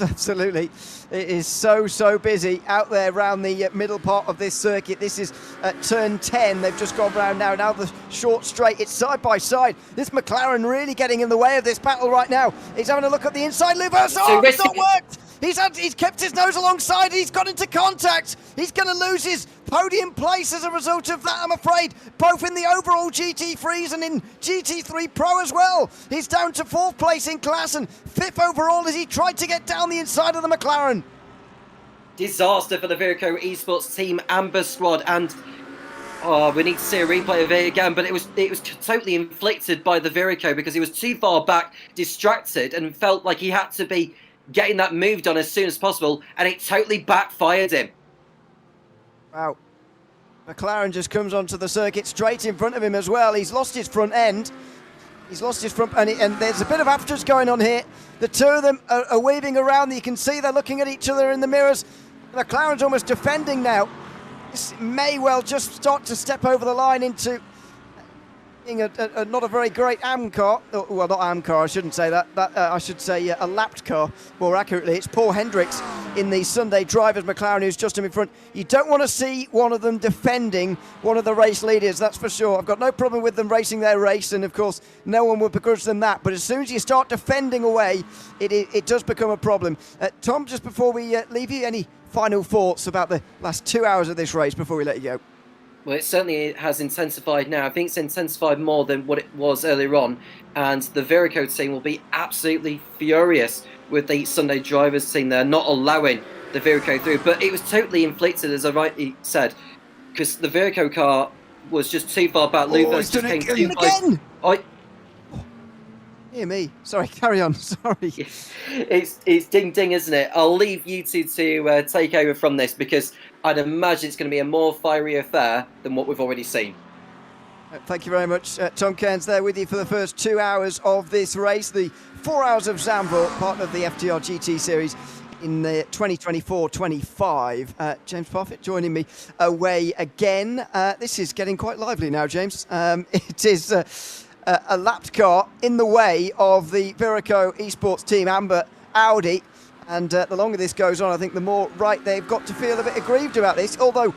[SPEAKER 4] Absolutely. It is so busy out there around the middle part of this circuit. This is at turn 10. They've just gone round now. Now the short straight. It's side by side. This McLaren really getting in the way of this battle right now. He's having a look at the inside. Luvers. Oh, it's not worked. He's kept his nose alongside. He's got into contact. He's going to lose his podium place as a result of that, I'm afraid, both in the overall GT3s and in GT3 Pro as well. He's down to 4th place in class and 5th overall as he tried to get down the inside of the McLaren.
[SPEAKER 2] Disaster for the Viraco Esports team Amber squad, and we need to see a replay of it again, but it was totally inflicted by the Viraco because he was too far back, distracted, and felt like he had to be getting that move done as soon as possible, and it totally backfired him.
[SPEAKER 4] Wow. McLaren just comes onto the circuit straight in front of him as well. He's lost his front end. He's lost his front, and there's a bit of afters going on here. The two of them are weaving around. You can see they're looking at each other in the mirrors. McLaren's almost defending now. This may well just start to step over the line into not a very great AM car. Well, not AM car, I shouldn't say that. I should say a lapped car, more accurately. It's Paul Hendricks in the Sunday drivers McLaren who's just in front. You don't want to see one of them defending one of the race leaders, that's for sure. I've got no problem with them racing their race, and of course no one would begrudge them that, but as soon as you start defending away, it does become a problem. Tom, just before we leave you, any final thoughts about the last 2 hours of this race before we let you go?
[SPEAKER 2] Well, it certainly has intensified now. I think it's intensified more than what it was earlier on. And the Verico team will be absolutely furious with the Sunday drivers team there, not allowing the Verico through. But it was totally inflicted, as I rightly said, because the Verico car was just too far back. Luvers just came too close.
[SPEAKER 4] Hear me. Sorry, carry on. Sorry.
[SPEAKER 2] It's ding ding, isn't it? I'll leave you two to take over from this, because I'd imagine it's going to be a more fiery affair than what we've already seen.
[SPEAKER 4] Thank you very much. Tom Cairns there with you for the first 2 hours of this race. The 4 hours of Zandvoort, part of the FTR GT series in the 2024-25. James Parfitt joining me away again. This is getting quite lively now, James. It is a lapped car in the way of the Verico Esports team, Amber Audi. And the longer this goes on, I think the more right they've got to feel a bit aggrieved about this. Although,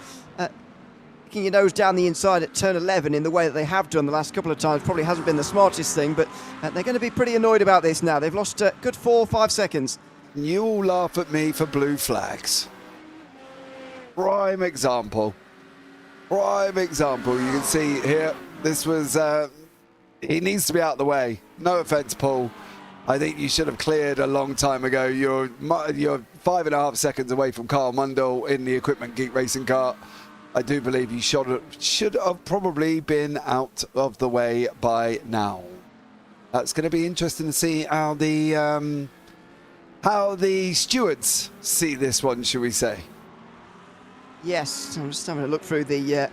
[SPEAKER 4] kicking your nose down the inside at turn 11 in the way that they have done the last couple of times probably hasn't been the smartest thing. But they're going to be pretty annoyed about this now. They've lost a good 4 or 5 seconds.
[SPEAKER 1] You all laugh at me for blue flags. Prime example. Prime example. You can see here, this was... he needs to be out of the way. No offence, Paul. I think you should have cleared a long time ago. You're 5.5 seconds away from Carl Mundell in the Equipment Geek racing car. I do believe you should have probably been out of the way by now. That's going to be interesting to see how the stewards see this one, shall we say?
[SPEAKER 4] Yes, I'm just having a look through the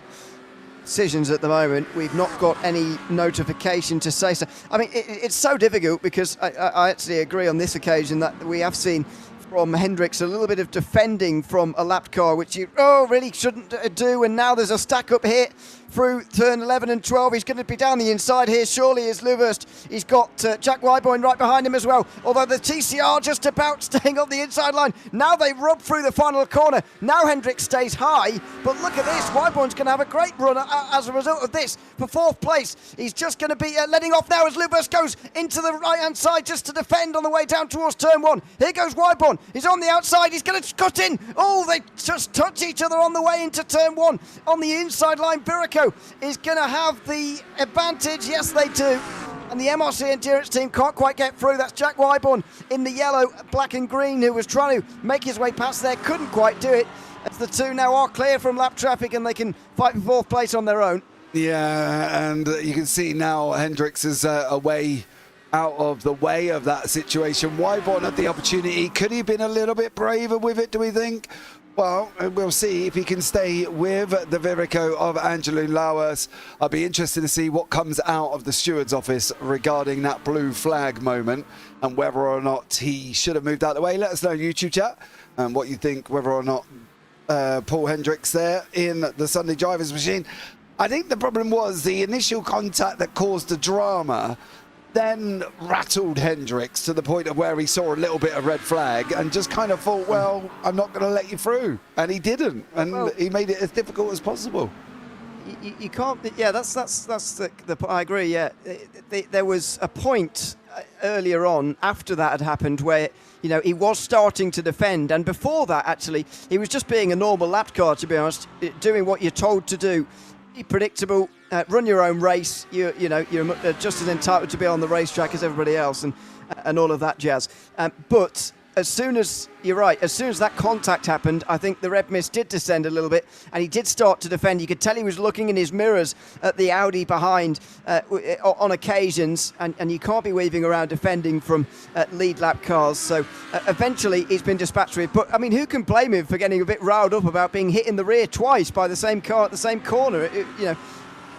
[SPEAKER 4] decisions at the moment. We've not got any notification to say so. I mean, it's so difficult because I actually agree on this occasion that we have seen from Hendricks a little bit of defending from a lapped car, which you really shouldn't do. And now there's a stack up hit through turn 11 and 12. He's going to be down the inside here, surely, is Luvest. He's got Jack Wyborn right behind him as well, although the TCR just about staying on the inside line. Now they rub through the final corner. Now Hendricks stays high, but look at this. Wyborn's going to have a great run as a result of this for 4th place. He's just going to be letting off now as Luvest goes into the right-hand side just to defend on the way down towards turn 1. Here goes Wyborn. He's on the outside. He's going to cut in. Oh, they just touch each other on the way into turn 1. On the inside line, Verico is going to have the advantage. Yes, they do. And the MRC Endurance team can't quite get through. That's Jack Wyborn in the yellow, black and green, who was trying to make his way past there. Couldn't quite do it. As the two now are clear from lap traffic and they can fight for 4th place on their own.
[SPEAKER 1] Yeah, and you can see now Hendricks is away out of the way of that situation. Wyborn had the opportunity. Could he have been a little bit braver with it, do we think? Well, we'll see if he can stay with the Verico of Angelo Lauers. I'll be interested to see what comes out of the steward's office regarding that blue flag moment and whether or not he should have moved out of the way. Let us know in YouTube chat and what you think, whether or not Paul Hendricks there in the Sunday Drivers Machine. I think the problem was the initial contact that caused the drama then rattled Hendricks to the point of where he saw a little bit of red flag and just kind of thought, well, I'm not going to let you through. And he didn't. And he made it as difficult as possible.
[SPEAKER 4] You can't... Yeah, that's the I agree, yeah. There was a point earlier on after that had happened where, you know, he was starting to defend. And before that, actually, he was just being a normal lap car, to be honest, doing what you're told to do. Be predictable, run your own race. You're just as entitled to be on the racetrack as everybody else, and all of that jazz. But as soon as that contact happened, I think the red mist did descend a little bit, and he did start to defend. You could tell he was looking in his mirrors at the Audi behind on occasions, and you can't be weaving around defending from lead lap cars. So eventually he's been dispatched with. But I mean, who can blame him for getting a bit riled up about being hit in the rear twice by the same car at the same corner?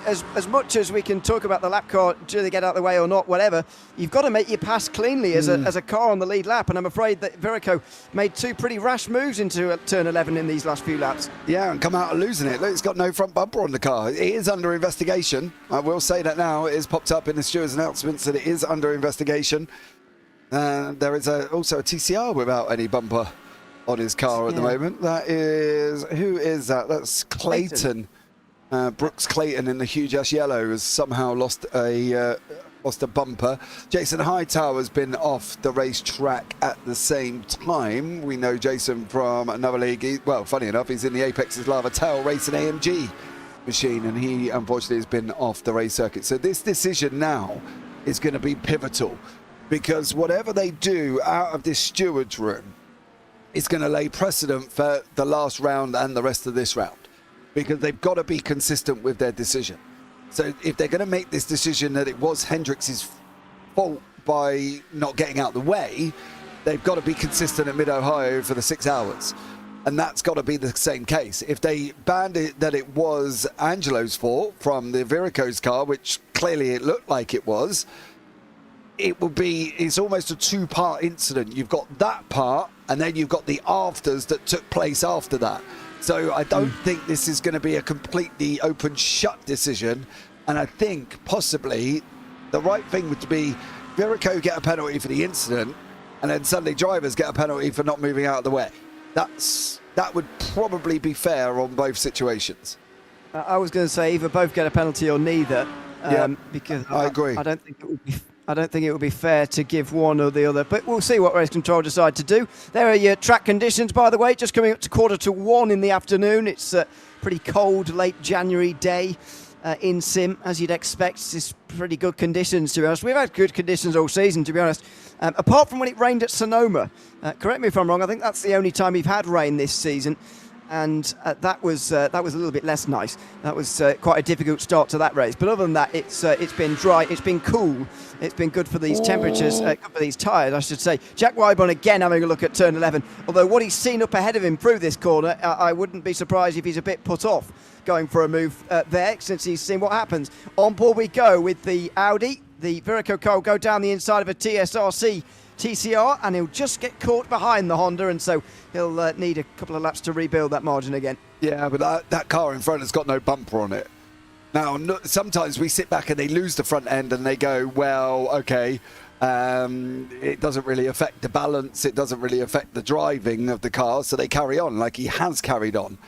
[SPEAKER 4] As much as we can talk about the lap car, do they get out of the way or not, whatever, you've got to make your pass cleanly as a car on the lead lap. And I'm afraid that Verico made 2 pretty rash moves into turn 11 in these last few laps.
[SPEAKER 1] Yeah, and come out losing it. Look, it's got no front bumper on the car. It is under investigation. I will say that now. It is popped up in the steward's announcements that it is under investigation. There is also a TCR without any bumper on his car at the moment. That is... Who is that? That's Clayton. Brooks Clayton in the huge ash yellow has somehow lost a bumper. Jason Hightower's been off the racetrack at the same time. We know Jason from another league. Well, funny enough, he's in the Apex's Lava Tail racing AMG machine, and he unfortunately has been off the race circuit. So this decision now is going to be pivotal, because whatever they do out of this steward's room is going to lay precedent for the last round and the rest of this round, because they've got to be consistent with their decision. So if they're going to make this decision that it was Hendricks' fault by not getting out the way, they've got to be consistent at Mid-Ohio for the 6 hours. And that's got to be the same case. If they banned it that it was Angelo's fault from the Virico's car, which clearly it looked like it was, it's almost a two-part incident. You've got that part, and then you've got the afters that took place after that. So I don't think this is going to be a completely open-shut decision. And I think possibly the right thing would be Virico get a penalty for the incident, and then Sunday drivers get a penalty for not moving out of the way. That would probably be fair on both situations.
[SPEAKER 4] I was going to say either both get a penalty or neither, because
[SPEAKER 1] I agree.
[SPEAKER 4] I don't think it would be fair to give one or the other, but we'll see what race control decide to do. There are your track conditions, by the way, just coming up to 1:45 in the afternoon. It's a pretty cold late January day in Sim, as you'd expect. It's pretty good conditions, to be honest. We've had good conditions all season, to be honest, apart from when it rained at Sonoma. Correct me if I'm wrong, I think that's the only time we've had rain this season, and that was a little bit less nice. That was quite a difficult start to that race. But other than that, it's been dry, it's been cool, it's been good for these temperatures, good for these tyres, I should say. Jack Wyburn again having a look at turn 11, although what he's seen up ahead of him through this corner, I wouldn't be surprised if he's a bit put off going for a move there, since he's seen what happens. On board we go with the Audi. The Virico car will go down the inside of a TSRC TCR, and he'll just get caught behind the Honda, and so he'll need a couple of laps to rebuild that margin again. Yeah,
[SPEAKER 1] but that car in front has got no bumper on it. Now, sometimes we sit back and they lose the front end and they go, well, okay, it doesn't really affect the balance, it doesn't really affect the driving of the car, so they carry on like he has carried on.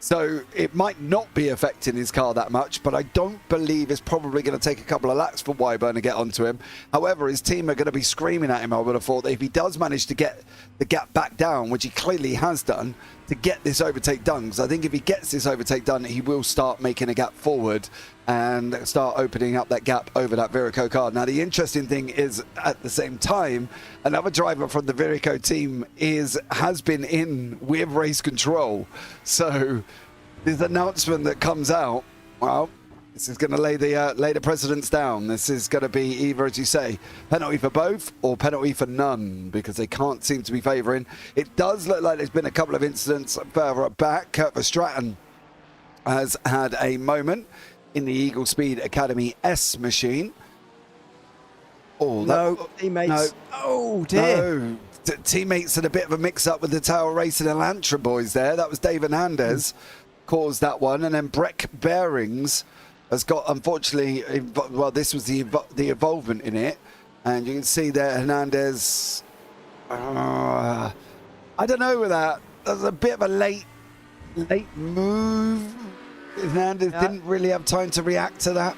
[SPEAKER 1] So it might not be affecting his car that much, but I don't believe it's probably going to take a couple of laps for Wyburn to get onto him. However, his team are going to be screaming at him, I would have thought, that if he does manage to get the gap back down, which he clearly has done, to get this overtake done. Because I think if he gets this overtake done, he will start making a gap forward and start opening up that gap over that Virico car. Now, the interesting thing is, at the same time, another driver from the Virico team has been in with race control. So this announcement that comes out, well, this is going to lay the precedents down. This is going to be either, as you say, penalty for both or penalty for none, because they can't seem to be favouring. It does look like there's been a couple of incidents further back. Kurt Verstraeten has had a moment in the Eagle Speed Academy S machine. Oh,
[SPEAKER 4] no, teammates. No. Oh, dear.
[SPEAKER 1] No. Teammates had a bit of a mix-up with the Tower Racing and Elantra boys there. That was Dave Hernandez caused that one. And then Breck Bearings has got, unfortunately, well, this was the involvement in it. And you can see there Hernandez, I don't know with that. That was a bit of a late move. Hernandez didn't really have time to react to that.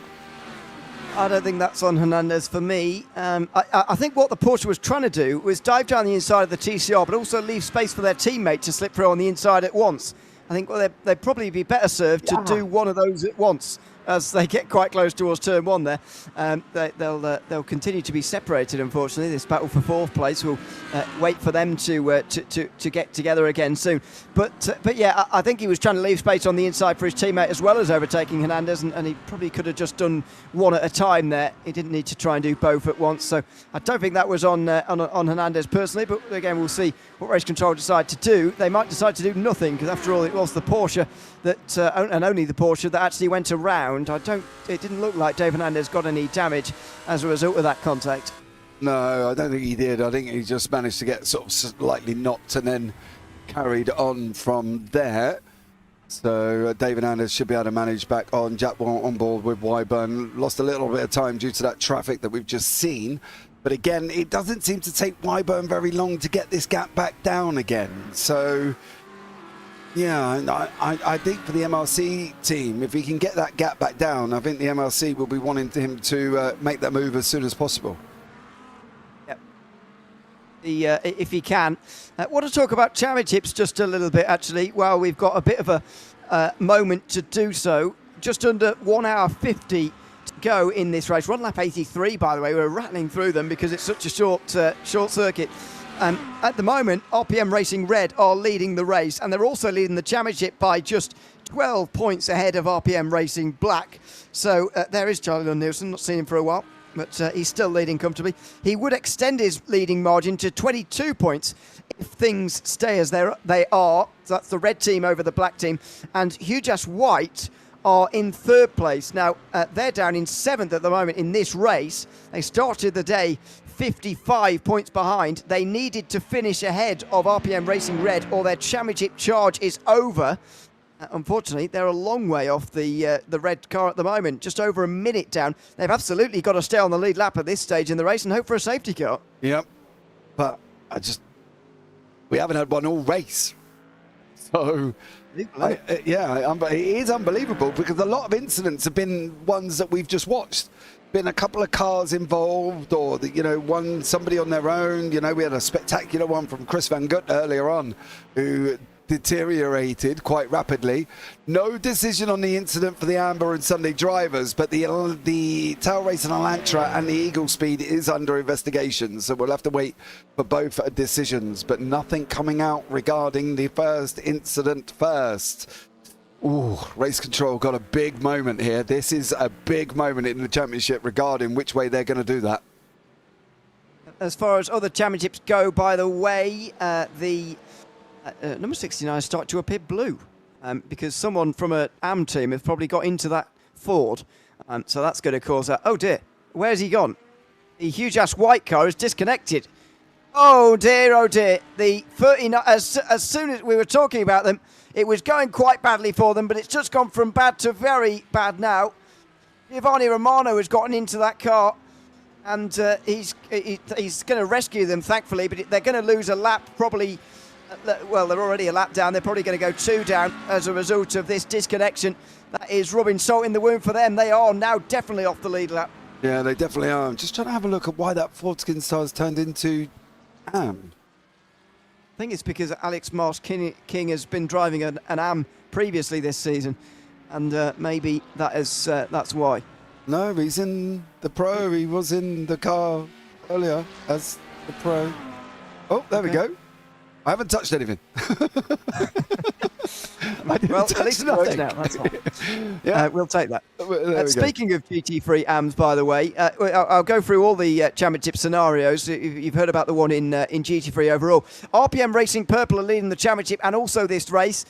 [SPEAKER 4] I don't think that's on Hernandez for me. I think what the Porsche was trying to do was dive down the inside of the TCR, but also leave space for their teammate to slip through on the inside at once. I think they'd probably be better served to do one of those at once as they get quite close towards turn one there. They'll continue to be separated, unfortunately. This battle for fourth place will wait for them to get together again soon. But yeah, I think he was trying to leave space on the inside for his teammate as well as overtaking Hernandez, and he probably could have just done one at a time there. He didn't need to try and do both at once. So I don't think that was on Hernandez personally, but again, we'll see what race control decide to do. They might decide to do nothing, because after all, it was the Porsche that, and only the Porsche that actually went around. It didn't look like Dave Hernandez got any damage as a result of that contact.
[SPEAKER 1] No, I don't think he did. I think he just managed to get sort of slightly knocked and then carried on from there. So Dave Hernandez should be able to manage back on. Jack on board with Wyburn. Lost a little bit of time due to that traffic that we've just seen. But again, it doesn't seem to take Wyburn very long to get this gap back down again. So yeah, I think for the MRC team, if he can get that gap back down, I think the MRC will be wanting him to make that move as soon as possible.
[SPEAKER 4] Yep. If he can. I want to talk about championships just a little bit, actually, while we've got a bit of a moment to do so. just under 1 hour 50 to go in this race. We're on lap 83, by the way. We're rattling through them because it's such a short circuit. At the moment, RPM Racing Red are leading the race, and they're also leading the championship by just 12 points ahead of RPM Racing Black. So there is Charlie Lund-Nielsen, not seen him for a while, but he's still leading comfortably. He would extend his leading margin to 22 points if things stay as they are. So that's the red team over the black team. And Hujas White are in third place. Now, they're down in seventh at the moment in this race. They started the day 55 points behind. They needed to finish ahead of RPM Racing Red or their championship charge is over. Unfortunately, they're a long way off the red car at the moment, just over a minute down. They've absolutely got to stay on the lead lap at this stage in the race and hope for a safety car.
[SPEAKER 1] Yep. But we haven't had one all race. So, it is unbelievable because a lot of incidents have been ones that we've just watched. Been a couple of cars involved, or somebody on their own. We had a spectacular one from Chris Van Gut earlier on, who deteriorated quite rapidly. No decision on the incident for the Amber and Sunday drivers, but the Tail Race and Elantra and the Eagle Speed is under investigation, so we'll have to wait for both decisions, but nothing coming out regarding the first incident first. Ooh, Race Control got a big moment here. This is a big moment in the championship regarding which way they're going to do that.
[SPEAKER 4] As far as other championships go, by the way, the number 69 start to appear blue because someone from an AM team has probably got into that Ford. So that's going to cause that. Oh dear, where's he gone? The Hujas White car is disconnected. Oh dear, oh dear. The 39, as soon as we were talking about them, it was going quite badly for them, but it's just gone from bad to very bad now. Giovanni Romano has gotten into that car, and he's going to rescue them, thankfully, but they're going to lose a lap probably. Well, they're already a lap down. They're probably going to go 2 down as a result of this disconnection. That is rubbing salt in the wound for them. They are now definitely off the lead lap.
[SPEAKER 1] Yeah, they definitely are. I'm just trying to have a look at why that Ford Skin Star has turned into AM.
[SPEAKER 4] I think it's because Alex Mars King has been driving an AM previously this season, and maybe that's why.
[SPEAKER 1] No, he's in the Pro. He was in the car earlier as the Pro. Oh, there we go. I haven't touched anything.
[SPEAKER 4] Well, at least it works now. That's fine. Yeah, we'll take that. Speaking of GT3 AMs, by the way, I'll go through all the championship scenarios. You've heard about the one in GT3 overall. RPM Racing Purple are leading the championship and also this race.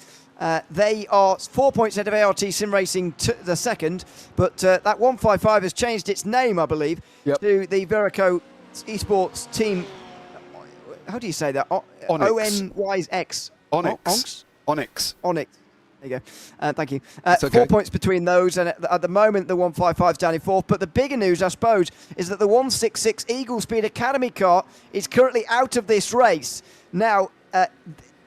[SPEAKER 4] They are 4 points ahead of ART Sim Racing the second, but that 155 has changed its name, I believe, to the Verico Esports team. How do you say that? ONYX.
[SPEAKER 1] Onyx.
[SPEAKER 4] Onyx. There you go. Thank you.
[SPEAKER 1] Okay.
[SPEAKER 4] 4 points between those, and at the moment the 155 is down in fourth. But the bigger news, I suppose, is that the 166 Eagle Speed Academy car is currently out of this race. Now,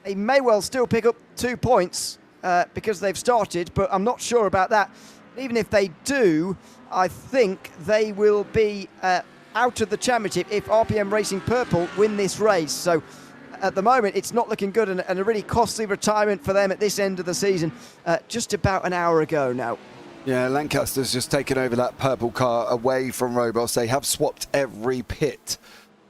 [SPEAKER 4] they may well still pick up 2 points because they've started, but I'm not sure about that. Even if they do, I think they will be out of the championship if RPM Racing Purple win this race. So at the moment it's not looking good, and a really costly retirement for them at this end of the season, just about an hour ago now.
[SPEAKER 1] Yeah, Lancaster's just taken over that purple car away from Robos. They have swapped every pit,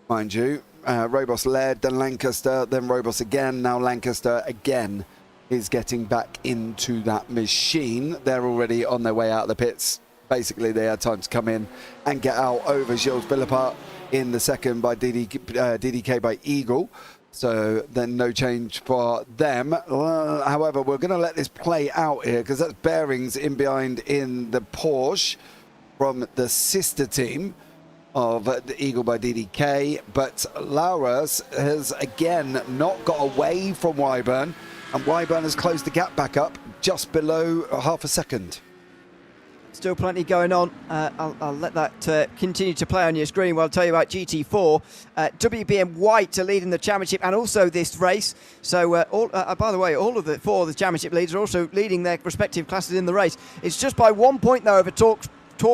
[SPEAKER 1] mind you. Robos led, then Lancaster, then Robos again. Now Lancaster again is getting back into that machine. They're already on their way out of the pits. Basically, they had time to come in and get out over Gilles Billapart in the second by DDK by Eagle. So then no change for them. However, we're going to let this play out here because that's Bearings in behind in the Porsche from the sister team of the Eagle by DDK. But Lauras has again not got away from Wyburn, and Wyburn has closed the gap back up just below half a second.
[SPEAKER 4] Still plenty going on. I'll let that continue to play on your screen while I'll tell you about GT4. WBM White are leading the championship and also this race. So, by the way, all of the 4 of the championship leaders are also leading their respective classes in the race. It's just by 1 point, though, over Talk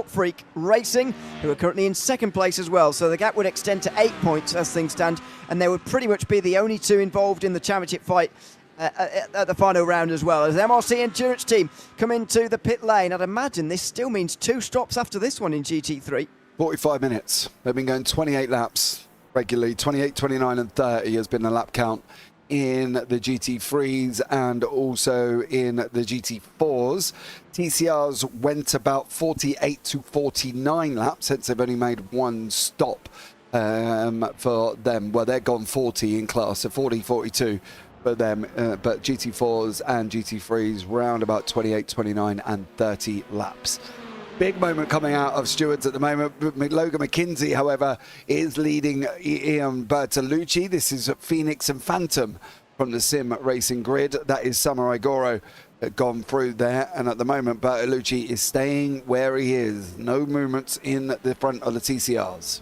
[SPEAKER 4] Freak Racing, who are currently in second place as well. So the gap would extend to 8 points as things stand, and they would pretty much be the only 2 involved in the championship fight at the final round as well. As the MRC Endurance team come into the pit lane, I'd imagine this still means 2 stops after this one in GT3.
[SPEAKER 1] 45 minutes. They've been going 28 laps regularly. 28, 29 and 30 has been the lap count in the GT3s and also in the GT4s. TCRs went about 48 to 49 laps, hence they've only made 1 stop for them. Well, they're gone 40 in class, so 40, 42 for them. But GT4s and GT3s round about 28, 29 and 30 laps. Big moment coming out of stewards at the moment. Logan McKenzie, however, is leading Ian Bertolucci. This is Phoenix and Phantom from the sim racing grid. That is Samurai Goro gone through there. And at the moment, Bertolucci is staying where he is. No movements in the front of the TCRs.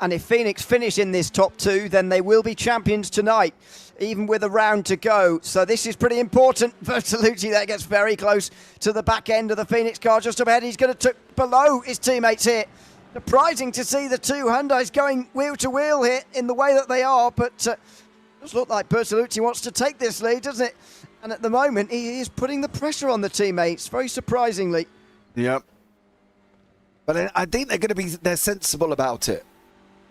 [SPEAKER 4] And if Phoenix finish in this top 2, then they will be champions tonight, even with a round to go. So this is pretty important. Bertolucci there gets very close to the back end of the Phoenix car just up ahead. He's going to tuck below his teammates here. Surprising to see the 2 Hyundais going wheel to wheel here in the way that they are, but it does look like Bertolucci wants to take this lead, doesn't it? And at the moment, he is putting the pressure on the teammates, very surprisingly.
[SPEAKER 1] Yep. But I think they're sensible about it.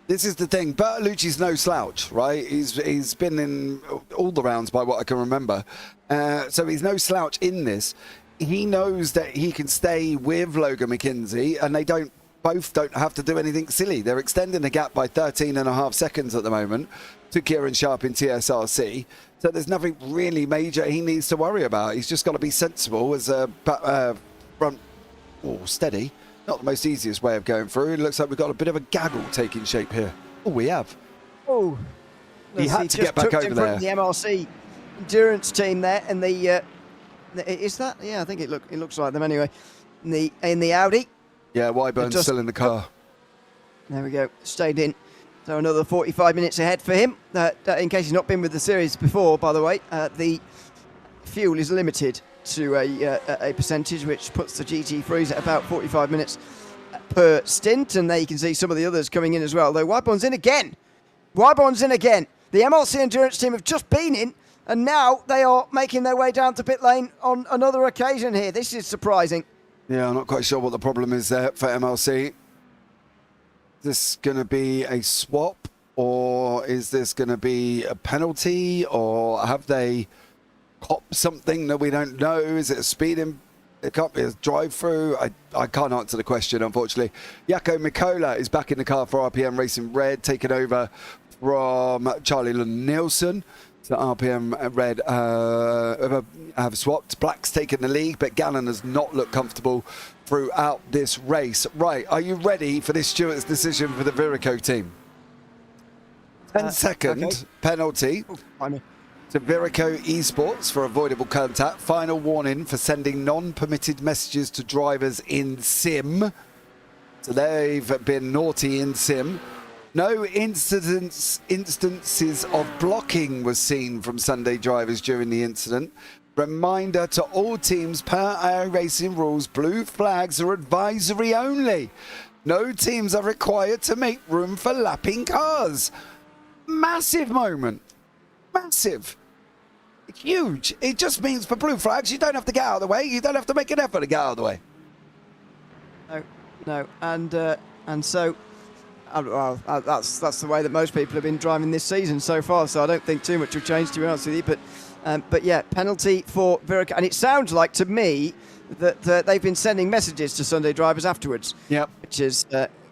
[SPEAKER 1] This is the thing. Bertolucci's no slouch, right? He's been in all the rounds by what I can remember. So he's no slouch in this. He knows that he can stay with Logan McKenzie and they both don't have to do anything silly. They're extending the gap by 13.5 seconds at the moment to Kieran Sharp in TSRC. So there's nothing really major he needs to worry about. He's just got to be sensible as a front steady. Not the most easiest way of going through. It looks like we've got a bit of a gaggle taking shape here. Oh, we have.
[SPEAKER 4] Oh,
[SPEAKER 1] he had to get back over there.
[SPEAKER 4] The MRC Endurance team there, and is that? Yeah, I think it looks like them anyway. In the Audi.
[SPEAKER 1] Yeah, Wyburn's still in the car.
[SPEAKER 4] There we go. Stayed in. So another 45 minutes ahead for him. In case he's not been with the series before, by the way, the fuel is limited to a percentage, which puts the GT3s at about 45 minutes per stint. And there you can see some of the others coming in as well. Though Wyburn's in again. Wyburn's in again. The MRC Endurance team have just been in, and now they are making their way down to pit lane on another occasion here. This is surprising.
[SPEAKER 1] Yeah, I'm not quite sure what the problem is there for MLC. Is this going to be a swap, or is this going to be a penalty, or have they copped something that we don't know? Is it a speeding? It can't be a drive-through. I can't answer the question, unfortunately. Jaakko Mikola is back in the car for RPM Racing Red, taking over from Charlie Nielsen. So RPM Red have swapped. Black's taken the lead, but Gannon has not looked comfortable throughout this race. Right, are you ready for this Stewart's decision for the Virico team? 10-second penalty to Virico Esports for avoidable contact. Final warning for sending non-permitted messages to drivers in sim. So they've been naughty in sim. No instances of blocking was seen from Sunday drivers during the incident. Reminder to all teams, per iRacing rules, blue flags are advisory only. No teams are required to make room for lapping cars. Massive moment. Massive. Huge. It just means for blue flags, you don't have to get out of the way. You don't have to make an effort to get out of the way.
[SPEAKER 4] No. And so... well, that's the way that most people have been driving this season so far, so I don't think too much will change, to be honest with you. But yeah, penalty for Virico, and it sounds like to me that they've been sending messages to Sunday drivers afterwards.
[SPEAKER 1] Yep.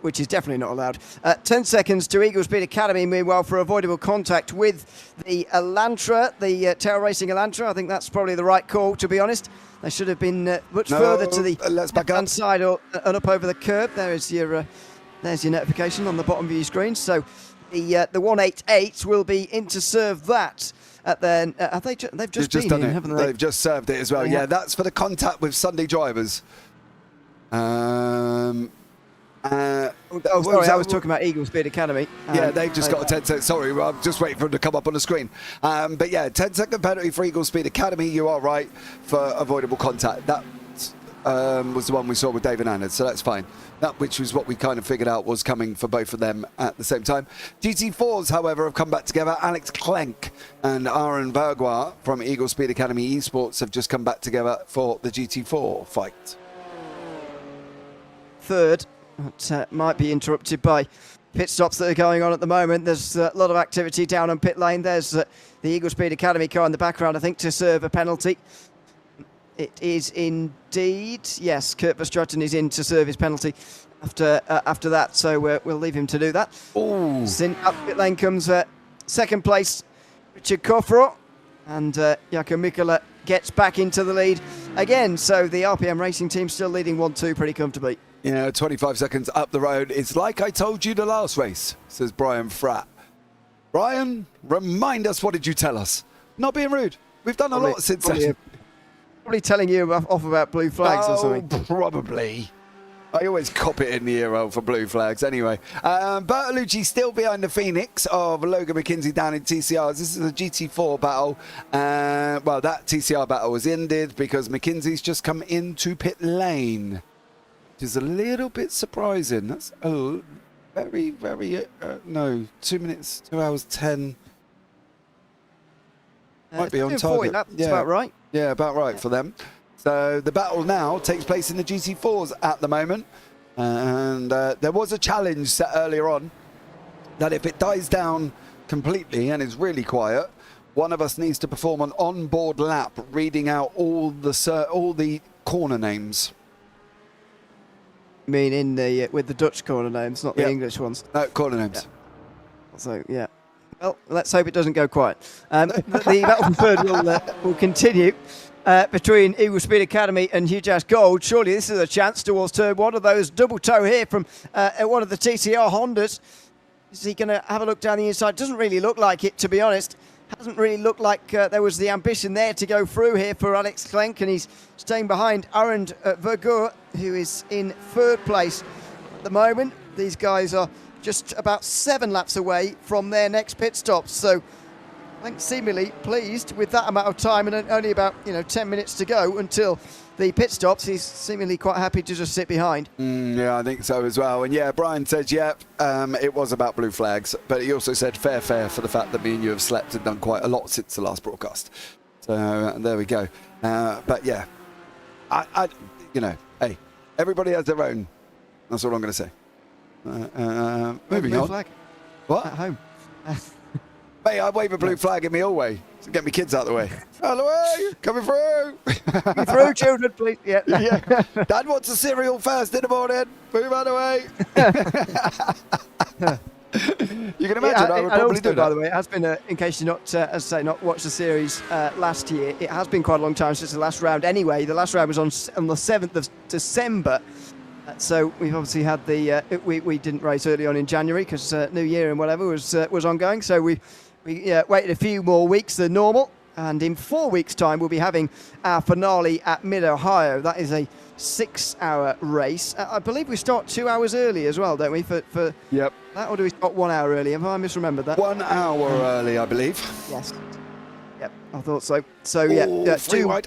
[SPEAKER 4] Which is definitely not allowed. 10 seconds to Eagle Speed Academy, meanwhile, for avoidable contact with the Elantra, the Tail Racing Elantra. I think that's probably the right call, to be honest. They should have been much further to the left-hand side and up over the curb. There's your notification on the bottom of your screen. So the 188 will be in to serve that. They've just been in, haven't they?
[SPEAKER 1] They've just served it as well. Yeah, that's for the contact with Sunday drivers.
[SPEAKER 4] Sorry, I was talking about Eagle Speed Academy.
[SPEAKER 1] Yeah, they've just got a 10-second. Sorry, I'm just waiting for them to come up on the screen. But yeah, 10-second penalty for Eagle Speed Academy. You are right, for avoidable contact. was the one we saw with David Annard, so that's fine. That, which was what we kind of figured out was coming for both of them at the same time. GT4s, however, have come back together. Alex Klenk and Aaron Vergois from Eagle Speed Academy Esports have just come back together for the GT4 fight.
[SPEAKER 4] Third, that might be interrupted by pit stops that are going on at the moment. There's a lot of activity down on pit lane. There's the Eagle Speed Academy car in the background, I think, to serve a penalty. It is indeed, yes, Kurt Verstraeten is in to serve his penalty after that, so we'll leave him to do that.
[SPEAKER 1] Ooh.
[SPEAKER 4] Then up pit lane comes second place Richard Koffro, and Jakob Mikkola gets back into the lead again, so the RPM Racing team still leading 1-2 pretty comfortably.
[SPEAKER 1] Yeah, 25 seconds up the road. It's like I told you the last race, says Brian Fratt. Brian, remind us, what did you tell us? Not being rude. We've done a lot since then.
[SPEAKER 4] Probably telling you off about blue flags or something.
[SPEAKER 1] Probably. I always cop it in the ear roll for blue flags. Anyway, Bertolucci still behind the Phoenix of Logan McKenzie down in TCRs. This is a GT4 battle. Well, that TCR battle was ended because McKenzie's just come into pit lane, which is a little bit surprising. That's very, very, no, 2 minutes, 2 hours 10. Might be on target.
[SPEAKER 4] That's about right.
[SPEAKER 1] Yeah, about right for them. So the battle now takes place in the GT4s at the moment. And there was a challenge set earlier on that if it dies down completely and is really quiet, one of us needs to perform an on-board lap reading out all the corner names.
[SPEAKER 4] I mean, in the with the Dutch corner names, not the English ones.
[SPEAKER 1] No, corner names.
[SPEAKER 4] Yeah. So, yeah. Well, let's hope it doesn't go quiet. The battle for third will continue between Eagle Speed Academy and Hugh Jass Gold. Surely this is a chance towards turn one of those double toe here from one of the TCR Hondas. Is he going to have a look down the inside? Doesn't really look like it, to be honest. Hasn't really looked like there was the ambition there to go through here for Alex Klenk, and he's staying behind Aaron Vergoer, who is in third place at the moment. These guys are just about 7 laps away from their next pit stop. So I think seemingly pleased with that amount of time and only about 10 minutes to go until the pit stops. He's seemingly quite happy to just sit behind.
[SPEAKER 1] Yeah, I think so as well. And yeah, Brian said, it was about blue flags, but he also said fair for the fact that me and you have slept and done quite a lot since the last broadcast. So there we go. But yeah, I hey, everybody has their own. That's all I'm going to say. Moving
[SPEAKER 4] blue
[SPEAKER 1] on.
[SPEAKER 4] Flag.
[SPEAKER 1] What?
[SPEAKER 4] At home.
[SPEAKER 1] Mate, I wave a blue flag in me all way to get me kids out of the way. Out of the way, coming through.
[SPEAKER 4] Coming through, children, please. Yeah.
[SPEAKER 1] Dad wants a cereal first in the morning. Move out of the way. You can imagine I would probably do that.
[SPEAKER 4] By the way, it has been, in case you're not, as I say, not watched the series last year, it has been quite a long time since the last round. Anyway, the last round was on the 7th of December. So we've obviously had the we didn't race early on in January because New Year and whatever was ongoing. So we waited a few more weeks than normal, and in 4 weeks' time we'll be having our finale at Mid-Ohio. That is a 6-hour race. I believe we start 2 hours early as well, don't we? For
[SPEAKER 1] Yep.
[SPEAKER 4] that, or do we start 1 hour early? Have I misremembered that?
[SPEAKER 1] 1 hour early, I believe.
[SPEAKER 4] Yes. Yep, I thought so. So yeah,
[SPEAKER 1] three wide.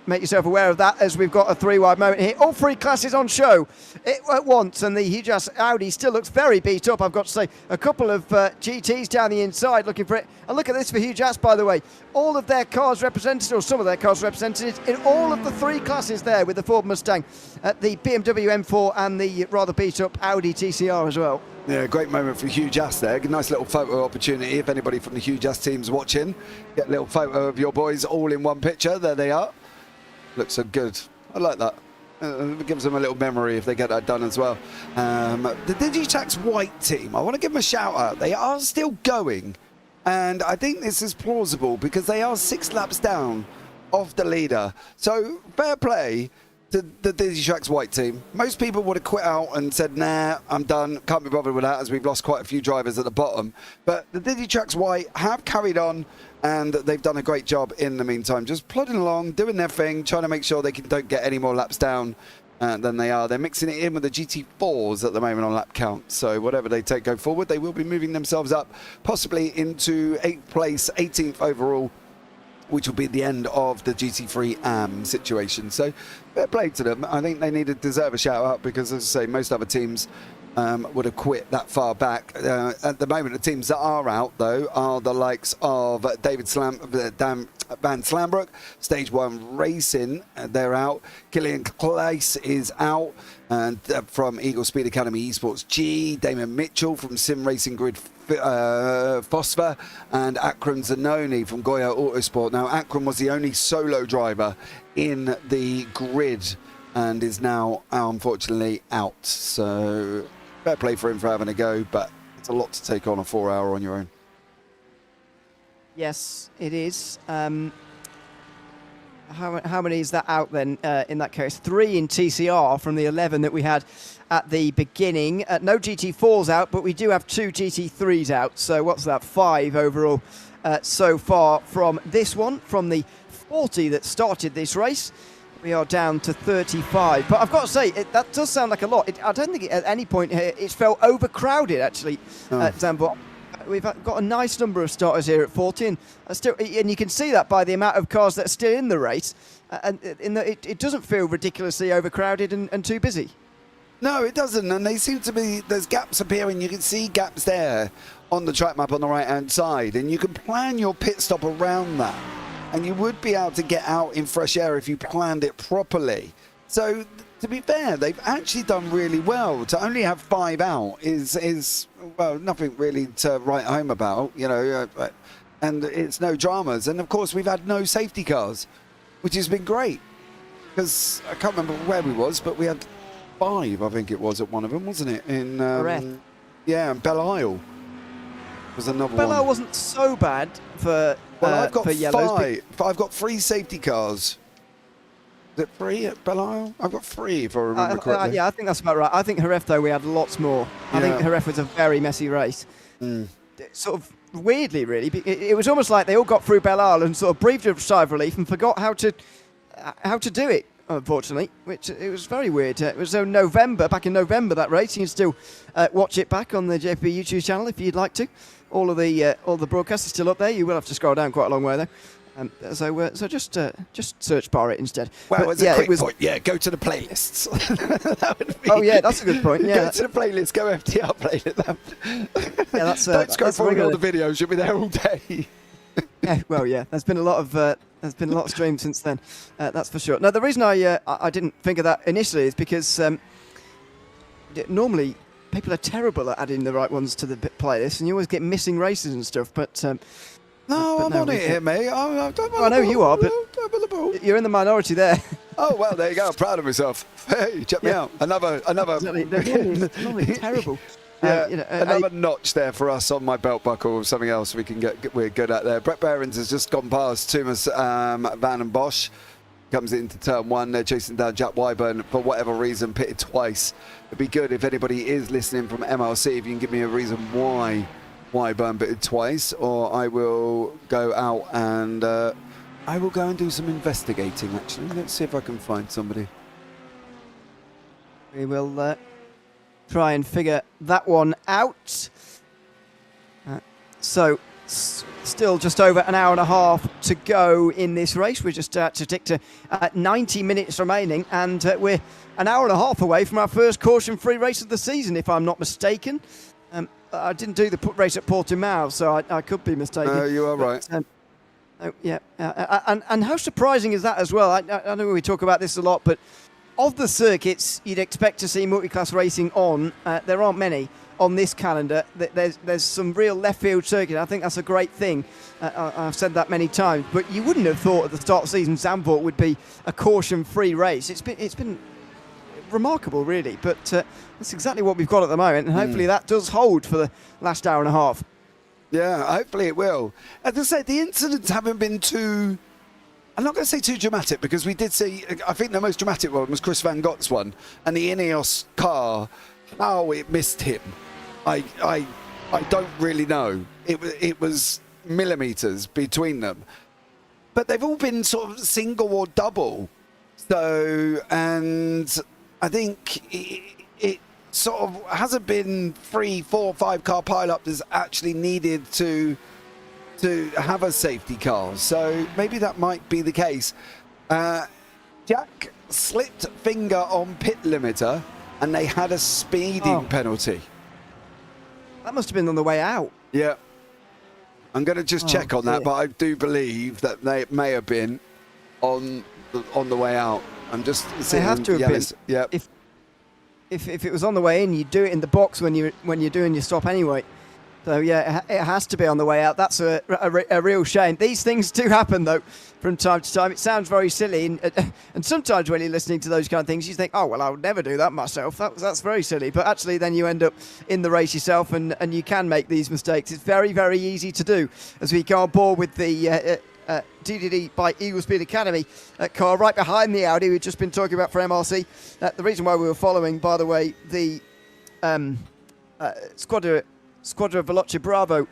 [SPEAKER 4] Make yourself aware of that as we've got a 3-wide moment here. All 3 classes on show at once, and the Hugh Jass Audi still looks very beat up, I've got to say. A couple of GTs down the inside looking for it. And look at this for Hugh Jass, by the way. All of their cars represented, or some of their cars represented in all of the 3 classes there, with the Ford Mustang, the BMW M4 and the rather beat up Audi TCR as well.
[SPEAKER 1] Yeah, great moment for Hugh Jass there. Nice little photo opportunity. If anybody from the Hugh Jass team's watching, get a little photo of your boys all in one picture. There they are. Looks so good. I like that. It gives them a little memory if they get that done as well. The Digitax White team, I want to give them a shout out. They are still going, and I think this is plausible because they are 6 laps down off the leader. So fair play to the Digitax White team. Most people would have quit out and said, nah, I'm done, can't be bothered with that, as we've lost quite a few drivers at the bottom. But the Digitax White have carried on, and they've done a great job in the meantime, just plodding along, doing their thing, trying to make sure they don't get any more laps down than they are. They're mixing it in with the GT4s at the moment on lap count, so whatever they take go forward, they will be moving themselves up, possibly into 8th place, 18th overall which will be the end of the GT3 AM situation. So fair play to them. I think they deserve a shout out because, as I say, most other teams would have quit that far back. At the moment, the teams that are out, though, are the likes of Van Slambrook, Stage 1 Racing, they're out. Killian Kleis is out, and from Eagle Speed Academy Esports G, Damon Mitchell from Sim Racing Grid Phosphor, and Akram Zanoni from Goya Autosport. Now, Akram was the only solo driver in the grid and is now, unfortunately, out. So fair play for him for having a go, but it's a lot to take on a 4 hour on your own.
[SPEAKER 4] Yes, it is. How many is that out then in that case? 3 in TCR from the 11 that we had at the beginning. No GT4s out, but we do have 2 GT3s out. So what's that? 5 overall so far from this one, from the 40 that started this race. We are down to 35. But I've got to say, that does sound like a lot. I don't think at any point here it's felt overcrowded, actually, at Zandvoort. We've got a nice number of starters here at 40, and you can see that by the amount of cars that are still in the race. And it doesn't feel ridiculously overcrowded and too busy.
[SPEAKER 1] No, it doesn't, and they seem to be, there's gaps appearing. You can see gaps there on the track map on the right-hand side, and you can plan your pit stop around that. And you would be able to get out in fresh air if you planned it properly. So, to be fair, they've actually done really well. To only have 5 out is well, nothing really to write home about, you know, and it's no dramas. And, of course, we've had no safety cars, which has been great. Because I can't remember where we was, but we had 5, I think it was, at one of them, wasn't it? In yeah, and Belle Isle was another one.
[SPEAKER 4] Belle Isle wasn't so bad for
[SPEAKER 1] I've got
[SPEAKER 4] for yellows.
[SPEAKER 1] 5. I've got 3 safety cars. Is it 3 at Belle Isle? I've got 3 if I remember correctly.
[SPEAKER 4] Yeah, I think that's about right. I think Jerez, though, we had lots more. I think Jerez was a very messy race. Sort of weirdly, really. It was almost like they all got through Belle Isle and sort of breathed a sigh of relief and forgot how to do it, unfortunately, which it was very weird. It was back in November, that race. You can still watch it back on the JP YouTube channel if you'd like to. All the broadcasts are still up there. You will have to scroll down quite a long way, though. So just search bar it instead.
[SPEAKER 1] Well, it's a quick point. Yeah, go to the playlists. That would be,
[SPEAKER 4] that's a good point. Yeah,
[SPEAKER 1] go to the playlist. Go FTR playlist.
[SPEAKER 4] Yeah, that's.
[SPEAKER 1] Don't scroll through all the videos. You'll be there all day.
[SPEAKER 4] Yeah, well, yeah. There's been a lot of streams since then. That's for sure. Now, the reason I didn't think of that initially is because normally people are terrible at adding the right ones to the playlist, and you always get missing races and stuff. But
[SPEAKER 1] no, I'm on it here, mate.
[SPEAKER 4] I know you are, but you're in the minority there.
[SPEAKER 1] Oh well, there you go. I'm proud of myself. Hey, check me out. Another.
[SPEAKER 4] Exactly. They're normally terrible.
[SPEAKER 1] Yeah, another notch there for us on my belt buckle or something else we're good at there. Brett Behrens has just gone past Thomas Van and Bosch. Comes into turn 1. They're chasing down Jack Wyburn for whatever reason, pitted twice. It'd be good if anybody is listening from MLC, if you can give me a reason why Wyburn pitted twice, or I will go out and do some investigating, actually. Let's see if I can find somebody.
[SPEAKER 4] We will try and figure that one out. So, still just over an hour and a half to go in this race. We're just to tick to 90 minutes remaining, and we're an hour and a half away from our first caution-free race of the season, if I'm not mistaken. I didn't do the race at Portimao, so I could be mistaken.
[SPEAKER 1] No, you are right.
[SPEAKER 4] And how surprising is that as well? I know we talk about this a lot, but of the circuits you'd expect to see multi-class racing on, there aren't many on this calendar. There's some real left field circuit. I think that's a great thing. I've said that many times, but you wouldn't have thought at the start of the season Zandvoort would be a caution-free race. It's been remarkable, really, but that's exactly what we've got at the moment, and hopefully that does hold for the last hour and a half.
[SPEAKER 1] Yeah, hopefully it will. As I said, the incidents haven't been too... I'm not going to say too dramatic, because we did see... I think the most dramatic one was Chris Van Gogh's one, and the Ineos car, how it missed him. I don't really know. It was millimetres between them. But they've all been sort of single or double. So, and I think it sort of hasn't been 3, 4, 5 car pile-up that's actually needed to to have a safety car, so maybe that might be the case. Jack slipped finger on pit limiter, and they had a speeding penalty.
[SPEAKER 4] That must have been on the way out.
[SPEAKER 1] Yeah. I'm going to just check on that, but I do believe that they may have been on the way out. I'm just
[SPEAKER 4] They have to have been.
[SPEAKER 1] Yeah.
[SPEAKER 4] If it was on the way in, you'd do it in the box when you're doing your stop anyway. So yeah, it has to be on the way out. That's a real shame. These things do happen though, from time to time. It sounds very silly, and sometimes when you're listening to those kind of things, you think, oh well, I would never do that myself. That's very silly. But actually, then you end up in the race yourself, and you can make these mistakes. It's very, very easy to do. As we go on board with the DDD by Eagle Speed Academy car right behind the Audi we've just been talking about for MRC. The reason why we were following, by the way, the Squadra Veloce Bravo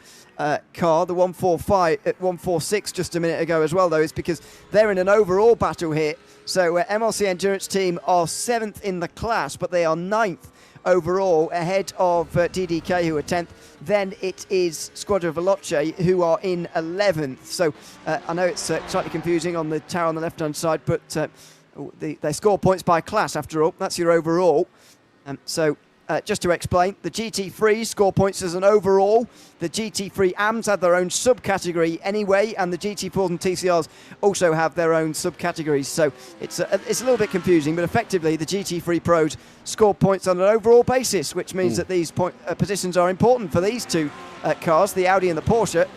[SPEAKER 4] car, the 145 at 146 just a minute ago as well, though, is because they're in an overall battle here. So MRC Endurance team are 7th in the class, but they are 9th overall, ahead of DDK, who are 10th. Then it is Squadra Veloce, who are in 11th. So I know it's slightly confusing on the tower on the left-hand side, but they score points by class, after all. That's your overall. Just to explain, the GT3 score points as an overall. The GT3 AMs had their own subcategory anyway, and the GT4s and TCRs also have their own subcategories. So it's a little bit confusing, but effectively the GT3 Pros score points on an overall basis, which means that these positions are important for these two cars, the Audi and the Porsche.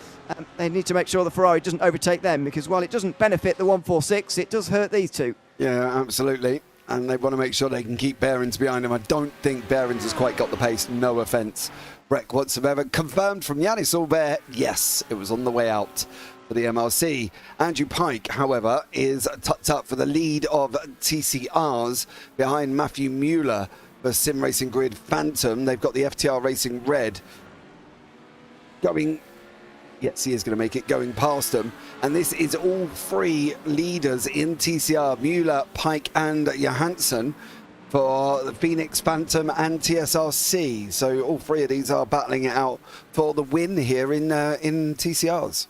[SPEAKER 4] They need to make sure the Ferrari doesn't overtake them, because while it doesn't benefit the 146, it does hurt these two.
[SPEAKER 1] Yeah, absolutely. And they want to make sure they can keep Behrens behind them. I don't think Behrens has quite got the pace, no offence. Breck whatsoever. Confirmed from Yannis Albert, yes, it was on the way out for the MRC. Andrew Pike, however, is tucked up for the lead of TCRs behind Matthew Mueller for Sim Racing Grid Phantom. They've got the FTR Racing Red going. Yes, he is going to make it, going past them. And this is all three leaders in TCR, Mueller, Pike and Johansson for the Phoenix Phantom and TSRC. So all three of these are battling it out for the win here in TCRs.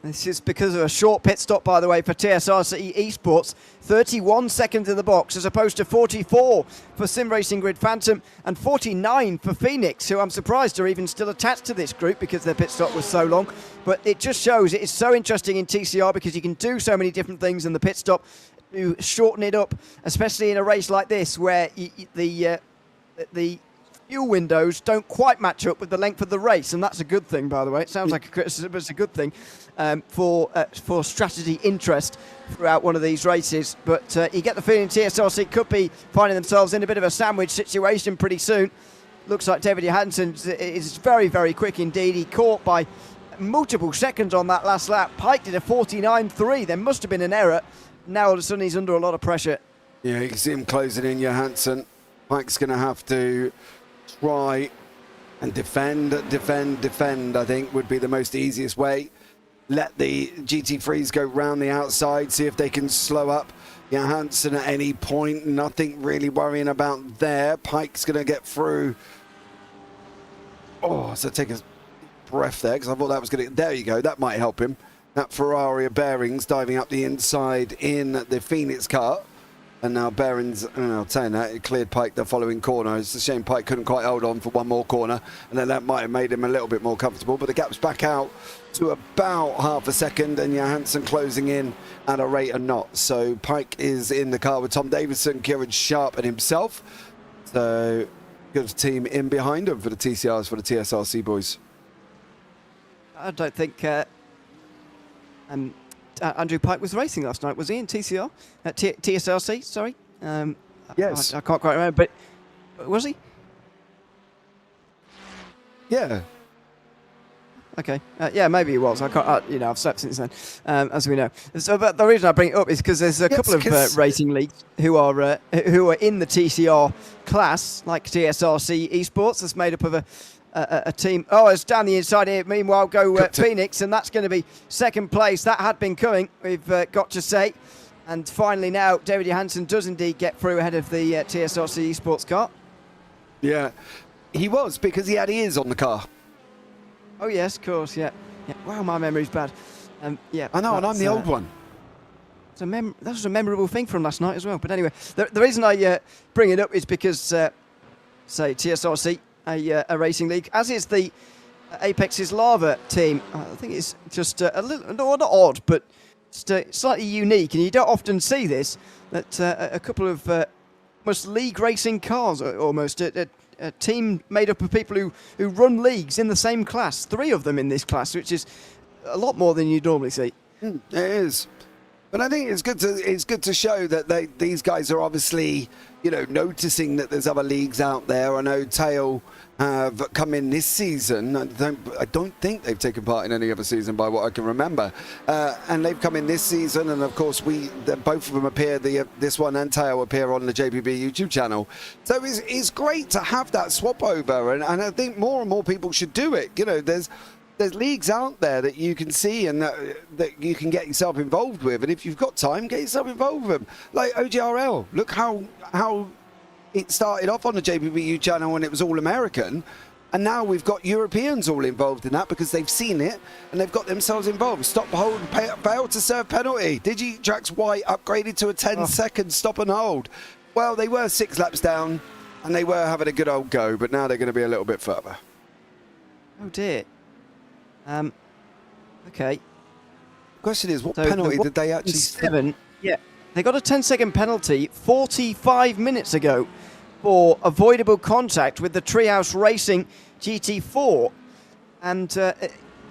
[SPEAKER 4] This is because of a short pit stop, by the way, for TSRC Esports. 31 seconds in the box, as opposed to 44 for Sim Racing Grid Phantom and 49 for Phoenix, who I'm surprised are even still attached to this group because their pit stop was so long. But it just shows it is so interesting in TCR because you can do so many different things in the pit stop to shorten it up, especially in a race like this where the fuel windows don't quite match up with the length of the race, and that's a good thing, by the way. It sounds like a criticism, but it's a good thing for strategy interest throughout one of these races. But you get the feeling TSRC could be finding themselves in a bit of a sandwich situation pretty soon. Looks like David Johansson is very, very quick indeed. He caught by multiple seconds on that last lap. Pike did a 49.3. There must have been an error. Now all of a sudden he's under a lot of pressure.
[SPEAKER 1] Yeah, you can see him closing in, Johansson. Pike's going to have to try and defend, I think would be the most easiest way. Let the GT3s go round the outside, see if they can slow up Johansson at any point. Nothing really worrying about there. Pike's going to get through. Oh, so take a breath there, because I thought that was going to... There you go, that might help him. That Ferrari of Behrens diving up the inside in the Phoenix car. And now Behrens, I'm saying that, it cleared Pike the following corner. It's a shame Pike couldn't quite hold on for one more corner, and then that might have made him a little bit more comfortable. But the gap's back out to about half a second, and Johansson closing in at a rate of knots. So Pike is in the car with Tom Davison, Kieran Sharp and himself. So good team in behind him for the TCRs, for the TSRC boys.
[SPEAKER 4] I don't think... Andrew Pike was racing last night, was he, in TCR? TSRC, sorry?
[SPEAKER 1] Yes.
[SPEAKER 4] I can't quite remember, but was he?
[SPEAKER 1] Yeah.
[SPEAKER 4] Okay. Yeah, maybe he was. I can't. I've slept since then, as we know. So, but the reason I bring it up is because there's a couple of racing leagues who are in the TCR class, like TSRC Esports, that's made up of a team. Oh, it's down the inside here. Meanwhile, go Phoenix, and that's going to be second place. That had been coming, we've got to say. And finally now, David Johansson does indeed get through ahead of the TSRC Esports car.
[SPEAKER 1] Yeah, he was, because he had ears on the car.
[SPEAKER 4] Oh yes, of course, yeah. Wow, my memory's bad. Yeah.
[SPEAKER 1] I know, and I'm the old one.
[SPEAKER 4] That was a memorable thing from last night as well. But anyway, the reason I bring it up is because, say, TSRC, a racing league, as is the Apex's Lava team. I think it's just a little, not odd, but slightly unique. And you don't often see this, that a couple of almost league racing cars, almost a team made up of people who run leagues in the same class. 3 of them in this class, which is a lot more than you'd normally see.
[SPEAKER 1] It is. But I think it's good to show that these guys are obviously, noticing that there's other leagues out there. I know Tail have come in this season. I don't think they've taken part in any other season by what I can remember. And they've come in this season, and of course both of them appear. This one and Tail appear on the JPB YouTube channel. So it's great to have that swap over, and I think more and more people should do it. There's leagues out there that you can see and that you can get yourself involved with, and if you've got time, get yourself involved with them. Like OGRL, look how it started off on the JPBU channel when it was all American, and now we've got Europeans all involved in that because they've seen it and they've got themselves involved. Stop, hold, fail to serve penalty. Digitrax White upgraded to a 10-second stop and hold. Well, they were 6 laps down and they were having a good old go, but now they're going to be a little bit further.
[SPEAKER 4] Oh dear. Okay.
[SPEAKER 1] Question is, what penalty did they actually...
[SPEAKER 4] 7, yeah. They got a 10-second penalty 45 minutes ago for avoidable contact with the Treehouse Racing GT4. And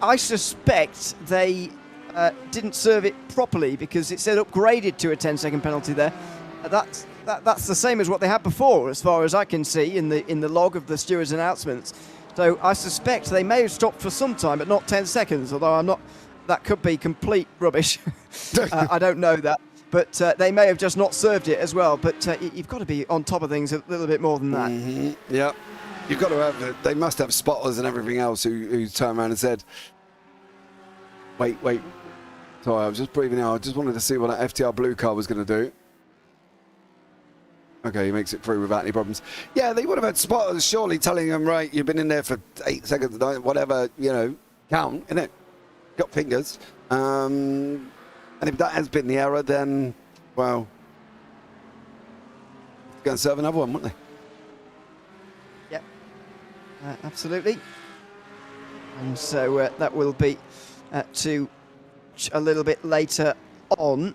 [SPEAKER 4] I suspect they didn't serve it properly because it said upgraded to a 10-second penalty there. That's the same as what they had before, as far as I can see in the log of the steward's announcements. So I suspect they may have stopped for some time, but not 10 seconds, although I'm not... That could be complete rubbish. I don't know that. But they may have just not served it as well. But you've got to be on top of things a little bit more than that.
[SPEAKER 1] Mm-hmm. Yeah. You've got to have... They must have spotters and everything else who turned around and said, wait. Sorry, I was just breathing out. I just wanted to see what that FTR blue car was going to do. Okay, he makes it through without any problems. Yeah, they would have had spotters surely telling them, right, you've been in there for 8 seconds, whatever, count, innit? Got fingers. And if that has been the error, then, well, go and serve another one, wouldn't they?
[SPEAKER 4] Yep, absolutely. And so that will be to a little bit later on.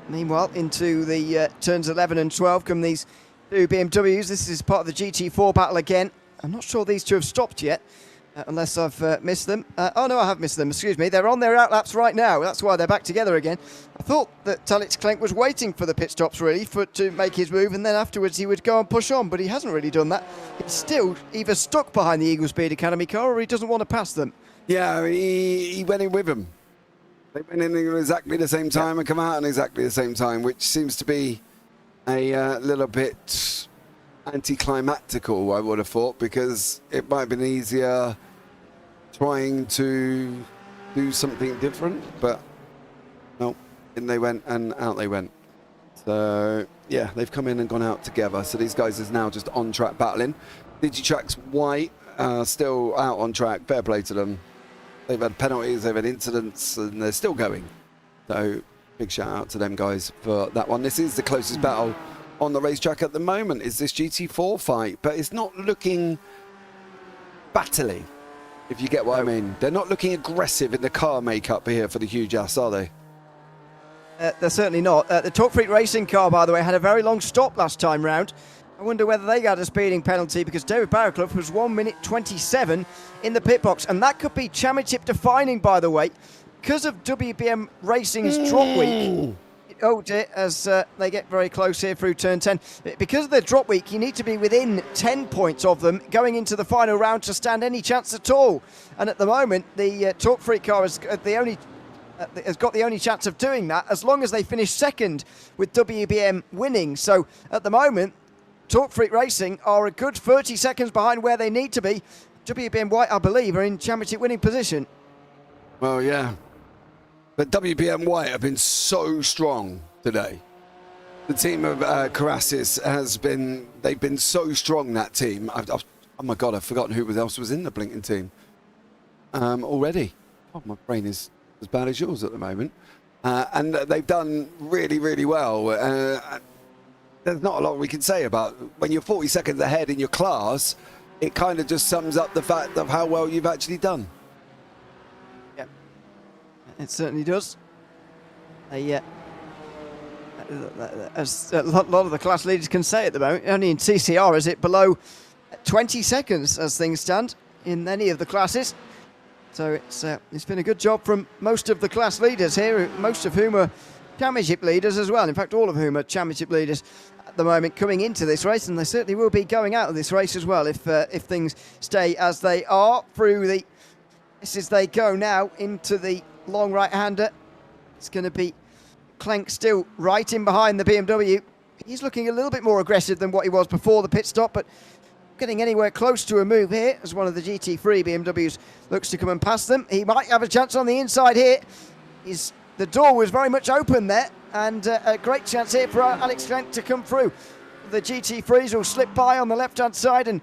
[SPEAKER 4] Meanwhile, into the turns 11 and 12 come these 2 BMWs. This is part of the GT4 battle again. I'm not sure these 2 have stopped yet, unless I've missed them. Oh no, I have missed them, excuse me. They're on their outlaps right now. That's why they're back together again. I thought that Alex Klenk was waiting for the pit stops, really, to make his move, and then afterwards he would go and push on, but he hasn't really done that. He's still either stuck behind the Eagle Speed Academy car, or he doesn't want to pass them.
[SPEAKER 1] Yeah, he went in with them. They went in at exactly the same time and come out at exactly the same time, which seems to be a little bit anticlimactical, I would have thought, because it might have been easier trying to do something different, but no, in they went and out they went. So yeah, they've come in and gone out together. So these guys is now just on track battling. Digitrax White still out on track. Fair play to them. They've had penalties, they've had incidents, and they're still going. So big shout out to them guys for that one. This is the closest battle on the racetrack at the moment, is this GT4 fight, but it's not looking battling, if you get what I mean. They're not looking aggressive in the car makeup here for the huge ass, are they?
[SPEAKER 4] They're certainly not. The Talk Freak Racing car, by the way, had a very long stop last time round. I wonder whether they got a speeding penalty, because David Barraclough was 1 minute 27 in the pit box, and that could be championship defining, by the way, because of WBM Racing's drop week. Oh dear, as they get very close here through turn 10. Because of the drop week, you need to be within 10 points of them going into the final round to stand any chance at all. And at the moment, the Talk Freak car has got the only chance of doing that, as long as they finish second with WBM winning. So at the moment, Talk Freak Racing are a good 30 seconds behind where they need to be. WBM White, I believe, are in championship winning position.
[SPEAKER 1] Well, yeah. But WBM White have been so strong today. The team of Karasis they've been so strong, that team. Oh my God, I've forgotten who else was in the blinking team. already. Oh, my brain is as bad as yours at the moment. And they've done really, really well. There's not a lot we can say about when you're 40 seconds ahead in your class. It kind of just sums up the fact of how well you've actually done.
[SPEAKER 4] Yeah, it certainly does. As a lot of the class leaders can say at the moment, only in TCR is it below 20 seconds as things stand in any of the classes. So it's been a good job from most of the class leaders here, most of whom are championship leaders as well. In fact, all of whom are championship leaders at the moment coming into this race, and they certainly will be going out of this race as well if things stay as they are through the. This is they go now into the long right-hander. It's going to be Clank still right in behind the BMW. He's looking a little bit more aggressive than what he was before the pit stop, but getting anywhere close to a move here as one of the GT3 BMWs looks to come and pass them. He might have a chance on the inside here. The door was very much open there, and a great chance here for Alex Clank to come through. The GT3s will slip by on the left-hand side and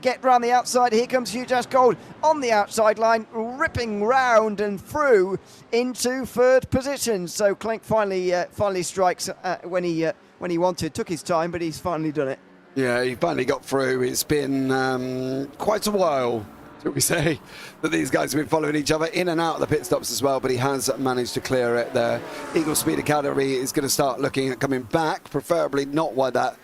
[SPEAKER 4] get round the outside. Here comes Hugh Jazz Gold on the outside line, ripping round and through into third position. So Clank finally strikes when he wanted. Took his time, but he's finally done it.
[SPEAKER 1] Yeah, he finally got through. It's been quite a while, shall we say, that these guys have been following each other in and out of the pit stops as well, but he has managed to clear it there. Eagle Speed Academy is going to start looking at coming back, preferably not while that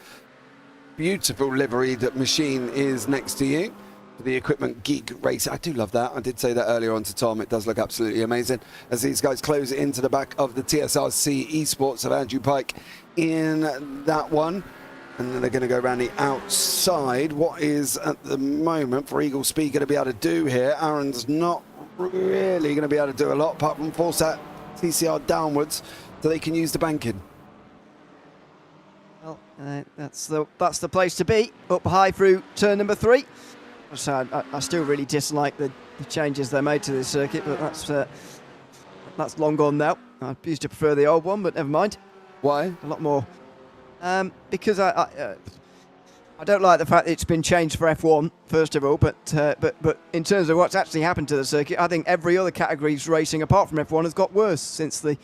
[SPEAKER 1] beautiful liveried machine is next to you. The Equipment Geek race. I do love that. I did say that earlier on to Tom. It does look absolutely amazing as these guys close into the back of the TSRC Esports of Andrew Pike in that one. And then they're going to go around the outside. What is at the moment for Eagle Speed going to be able to do here? Aaron's not really going to be able to do a lot apart from force that TCR downwards so they can use the banking.
[SPEAKER 4] Well, that's the place to be, up high through turn number 3. So I still really dislike the changes they made to this circuit, but that's long gone now. I used to prefer the old one, but never mind.
[SPEAKER 1] Why?
[SPEAKER 4] A lot more. Because I don't like the fact that it's been changed for F1, first of all, but in terms of what's actually happened to the circuit, I think every other category's racing apart from F1 has got worse since the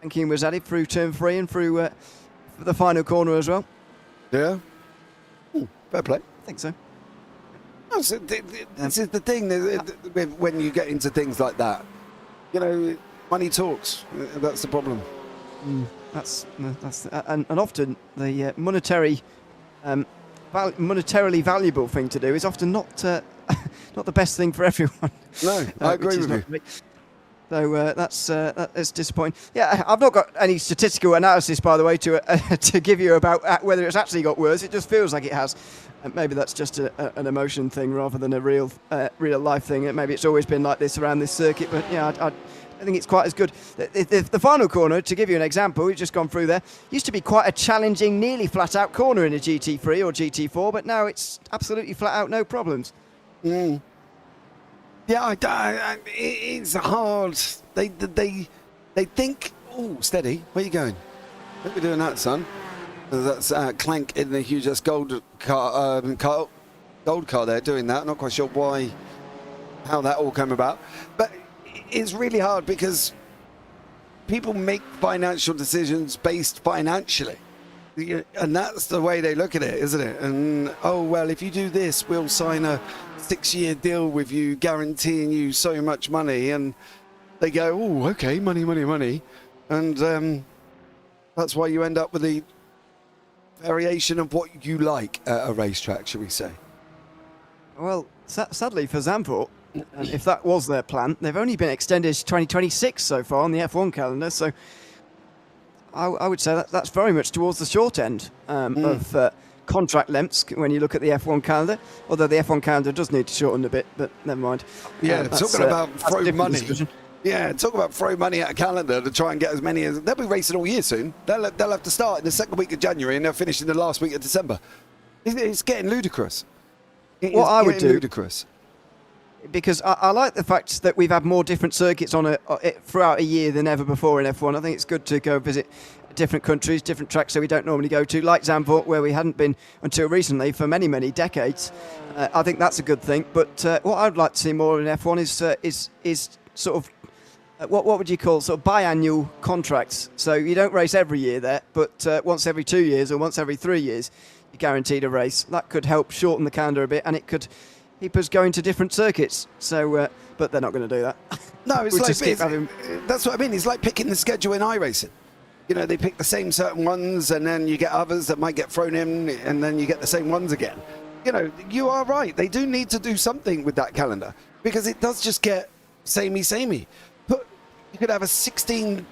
[SPEAKER 4] banking was added through turn 3 and through the final corner as well.
[SPEAKER 1] Yeah. Fair play.
[SPEAKER 4] I think so.
[SPEAKER 1] This is the thing when you get into things like that. You know, money talks. That's the problem. And often the monetarily valuable thing to do is often not the best thing for everyone. No, I agree with you.
[SPEAKER 4] So that is disappointing. Yeah, I've not got any statistical analysis, by the way, to give you about whether it's actually got worse. It just feels like it has. Maybe that's just an emotion thing rather than a real life thing. Maybe it's always been like this around this circuit, but yeah, I think it's quite as good. The final corner, to give you an example, we've just gone through there, used to be quite a challenging, nearly flat-out corner in a GT3 or GT4, but now it's absolutely flat-out, no problems.
[SPEAKER 1] Yeah, it's hard. They think, oh, steady, where are you going? Don't be doing that, son. That's Clank in the Hughes gold car there doing that. Not quite sure how that all came about. But it's really hard because people make financial decisions based financially. And that's the way they look at it, isn't it? And, oh, well, if you do this, we'll sign a 6-year deal with you, guaranteeing you so much money. And they go, oh, okay, money. And that's why you end up with the variation of what you like at a racetrack, shall we say.
[SPEAKER 4] Well, sadly for Zandvoort, and if that was their plan, they've only been extended to 2026 so far on the F1 calendar, so I would say that's very much towards the short end of contract lengths when you look at the F1 calendar, although the F1 calendar does need to shorten a bit, but never mind.
[SPEAKER 1] Yeah, talking about throw money. Yeah, talk about throw money at a calendar to try and get as many as... They'll be racing all year soon. They'll have to start in the second week of January and they'll finish in the last week of December. It's getting ludicrous.
[SPEAKER 4] What I would do...
[SPEAKER 1] ludicrous.
[SPEAKER 4] Because I like the fact that we've had more different circuits on throughout a year than ever before in F1. I think it's good to go visit different countries, different tracks that we don't normally go to, like Zandvoort, where we hadn't been until recently for many, many decades. I think that's a good thing. But what I'd like to see more in F1 is sort of what would you call sort of biannual contracts. So you don't race every year there, but once every 2 years or once every 3 years, you're guaranteed a race. That could help shorten the calendar a bit, and it could keep us going to different circuits. So, but they're not going to do that.
[SPEAKER 1] No, it's that's what I mean. It's like picking the schedule in iRacing. You know, they pick the same certain ones, and then you get others that might get thrown in, and then you get the same ones again. You know, you are right. They do need to do something with that calendar, because it does just get samey. But you could have a 16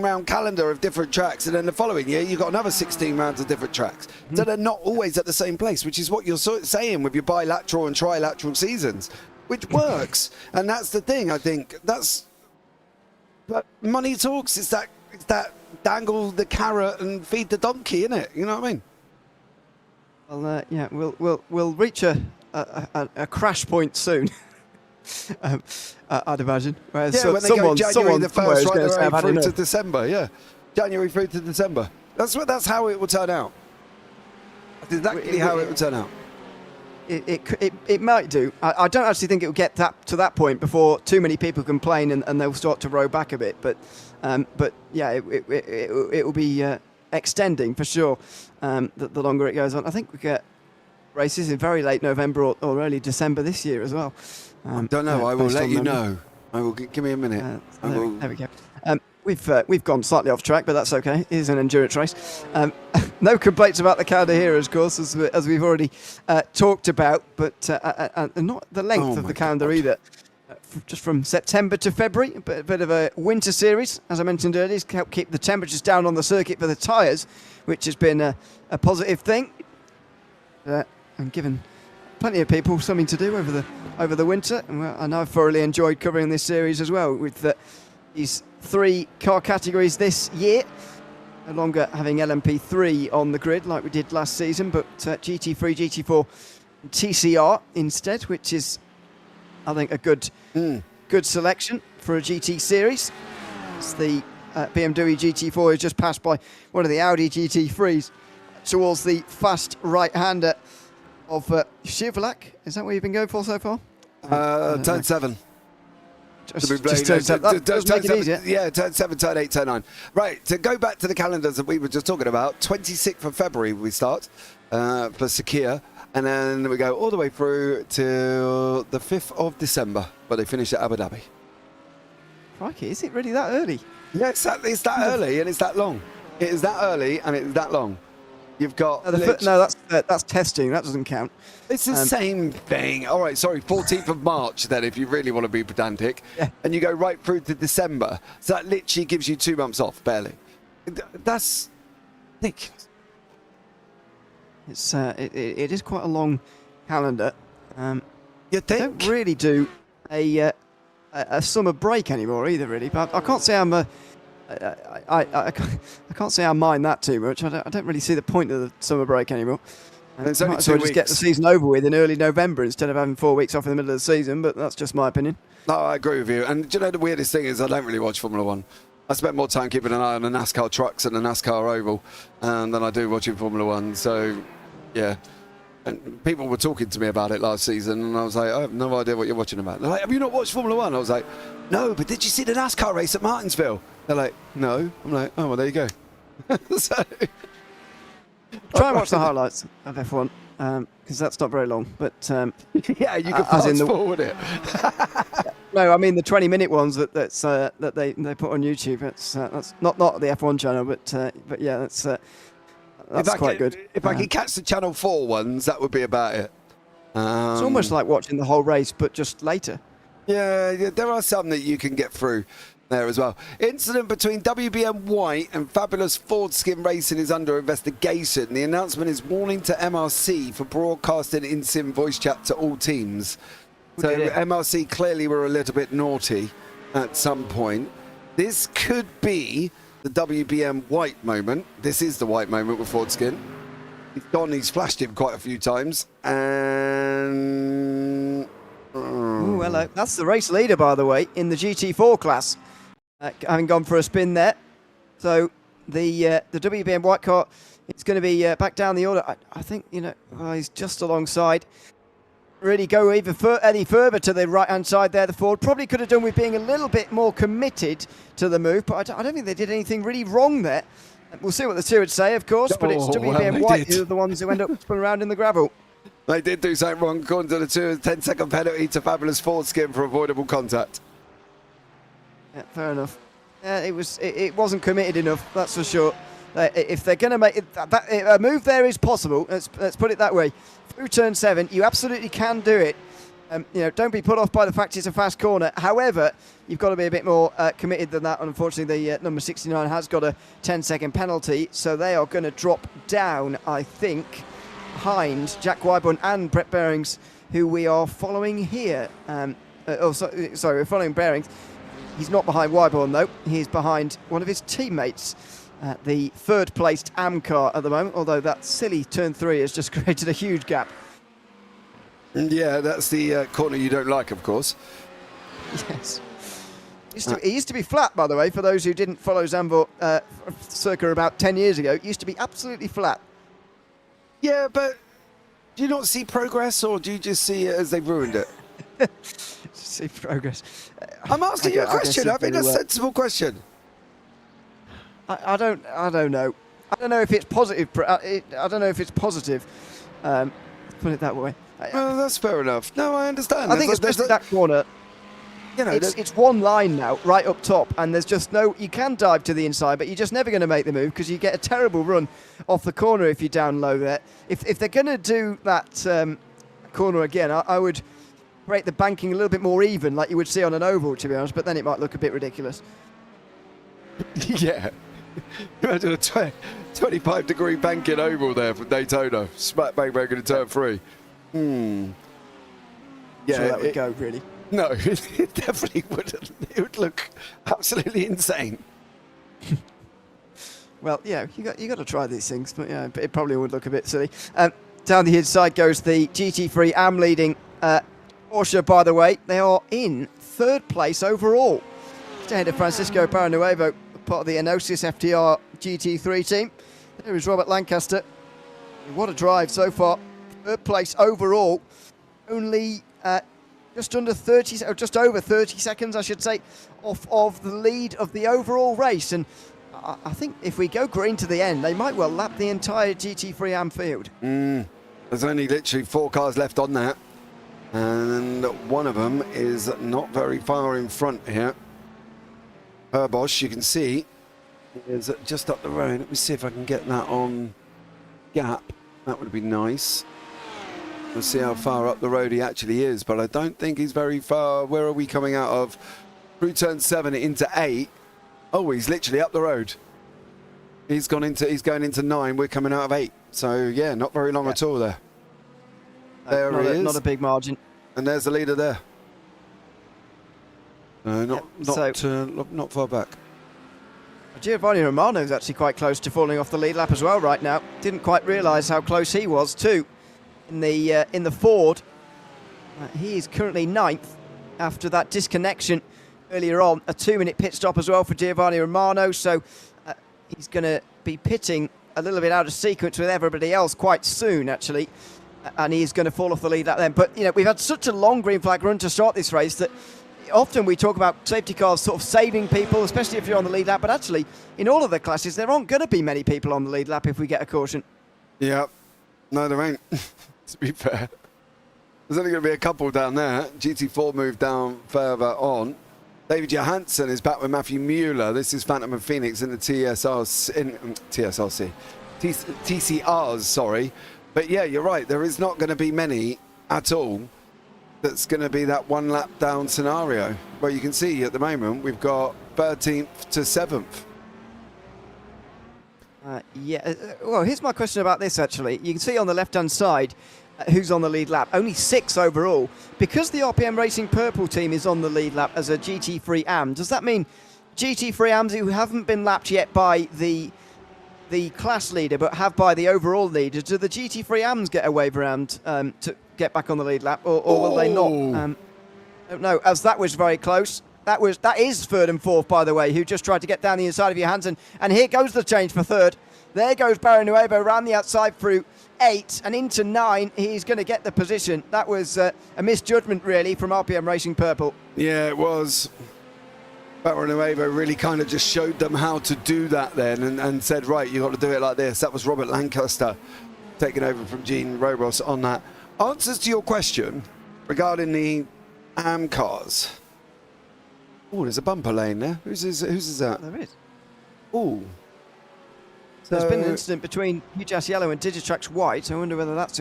[SPEAKER 1] round calendar of different tracks, and then the following year you've got another 16 rounds of different tracks. So they're not always at the same place, which is what you're sort of saying with your bilateral and trilateral seasons, which works. And that's the thing, I think. But money talks. It's that dangle the carrot and feed the donkey, isn't it? You know what I mean?
[SPEAKER 4] Well, yeah, we'll reach a crash point soon. I'd imagine.
[SPEAKER 1] When they go January the 1st right the way through to December. Yeah, January through to December. That's how it will turn out. That's exactly how it will turn out.
[SPEAKER 4] It might do. I don't actually think it will get to that point before too many people complain and they'll start to row back a bit. But yeah, it will be extending for sure. The longer it goes on, I think we get races in very late November or early December this year as well.
[SPEAKER 1] Don't know. I will let you know. I will give me a minute.
[SPEAKER 4] There we go. We've gone slightly off track, but that's okay. It is an endurance race. No complaints about the calendar here, of course, as we've already talked about, but not the length of the calendar either. Just from September to February, a bit of a winter series, as I mentioned earlier, to help keep the temperatures down on the circuit for the tyres, which has been a positive thing, and given plenty of people something to do over the winter. And I know I've thoroughly enjoyed covering this series as well, with these 3 car categories this year. No longer having LMP3 on the grid like we did last season, but GT3, GT4, and TCR instead, which is, I think, a good selection for a GT series. It's the BMW GT4 is just passed by one of the Audi GT3s towards the fast right-hander of Chevrolet. Is that what you've been going for so far?
[SPEAKER 1] Turn 7.
[SPEAKER 4] Just turn 7. That does make it easier.
[SPEAKER 1] Yeah, turn 7, turn 8, turn 9. Right, to go back to the calendars that we were just talking about, 26th of February we start for Sakhir, and then we go all the way through to the 5th of December, but they finish at Abu Dhabi.
[SPEAKER 4] Crikey, is it really that early?
[SPEAKER 1] Yeah, it's that early and it's that long. It is that early and it's that long. You've got...
[SPEAKER 4] No, that's testing. That doesn't count.
[SPEAKER 1] It's the same thing. All right, sorry, 14th of March then, if you really want to be pedantic.
[SPEAKER 4] Yeah.
[SPEAKER 1] And you go right through to December. So that literally gives you 2 months off, barely. That's ridiculous.
[SPEAKER 4] It is quite a long calendar.
[SPEAKER 1] You think?
[SPEAKER 4] They don't really do a summer break anymore either, really. But I can't say I can't say I mind that too much. I don't really see the point of the summer break anymore.
[SPEAKER 1] It's only 2 weeks.
[SPEAKER 4] Just get the season over with in early November instead of having 4 weeks off in the middle of the season, but that's just my opinion.
[SPEAKER 1] No, I agree with you. And do you know the weirdest thing is I don't really watch Formula 1. I spend more time keeping an eye on the NASCAR trucks and the NASCAR oval than I do watching Formula 1. So, yeah. And people were talking to me about it last season, and I was like, I have no idea what you're watching about. They're like, have you not watched Formula 1? I was like, no, but did you see the NASCAR race at Martinsville? They're like, no. I'm like, oh, well, there you go. So,
[SPEAKER 4] try and watch the highlights of F1, because that's not very long. But
[SPEAKER 1] yeah, you can fast forward it.
[SPEAKER 4] No, I mean the 20-minute ones that they put on YouTube. That's not the F1 channel, but yeah, that's quite good.
[SPEAKER 1] If I could catch the Channel 4 ones, that would be about it.
[SPEAKER 4] It's almost like watching the whole race, but just later.
[SPEAKER 1] Yeah, there are some that you can get through there as well. Incident between WBM White and Fabulous Ford Skin Racing is under investigation. The announcement is warning to MRC for broadcasting in-sim voice chat to all teams. So MRC clearly were a little bit naughty at some point. This could be the WBM White moment. This is the White moment with Ford Skin. He's flashed him quite a few times. And...
[SPEAKER 4] Ooh, hello. That's the race leader, by the way, in the GT4 class. Having gone for a spin there. So the WBM white car is going to be back down the order. I think, he's just alongside. Really go even any further to the right-hand side there, the Ford. Probably could have done with being a little bit more committed to the move, but I don't think they did anything really wrong there. We'll see what the two would say, of course, but it's WBM white who are the ones who end up spinning around in the gravel.
[SPEAKER 1] They did do something wrong, according to the two. 10-second penalty to Fabulous Ford skin for avoidable contact.
[SPEAKER 4] Yeah, fair enough. It wasn't committed enough, that's for sure. If they're going to make it, a move there is possible. Let's put it that way. Through turn 7, you absolutely can do it. Don't be put off by the fact it's a fast corner. However, you've got to be a bit more committed than that. And unfortunately, the number 69 has got a 10-second penalty, so they are going to drop down, I think, behind Jack Wyborn and Brett Bearings, who we are following here. Sorry, we're following Bearings. He's not behind Wyborn, though. He's behind one of his teammates. The third-placed Amcar at the moment, although that silly turn 3 has just created a huge gap.
[SPEAKER 1] Yeah, that's the corner you don't like, of course.
[SPEAKER 4] Yes. It used to be flat, by the way, for those who didn't follow Zandvoort circa about 10 years ago. It used to be absolutely flat.
[SPEAKER 1] Yeah, but do you not see progress, or do you just see it as they've ruined it?
[SPEAKER 4] See progress.
[SPEAKER 1] I'm asking you a question. I think that's a sensible question.
[SPEAKER 4] I don't know. I don't know if it's positive. I don't know if it's positive. Put it that way.
[SPEAKER 1] Well, that's fair enough. No, I understand.
[SPEAKER 4] I think especially that corner. It's one line now, right up top, and there's just no. You can dive to the inside, but you're just never going to make the move because you get a terrible run off the corner if you're down low there. If they're going to do that corner again, I would break the banking a little bit more even, like you would see on an oval, to be honest. But then it might look a bit ridiculous.
[SPEAKER 1] Yeah. Imagine a 25-degree banking oval there from Daytona. Smack bang bang into turn 3. Yeah,
[SPEAKER 4] Sure that would go, really.
[SPEAKER 1] No, it definitely wouldn't. It would look absolutely insane.
[SPEAKER 4] Well, yeah, you got to try these things, but yeah, it probably would look a bit silly. Down the inside goes the GT3 AM leading Porsche, by the way. They are in third place overall. Just ahead of Francisco Paranuevo, part of the Enosis FTR GT3 team. There is Robert Lancaster. What a drive so far. Third place overall. Only just under 30, or just over 30 seconds, I should say, off of the lead of the overall race. And I think if we go green to the end, they might well lap the entire GT3 AM field.
[SPEAKER 1] There's only literally 4 cars left on that. And one of them is not very far in front here. Herbosch, you can see, is just up the road. Let me see if I can get that on gap. That would be nice. We'll see how far up the road he actually is, but I don't think he's very far. Where are we coming out of? Through turn 7 into 8. Oh, he's literally up the road. He's going into 9. We're coming out of 8. So yeah, not very long at all there. There he is.
[SPEAKER 4] Not a big margin.
[SPEAKER 1] And there's the leader there. No, not far back.
[SPEAKER 4] Giovanni Romano is actually quite close to falling off the lead lap as well right now. Didn't quite realise how close he was too. In the Ford, he is currently 9th after that disconnection earlier on. A 2-minute pit stop as well for Giovanni Romano, so he's going to be pitting a little bit out of sequence with everybody else quite soon, actually. And he's going to fall off the lead lap then. But we've had such a long green flag run to start this race that often we talk about safety cars sort of saving people, especially if you're on the lead lap. But actually, in all of the classes, there aren't going to be many people on the lead lap if we get a caution.
[SPEAKER 1] Yeah, no, there ain't. To be fair, there's only going to be a couple down there. GT4 moved down further on. David Johansson is back with Matthew Mueller. This is Phantom and Phoenix in the TCRs, sorry. But yeah, you're right. There is not going to be many at all. That's going to be that one lap down scenario. Well, you can see at the moment we've got 13th to 7th.
[SPEAKER 4] Well, here's my question about this, actually. You can see on the left-hand side who's on the lead lap. Only 6 overall. Because the RPM Racing Purple team is on the lead lap as a GT3 AM, does that mean GT3 AMs who haven't been lapped yet by the class leader but have by the overall leader, do the GT3 AMs get a wave around to get back on the lead lap, or will they not? I don't know, as that was very close. that is third and fourth, by the way, who just tried to get down the inside of Johansson. And here goes the change for third. There goes Barronuevo around the outside through 8 and into 9. He's going to get the position. That was a misjudgment, really, from RPM Racing Purple.
[SPEAKER 1] Yeah, it was. Barronuevo really kind of just showed them how to do that then and said, right, you've got to do it like this. That was Robert Lancaster taking over from Gene Robos on that. Answers to your question regarding the AM cars. Oh, there's a bumper lane there. Whose is that?
[SPEAKER 4] There is.
[SPEAKER 1] Oh.
[SPEAKER 4] There's been an incident between Hujas Yellow and Digitrax White. I wonder whether that's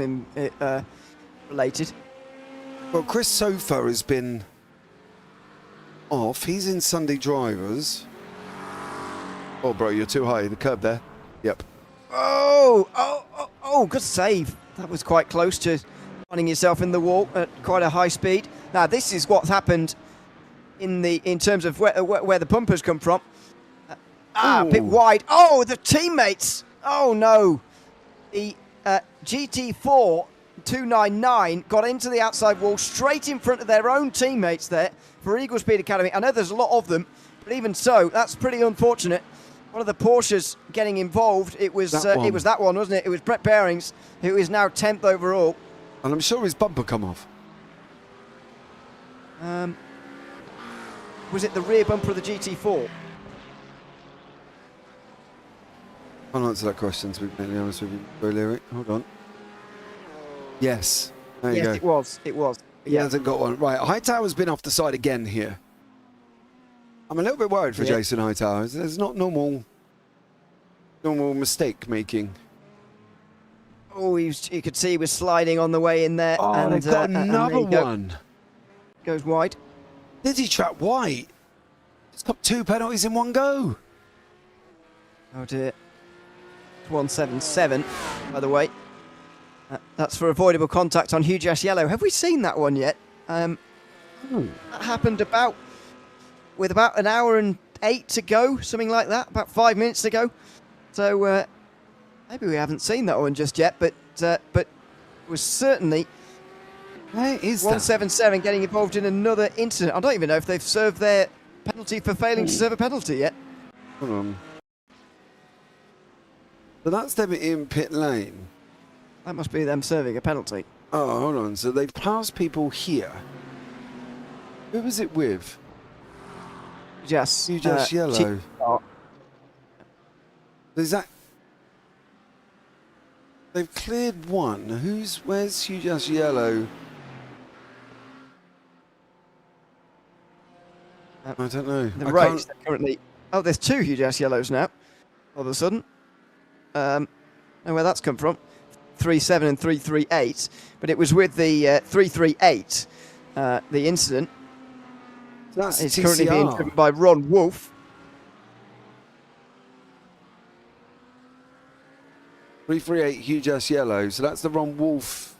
[SPEAKER 4] related.
[SPEAKER 1] Well, Chris Sofa has been off. He's in Sunday drivers. Oh, bro, you're too high. The curb there. Yep.
[SPEAKER 4] Oh, good save. That was quite close to finding yourself in the wall at quite a high speed. Now, this is what's happened in terms of where the bumpers come from. A bit wide. Oh, the teammates. Oh, no. The GT4 299 got into the outside wall straight in front of their own teammates there for Eagle Speed Academy. I know there's a lot of them, but even so, that's pretty unfortunate. One of the Porsches getting involved. It was that one, wasn't it? It was Brett Bearings, who is now 10th overall.
[SPEAKER 1] And I'm sure his bumper come off.
[SPEAKER 4] Was it the rear bumper of the GT4?
[SPEAKER 1] I'll answer that question, to be completely honest with you, Bo Lyric. Hold on. Yes. There you go.
[SPEAKER 4] Yes, it was.
[SPEAKER 1] He hasn't got one. Right, Hightower's been off the side again here. I'm a little bit worried for Jason Hightower. There's not normal mistake making.
[SPEAKER 4] Oh, you could see he was sliding on the way in there.
[SPEAKER 1] Oh, and they've got another one.
[SPEAKER 4] Goes wide.
[SPEAKER 1] Digitrax White. It's got 2 penalties in one go.
[SPEAKER 4] Oh dear. 177, by the way. That's for avoidable contact on Hujas Yellow. Have we seen that one yet? That happened with about an hour and 8 to go, something like that, about 5 minutes to go. So maybe we haven't seen that one just yet, but it was certainly
[SPEAKER 1] Where is
[SPEAKER 4] 177 getting involved in another incident. I don't even know if they've served their penalty for failing to serve a penalty yet.
[SPEAKER 1] Hold on. So that's them in pit lane.
[SPEAKER 4] That must be them serving a penalty.
[SPEAKER 1] Oh, hold on. So they've passed people here. Who was it with?
[SPEAKER 4] Yes.
[SPEAKER 1] Hujas Yellow. Is that... They've cleared one. Where's Hujas Yellow? I don't know.
[SPEAKER 4] The race currently... Oh, there's 2 Hujas Yellows now. All of a sudden. I don't know where that's come from. 3.7 and 3.38, but it was with the 3.38, the incident.
[SPEAKER 1] So that's
[SPEAKER 4] it's currently being driven by Ron Wolf.
[SPEAKER 1] 3.38 Hujas Yellow. So that's the Ron Wolf.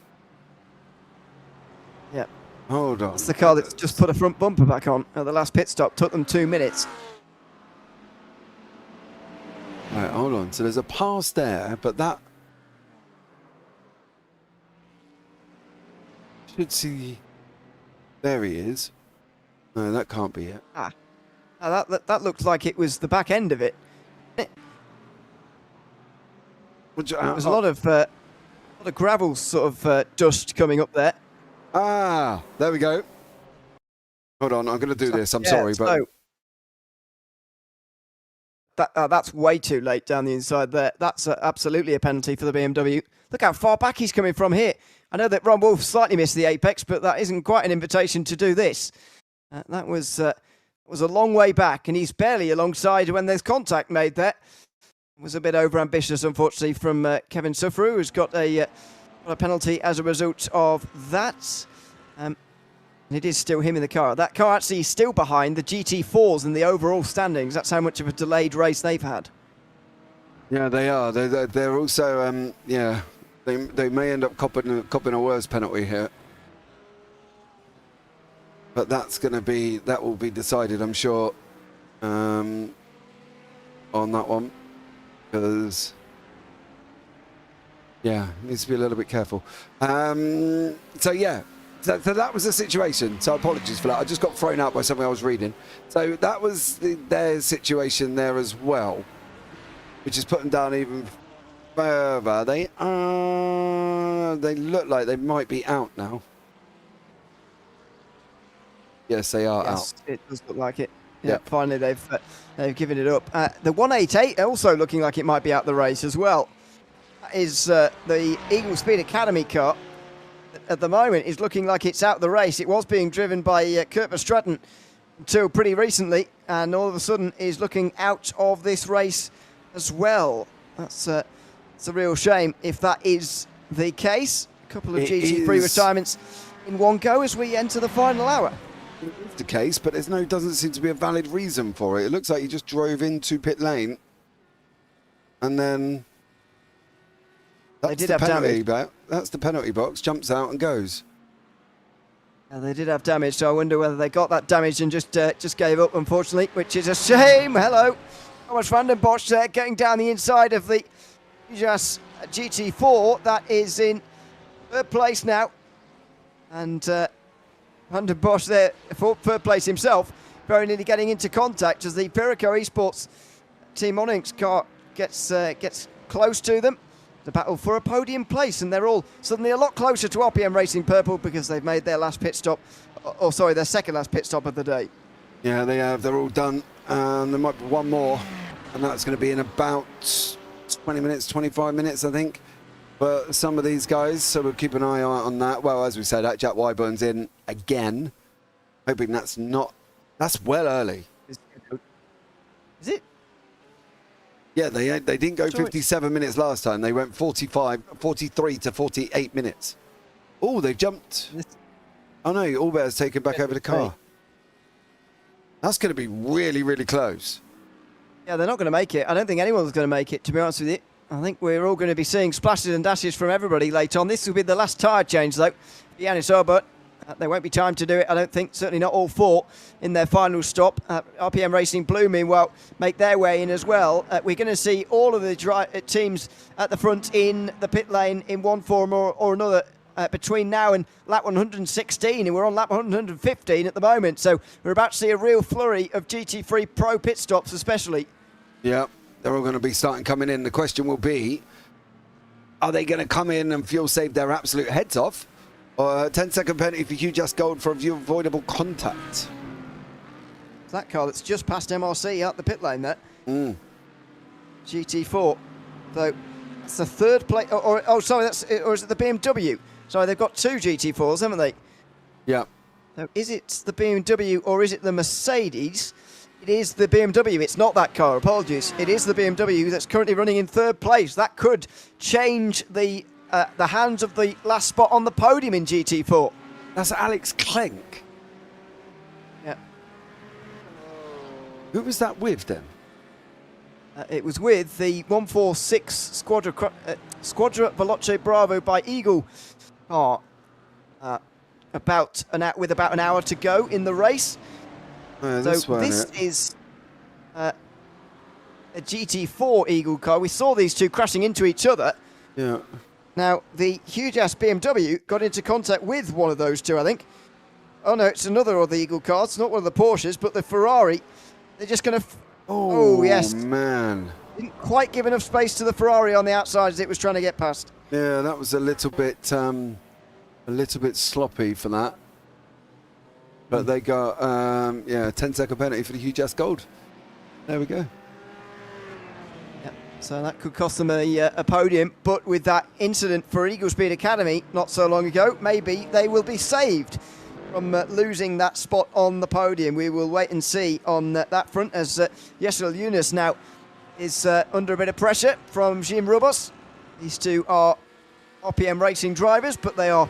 [SPEAKER 4] Yep.
[SPEAKER 1] Hold on.
[SPEAKER 4] That's the car that's just put a front bumper back on at the last pit stop. Took them 2 minutes.
[SPEAKER 1] Right, hold on. So there's a pass there, but that should see. There he is. No, that can't be it.
[SPEAKER 4] That looked like it was the back end of it. There's a lot of gravel sort of dust coming up there.
[SPEAKER 1] Ah, there we go. Hold on, I'm going to do this. I'm sorry, but
[SPEAKER 4] that's way too late down the inside there. That's absolutely a penalty for the BMW. Look how far back he's coming from here. I know that Ron Wolf slightly missed the apex, but that isn't quite an invitation to do this. That was a long way back, and he's barely alongside when there's contact made there. It was a bit over-ambitious, unfortunately, from Kevin Suffru, who's got a penalty as a result of that. And it is still him in the car. That car actually is still behind the GT4s in the overall standings. That's how much of a delayed race they've had.
[SPEAKER 1] Yeah, they are. They're also, they may end up copping a worse penalty here. But that will be decided, I'm sure, on that one. Because, yeah, needs to be a little bit careful. So, yeah, So that was the situation. So apologies for that. I just got thrown out by something I was reading. So that was their situation there as well, which is put them down even further. They look like they might be out now. Yes, they are out.
[SPEAKER 4] It does look like it.
[SPEAKER 1] Yep.
[SPEAKER 4] Finally they've given it up. The 188 also looking like it might be out the race as well. That is the Eagle Speed Academy car. At the moment is looking like it's out the race. It was being driven by Kurt Verstraeten until pretty recently, and all of a sudden is looking out of this race as well. That's a real shame if that is the case. A couple of GT3 retirements in one go as we enter the final hour.
[SPEAKER 1] It's the case, but doesn't seem to be a valid reason for it. It looks like he just drove into pit lane, and then
[SPEAKER 4] they did have damage.
[SPEAKER 1] That's the penalty box. Jumps out and goes.
[SPEAKER 4] They did have damage, so I wonder whether they got that damage and just gave up, unfortunately, which is a shame. Hello, Thomas van den Bosch there, getting down the inside of the Ujas GT4. That is in third place now, and Van den Bosch there for third place himself, very nearly getting into contact as the Piraco Esports Team Onyx car gets close to them. The battle for a podium place, and they're all suddenly a lot closer to RPM Racing Purple because they've made their last pit stop, their second last pit stop of the day.
[SPEAKER 1] Yeah, they have. They're all done. There might be one more, and that's going to be in about 20 minutes, 25 minutes, I think, for some of these guys. So we'll keep an eye out on that. Well, as we said, Jack Wyburn's in again. Hoping that's well early.
[SPEAKER 4] Is it?
[SPEAKER 1] Yeah, they didn't go 57 minutes last time. They went 43 to 48 minutes. Oh, they've jumped. Oh no, Albert's taken back over the car. That's going to be really, really close.
[SPEAKER 4] Yeah, they're not going to make it. I don't think anyone's going to make it, to be honest with you. I think we're all going to be seeing splashes and dashes from everybody later on. This will be the last tyre change, though. Yannis Albert. There won't be time to do it, I don't think. Certainly not all four in their final stop. RPM Racing Blue, meanwhile, make their way in as well. We're going to see all of the teams at the front in the pit lane in one form or another between now and lap 116, and we're on lap 115 at the moment. So we're about to see a real flurry of GT3 Pro pit stops, especially.
[SPEAKER 1] Yeah, they're all going to be coming in. The question will be, are they going to come in and fuel save their absolute heads off? Or a 10-second penalty for Hugh Just Gold for avoidable contact.
[SPEAKER 4] That car that's just passed MRC out the pit lane there. GT4. So that's the third place. Or is it the BMW? Sorry, they've got two GT4s, haven't they?
[SPEAKER 1] Yeah.
[SPEAKER 4] So is it the BMW or is it the Mercedes? It is the BMW. It's not that car. Apologies. It is the BMW that's currently running in third place. That could change the hands of the last spot on the podium in GT4.
[SPEAKER 1] That's Alex Klenk.
[SPEAKER 4] Yeah.
[SPEAKER 1] Who was that with then?
[SPEAKER 4] It was with the 146 Squadra Veloce Bravo by Eagle car. About an hour to go in the race.
[SPEAKER 1] Oh,
[SPEAKER 4] so this is a GT4 Eagle car. We saw these two crashing into each other.
[SPEAKER 1] Yeah.
[SPEAKER 4] Now, the huge-ass BMW got into contact with one of those two, I think. Oh, no, it's another of the Eagle cars. It's not one of the Porsches, but the Ferrari. They're just going to...
[SPEAKER 1] Oh,
[SPEAKER 4] yes.
[SPEAKER 1] Man.
[SPEAKER 4] Didn't quite give enough space to the Ferrari on the outside as it was trying to get past.
[SPEAKER 1] Yeah, that was a little bit sloppy for that. But they got, 10-second penalty for the Hugh Just Gold. There we go.
[SPEAKER 4] So that could cost them a podium, but with that incident for Eagle Speed Academy not so long ago, maybe they will be saved from losing that spot on the podium. We will wait and see on that front as Yesel Yunus now is under a bit of pressure from Jim Rubos. These two are RPM Racing drivers, but they are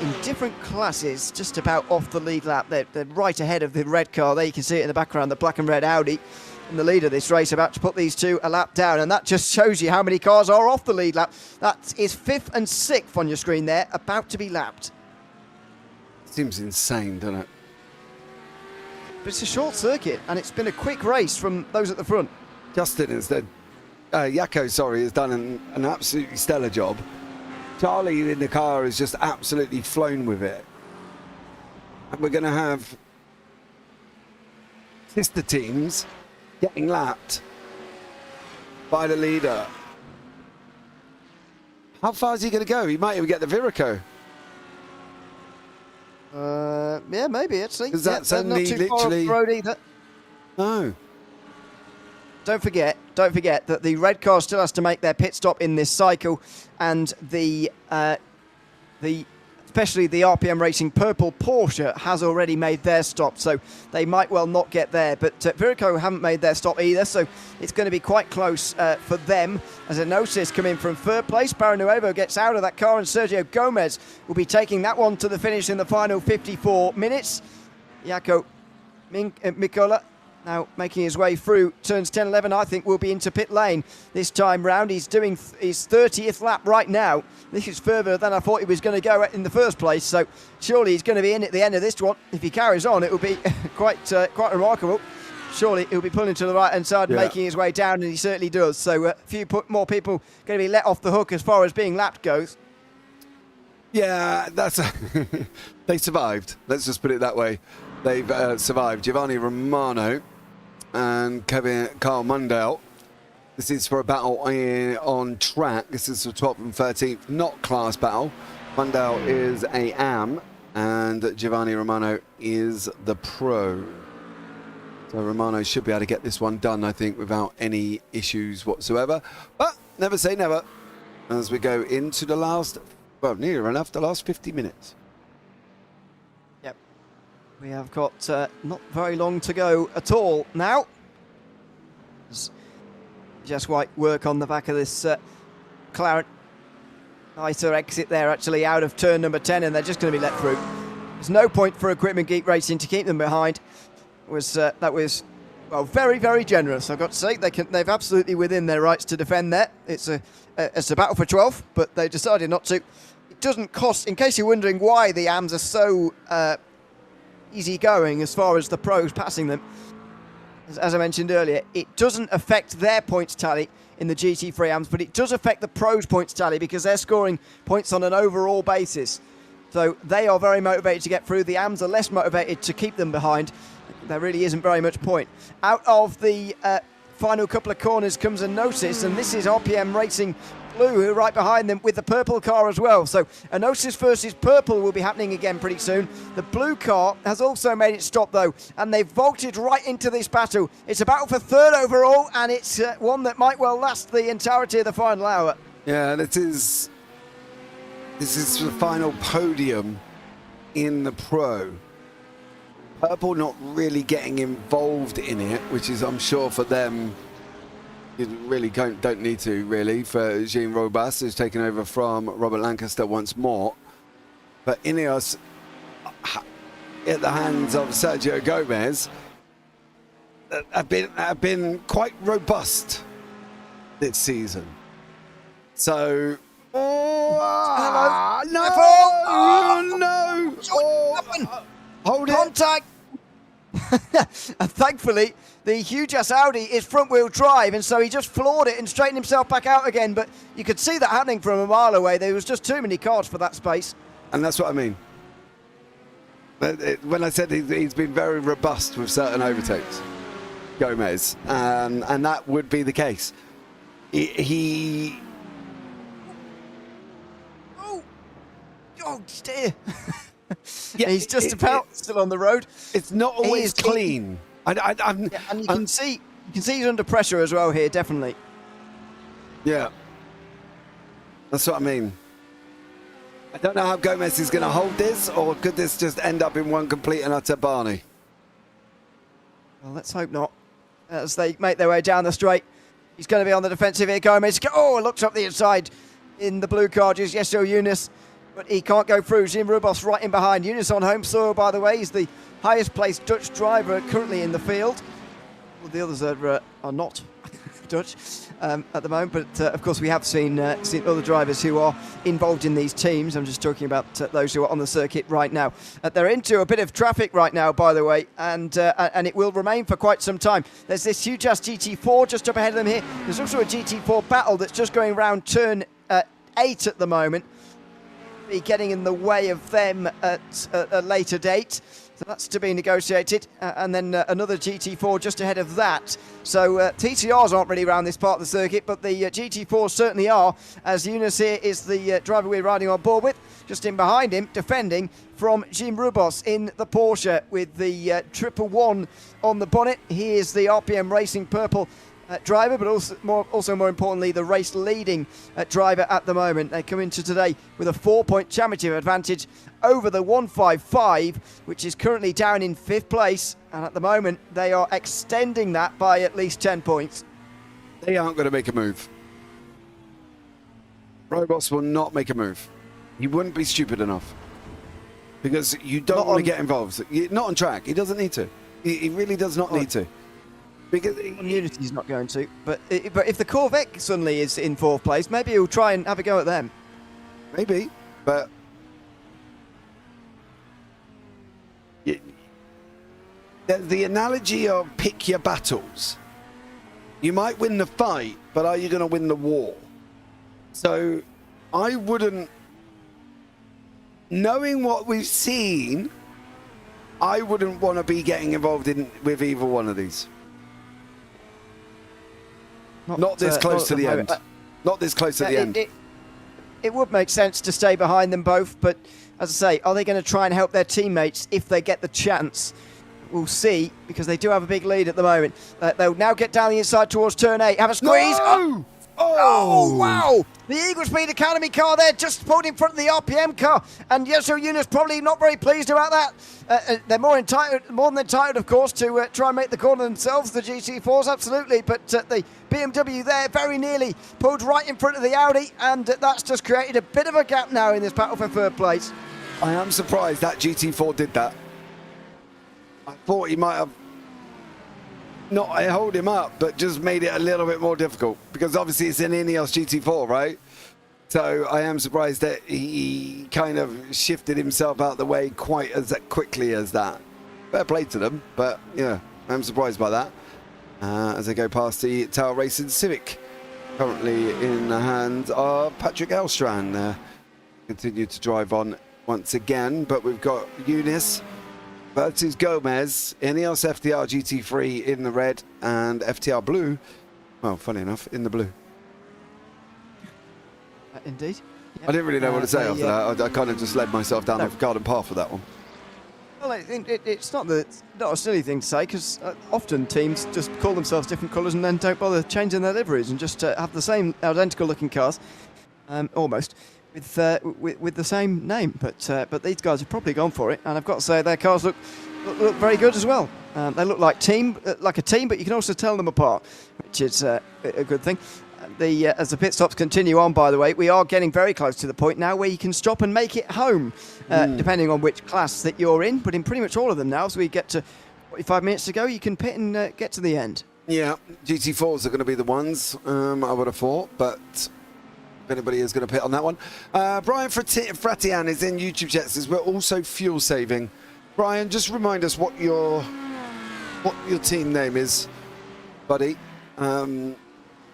[SPEAKER 4] in different classes, just about off the lead lap. They're right ahead of the red car. There you can see it in the background, the black and red Audi. And the leader of this race about to put these two a lap down, and that just shows you how many cars are off the lead lap. That is 5th and 6th on your screen there, about to be lapped.
[SPEAKER 1] Seems insane, doesn't it?
[SPEAKER 4] But it's a short circuit, and it's been a quick race from those at the front.
[SPEAKER 1] Justin instead, Yako, has done an absolutely stellar job. Charlie in the car has just absolutely flown with it. And we're going to have sister teams getting lapped by the leader. How far is he going to go? He might even get the Viraco.
[SPEAKER 4] Yeah, maybe actually.
[SPEAKER 1] Because that's only
[SPEAKER 4] not too far off
[SPEAKER 1] literally...
[SPEAKER 4] the road either.
[SPEAKER 1] No.
[SPEAKER 4] Don't forget that the red car still has to make their pit stop in this cycle, and especially the RPM Racing purple Porsche has already made their stop, so they might well not get there. But Viraco haven't made their stop either, so it's going to be quite close for them. As Enosis come in from third place, Paranuevo gets out of that car, and Sergio Gomez will be taking that one to the finish in the final 54 minutes. Jaco Mikola now making his way through turns 10, 11, I think will be into pit lane this time round. He's doing his 30th lap right now. This is further than I thought he was going to go in the first place, so surely he's going to be in at the end of this one. If he carries on, it will be quite remarkable. Surely he'll be pulling to the right-hand side and making his way down, and he certainly does. So a few more people going to be let off the hook as far as being lapped goes.
[SPEAKER 1] Yeah, they survived. Let's just put it that way. They've survived. Giovanni Romano and Carl Mundell. This is for a battle on track. This is for 12th and 13th, not class battle. Mundell is a AM, and Giovanni Romano is the pro. So Romano should be able to get this one done, I think, without any issues whatsoever. But never say never as we go into the last, well, near enough, the last 50 minutes.
[SPEAKER 4] Yep. We have got not very long to go at all now. Just White work on the back of this McLaren. Nicer exit there, actually, out of turn number 10, and they're just going to be let through. There's no point for Equipment Geek Racing to keep them behind. That was well, very, very generous, I've got to say. They've absolutely within their rights to defend there. It's a battle for 12th, but they decided not to. It doesn't cost, in case you're wondering why the AMs are so easy going as far as the pros passing them, as I mentioned earlier, it doesn't affect their points tally in the GT3 AMs, but it does affect the pros' points tally because they're scoring points on an overall basis. So they are very motivated to get through. The AMs are less motivated to keep them behind. There really isn't very much point. Out of the final couple of corners comes Enosis, and this is RPM Racing Blue, who are right behind them with the purple car as well. So Enosis versus purple will be happening again pretty soon. The blue car has also made it stop though, and they've vaulted right into this battle. It's a battle for third overall, and it's one that might well last the entirety of the final hour.
[SPEAKER 1] Yeah, this is the final podium in the pro. Purple not really getting involved in it, which is, I'm sure, for them, you really don't need to, really, for Jean Robas, who's taken over from Robert Lancaster once more. But Ineos, at the hands of Sergio Gomez, have been quite robust this season. So... Oh, no! Oh, no! Oh, hold it!
[SPEAKER 4] Contact! And thankfully, the huge-ass Audi is front-wheel drive, and so he just floored it and straightened himself back out again. But you could see that happening from a mile away. There was just too many cars for that space.
[SPEAKER 1] And that's what I mean. When I said he's been very robust with certain overtakes, Gomez, and that would be the case. He oh dear.
[SPEAKER 4] Yeah, he's just about still on the road.
[SPEAKER 1] It's not always clean.
[SPEAKER 4] And you can see he's under pressure as well here, definitely.
[SPEAKER 1] Yeah, that's what I mean. I don't know how Gomez is going to hold this, or could this just end up in one complete and utter Barney?
[SPEAKER 4] Well, let's hope not. As they make their way down the straight, he's going to be on the defensive here. Gomez, looks up the inside in the blue car, just Yeso Yunus. But he can't go through. Jim Rubos right in behind. Yunus on home soil, by the way. He's the highest placed Dutch driver currently in the field. Well, the others are not Dutch at the moment. But, of course, we have seen other drivers who are involved in these teams. I'm just talking about those who are on the circuit right now. They're into a bit of traffic right now, by the way, and it will remain for quite some time. There's this huge-ass GT4 just up ahead of them here. There's also a GT4 battle that's just going around turn 8 at the moment. Be getting in the way of them at a later date. So that's to be negotiated, and then another GT4 just ahead of that. So TCRs aren't really around this part of the circuit, but the GT4s certainly are, as Yunus here is the driver we're riding on board with. Just in behind him, defending from Jim Rubos in the Porsche with the 111 on the bonnet. He is the RPM Racing Purple driver, but also more importantly, the race leading driver at the moment. They come into today with a 4-point championship advantage over the 155, which is currently down in 5th place, and at the moment they are extending that by at least 10 points.
[SPEAKER 1] They aren't going to make a move. Robots will not make a move. He wouldn't be stupid enough, because you don't want to get involved. Not on track. He doesn't need to. He really does not need to. Because
[SPEAKER 4] Unity's not going to, but if the Corvette suddenly is in 4th place, maybe he'll try and have a go at them.
[SPEAKER 1] Maybe, but the analogy of pick your battles. You might win the fight, but are you going to win the war? So I wouldn't, knowing what we've seen, I wouldn't want to be getting involved with either one of these. Not this close to the end. Not this close to the end.
[SPEAKER 4] It would make sense to stay behind them both, but as I say, are they going to try and help their teammates if they get the chance? We'll see, because they do have a big lead at the moment. They'll now get down the inside towards turn 8. Have a squeeze.
[SPEAKER 1] No!
[SPEAKER 4] Oh, wow! The Eagle Speed Academy car there just pulled in front of the RPM car, and Yeso Yunus probably not very pleased about that. They're more than entitled, of course, to try and make the corner themselves, the GT4s, absolutely, but the BMW there very nearly pulled right in front of the Audi, and that's just created a bit of a gap now in this battle for 3rd place.
[SPEAKER 1] I am surprised that GT4 did that. I thought he might have not hold him up, but just made it a little bit more difficult, because obviously it's an Ineos GT4, right? So I am surprised that he kind of shifted himself out the way quite as quickly as that. Fair play to them, but yeah, I'm surprised by that. As they go past the Tower Racing Civic, currently in the hands of Patrick Elstrand. Continue to drive on once again, but we've got Eunice versus Gomez, Ineos FTR GT3 in the red and FTR blue, well, funny enough, in the blue.
[SPEAKER 4] Indeed.
[SPEAKER 1] I didn't really know what to say after that. I kind of just led myself down the garden path with that one.
[SPEAKER 4] Well, it's not a silly thing to say, because often teams just call themselves different colours and then don't bother changing their liveries and just have the same identical looking cars, almost, with the same name. But these guys have probably gone for it, and I've got to say their cars look very good as well. They look like a team, but you can also tell them apart, which is a good thing. As the pit stops continue on, by the way, we are getting very close to the point now where you can stop and make it home, depending on which class that you're in. But in pretty much all of them now, as we get to 45 minutes to go, you can pit and get to the end.
[SPEAKER 1] Yeah, GT4s are going to be the ones, I would have thought, but if anybody is going to pit on that one. Brian Fratian is in YouTube chat, says we're also fuel saving. Brian, just remind us what your team name is, buddy.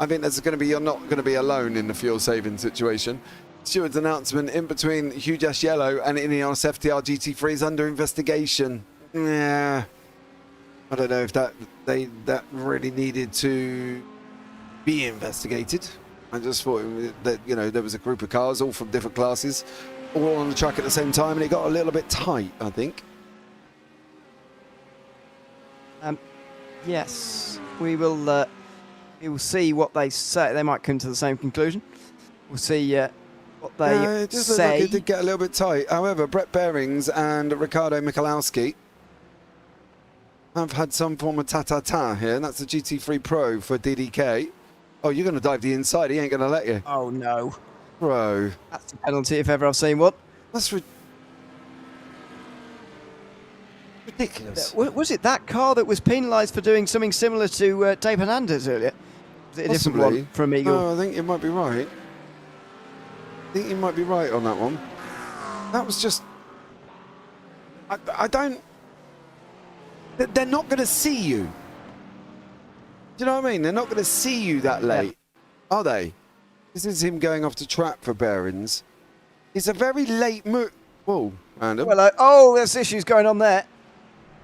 [SPEAKER 1] I think you're not going to be alone in the fuel saving situation. Steward's announcement in between Hugh Dash Yellow and Ineos FTR GT3 is under investigation. Yeah, I don't know if that really needed to be investigated. I just thought that there was a group of cars all from different classes, all on the track at the same time, and it got a little bit tight, I think.
[SPEAKER 4] Yes, we will. We will see what they say. They might come to the same conclusion. We'll see what they
[SPEAKER 1] it just
[SPEAKER 4] say.
[SPEAKER 1] Looked like it did get a little bit tight. However, Brett Behrings and Ricardo Michalowski have had some form of ta-ta-ta here, and that's the GT3 Pro for DDK. Oh, you're going to dive the inside. He ain't going to let you.
[SPEAKER 4] Oh, no.
[SPEAKER 1] Bro.
[SPEAKER 4] That's a penalty if ever I've seen one.
[SPEAKER 1] That's ridiculous.
[SPEAKER 4] Was it that car that was penalised for doing something similar to Dave Hernandez earlier? Was it a different one from Eagle?
[SPEAKER 1] No, I think you might be right. I think you might be right on that one. That was just... I don't... They're not going to see you. Do you know what I mean? They're not going to see you that late, are they? This is him going off the track for Behrens. It's a very late move. Whoa, random.
[SPEAKER 4] Well, there's issues going on there.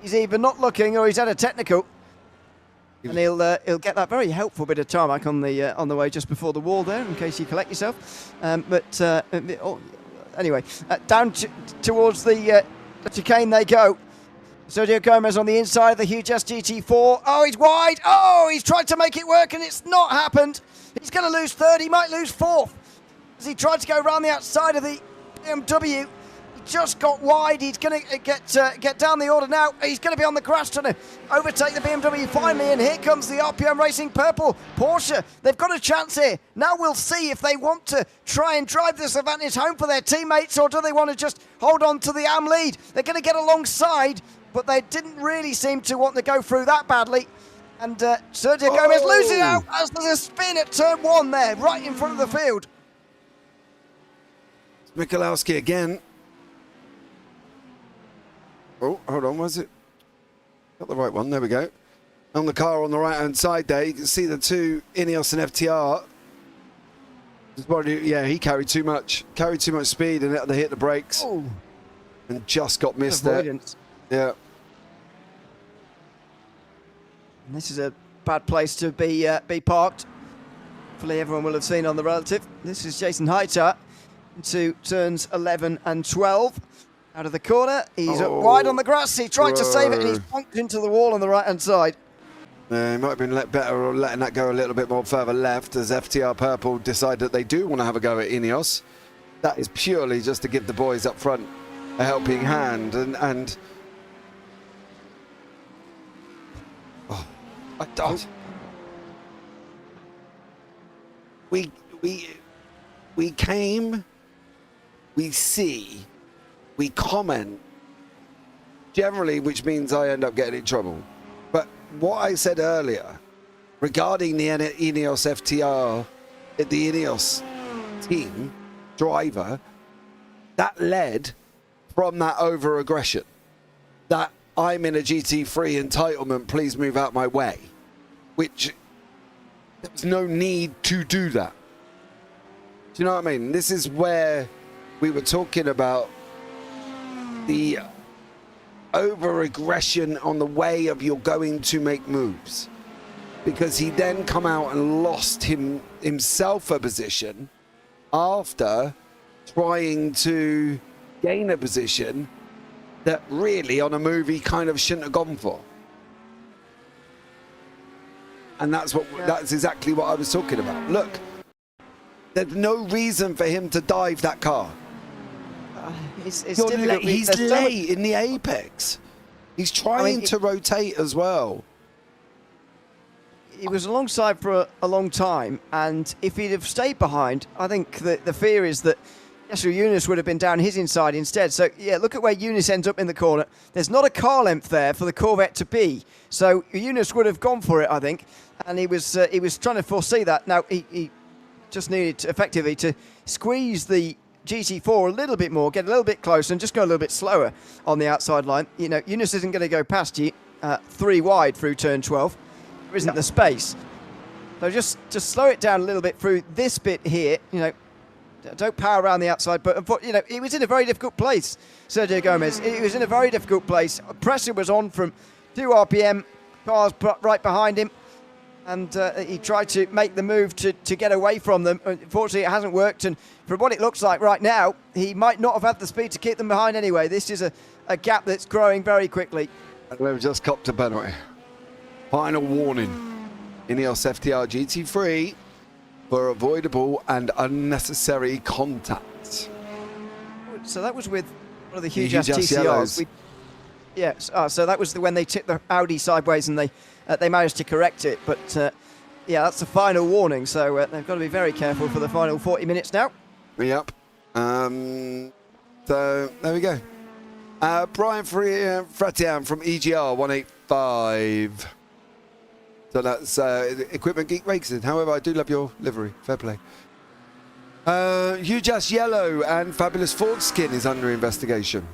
[SPEAKER 4] He's either not looking or he's had a technical. And he'll get that very helpful bit of tarmac on the way just before the wall there, in case you collect yourself. Anyway, down towards the chicane they go. Sergio Gomez on the inside of the Huge GT4. Oh, he's wide. Oh, he's tried to make it work and it's not happened. He's going to lose third. He might lose fourth. As he tried to go around the outside of the BMW, he just got wide. He's going to get down the order now. He's going to be on the grass trying to overtake the BMW finally. And here comes the RPM Racing Purple Porsche. They've got a chance here. Now we'll see if they want to try and drive this advantage home for their teammates, or do they want to just hold on to the AM lead. They're going to get alongside, but they didn't really seem to want to go through that badly. And Sergio Gomez losing out as there's a spin at turn 1 there, right in front of the field.
[SPEAKER 1] Michalowski again. Oh, hold on, was it? Got the right one, there we go. On the car on the right-hand side there, you can see the two, Ineos and FTR. Yeah, he carried too much speed and they hit the brakes.
[SPEAKER 4] Oh.
[SPEAKER 1] And just got missed there. Yeah.
[SPEAKER 4] And this is a bad place to be parked. Hopefully everyone will have seen on the relative. This is Jason Hightower into turns 11 and 12. Out of the corner, he's up wide on the grass. He tried to save it and he's bumped into the wall on the right-hand side.
[SPEAKER 1] He might have been better or letting that go a little bit more further left as FTR Purple decide that they do want to have a go at Ineos. That is purely just to give the boys up front a helping hand and I don't. We came, we see, we comment, generally, which means I end up getting in trouble. But what I said earlier regarding the Ineos FTR, the Ineos team driver, that led from that over-aggression. That I'm in a GT3 entitlement, please move out my way. Which, there's no need to do that. Do you know what I mean? This is where we were talking about the over-aggression on the way of you're going to make moves. Because he then come out and lost himself a position after trying to gain a position that really on a move he kind of shouldn't have gone for. And that's exactly what I was talking about. Look, there's no reason for him to dive that car.
[SPEAKER 4] It's difficult.
[SPEAKER 1] He's late in the apex. He's trying to rotate as well.
[SPEAKER 4] He was alongside for a long time, and if he'd have stayed behind, I think the fear is that Yasuo Yunus would have been down his inside instead. So, yeah, look at where Yunus ends up in the corner. There's not a car length there for the Corvette to be. So Yunus would have gone for it, I think, and he was trying to foresee that. Now, he just needed effectively to squeeze the GT4 a little bit more, get a little bit closer, and just go a little bit slower on the outside line. You know, Yunus isn't going to go past you 3 wide through turn 12. There isn't the space. So just slow it down a little bit through this bit here. You know, don't power around the outside. But you know, he was in a very difficult place, Sergio Gomez. He was in a very difficult place. Pressure was on from 2 RPM, cars right behind him. And he tried to make the move to get away from them. Unfortunately, it hasn't worked. And from what it looks like right now, he might not have had the speed to keep them behind anyway. This is a gap that's growing very quickly.
[SPEAKER 1] And they've just copped a penalty. Final warning. Ineos FTR GT3 for avoidable and unnecessary contact.
[SPEAKER 4] So that was with one of the huge
[SPEAKER 1] TCRs.
[SPEAKER 4] Yes. So that was when they tipped the Audi sideways and they managed to correct it. But yeah, that's the final warning. So they've got to be very careful for the final 40 minutes now.
[SPEAKER 1] Yep. So there we go. Brian Fratian from EGR 185. So that's Equipment Geek Racing. However, I do love your livery. Fair play. Huge Ass Yellow and Fabulous Ford Skin is under investigation.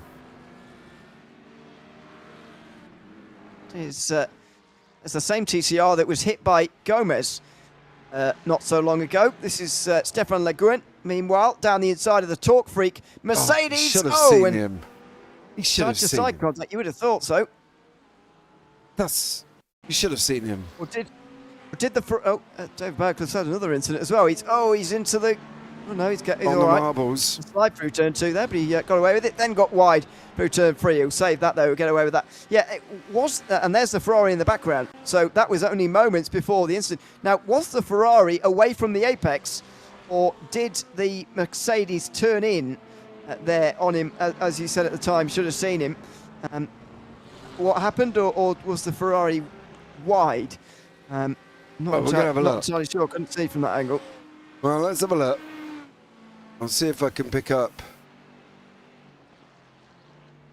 [SPEAKER 4] It's the same TCR that was hit by Gomez not so long ago. This is Stefan Le Guin. Meanwhile, down the inside of the Torque Freak Mercedes.
[SPEAKER 1] Should have seen him. He should have seen
[SPEAKER 4] side
[SPEAKER 1] him.
[SPEAKER 4] contact. You would have thought so.
[SPEAKER 1] You should have seen him.
[SPEAKER 4] Or did the Dave Bergler's had another incident as well. He's into the. Oh no, he's
[SPEAKER 1] On
[SPEAKER 4] all
[SPEAKER 1] the
[SPEAKER 4] right.
[SPEAKER 1] marbles.
[SPEAKER 4] Slide through turn 2 there, but he got away with it. Then got wide through turn 3. He'll save that though. He'll get away with that. Yeah, it was. And there's the Ferrari in the background. So that was only moments before the incident. Now, was the Ferrari away from the apex, or did the Mercedes turn in there on him? As you said at the time, should have seen him. What happened, or was the Ferrari wide?
[SPEAKER 1] We're going to have a look.
[SPEAKER 4] Not entirely sure. Couldn't see from that angle.
[SPEAKER 1] Well, let's have a look. I'll see if I can pick up.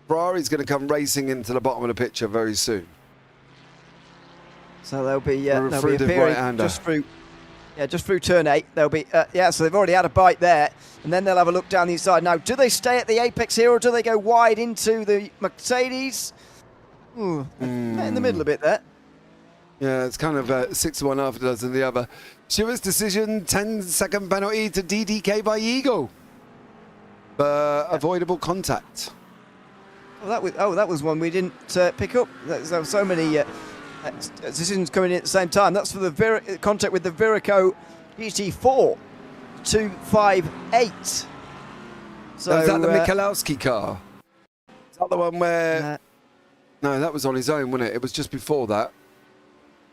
[SPEAKER 1] Ferrari's going to come racing into the bottom of the picture very soon.
[SPEAKER 4] So they'll be
[SPEAKER 1] Through the
[SPEAKER 4] appearing
[SPEAKER 1] right-hander.
[SPEAKER 4] just through turn 8. They'll be so they've already had a bite there, and then they'll have a look down the inside. Now, do they stay at the apex here, or do they go wide into the Mercedes? Met in the middle a bit there.
[SPEAKER 1] Yeah, it's kind of 6 to 1 half a dozen the other. Stewart's decision, 10-second penalty to DDK by Eagle. Avoidable contact.
[SPEAKER 4] That was one we didn't pick up. There were so many decisions coming in at the same time. That's for the contact with the Viraco GT4 258. So
[SPEAKER 1] is that the Michalowski car? Is that the one where... no, that was on his own, wasn't it? It was just before that.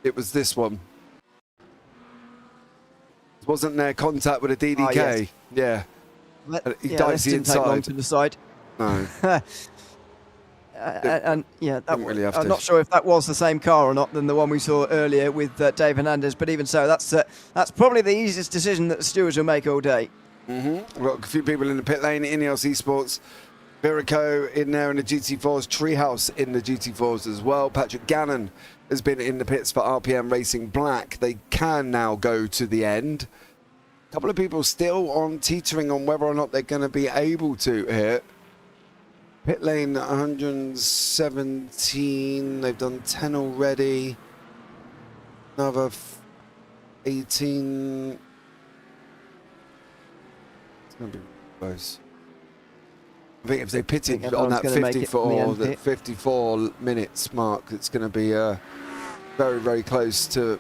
[SPEAKER 1] It was this one. Wasn't there contact with a DDK?
[SPEAKER 4] Yes.
[SPEAKER 1] Yeah. He dives the
[SPEAKER 4] didn't take long
[SPEAKER 1] inside.
[SPEAKER 4] to decide.
[SPEAKER 1] No.
[SPEAKER 4] I'm not sure if that was the same car or not than the one we saw earlier with Dave Hernandez, but even so, that's probably the easiest decision that the stewards will make all day.
[SPEAKER 1] We've got a few people in the pit lane, Ineos Esports, Viraco in there in the GT4s, Treehouse in the GT4s as well. Patrick Gannon has been in the pits for RPM Racing Black. They can now go to the end. A couple of people still on teetering on whether or not they're going to be able to here. Pit lane 117, they've done 10 already. Another 18. It's going to be close. I think if they pitted on that 54 minutes mark, it's going to be very, very close to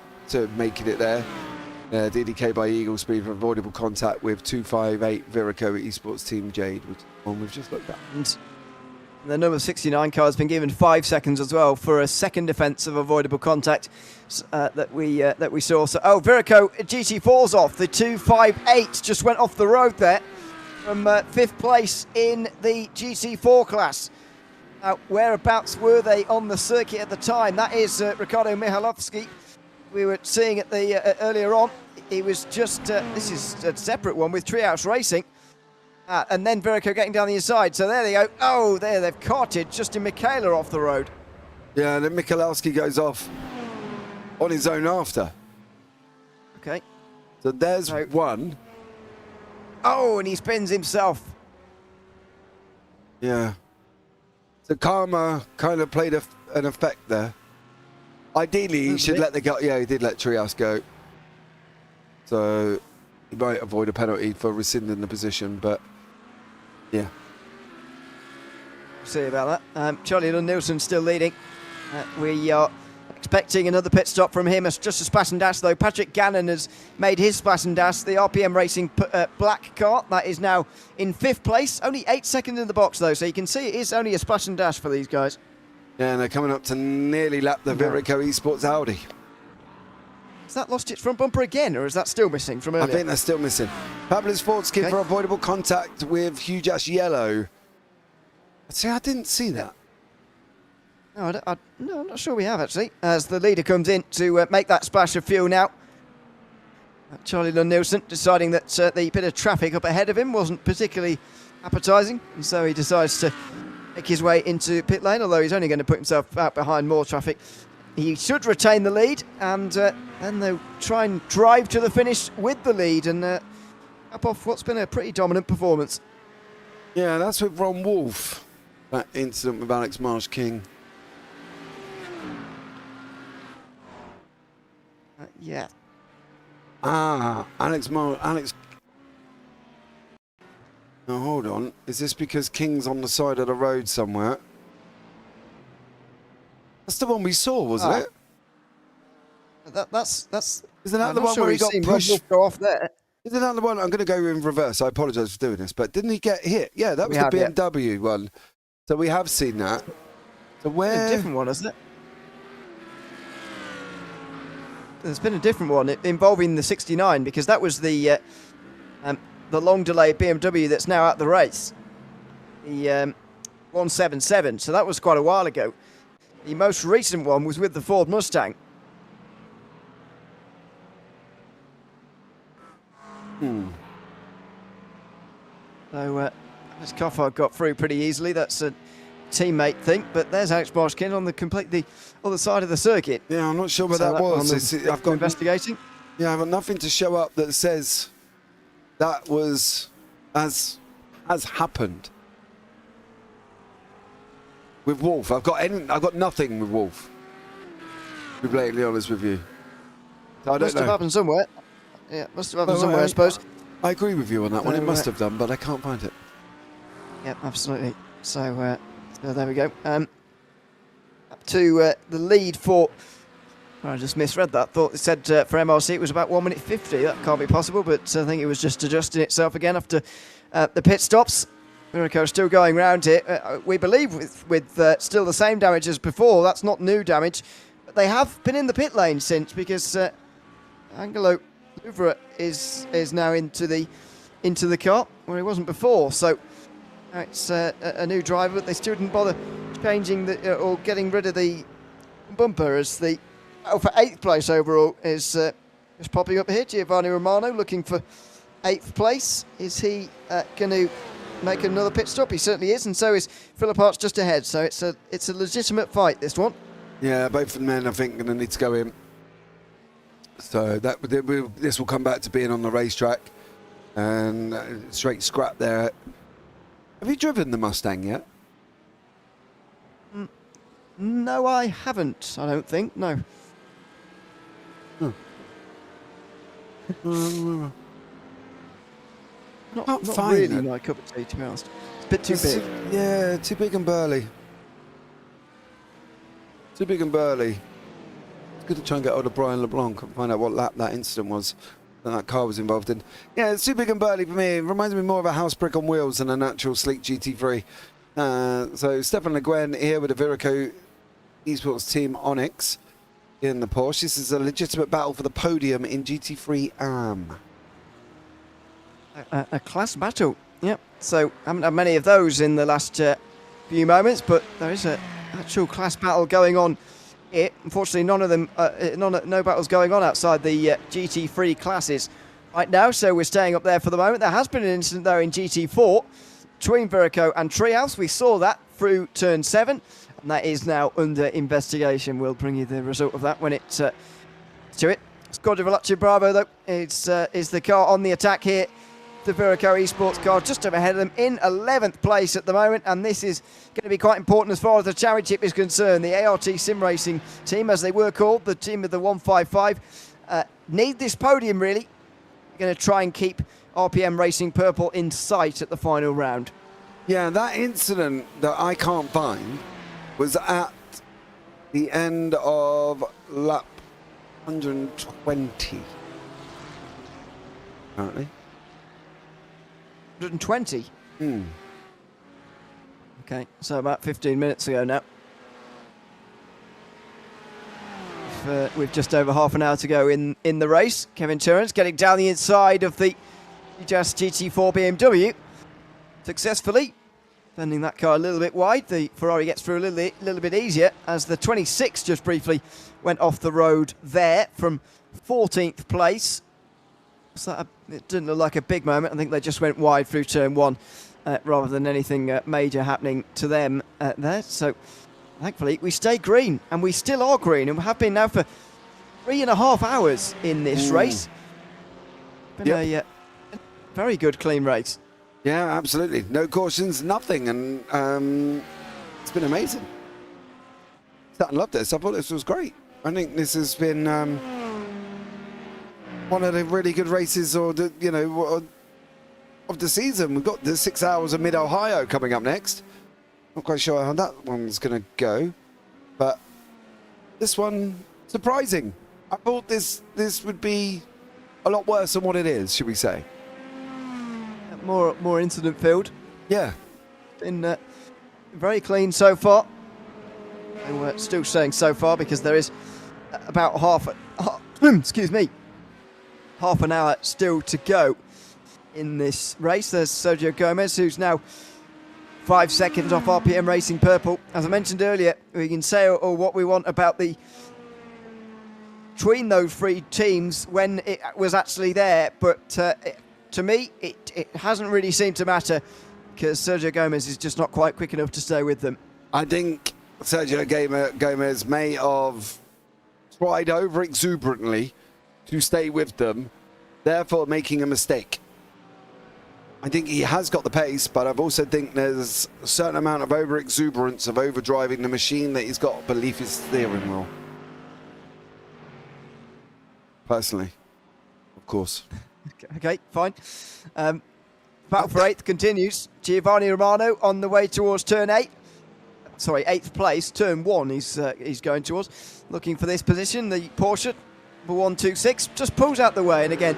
[SPEAKER 1] making it there. DDK by Eagle Speed for avoidable contact with 258 Viraco Esports Team Jade, which one we've just looked at.
[SPEAKER 4] And the number 69 car has been given 5 seconds as well for a second defence of avoidable contact that we saw. So, Viraco GT4's off. The 258 just went off the road there from 5th place in the GT4 class. Whereabouts were they on the circuit at the time? That is Ricardo Michalowski. We were seeing at the earlier on. He was just this is a separate one with Treehouse Racing. And then Viraco getting down the inside. So there they go. Oh, there they've carted Justin Michaela off the road.
[SPEAKER 1] Yeah, and then Michalowski goes off on his own after.
[SPEAKER 4] Okay.
[SPEAKER 1] So there's one.
[SPEAKER 4] Oh, and he spins himself.
[SPEAKER 1] Yeah. So karma kind of played an effect there. Ideally, he should let the go. Yeah, he did let Treehouse go. So he might avoid a penalty for rescinding the position, but yeah.
[SPEAKER 4] See about that. Charlie Lund-Nielsen still leading. We are expecting another pit stop from him. It's just a splash and dash, though. Patrick Gannon has made his splash and dash. The RPM Racing black car, that is now in 5th place. Only 8 seconds in the box, though, so you can see it is only a splash and dash for these guys.
[SPEAKER 1] Yeah, and they're coming up to nearly lap the Viraco Esports Audi.
[SPEAKER 4] Has that lost its front bumper again, or is that still missing from earlier?
[SPEAKER 1] I think they're still missing. Fabulous Ford skid for avoidable contact with Hugh Jash Yellow. See, I didn't see that.
[SPEAKER 4] No, no, I'm not sure we have, actually. As the leader comes in to make that splash of fuel now. Charlie Lund-Nielsen deciding that the bit of traffic up ahead of him wasn't particularly appetising, and so he decides to make his way into pit lane, although he's only going to put himself out behind more traffic. He should retain the lead, and then they'll try and drive to the finish with the lead and up off what's been a pretty dominant performance.
[SPEAKER 1] Yeah, that's with Ron Wolf, that incident with Alex Marsh-King.
[SPEAKER 4] Yeah.
[SPEAKER 1] Alex. Now, hold on. Is this because King's on the side of the road somewhere? That's the one we saw, wasn't it?
[SPEAKER 4] That's.
[SPEAKER 1] Isn't that
[SPEAKER 4] I'm
[SPEAKER 1] the
[SPEAKER 4] not
[SPEAKER 1] one
[SPEAKER 4] sure
[SPEAKER 1] where he
[SPEAKER 4] we've
[SPEAKER 1] got
[SPEAKER 4] seen Rob
[SPEAKER 1] pushed?
[SPEAKER 4] Wolf go off there.
[SPEAKER 1] Isn't that the one? I'm going to go in reverse. I apologise for doing this, but didn't he get hit? Yeah, that was
[SPEAKER 4] We
[SPEAKER 1] the
[SPEAKER 4] have, yeah.
[SPEAKER 1] BMW one. So we have seen that. So where?
[SPEAKER 4] A different one, isn't it? There's been a different one involving the 69 because that was the long delay BMW that's now at the race. The 177. So that was quite a while ago. The most recent one was with the Ford Mustang. So this Coffard got through pretty easily. That's a teammate thing, but there's Alex Marshkin on the completely other side of the circuit.
[SPEAKER 1] Yeah, I'm not sure where
[SPEAKER 4] So
[SPEAKER 1] that was.
[SPEAKER 4] I've got investigating.
[SPEAKER 1] Yeah, I've got nothing to show up that says that was as happened with Wolf. I've got nothing with Wolf. To be blatantly honest with you, so I don't
[SPEAKER 4] Must have
[SPEAKER 1] know.
[SPEAKER 4] happened somewhere. Yeah, must have happened
[SPEAKER 1] Well,
[SPEAKER 4] somewhere, I suppose.
[SPEAKER 1] I agree with you on that one. It
[SPEAKER 4] So,
[SPEAKER 1] must have done, but I can't find it.
[SPEAKER 4] Yeah, absolutely. So there we go. Up to the lead for. I just misread that. Thought it said for MRC it was about 1 minute 50. That can't be possible, but I think it was just adjusting itself again after the pit stops. Miraco still going round here. We believe with still the same damage as before. That's not new damage, but they have been in the pit lane since because Angelo Louvre is now into the car where he wasn't before. So it's a new driver, but they still didn't bother changing or getting rid of the bumper as the for 8th place overall is popping up here. Giovanni Romano looking for 8th place. Is he going to make another pit stop? He certainly is, and so is Philip Arts just ahead. So it's a legitimate fight, this one.
[SPEAKER 1] Yeah, both of the men I think going to need to go in. So this will come back to being on the racetrack and straight scrap there. Have you driven the Mustang yet?
[SPEAKER 4] No, I haven't. I don't think. No. Not really
[SPEAKER 1] it.
[SPEAKER 4] my cup of tea, to be honest. It's a bit too big.
[SPEAKER 1] Yeah, too big and burly. Too big and burly. It's good to try and get hold of Brian LeBlanc and find out what lap that incident was that car was involved in. Yeah, it's too big and burly for me. It reminds me more of a house brick on wheels than a natural sleek GT3. So Stefan Le Guin here with the Viraco Esports team Onyx in the Porsche. This is a legitimate battle for the podium in GT3 AM.
[SPEAKER 4] A class battle. Yep. So I haven't had many of those in the last few moments, but there is an actual class battle going on here. Unfortunately, none of them, no battles going on outside the GT3 classes right now. So we're staying up there for the moment. There has been an incident though in GT4 between Viraco and Treehouse. We saw that through turn 7, and that is now under investigation. We'll bring you the result of that when it's to it. Squadra Veloce Bravo though is the car on the attack here. The Viraco Esports car just up ahead of them in 11th place at the moment, and this is going to be quite important as far as the championship is concerned. The ART Sim Racing team, as they were called, the team of the 155, need this podium really. They're going to try and keep RPM Racing Purple in sight at the final round.
[SPEAKER 1] Yeah, that incident that I can't find was at the end of lap 120, apparently.
[SPEAKER 4] 120? Okay, so about 15 minutes ago now. With just over half an hour to go in the race. Kevin Turrence getting down the inside of the just GT4 BMW successfully, bending that car a little bit wide. The Ferrari gets through a little bit easier as the 26 just briefly went off the road there from 14th place. So it didn't look like a big moment. I think they just went wide through turn 1 rather than anything major happening to them there. So thankfully we stay green, and we still are green, and we have been now for 3.5 hours in this race. Been a very good clean race.
[SPEAKER 1] Yeah, absolutely. No cautions, nothing, and it's been amazing. Starting loved this. I thought this was great. I think this has been one of the really good races, of the season. We've got the 6 hours of Mid-Ohio coming up next. Not quite sure how that one's going to go, but this one surprising. I thought this would be a lot worse than what it is, should we say?
[SPEAKER 4] More incident filled.
[SPEAKER 1] Yeah.
[SPEAKER 4] Been very clean so far. And we're still saying so far because there is about half an hour still to go in this race. There's Sergio Gomez, who's now 5 seconds off RPM Racing Purple. As I mentioned earlier, we can say or what we want about the between those three teams when it was actually there, but to me, it hasn't really seemed to matter because Sergio Gomez is just not quite quick enough to stay with them.
[SPEAKER 1] I think Sergio Gomez may have tried over exuberantly to stay with them, therefore making a mistake. I think he has got the pace, but I've also think there's a certain amount of over exuberance of overdriving the machine that he's got beneath his steering wheel. Personally, of course.
[SPEAKER 4] Okay, fine. Battle for 8th continues. Giovanni Romano on the way towards turn 8. Sorry, 8th place. Turn 1 he's going towards. Looking for this position. The Porsche, number 126, just pulls out the way. And again,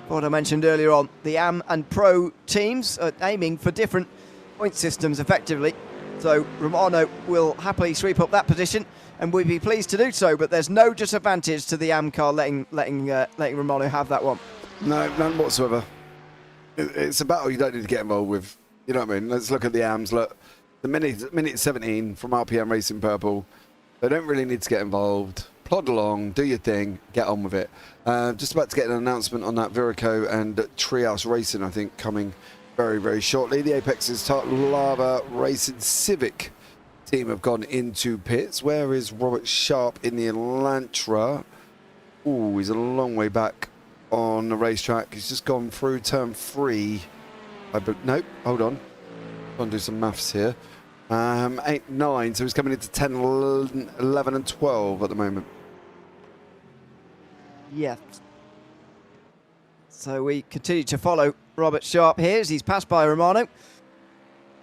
[SPEAKER 4] what I mentioned earlier on, the AM and Pro teams are aiming for different point systems effectively. So Romano will happily sweep up that position, and we'd be pleased to do so. But there's no disadvantage to the AM car letting Romano have that one.
[SPEAKER 1] No, none whatsoever. It's a battle you don't need to get involved with. You know what I mean? Let's look at the AMs. Look, the minute 17 from RPM Racing Purple. They don't really need to get involved. Plod along, do your thing, get on with it. Just about to get an announcement on that Virico and Treehouse Racing, I think, coming very, very shortly. The Apex's Lava Racing Civic team have gone into pits. Where is Robert Sharp in the Elantra? Ooh, he's a long way back on the racetrack. He's just gone through turn 3. Nope, hold on. I'll do some maths here. 8, 9, so he's coming into 10, 11 and 12 at the moment.
[SPEAKER 4] Yeah. So we continue to follow Robert Sharp here as he's passed by Romano.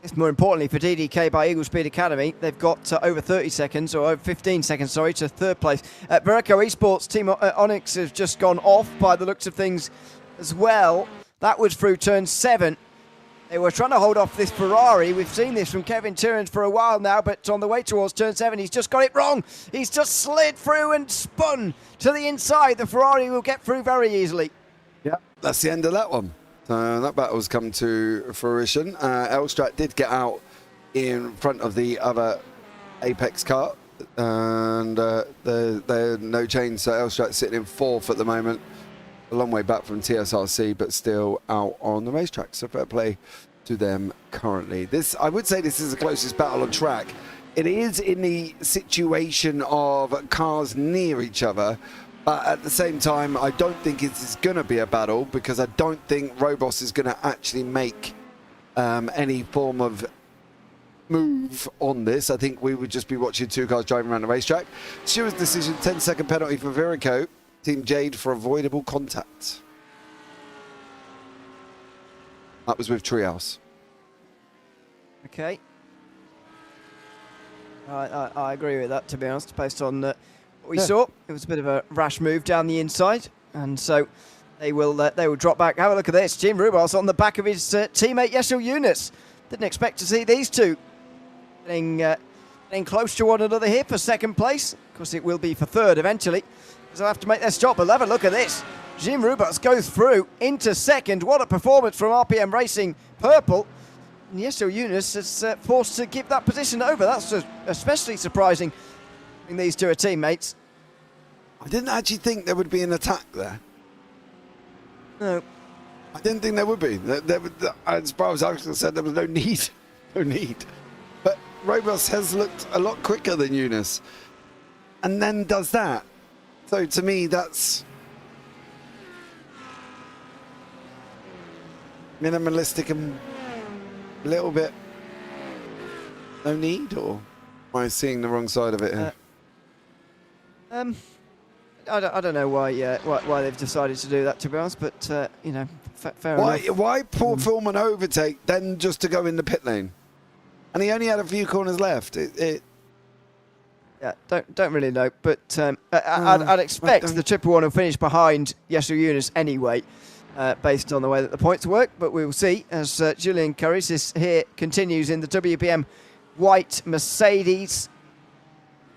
[SPEAKER 4] It's more importantly for DDK by Eagle Speed Academy. They've got over 30 seconds, or over 15 seconds, sorry, to third place. Verico Esports team Onyx has just gone off by the looks of things as well. That was through turn 7. They were trying to hold off this Ferrari. We've seen this from Kevin Turns for a while now, but on the way towards turn 7, he's just got it wrong. He's just slid through and spun to the inside. The Ferrari will get through very easily.
[SPEAKER 1] Yeah, that's the end of that one. So that battle's come to fruition. Elstrat did get out in front of the other Apex car, and they're no change. So Elstrat sitting in 4th at the moment. A long way back from TSRC, but still out on the racetrack. So fair play to them currently. I would say this is the closest battle on track. It is in the situation of cars near each other, but at the same time, I don't think it is going to be a battle because I don't think Robos is going to actually make any form of move on this. I think we would just be watching two cars driving around the racetrack. Stewart's decision, 10-second penalty for Virico. Team Jade for avoidable contact. That was with Treehouse.
[SPEAKER 4] Okay. I agree with that, to be honest, based on what we saw. It was a bit of a rash move down the inside, and so they will drop back. Have a look at this. Jim Rubos on the back of his teammate Yeshel Yunus. Didn't expect to see these two getting close to one another here for second place. Of course, it will be for third eventually. They'll have to make their stop, but have a look at this. Jim Rubos goes through into second. What a performance from RPM Racing Purple. And Yeshel Yunus is forced to give that position over. That's especially surprising when these two are teammates.
[SPEAKER 1] I didn't actually think there would be an attack there.
[SPEAKER 4] No.
[SPEAKER 1] I didn't think there would be. As far as I was concerned, there was no need. No need. But Robos has looked a lot quicker than Yunus. And then does that. So to me, that's minimalistic and a little bit no need, or am I seeing the wrong side of it here?
[SPEAKER 4] I don't know why they've decided to do that, to be honest, but you know, fair enough.
[SPEAKER 1] Why perform an overtake then just to go in the pit lane? And he only had a few corners left. It
[SPEAKER 4] Yeah, don't really know, but I'd expect the triple one will finish behind Yesu Yunus anyway, based on the way that the points work. But we will see as Julian Carrisis here continues in the WBM white Mercedes,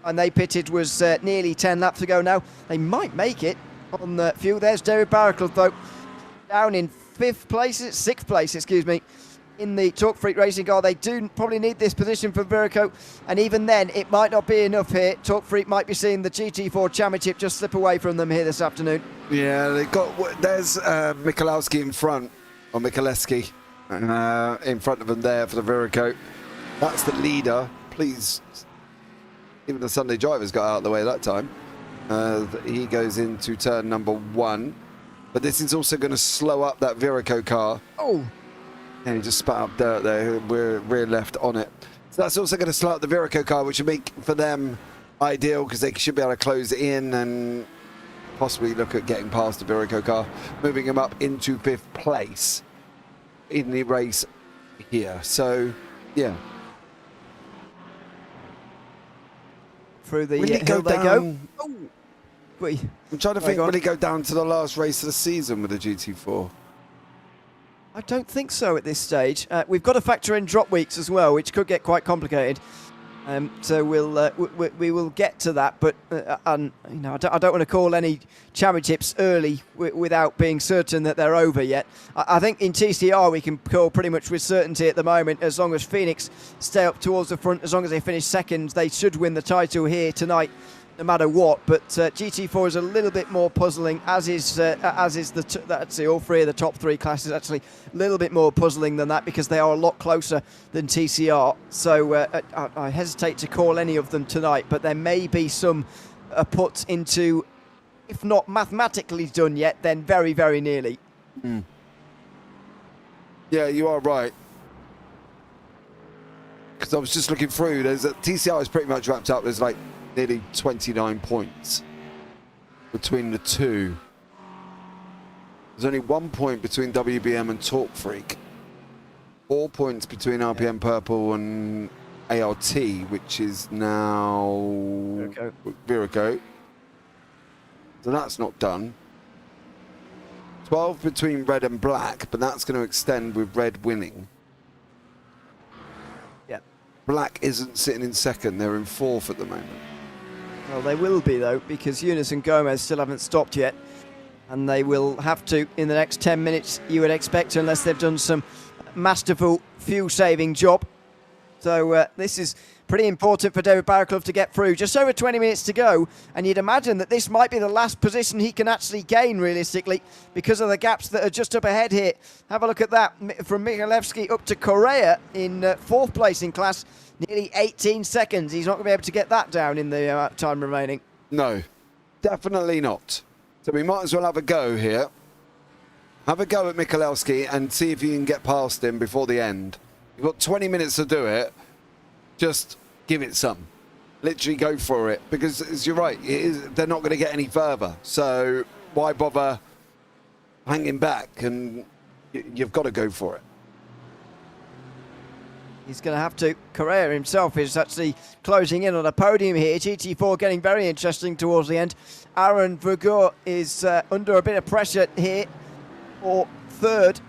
[SPEAKER 4] and they pitted was nearly 10 laps ago now. They might make it on the fuel. There's David Barraclough though, down in sixth place, excuse me. In the Talk Freak racing car. They do probably need this position for Viraco, and even then it might not be enough here. Talk Freak might be seeing the GT4 Championship just slip away from them here this afternoon.
[SPEAKER 1] Yeah, there's Michalowski in front, or Michaleski in front of them there for the Viraco. That's the leader. Please, even the Sunday drivers got out of the way that time. He goes into turn number 1, but this is also going to slow up that Viraco car.
[SPEAKER 4] Oh,
[SPEAKER 1] and he just spat up dirt there. We're rear left on it. So that's also going to slow up the Viraco car, which would make for them ideal because they should be able to close in and possibly look at getting past the Viraco car, moving him up into 5th place in the race here. So, yeah.
[SPEAKER 4] Through the
[SPEAKER 1] Will he
[SPEAKER 4] hill
[SPEAKER 1] go
[SPEAKER 4] they
[SPEAKER 1] down?
[SPEAKER 4] go. Oh,
[SPEAKER 1] I'm trying to think,
[SPEAKER 4] on.
[SPEAKER 1] will he go down to the last race of the season with the GT4?
[SPEAKER 4] I don't think so at this stage. We've got to factor in drop weeks as well, which could get quite complicated. So we will get to that. But I don't want to call any championships early without being certain that they're over yet. I think in TCR we can call pretty much with certainty at the moment. As long as Phoenix stay up towards the front, as long as they finish second, they should win the title here tonight, no matter what. But GT4 is a little bit more puzzling, as is actually all three of the top 3 classes. Actually, a little bit more puzzling than that because they are a lot closer than TCR. So I hesitate to call any of them tonight, but there may be some put into, if not mathematically done yet, then very, very nearly.
[SPEAKER 1] Yeah, you are right. Because I was just looking through. TCR is pretty much wrapped up. There's like nearly 29 points between the two. There's only 1 point between WBM and Talk Freak. 4 points between RPM Purple and ART, which is now Viraco. So that's not done. 12 between Red and Black, but that's going to extend with Red winning.
[SPEAKER 4] Yeah.
[SPEAKER 1] Black isn't sitting in second. They're in 4th at the moment.
[SPEAKER 4] Well, they will be, though, because Yunus and Gomez still haven't stopped yet. And they will have to in the next 10 minutes, you would expect, unless they've done some masterful fuel-saving job. So this is pretty important for David Barraclough to get through. Just over 20 minutes to go, and you'd imagine that this might be the last position he can actually gain, realistically, because of the gaps that are just up ahead here. Have a look at that. From Michalewski up to Correa in 4th place in class. Nearly 18 seconds. He's not going to be able to get that down in the time remaining. No,
[SPEAKER 1] definitely not. So we might as well have a go here. Have a go at Michalewski and see if you can get past him before the end. You've got 20 minutes to do it. Just give it some. Literally go for it. Because as you're right, they're not going to get any further. So why bother hanging back? And you've got to go for it.
[SPEAKER 4] He's going to have to. Correa himself is actually closing in on a podium here. GT4 getting very interesting towards the end. Aaron Vergour is under a bit of pressure here for 3rd.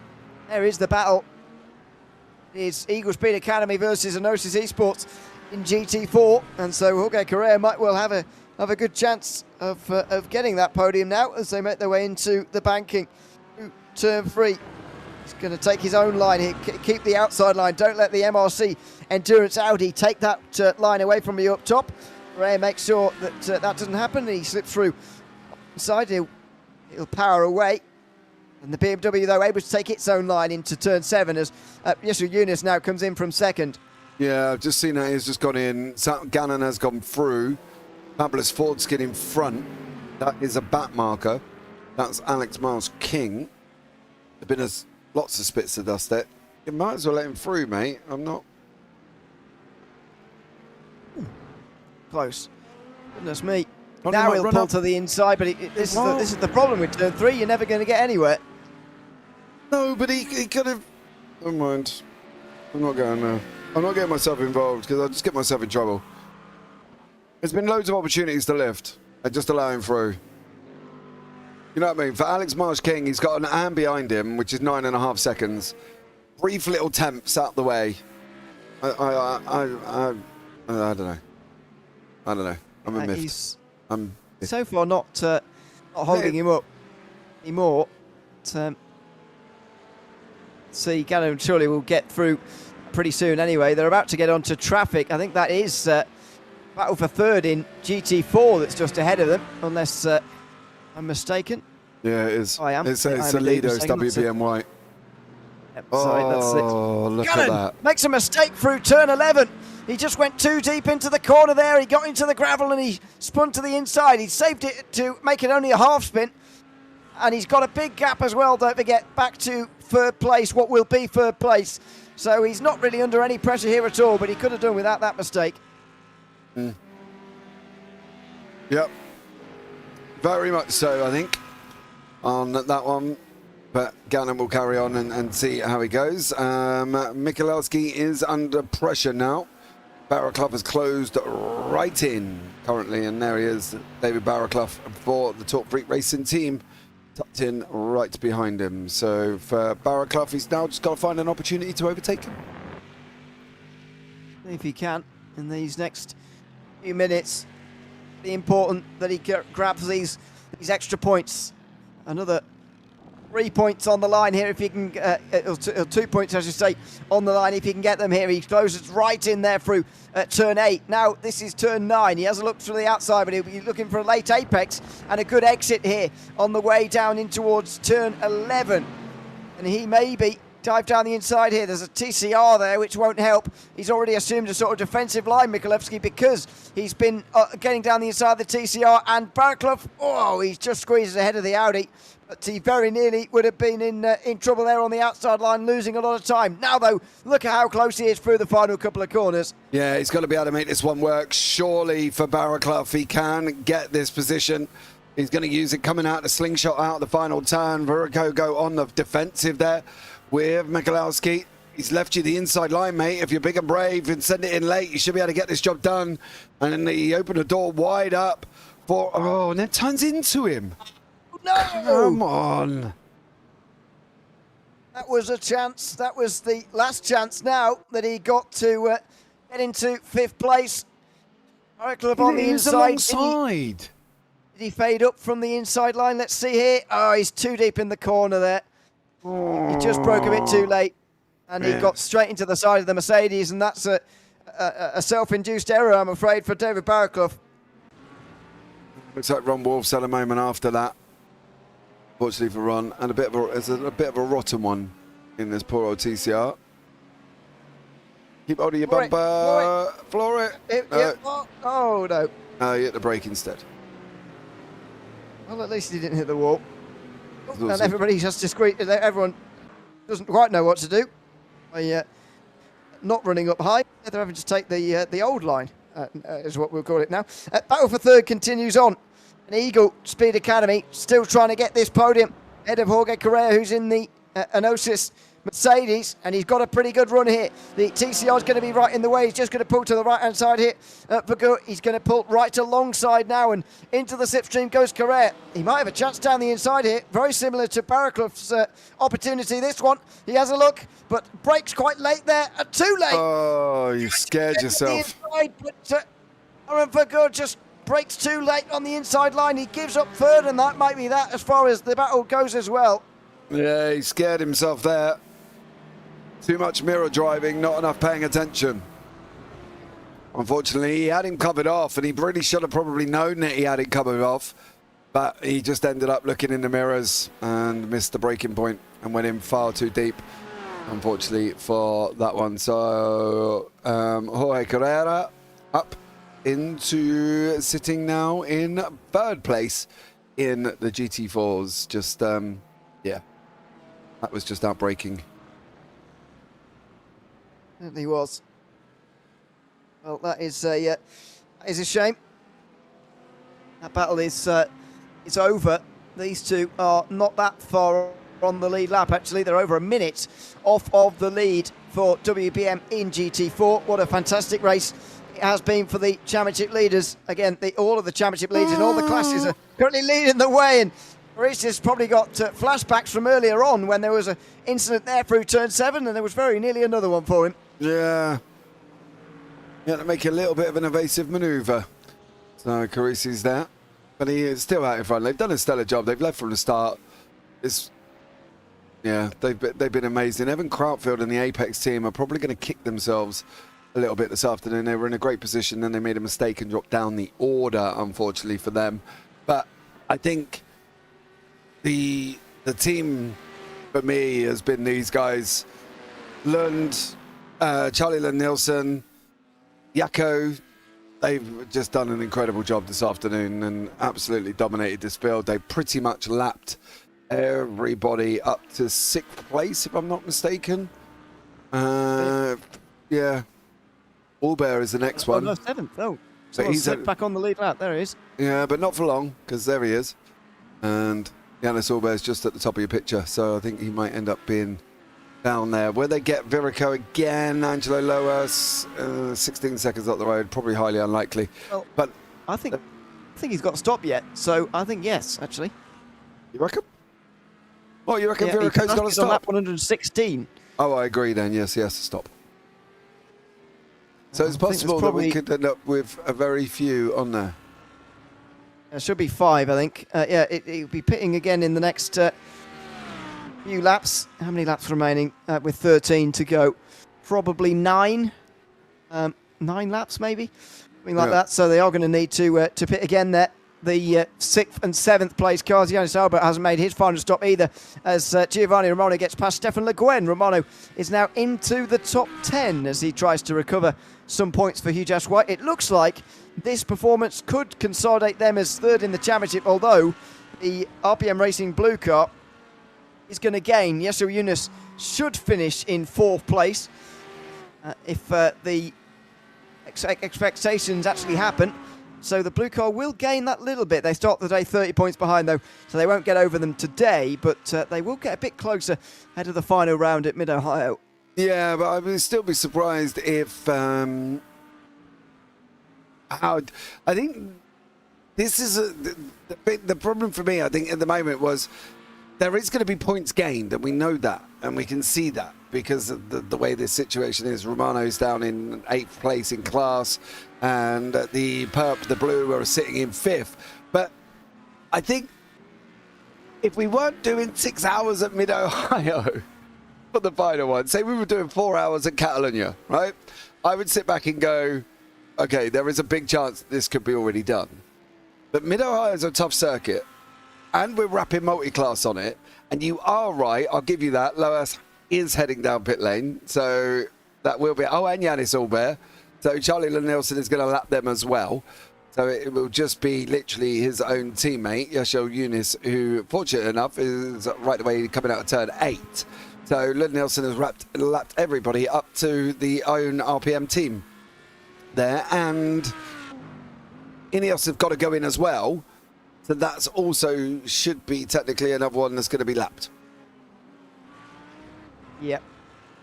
[SPEAKER 4] There is the battle. It's Eagle Speed Academy versus Enosis Esports in GT4. And so Jorge Correa might well have a good chance of getting that podium now as they make their way into the banking. Turn 3. He's going to take his own line here, keep the outside line. Don't let the MRC Endurance Audi take that line away from you up top. Ray makes sure that that doesn't happen. He slips through inside. He'll power away. And the BMW, though, able to take its own line into turn 7 as Yesu Yunus now comes in from 2nd.
[SPEAKER 1] Yeah, I've just seen that he's just gone in. Gannon has gone through. Fabulous Ford skid in front. That is a back marker. That's Alex Miles King. There's been lots of spits of dust there. You might as well let him through, mate. I'm not.
[SPEAKER 4] Close. Goodness me. Now he'll pull to the inside, but this is the problem with turn 3. You're never going to get anywhere.
[SPEAKER 1] No, but he could have. Never mind. I'm not going there. I'm not getting myself involved because I'll just get myself in trouble. There's been loads of opportunities to lift and just allow him through. You know what I mean? For Alex Marsh King, he's got an AM behind him, which is 9.5 seconds. Brief little temps out the way. I don't know. I don't know. I'm a miffed.
[SPEAKER 4] So far not holding him up anymore. See, Gannon surely will get through pretty soon anyway. They're about to get onto traffic. I think that is battle for third in GT4 that's just ahead of them, unless I'm mistaken.
[SPEAKER 1] Yeah, it is.
[SPEAKER 4] I am.
[SPEAKER 1] It's Salido's WBM White.
[SPEAKER 4] Yep, sorry, that's it.
[SPEAKER 1] Oh, look
[SPEAKER 4] Gannon
[SPEAKER 1] at that.
[SPEAKER 4] makes a mistake through turn 11. He just went too deep into the corner there. He got into the gravel and he spun to the inside. He saved it to make it only a half spin. And he's got a big gap as well, don't forget, back to third place, what will be third place. So he's not really under any pressure here at all, but he could have done without that mistake.
[SPEAKER 1] Yep. Very much so, I think, on that one. But Gannon will carry on and see how he goes. Michalowski is under pressure now. Barraclough has closed right in currently, and there he is, David Barraclough for the Top Freak Racing team, tucked in right behind him. So for Barraclough, he's now just got to find an opportunity to overtake him.
[SPEAKER 4] If he can, in these next few minutes, be important that he grabs these extra points. Another 3 points on the line here if he can, 2 points I should say, on the line if he can get them here. He closes right in there through turn 8. Now this is turn 9. He has a look through the outside, but he'll be looking for a late apex and a good exit here on the way down in towards turn 11. And he maybe dive down the inside here. There's a TCR there, which won't help. He's already assumed a sort of defensive line, Michalewski, because he's been getting down the inside of the TCR. And Barraclough, oh, he's just squeezed ahead of the Audi. But he very nearly would have been in trouble there on the outside line, losing a lot of time. Now, though, look at how close he is through the final couple of corners.
[SPEAKER 1] Yeah, he's got to be able to make this one work. Surely for Barraclough, he can get this position. He's going to use it coming out the slingshot out the final turn. Viracogo on the defensive there with Michalowski. He's left you the inside line, mate. If you're big and brave and send it in late, you should be able to get this job done. And then he opened the door wide up for, oh, and then turns into him.
[SPEAKER 4] No!
[SPEAKER 1] Come on.
[SPEAKER 4] That was a chance. That was the last chance now that he got to get into 5th place. Barraclough on the inside.
[SPEAKER 1] Alongside.
[SPEAKER 4] Did he fade up from the inside line? Let's see here. Oh, he's too deep in the corner there. He just broke a bit too late. And he got straight into the side of the Mercedes. And that's a self-induced error, I'm afraid, for David Barraclough.
[SPEAKER 1] Looks like Ron Wolf's had a moment after that. Fortunately for Ron, and a bit of a rotten one in this poor old TCR. Keep hold of your bumper, floor it.
[SPEAKER 4] Oh no!
[SPEAKER 1] No, you hit the brake instead.
[SPEAKER 4] Well, at least he didn't hit the wall.
[SPEAKER 1] Awesome.
[SPEAKER 4] And everybody has to squeeze. Everyone doesn't quite know what to do. Not running up high. They're having to take the old line, is what we'll call it now. Battle for third continues on. And Eagle Speed Academy still trying to get this podium ahead of Jorge Correa, who's in the Enosis Mercedes, and he's got a pretty good run here. The TCR is going to be right in the way. He's just going to pull to the right-hand side here. He's going to pull right alongside now, and into the slipstream goes Correa. He might have a chance down the inside here, very similar to Barraclough's opportunity, this one. He has a look, but brakes quite late there. Too late.
[SPEAKER 1] Oh, you scared yourself.
[SPEAKER 4] Inside, but Aaron Vergoor just breaks too late on the inside line. He gives up third, and that might be that as far as the battle goes as well.
[SPEAKER 1] Yeah, he scared himself there. Too much mirror driving, not enough paying attention. Unfortunately, he had him covered off, and he really should have probably known that he had it covered off. But he just ended up looking in the mirrors and missed the braking point and went in far too deep, unfortunately, for that one. So, Jorge Carrera up into sitting now in 3rd place in the GT4s. Just, yeah, that was just outbreaking.
[SPEAKER 4] Certainly was. Well, that is a shame. That battle is over. These two are not that far on the lead lap, actually. They're over a minute off of the lead for WBM in GT4. What a fantastic race it has been for the championship leaders. Again, all of the championship leaders in all the classes are currently leading the way, and Mauritius probably got flashbacks from earlier on when there was an incident there through turn 7, and there was very nearly another one for him.
[SPEAKER 1] Yeah. Yeah, to make a little bit of an evasive manoeuvre. So Carisi's there, but he is still out in front. They've done a stellar job. They've led from the start. They've been amazing. Evan Krautfield and the Apex team are probably going to kick themselves a little bit this afternoon. They were in a great position, then they made a mistake and dropped down the order, unfortunately for them. But I think the team for me has been these guys: Lund, Charlie Lund Nielsen, Jacco. They've just done an incredible job this afternoon and absolutely dominated this field. They pretty much lapped everybody up to 6th place, if I'm not mistaken. Yeah. Allbear is the next one.
[SPEAKER 4] No, 7th. Oh,
[SPEAKER 1] so
[SPEAKER 4] he's back on the lead lap. There he is.
[SPEAKER 1] Yeah, but not for long, because there he is. And Yannis Allbear is just at the top of your picture, so I think he might end up being down there. Where they get Virico again, Angelo Loas, 16 seconds up the road, probably highly unlikely.
[SPEAKER 4] Well,
[SPEAKER 1] but
[SPEAKER 4] I think he's got to stop yet, so I think yes, actually.
[SPEAKER 1] You reckon? Well, you reckon
[SPEAKER 4] Yeah,
[SPEAKER 1] Virico's got to
[SPEAKER 4] he's on
[SPEAKER 1] stop?
[SPEAKER 4] lap 116.
[SPEAKER 1] Oh, I agree then. Yes, he has to stop. So it's possible that we could end up with a very few on there.
[SPEAKER 4] There should be 5, I think. He'll be pitting again in the next few laps. How many laps remaining? With 13 to go. Probably 9. 9 laps, maybe? Something like that. So they are going to need to pit again there. The 6th and 7th place cars. Yannis Albert hasn't made his final stop either, as Giovanni Romano gets past Stefan Le Guen. Romano is now into the top 10 as he tries to recover some points for Hugh Jass White. It looks like this performance could consolidate them as 3rd in the championship, although the RPM Racing blue car is going to gain. Yasser Yunus should finish in 4th place if the expectations actually happen. So the blue car will gain that little bit. They start the day 30 points behind, though, so they won't get over them today, but they will get a bit closer ahead of the final round at Mid-Ohio.
[SPEAKER 1] Yeah, but I would still be surprised if... I think this is the problem for me, I think, at the moment was there is going to be points gained, and we know that, and we can see that because of the way this situation is. Romano's down in 8th place in class, and the blue are sitting in 5th. But I think if we weren't doing 6 hours at Mid-Ohio for the final one, say we were doing 4 hours at Catalonia, right? I would sit back and go, okay, there is a big chance this could be already done. But Mid-Ohio is a tough circuit, and we're wrapping multi-class on it. And you are right, I'll give you that. Loas is heading down pit lane, so that will be... Oh, and Yannis Allbear. So Charlie Nielsen is going to lap them as well. So it will just be literally his own teammate, Yasho Yunus, who, fortunate enough, is right away coming out of turn 8. So Lund Nielsen has lapped everybody up to the own RPM team there. And Ineos have got to go in as well. So that's also should be technically another one that's going to be lapped.
[SPEAKER 4] Yep.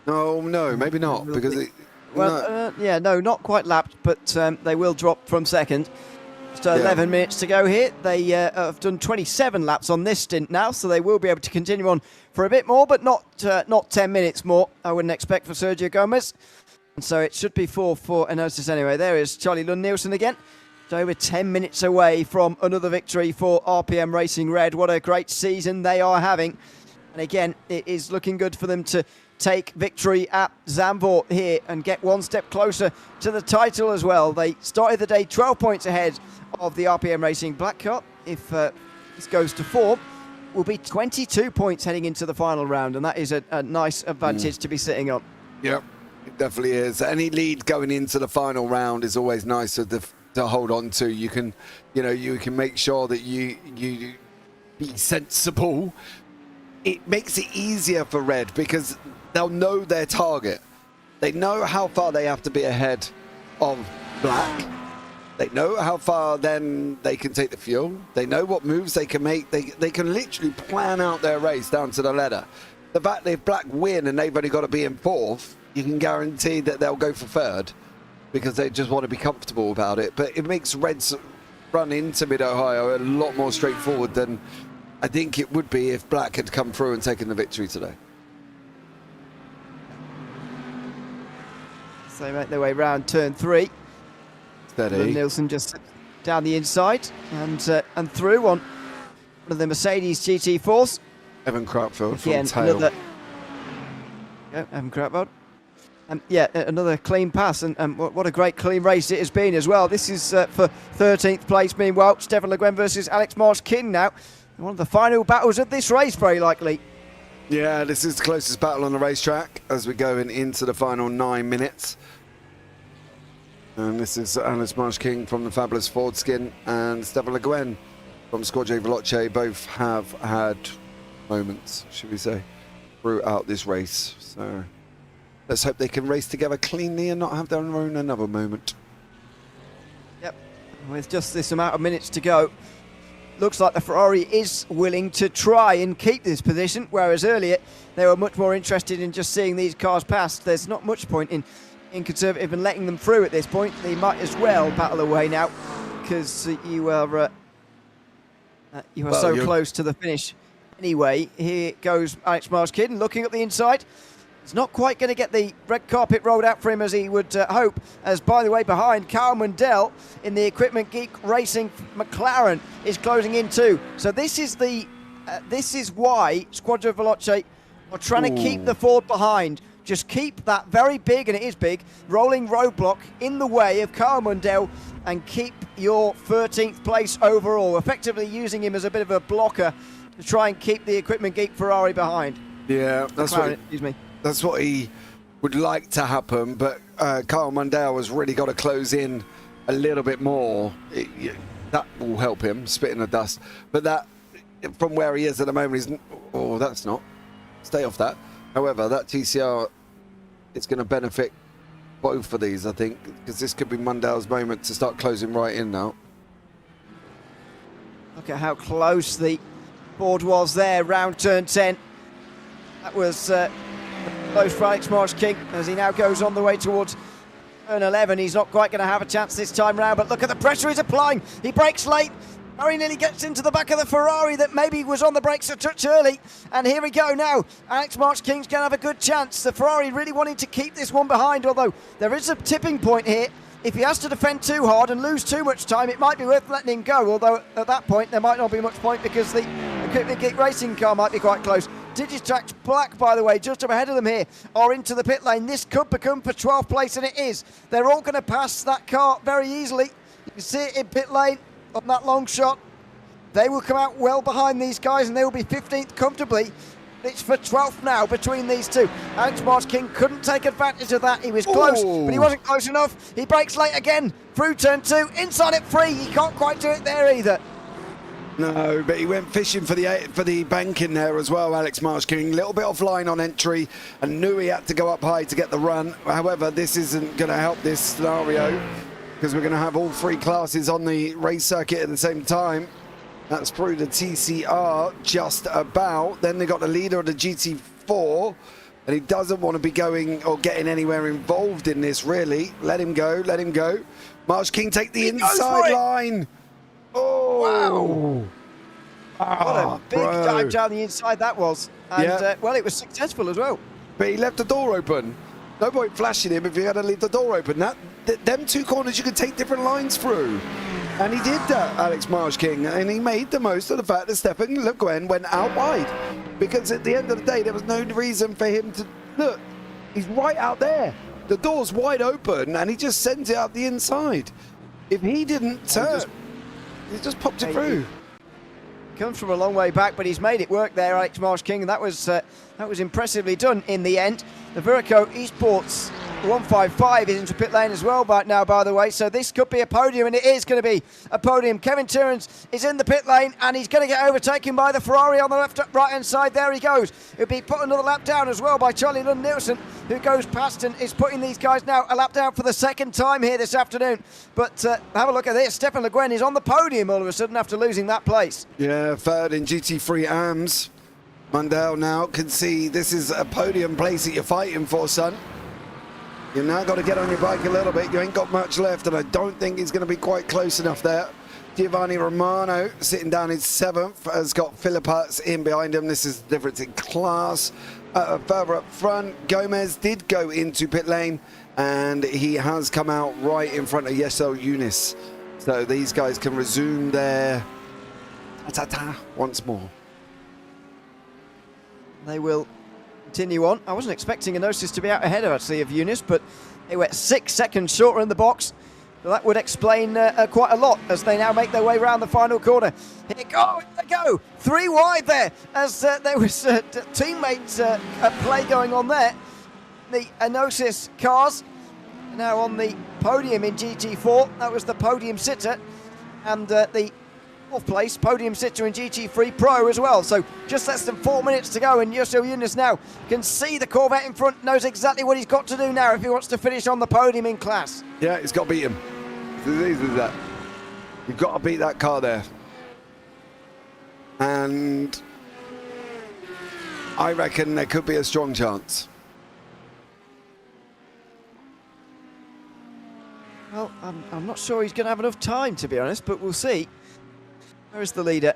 [SPEAKER 1] No, maybe not, because it...
[SPEAKER 4] no, not quite lapped, but they will drop from 2nd. Just 11 minutes to go here. They have done 27 laps on this stint now, so they will be able to continue on for a bit more, but not 10 minutes more, I wouldn't expect, for Sergio Gomez. And so it should be 4 for Enosis anyway. There is Charlie Lund Nielsen again. So over 10 minutes away from another victory for RPM Racing Red. What a great season they are having. And again, it is looking good for them to take victory at Zandvoort here and get one step closer to the title as well. They started the day 12 points ahead of the RPM Racing Black Car. If this goes to 4, will be 22 points heading into the final round, and that is a nice advantage to be sitting on.
[SPEAKER 1] Yep, it definitely is. Any lead going into the final round is always nice to hold on to. You can make sure that you be sensible. It makes it easier for Red because they'll know their target. They know how far they have to be ahead of Black. They know how far then they can take the fuel. They know what moves they can make. They can literally plan out their race down to the letter. The fact that if Black win and they've only got to be in 4th, you can guarantee that they'll go for 3rd. because they just want to be comfortable about it. But it makes Reds run into Mid-Ohio a lot more straightforward than I think it would be if Black had come through and taken the victory today.
[SPEAKER 4] So they make their way round turn 3.
[SPEAKER 1] Steady.
[SPEAKER 4] Nielsen just down the inside and through on one of the Mercedes GT4s.
[SPEAKER 1] Evan Crutchfield from
[SPEAKER 4] Again,
[SPEAKER 1] tail.
[SPEAKER 4] Evan Crutchfield. Yeah, another clean pass, and what a great clean race it has been as well. This is for 13th place, meanwhile, Stefan Le Guin versus Alex Marsh-King now. One of the final battles of this race, very likely.
[SPEAKER 1] Yeah, this is the closest battle on the racetrack as we're going into the final 9 minutes. And this is Alex Marsh-King from the fabulous Ford Skin and Stefan Le Guin from Squad JPBroadcasting. Both have had moments, should we say, throughout this race. So let's hope they can race together cleanly and not have their own another moment.
[SPEAKER 4] Yep, with just this amount of minutes to go, looks like the Ferrari is willing to try and keep this position, whereas earlier they were much more interested in just seeing these cars pass. There's not much point in conservative and letting them through at this point. They might as well battle away now, because you are so close to the finish. Anyway, here goes Alex Marsh-King looking at the inside. He's not quite going to get the red carpet rolled out for him as he would hope, as, by the way, behind, Carl Mundell in the Equipment Geek Racing McLaren is closing in too. So this is why Squadra Veloce are trying to keep the Ford behind. Just keep that very big, and it is big, rolling roadblock in the way of Carl Mundell and keep your 13th place overall, effectively using him as a bit of a blocker to try and keep the Equipment Geek Ferrari behind.
[SPEAKER 1] Yeah, that's what he would like to happen, but Carl Mundell has really got to close in a little bit more. That will help him, spit in the dust. But that, from where he is at the moment, that's not. Stay off that. However, that TCR is going to benefit both of these, I think, because this could be Mundell's moment to start closing right in now.
[SPEAKER 4] Look at how close the Ford was there, round turn 10. That was close for Alex Marsh-King as he now goes on the way towards turn 11. He's not quite going to have a chance this time round, but look at the pressure he's applying. He brakes late. Very nearly gets into the back of the Ferrari that maybe was on the brakes a touch early. And here we go now. Alex Marsh-King's going to have a good chance. The Ferrari really wanting to keep this one behind, although there is a tipping point here. If he has to defend too hard and lose too much time, it might be worth letting him go, although at that point there might not be much point because the Equipment Geek Racing car might be quite close. Digitrax Black, by the way, just up ahead of them here, are into the pit lane. This could become for 12th place, and it is. They're all going to pass that car very easily. You can see it in pit lane on that long shot. They will come out well behind these guys, and they will be 15th comfortably. It's for 12th now between these two. Alex Marsh-King couldn't take advantage of that. He was close, but he wasn't close enough. He brakes late again through turn 2, inside at 3. He can't quite do it there either.
[SPEAKER 1] No, but he went fishing for the banking there as well, Alex Marsh-King. A little bit offline on entry and knew he had to go up high to get the run. However, this isn't going to help this scenario because we're going to have all 3 classes on the race circuit at the same time. That's through the TCR just about. Then they got the leader of the GT4, and he doesn't want to be going or getting anywhere involved in this, really. Let him go, let him go. Marsh-King take the inside line. Oh, wow.
[SPEAKER 4] What a big dive down the inside that was. And, well, it was successful as well.
[SPEAKER 1] But he left the door open. No point flashing him if you had to leave the door open. Them 2 corners you could take different lines through. And he did that, Alex Marsh-King, and he made the most of the fact that Stefan Le Guin went out wide. Because at the end of the day, there was no reason for him to... Look, he's right out there. The door's wide open, and he just sends it out the inside. If he didn't turn, he just popped it through.
[SPEAKER 4] Comes from a long way back, but he's made it work there, Alex Marsh-King, and that was impressively done in the end. The Viraco Esports 155 is into pit lane as well right now, by the way, so this could be a podium, and it is going to be a podium. Kevin Turns is in the pit lane, and he's going to get overtaken by the Ferrari on the right-hand side. There he goes. He'll be put another lap down as well by Charlie Lund-Nielsen, who goes past and is putting these guys now a lap down for the 2nd time here this afternoon. But have a look at this. Stefan Le Guin is on the podium all of a sudden after losing that place.
[SPEAKER 1] Yeah, 3rd in GT3 AMS. Mundell now can see this is a podium place that you're fighting for, son. You've now got to get on your bike a little bit. You ain't got much left, and I don't think he's going to be quite close enough there. Giovanni Romano, sitting down in 7th, has got Philippas in behind him. This is the difference in class. Further up front, Gomez did go into pit lane, and he has come out right in front of Yesel Younis. So these guys can resume their ta-ta-ta once more.
[SPEAKER 4] They will continue on. I wasn't expecting Enosis to be out ahead, actually, of Younis, but they were 6 seconds shorter in the box. So that would explain quite a lot as they now make their way around the final corner. Here they go, 3 wide there, as there was teammates at play going on there. The Enosis cars are now on the podium in GT4. That was the podium sitter, and the 4th place podium sitter in GT3 Pro as well. So just less than 4 minutes to go, and Yusuf Younis now can see the Corvette in front, knows exactly what he's got to do now if he wants to finish on the podium in class.
[SPEAKER 1] Yeah, he's got to beat him. It's as easy as that. You've got to beat that car there. And I reckon there could be a strong chance.
[SPEAKER 4] Well, I'm not sure he's going to have enough time, to be honest, but we'll see. Where is the leader?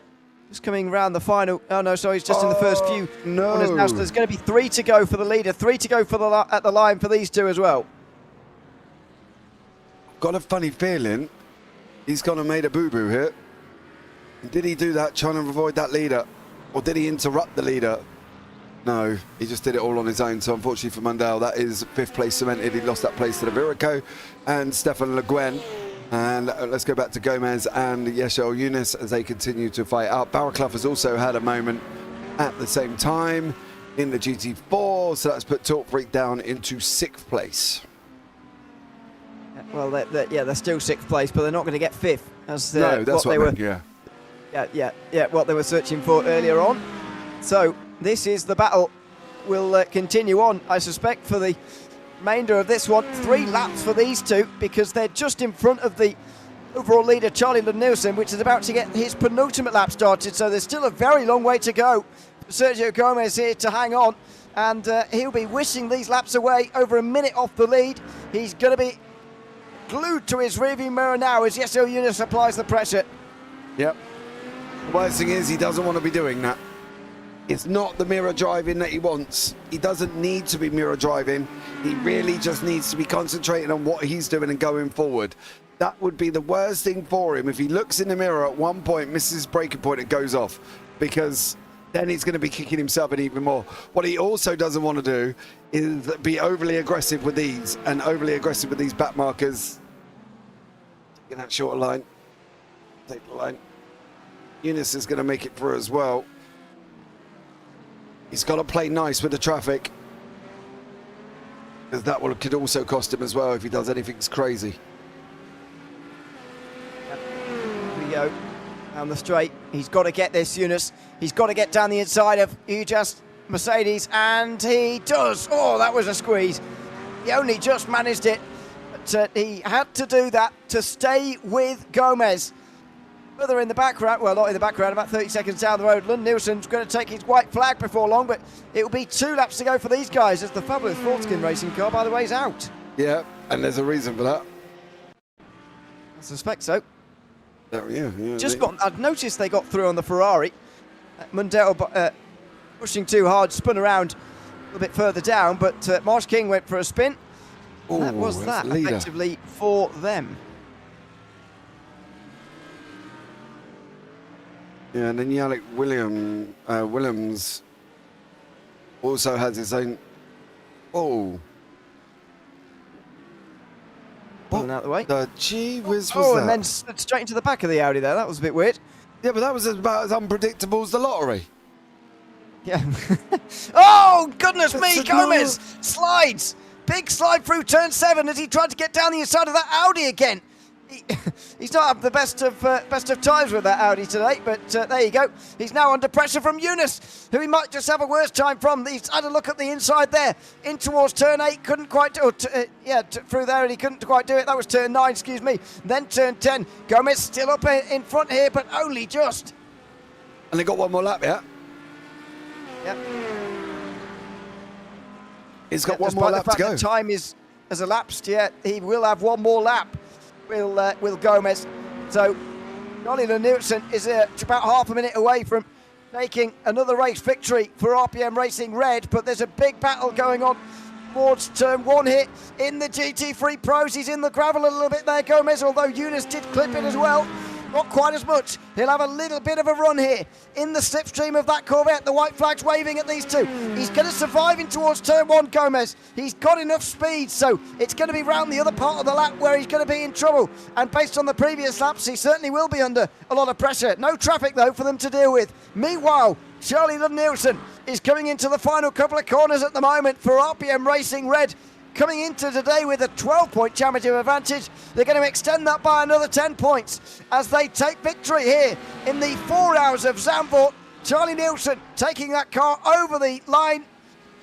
[SPEAKER 4] Just coming round the final. Oh, no, sorry, he's just in the first few.
[SPEAKER 1] No.
[SPEAKER 4] Now, so there's going to be 3 to go for the leader, 3 to go for at the line for these two as well.
[SPEAKER 1] Got a funny feeling he's gone and made a boo-boo here. Did he do that trying to avoid that leader? Or did he interrupt the leader? No, he just did it all on his own. So unfortunately for Mundell, that is 5th place cemented. He lost that place to the Viraco and Stefan Le Guen. And let's go back to Gomez and Yeshel Younis as they continue to fight out. Barraclough has also had a moment at the same time in the GT4. So that's put Talk Freak down into 6th place.
[SPEAKER 4] Well, they're still 6th place, but they're not going to get 5th. As,
[SPEAKER 1] no, that's what
[SPEAKER 4] they
[SPEAKER 1] meant,
[SPEAKER 4] were. Yeah, what they were searching for earlier on. So this is the battle. Will continue on, I suspect, for the remainder of this one. 3 laps for these two because they're just in front of the overall leader, Charlie Lund-Nielsen, which is about to get his penultimate lap started. So there's still a very long way to go. Sergio Gomez here to hang on, and he'll be wishing these laps away. Over a minute off the lead. He's going to be glued to his rearview mirror now as Yesel Younis applies the pressure.
[SPEAKER 1] Yep. The worst thing is he doesn't want to be doing that. It's not the mirror driving that he wants. He doesn't need to be mirror driving. He really just needs to be concentrating on what he's doing and going forward. That would be the worst thing for him if he looks in the mirror at one point, misses his braking point, and goes off, because then he's going to be kicking himself in even more. What he also doesn't want to do is be overly aggressive with these and overly aggressive with these back markers. Taking that shorter line. Take the line. Younis is going to make it through as well. He's got to play nice with the traffic, because that could also cost him as well if he does anything crazy.
[SPEAKER 4] Here we go. Down the straight. He's got to get this, Younis. He's got to get down the inside of Ujas Mercedes, and he does. Oh, that was a squeeze. He only just managed it, but he had to do that to stay with Gomez. Further in the background, well, not in the background, about 30 seconds down the road, Lund-Nielsen's going to take his white flag before long, but it will be 2 laps to go for these guys as the fabulous Fortskin racing car, by the way, is out.
[SPEAKER 1] Yeah, and there's a reason for that.
[SPEAKER 4] I suspect so.
[SPEAKER 1] Yeah.
[SPEAKER 4] I've noticed they got through on the Ferrari. Mundell pushing too hard, spun around a little bit further down, but Marsh King went for a spin.
[SPEAKER 1] Ooh,
[SPEAKER 4] that was that,
[SPEAKER 1] leader.
[SPEAKER 4] effectively, for them.
[SPEAKER 1] Yeah, and then Yannick Williams also has his own. Oh.
[SPEAKER 4] Pulling out the way.
[SPEAKER 1] The gee whiz was
[SPEAKER 4] Oh,
[SPEAKER 1] that?
[SPEAKER 4] and then straight into the back of the Audi there. That was a bit weird.
[SPEAKER 1] Yeah, but that was about as unpredictable as the lottery.
[SPEAKER 4] Yeah. Oh, goodness me,
[SPEAKER 1] That's
[SPEAKER 4] Gomez slides. Big slide through turn 7 as he tried to get down the inside of that Audi again. He's not having the best of times with that Audi today, but there you go. He's now under pressure from Younis, who he might just have a worse time from. He's had a look at the inside there, in towards turn 8, couldn't quite do it. Through there, and he couldn't quite do it. That was turn 9, excuse me. Then turn 10. Gomez still up in front here, but only just.
[SPEAKER 1] And they got one more lap, yeah?
[SPEAKER 4] Yep.
[SPEAKER 1] He's got one more lap to go.
[SPEAKER 4] The time is has elapsed yet. He will have one more lap, will Gomez. So Charlie Nielsen is about half a minute away from taking another race victory for RPM Racing Red, but there's a big battle going on towards turn 1 here in the GT3 Pros. He's in the gravel a little bit there, Gomez, although Eunice did clip it as well. Not quite as much. He'll have a little bit of a run here in the slipstream of that Corvette. The white flag's waving at these two. He's going to survive in towards turn 1, Gomez. He's got enough speed, so it's going to be round the other part of the lap where he's going to be in trouble. And based on the previous laps, he certainly will be under a lot of pressure. No traffic, though, for them to deal with. Meanwhile, Charlie Nielsen is coming into the final couple of corners at the moment for RPM Racing Red. Coming into today with a 12-point championship advantage. They're going to extend that by another 10 points as they take victory here in the 4 hours of Zandvoort. Charlie Nielsen taking that car over the line.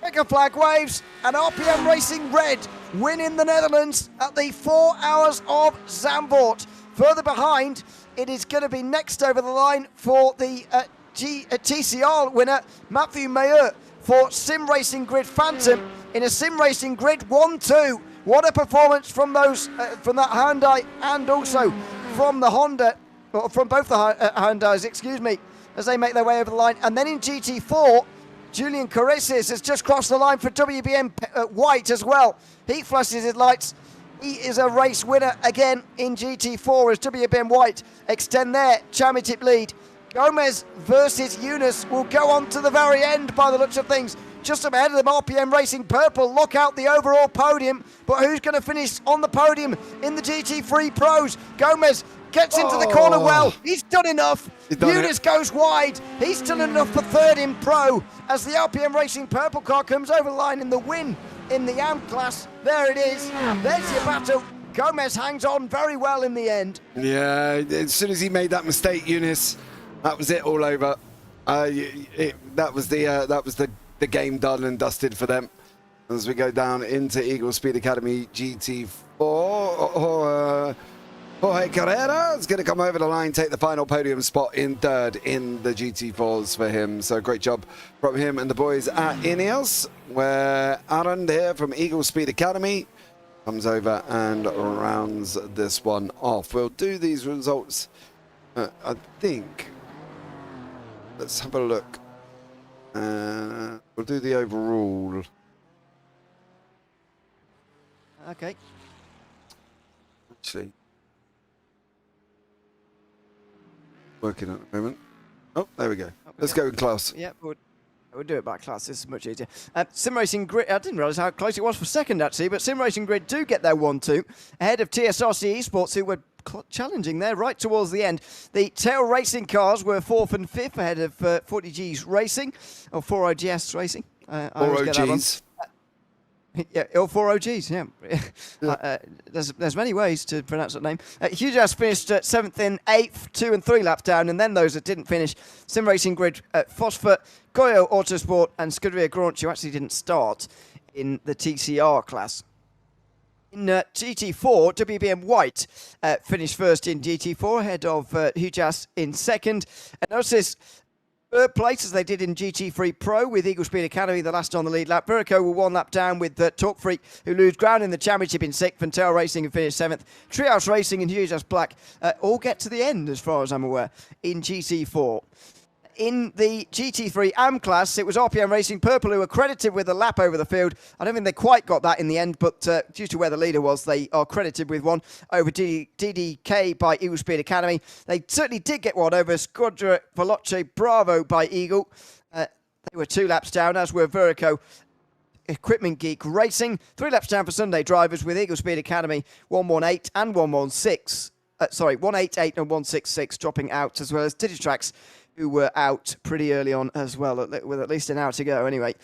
[SPEAKER 4] Checker flag waves, and RPM Racing Red win in the Netherlands at the 4 hours of Zandvoort. Further behind, it is going to be next over the line for the TCR winner, Matthew Mayer, for Sim Racing Grid Phantom in a Sim Racing Grid 1-2. What a performance from those, from that Hyundai and also from the Honda, or from both the Hyundais, excuse me, as they make their way over the line. And then in GT4, Julian Caresis has just crossed the line for WBM White as well. He flashes his lights. He is a race winner again in GT4 as WBM White extend their championship lead. Gomez versus Eunice will go on to the very end by the looks of things. Just up ahead of them, RPM Racing Purple lock out the overall podium. But who's going to finish on the podium in the GT3 Pros? Gomez gets into the corner well. He's done enough. Eunice goes wide. He's done enough for third in Pro as the RPM Racing Purple car comes over the line in the win in the AM class. There it is. There's your battle. Gomez hangs on very well in the end.
[SPEAKER 1] Yeah, as soon as he made that mistake, Eunice, that was it all over. That was the game done and dusted for them. As we go down into Eagle Speed Academy GT4, Jorge Carrera is going to come over the line, take the final podium spot in third in the GT4s for him. So great job from him and the boys at Ineos, where Aaron here from Eagle Speed Academy comes over and rounds this one off. We'll do these results, I think. Let's have a look. We'll do the overall.
[SPEAKER 4] Okay.
[SPEAKER 1] Actually, working at the moment. Oh, there we go. Let's go in class.
[SPEAKER 4] Yeah, we'll do it by class. This is much easier. Sim Racing Grid, I didn't realise how close it was for second, actually, but Sim Racing Grid do get their 1-2 ahead of TSRC Esports, who were challenging there right towards the end. The tail racing cars were 4th and 5th ahead of 40G's Racing, or 40GS Racing.
[SPEAKER 1] 40Gs.
[SPEAKER 4] Yeah, or 40Gs, yeah. There's many ways to pronounce that name. Hujas finished 7th and 8th, 2 and 3 laps down, and then those that didn't finish, Sim Racing Grid, Phosphor, Goyo Autosport, and Scuderia Granch, who actually didn't start in the TCR class. In GT4, WBM White finished first in GT4 ahead of Hujas in second. And notice third place as they did in GT3 Pro with Eagle Speed Academy, the last on the lead lap. Verico were 1 lap down with Talk Freak, who lose ground in the championship in 6th, and Tail Racing and finished 7th. Treehouse Racing and Hujas Black all get to the end, as far as I'm aware, in GT4. In the GT3 AM class, it was RPM Racing Purple who were credited with a lap over the field. I don't think they quite got that in the end, but due to where the leader was, they are credited with one over DDK by Eagle Speed Academy. They certainly did get one over Squadra Veloce Bravo by Eagle. They were 2 laps down, as were Verico Equipment Geek Racing. 3 laps down for Sunday drivers with Eagle Speed Academy 118 and 116. 188 and 166 dropping out, as well as Digitrax, who were out pretty early on as well, with at least an hour to go anyway.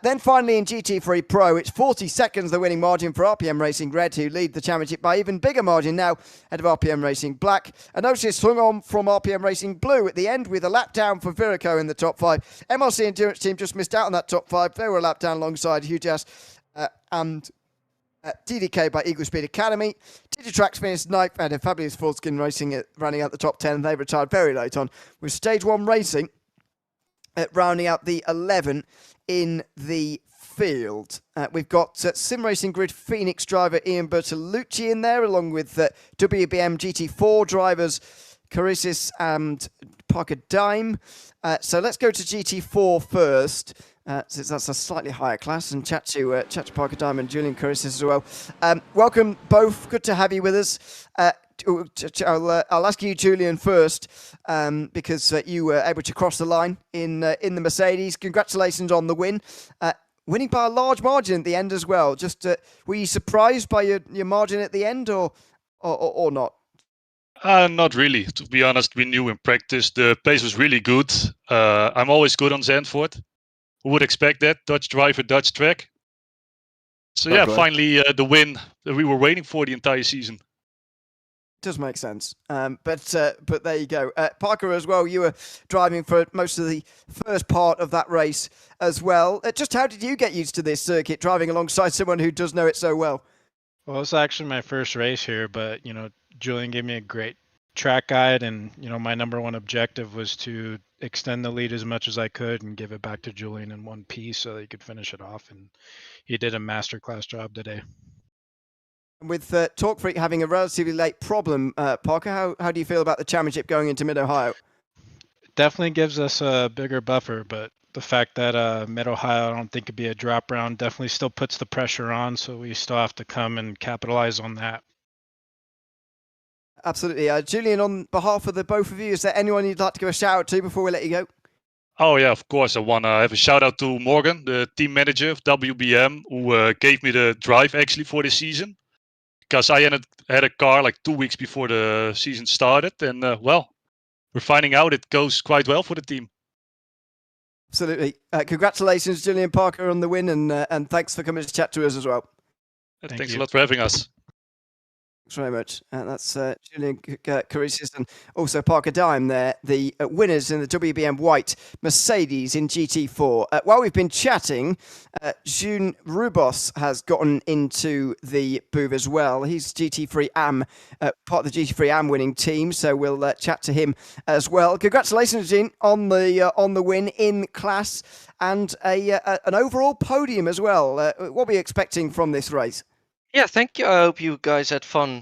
[SPEAKER 4] Then finally in GT3 Pro, it's 40 seconds the winning margin for RPM Racing Red, who lead the championship by even bigger margin now, ahead of RPM Racing Black. And Otis hung on from RPM Racing Blue at the end with a lap down for Virico in the top 5. MRC Endurance Team just missed out on that top 5. They were a lap down alongside Hujas and DDK by Eagle Speed Academy. Digitrax finished 9th and a Fabulous Fullskin Racing running out the top 10. They retired very late on, with Stage 1 Racing rounding out the 11 in the field, we've got Sim Racing Grid Phoenix driver Ian Bertolucci in there, along with WBM GT4 drivers Carisis and Parker Dime. So let's go to GT4 first, since that's a slightly higher class, and chat to Parker Dime and Julian Carisis as well. Welcome both. Good to have you with us. I'll ask you, Julian, first, because you were able to cross the line in the Mercedes. Congratulations on the win. Winning by a large margin at the end as well. Just were you surprised by your margin at the end, or not?
[SPEAKER 5] Not really, to be honest. We knew in practice the pace was really good. I'm always good on Zandvoort. Who would expect that? Dutch driver, Dutch track. So yeah, finally the win that we were waiting for the entire season.
[SPEAKER 4] Does make sense, but there you go. Parker, as well, you were driving for most of the first part of that race as well. Just how did you get used to this circuit, driving alongside someone who does know it so well?
[SPEAKER 6] Well, it's actually my first race here, but Julian gave me a great track guide, and my number one objective was to extend the lead as much as I could and give it back to Julian in one piece so that he could finish it off, and he did a masterclass job today.
[SPEAKER 4] With Talk Freak having a relatively late problem, Parker, how do you feel about the championship going into Mid-Ohio?
[SPEAKER 6] It definitely gives us a bigger buffer, but the fact that Mid-Ohio I don't think could be a drop round definitely still puts the pressure on, so we still have to come and capitalize on that.
[SPEAKER 4] Absolutely. Julian, on behalf of the both of you, is there anyone you'd like to give a shout out to before we let you go?
[SPEAKER 5] Oh yeah, of course. I want to have a shout out to Morgan, the team manager of WBM, who gave me the drive actually for this season. Because I had a car like 2 weeks before the season started, and we're finding out it goes quite well for the team.
[SPEAKER 4] Absolutely. Congratulations, Julian Parker, on the win, and thanks for coming to chat to us as well.
[SPEAKER 5] Thanks a lot for having us.
[SPEAKER 4] Thanks very much. That's Julian Carisis and also Parker Dime there, the winners in the WBM White Mercedes in GT4. While we've been chatting, June Rubos has gotten into the booth as well. He's GT3 AM, part of the GT3 AM winning team, so we'll chat to him as well. Congratulations, June, on the win in class and an overall podium as well. What are we expecting from this race?
[SPEAKER 7] Yeah, thank you. I hope you guys had fun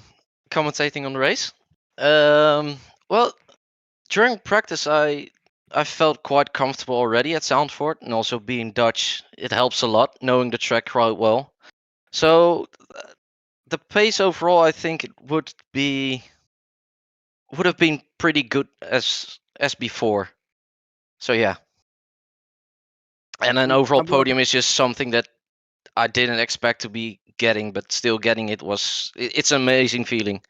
[SPEAKER 7] commentating on the race. Well, during practice, I felt quite comfortable already at Zandvoort, and also being Dutch, it helps a lot, knowing the track quite well. So the pace overall, I think it would have been pretty good as before. So yeah. And an overall podium is just something that I didn't expect to be getting, but still getting it's an amazing feeling.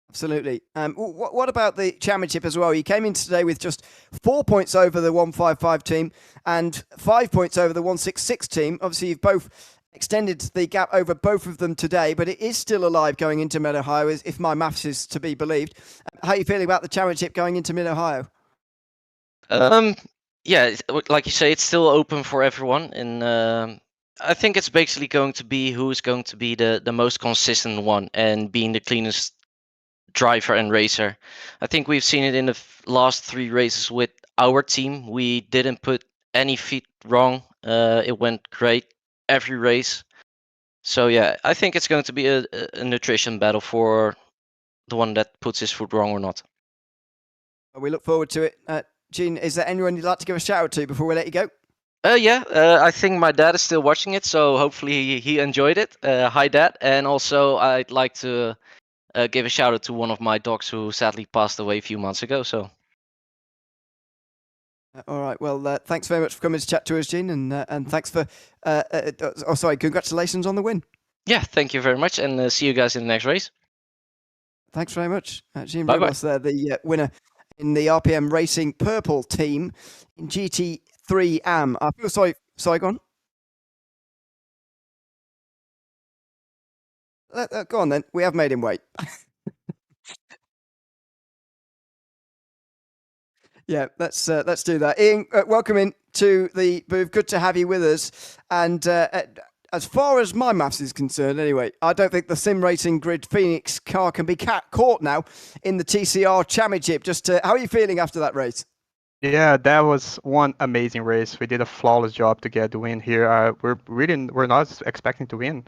[SPEAKER 4] Absolutely. What about the championship as well? You came in today with just 4 points over the 155 team and 5 points over the 166 team. Obviously, you've both extended the gap over both of them today, but it is still alive going into Mid-Ohio, if my maths is to be believed. How are you feeling about the championship going into Mid-Ohio?
[SPEAKER 7] Yeah, like you say, it's still open for everyone, and I think it's basically going to be who's going to be the most consistent one and being the cleanest driver and racer. I think we've seen it in the last 3 races with our team. We didn't put any feet wrong. It went great every race. So yeah, I think it's going to be a nutrition battle for the one that puts his foot wrong or not.
[SPEAKER 4] We look forward to it. Gene, is there anyone you'd like to give a shout out to before we let you go?
[SPEAKER 7] Yeah, I think my dad is still watching it, so hopefully he enjoyed it. Hi, Dad. And also, I'd like to give a shout out to one of my dogs who sadly passed away a few months ago. So.
[SPEAKER 4] All right. Well, thanks very much for coming to chat to us, Gene, and thanks for. Congratulations on the win.
[SPEAKER 7] Yeah, thank you very much, and see you guys in the next race.
[SPEAKER 4] Thanks very much, Gene
[SPEAKER 7] Bye-bye.
[SPEAKER 4] Ramos there, the winner in the RPM Racing Purple team in GT3 AM. I feel sorry. Sorry, go on. Go on then. We have made him wait. Yeah, let's do that. Ian, welcome in to the booth. Good to have you with us. And as far as my maths is concerned, anyway, I don't think the Sim Racing Grid Phoenix car can be caught now in the TCR Championship. Just how are you feeling after that race?
[SPEAKER 8] Yeah, that was one amazing race. We did a flawless job to get the win here. We're not expecting to win,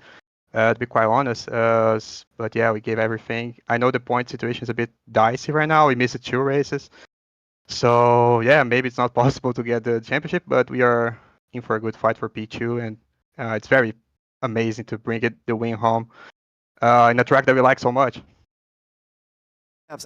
[SPEAKER 8] to be quite honest. But yeah, we gave everything. I know the point situation is a bit dicey right now. We missed 2 races, so yeah, maybe it's not possible to get the championship, but we are in for a good fight for P2, and it's very amazing to bring the win home in a track that we like so much.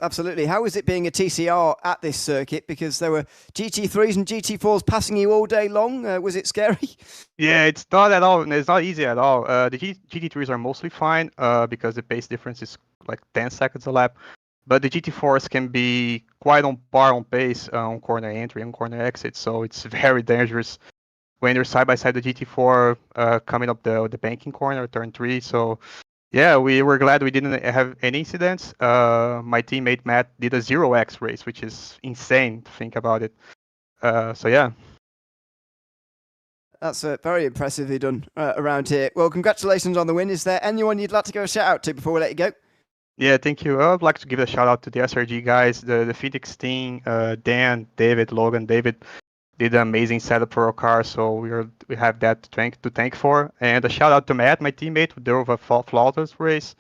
[SPEAKER 4] Absolutely. How is it being a TCR at this circuit? Because there were GT3s and GT4s passing you all day long. Was it scary?
[SPEAKER 8] Yeah, it's not at all. It's not easy at all. The GT3s are mostly fine because the pace difference is like 10 seconds a lap. But the GT4s can be quite on par on pace on corner entry and corner exit. So it's very dangerous when you're side by side the GT4 coming up the banking corner, turn 3. So yeah, we were glad we didn't have any incidents. My teammate Matt did a 0x race, which is insane to think about it. So yeah.
[SPEAKER 4] That's very impressively done around here. Well, congratulations on the win. Is there anyone you'd like to go a shout out to before we let you go?
[SPEAKER 8] Yeah, thank you. I'd like to give a shout out to the SRG guys, the Phoenix team, Dan, David, Logan. David did an amazing setup for our car, so we have that to thank for. And a shout out to Matt, my teammate, who drove a flawless race.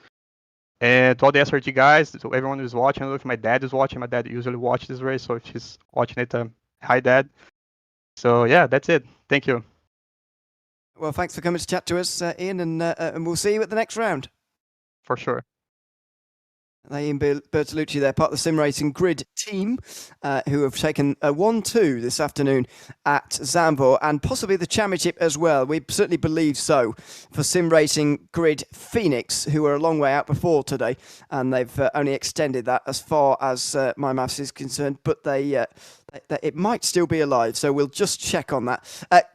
[SPEAKER 8] And to all the SRG guys, to everyone who's watching. I don't know if my dad is watching. My dad usually watches this race, so if he's watching it, hi Dad. So yeah, that's it. Thank you.
[SPEAKER 4] Well, thanks for coming to chat to us, Ian, and we'll see you at the next round.
[SPEAKER 8] For sure.
[SPEAKER 4] Ian Bertolucci, they're part of the Sim Racing Grid team, who have taken a 1-2 this afternoon at Zandvoort, and possibly the championship as well. We certainly believe so for Sim Racing Grid Phoenix, who were a long way out before today, and they've only extended that as far as my maths is concerned, but it might still be alive, so we'll just check on that.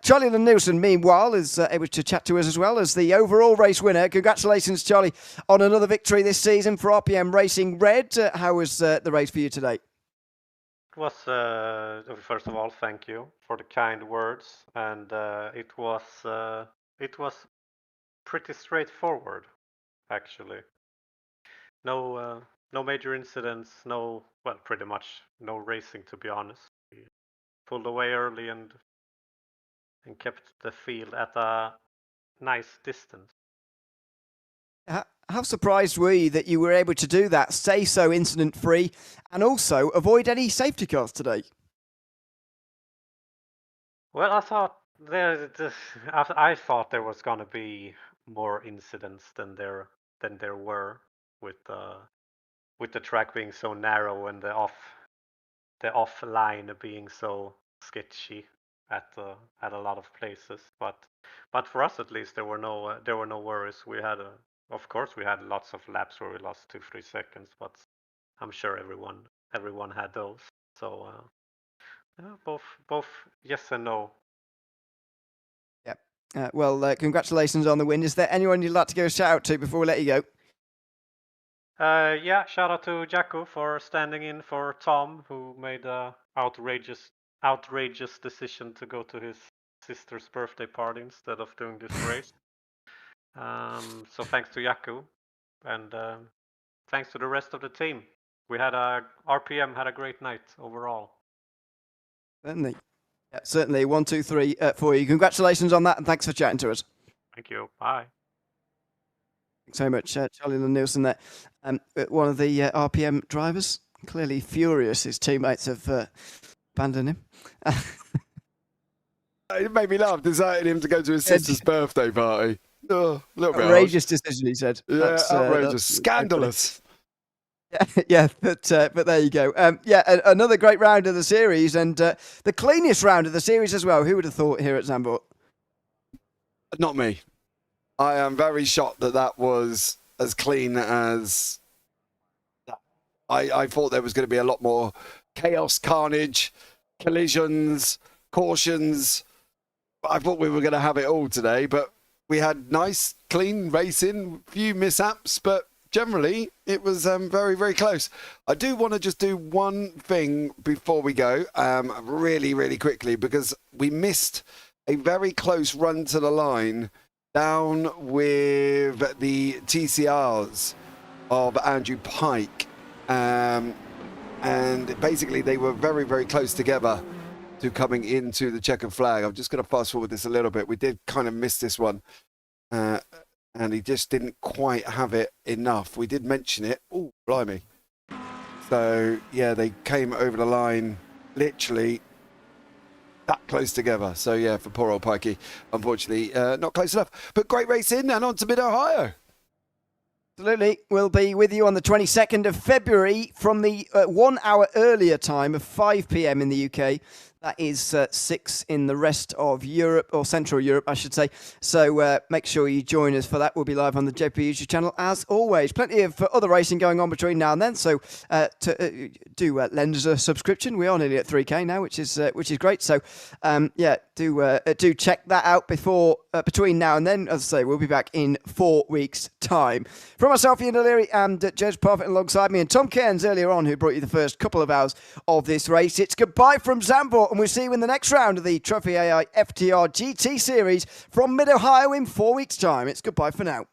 [SPEAKER 4] Charlie Nielsen, meanwhile, is able to chat to us as well as the overall race winner. Congratulations, Charlie, on another victory this season for RPM Racing Red. How was the race for you today?
[SPEAKER 9] It was, first of all, thank you for the kind words, and it was pretty straightforward, actually. No major incidents, pretty much no racing, to be honest. We pulled away early and kept the field at a nice distance.
[SPEAKER 4] How surprised were you that you were able to do that, stay so incident-free, and also avoid any safety cars today?
[SPEAKER 9] Well, I thought there was going to be more incidents than there were with the track being so narrow and the off line being so sketchy at a lot of places. But for us at least, there were no worries. Of course we had lots of laps where we lost 2-3 seconds, but I'm sure everyone had those. So both yes and no.
[SPEAKER 4] Yeah. Well, congratulations on the win. Is there anyone you'd like to go shout out to before we let you go?
[SPEAKER 9] Yeah, shout out to Jacko for standing in for Tom, who made a outrageous decision to go to his sister's birthday party instead of doing this race. So thanks to Yaku, and thanks to the rest of the team. RPM had a great night overall.
[SPEAKER 4] Certainly. Yeah, certainly. 1, 2, 3 for you. Congratulations on that, and thanks for chatting to us.
[SPEAKER 9] Thank you. Bye.
[SPEAKER 4] Thanks so much, Charlie Nielsen there. One of the RPM drivers, clearly furious his teammates have abandoned him.
[SPEAKER 1] It made me laugh, deciding him to go to his sister's birthday party. Oh, a little bit
[SPEAKER 4] outrageous decision, he said.
[SPEAKER 1] Yeah, outrageous, scandalous.
[SPEAKER 4] Yeah, but there you go. Another great round of the series, and the cleanest round of the series as well. Who would have thought here at Zandvoort?
[SPEAKER 1] Not me. I am very shocked that was as clean as that. I thought there was going to be a lot more chaos, carnage, collisions, cautions. I thought we were going to have it all today, but we had nice, clean racing, few mishaps, but generally it was very, very close. I do want to just do one thing before we go, really, really quickly, because we missed a very close run to the line down with the TCRs of Andrew Pike. And basically they were very, very close together. to coming into the checkered flag. I'm just going to fast forward this a little bit. We did kind of miss this one, and he just didn't quite have it enough. We did mention it. Oh, blimey. So, yeah, they came over the line literally that close together. So, yeah, for poor old Pikey, unfortunately, not close enough. But great racing and on to Mid-Ohio.
[SPEAKER 4] Absolutely. We'll be with you on the 22nd of February from the 1 hour earlier time of 5 p.m. in the UK. That is 6 in the rest of Europe, or Central Europe, I should say. So make sure you join us for that. We'll be live on the JP YouTube channel, as always. Plenty of other racing going on between now and then. So do lend us a subscription. We are nearly at 3K now, which is great. So do check that out between now and then. As I say, we'll be back in 4 weeks' time. From myself, Ian O'Leary, and Jez Parfitt alongside me, and Tom Cairns earlier on, who brought you the first couple of hours of this race. It's goodbye from Zandvoort, and we'll see you in the next round of the Trophi.ai FTR GT Series from Mid-Ohio in 4 weeks' time. It's goodbye for now.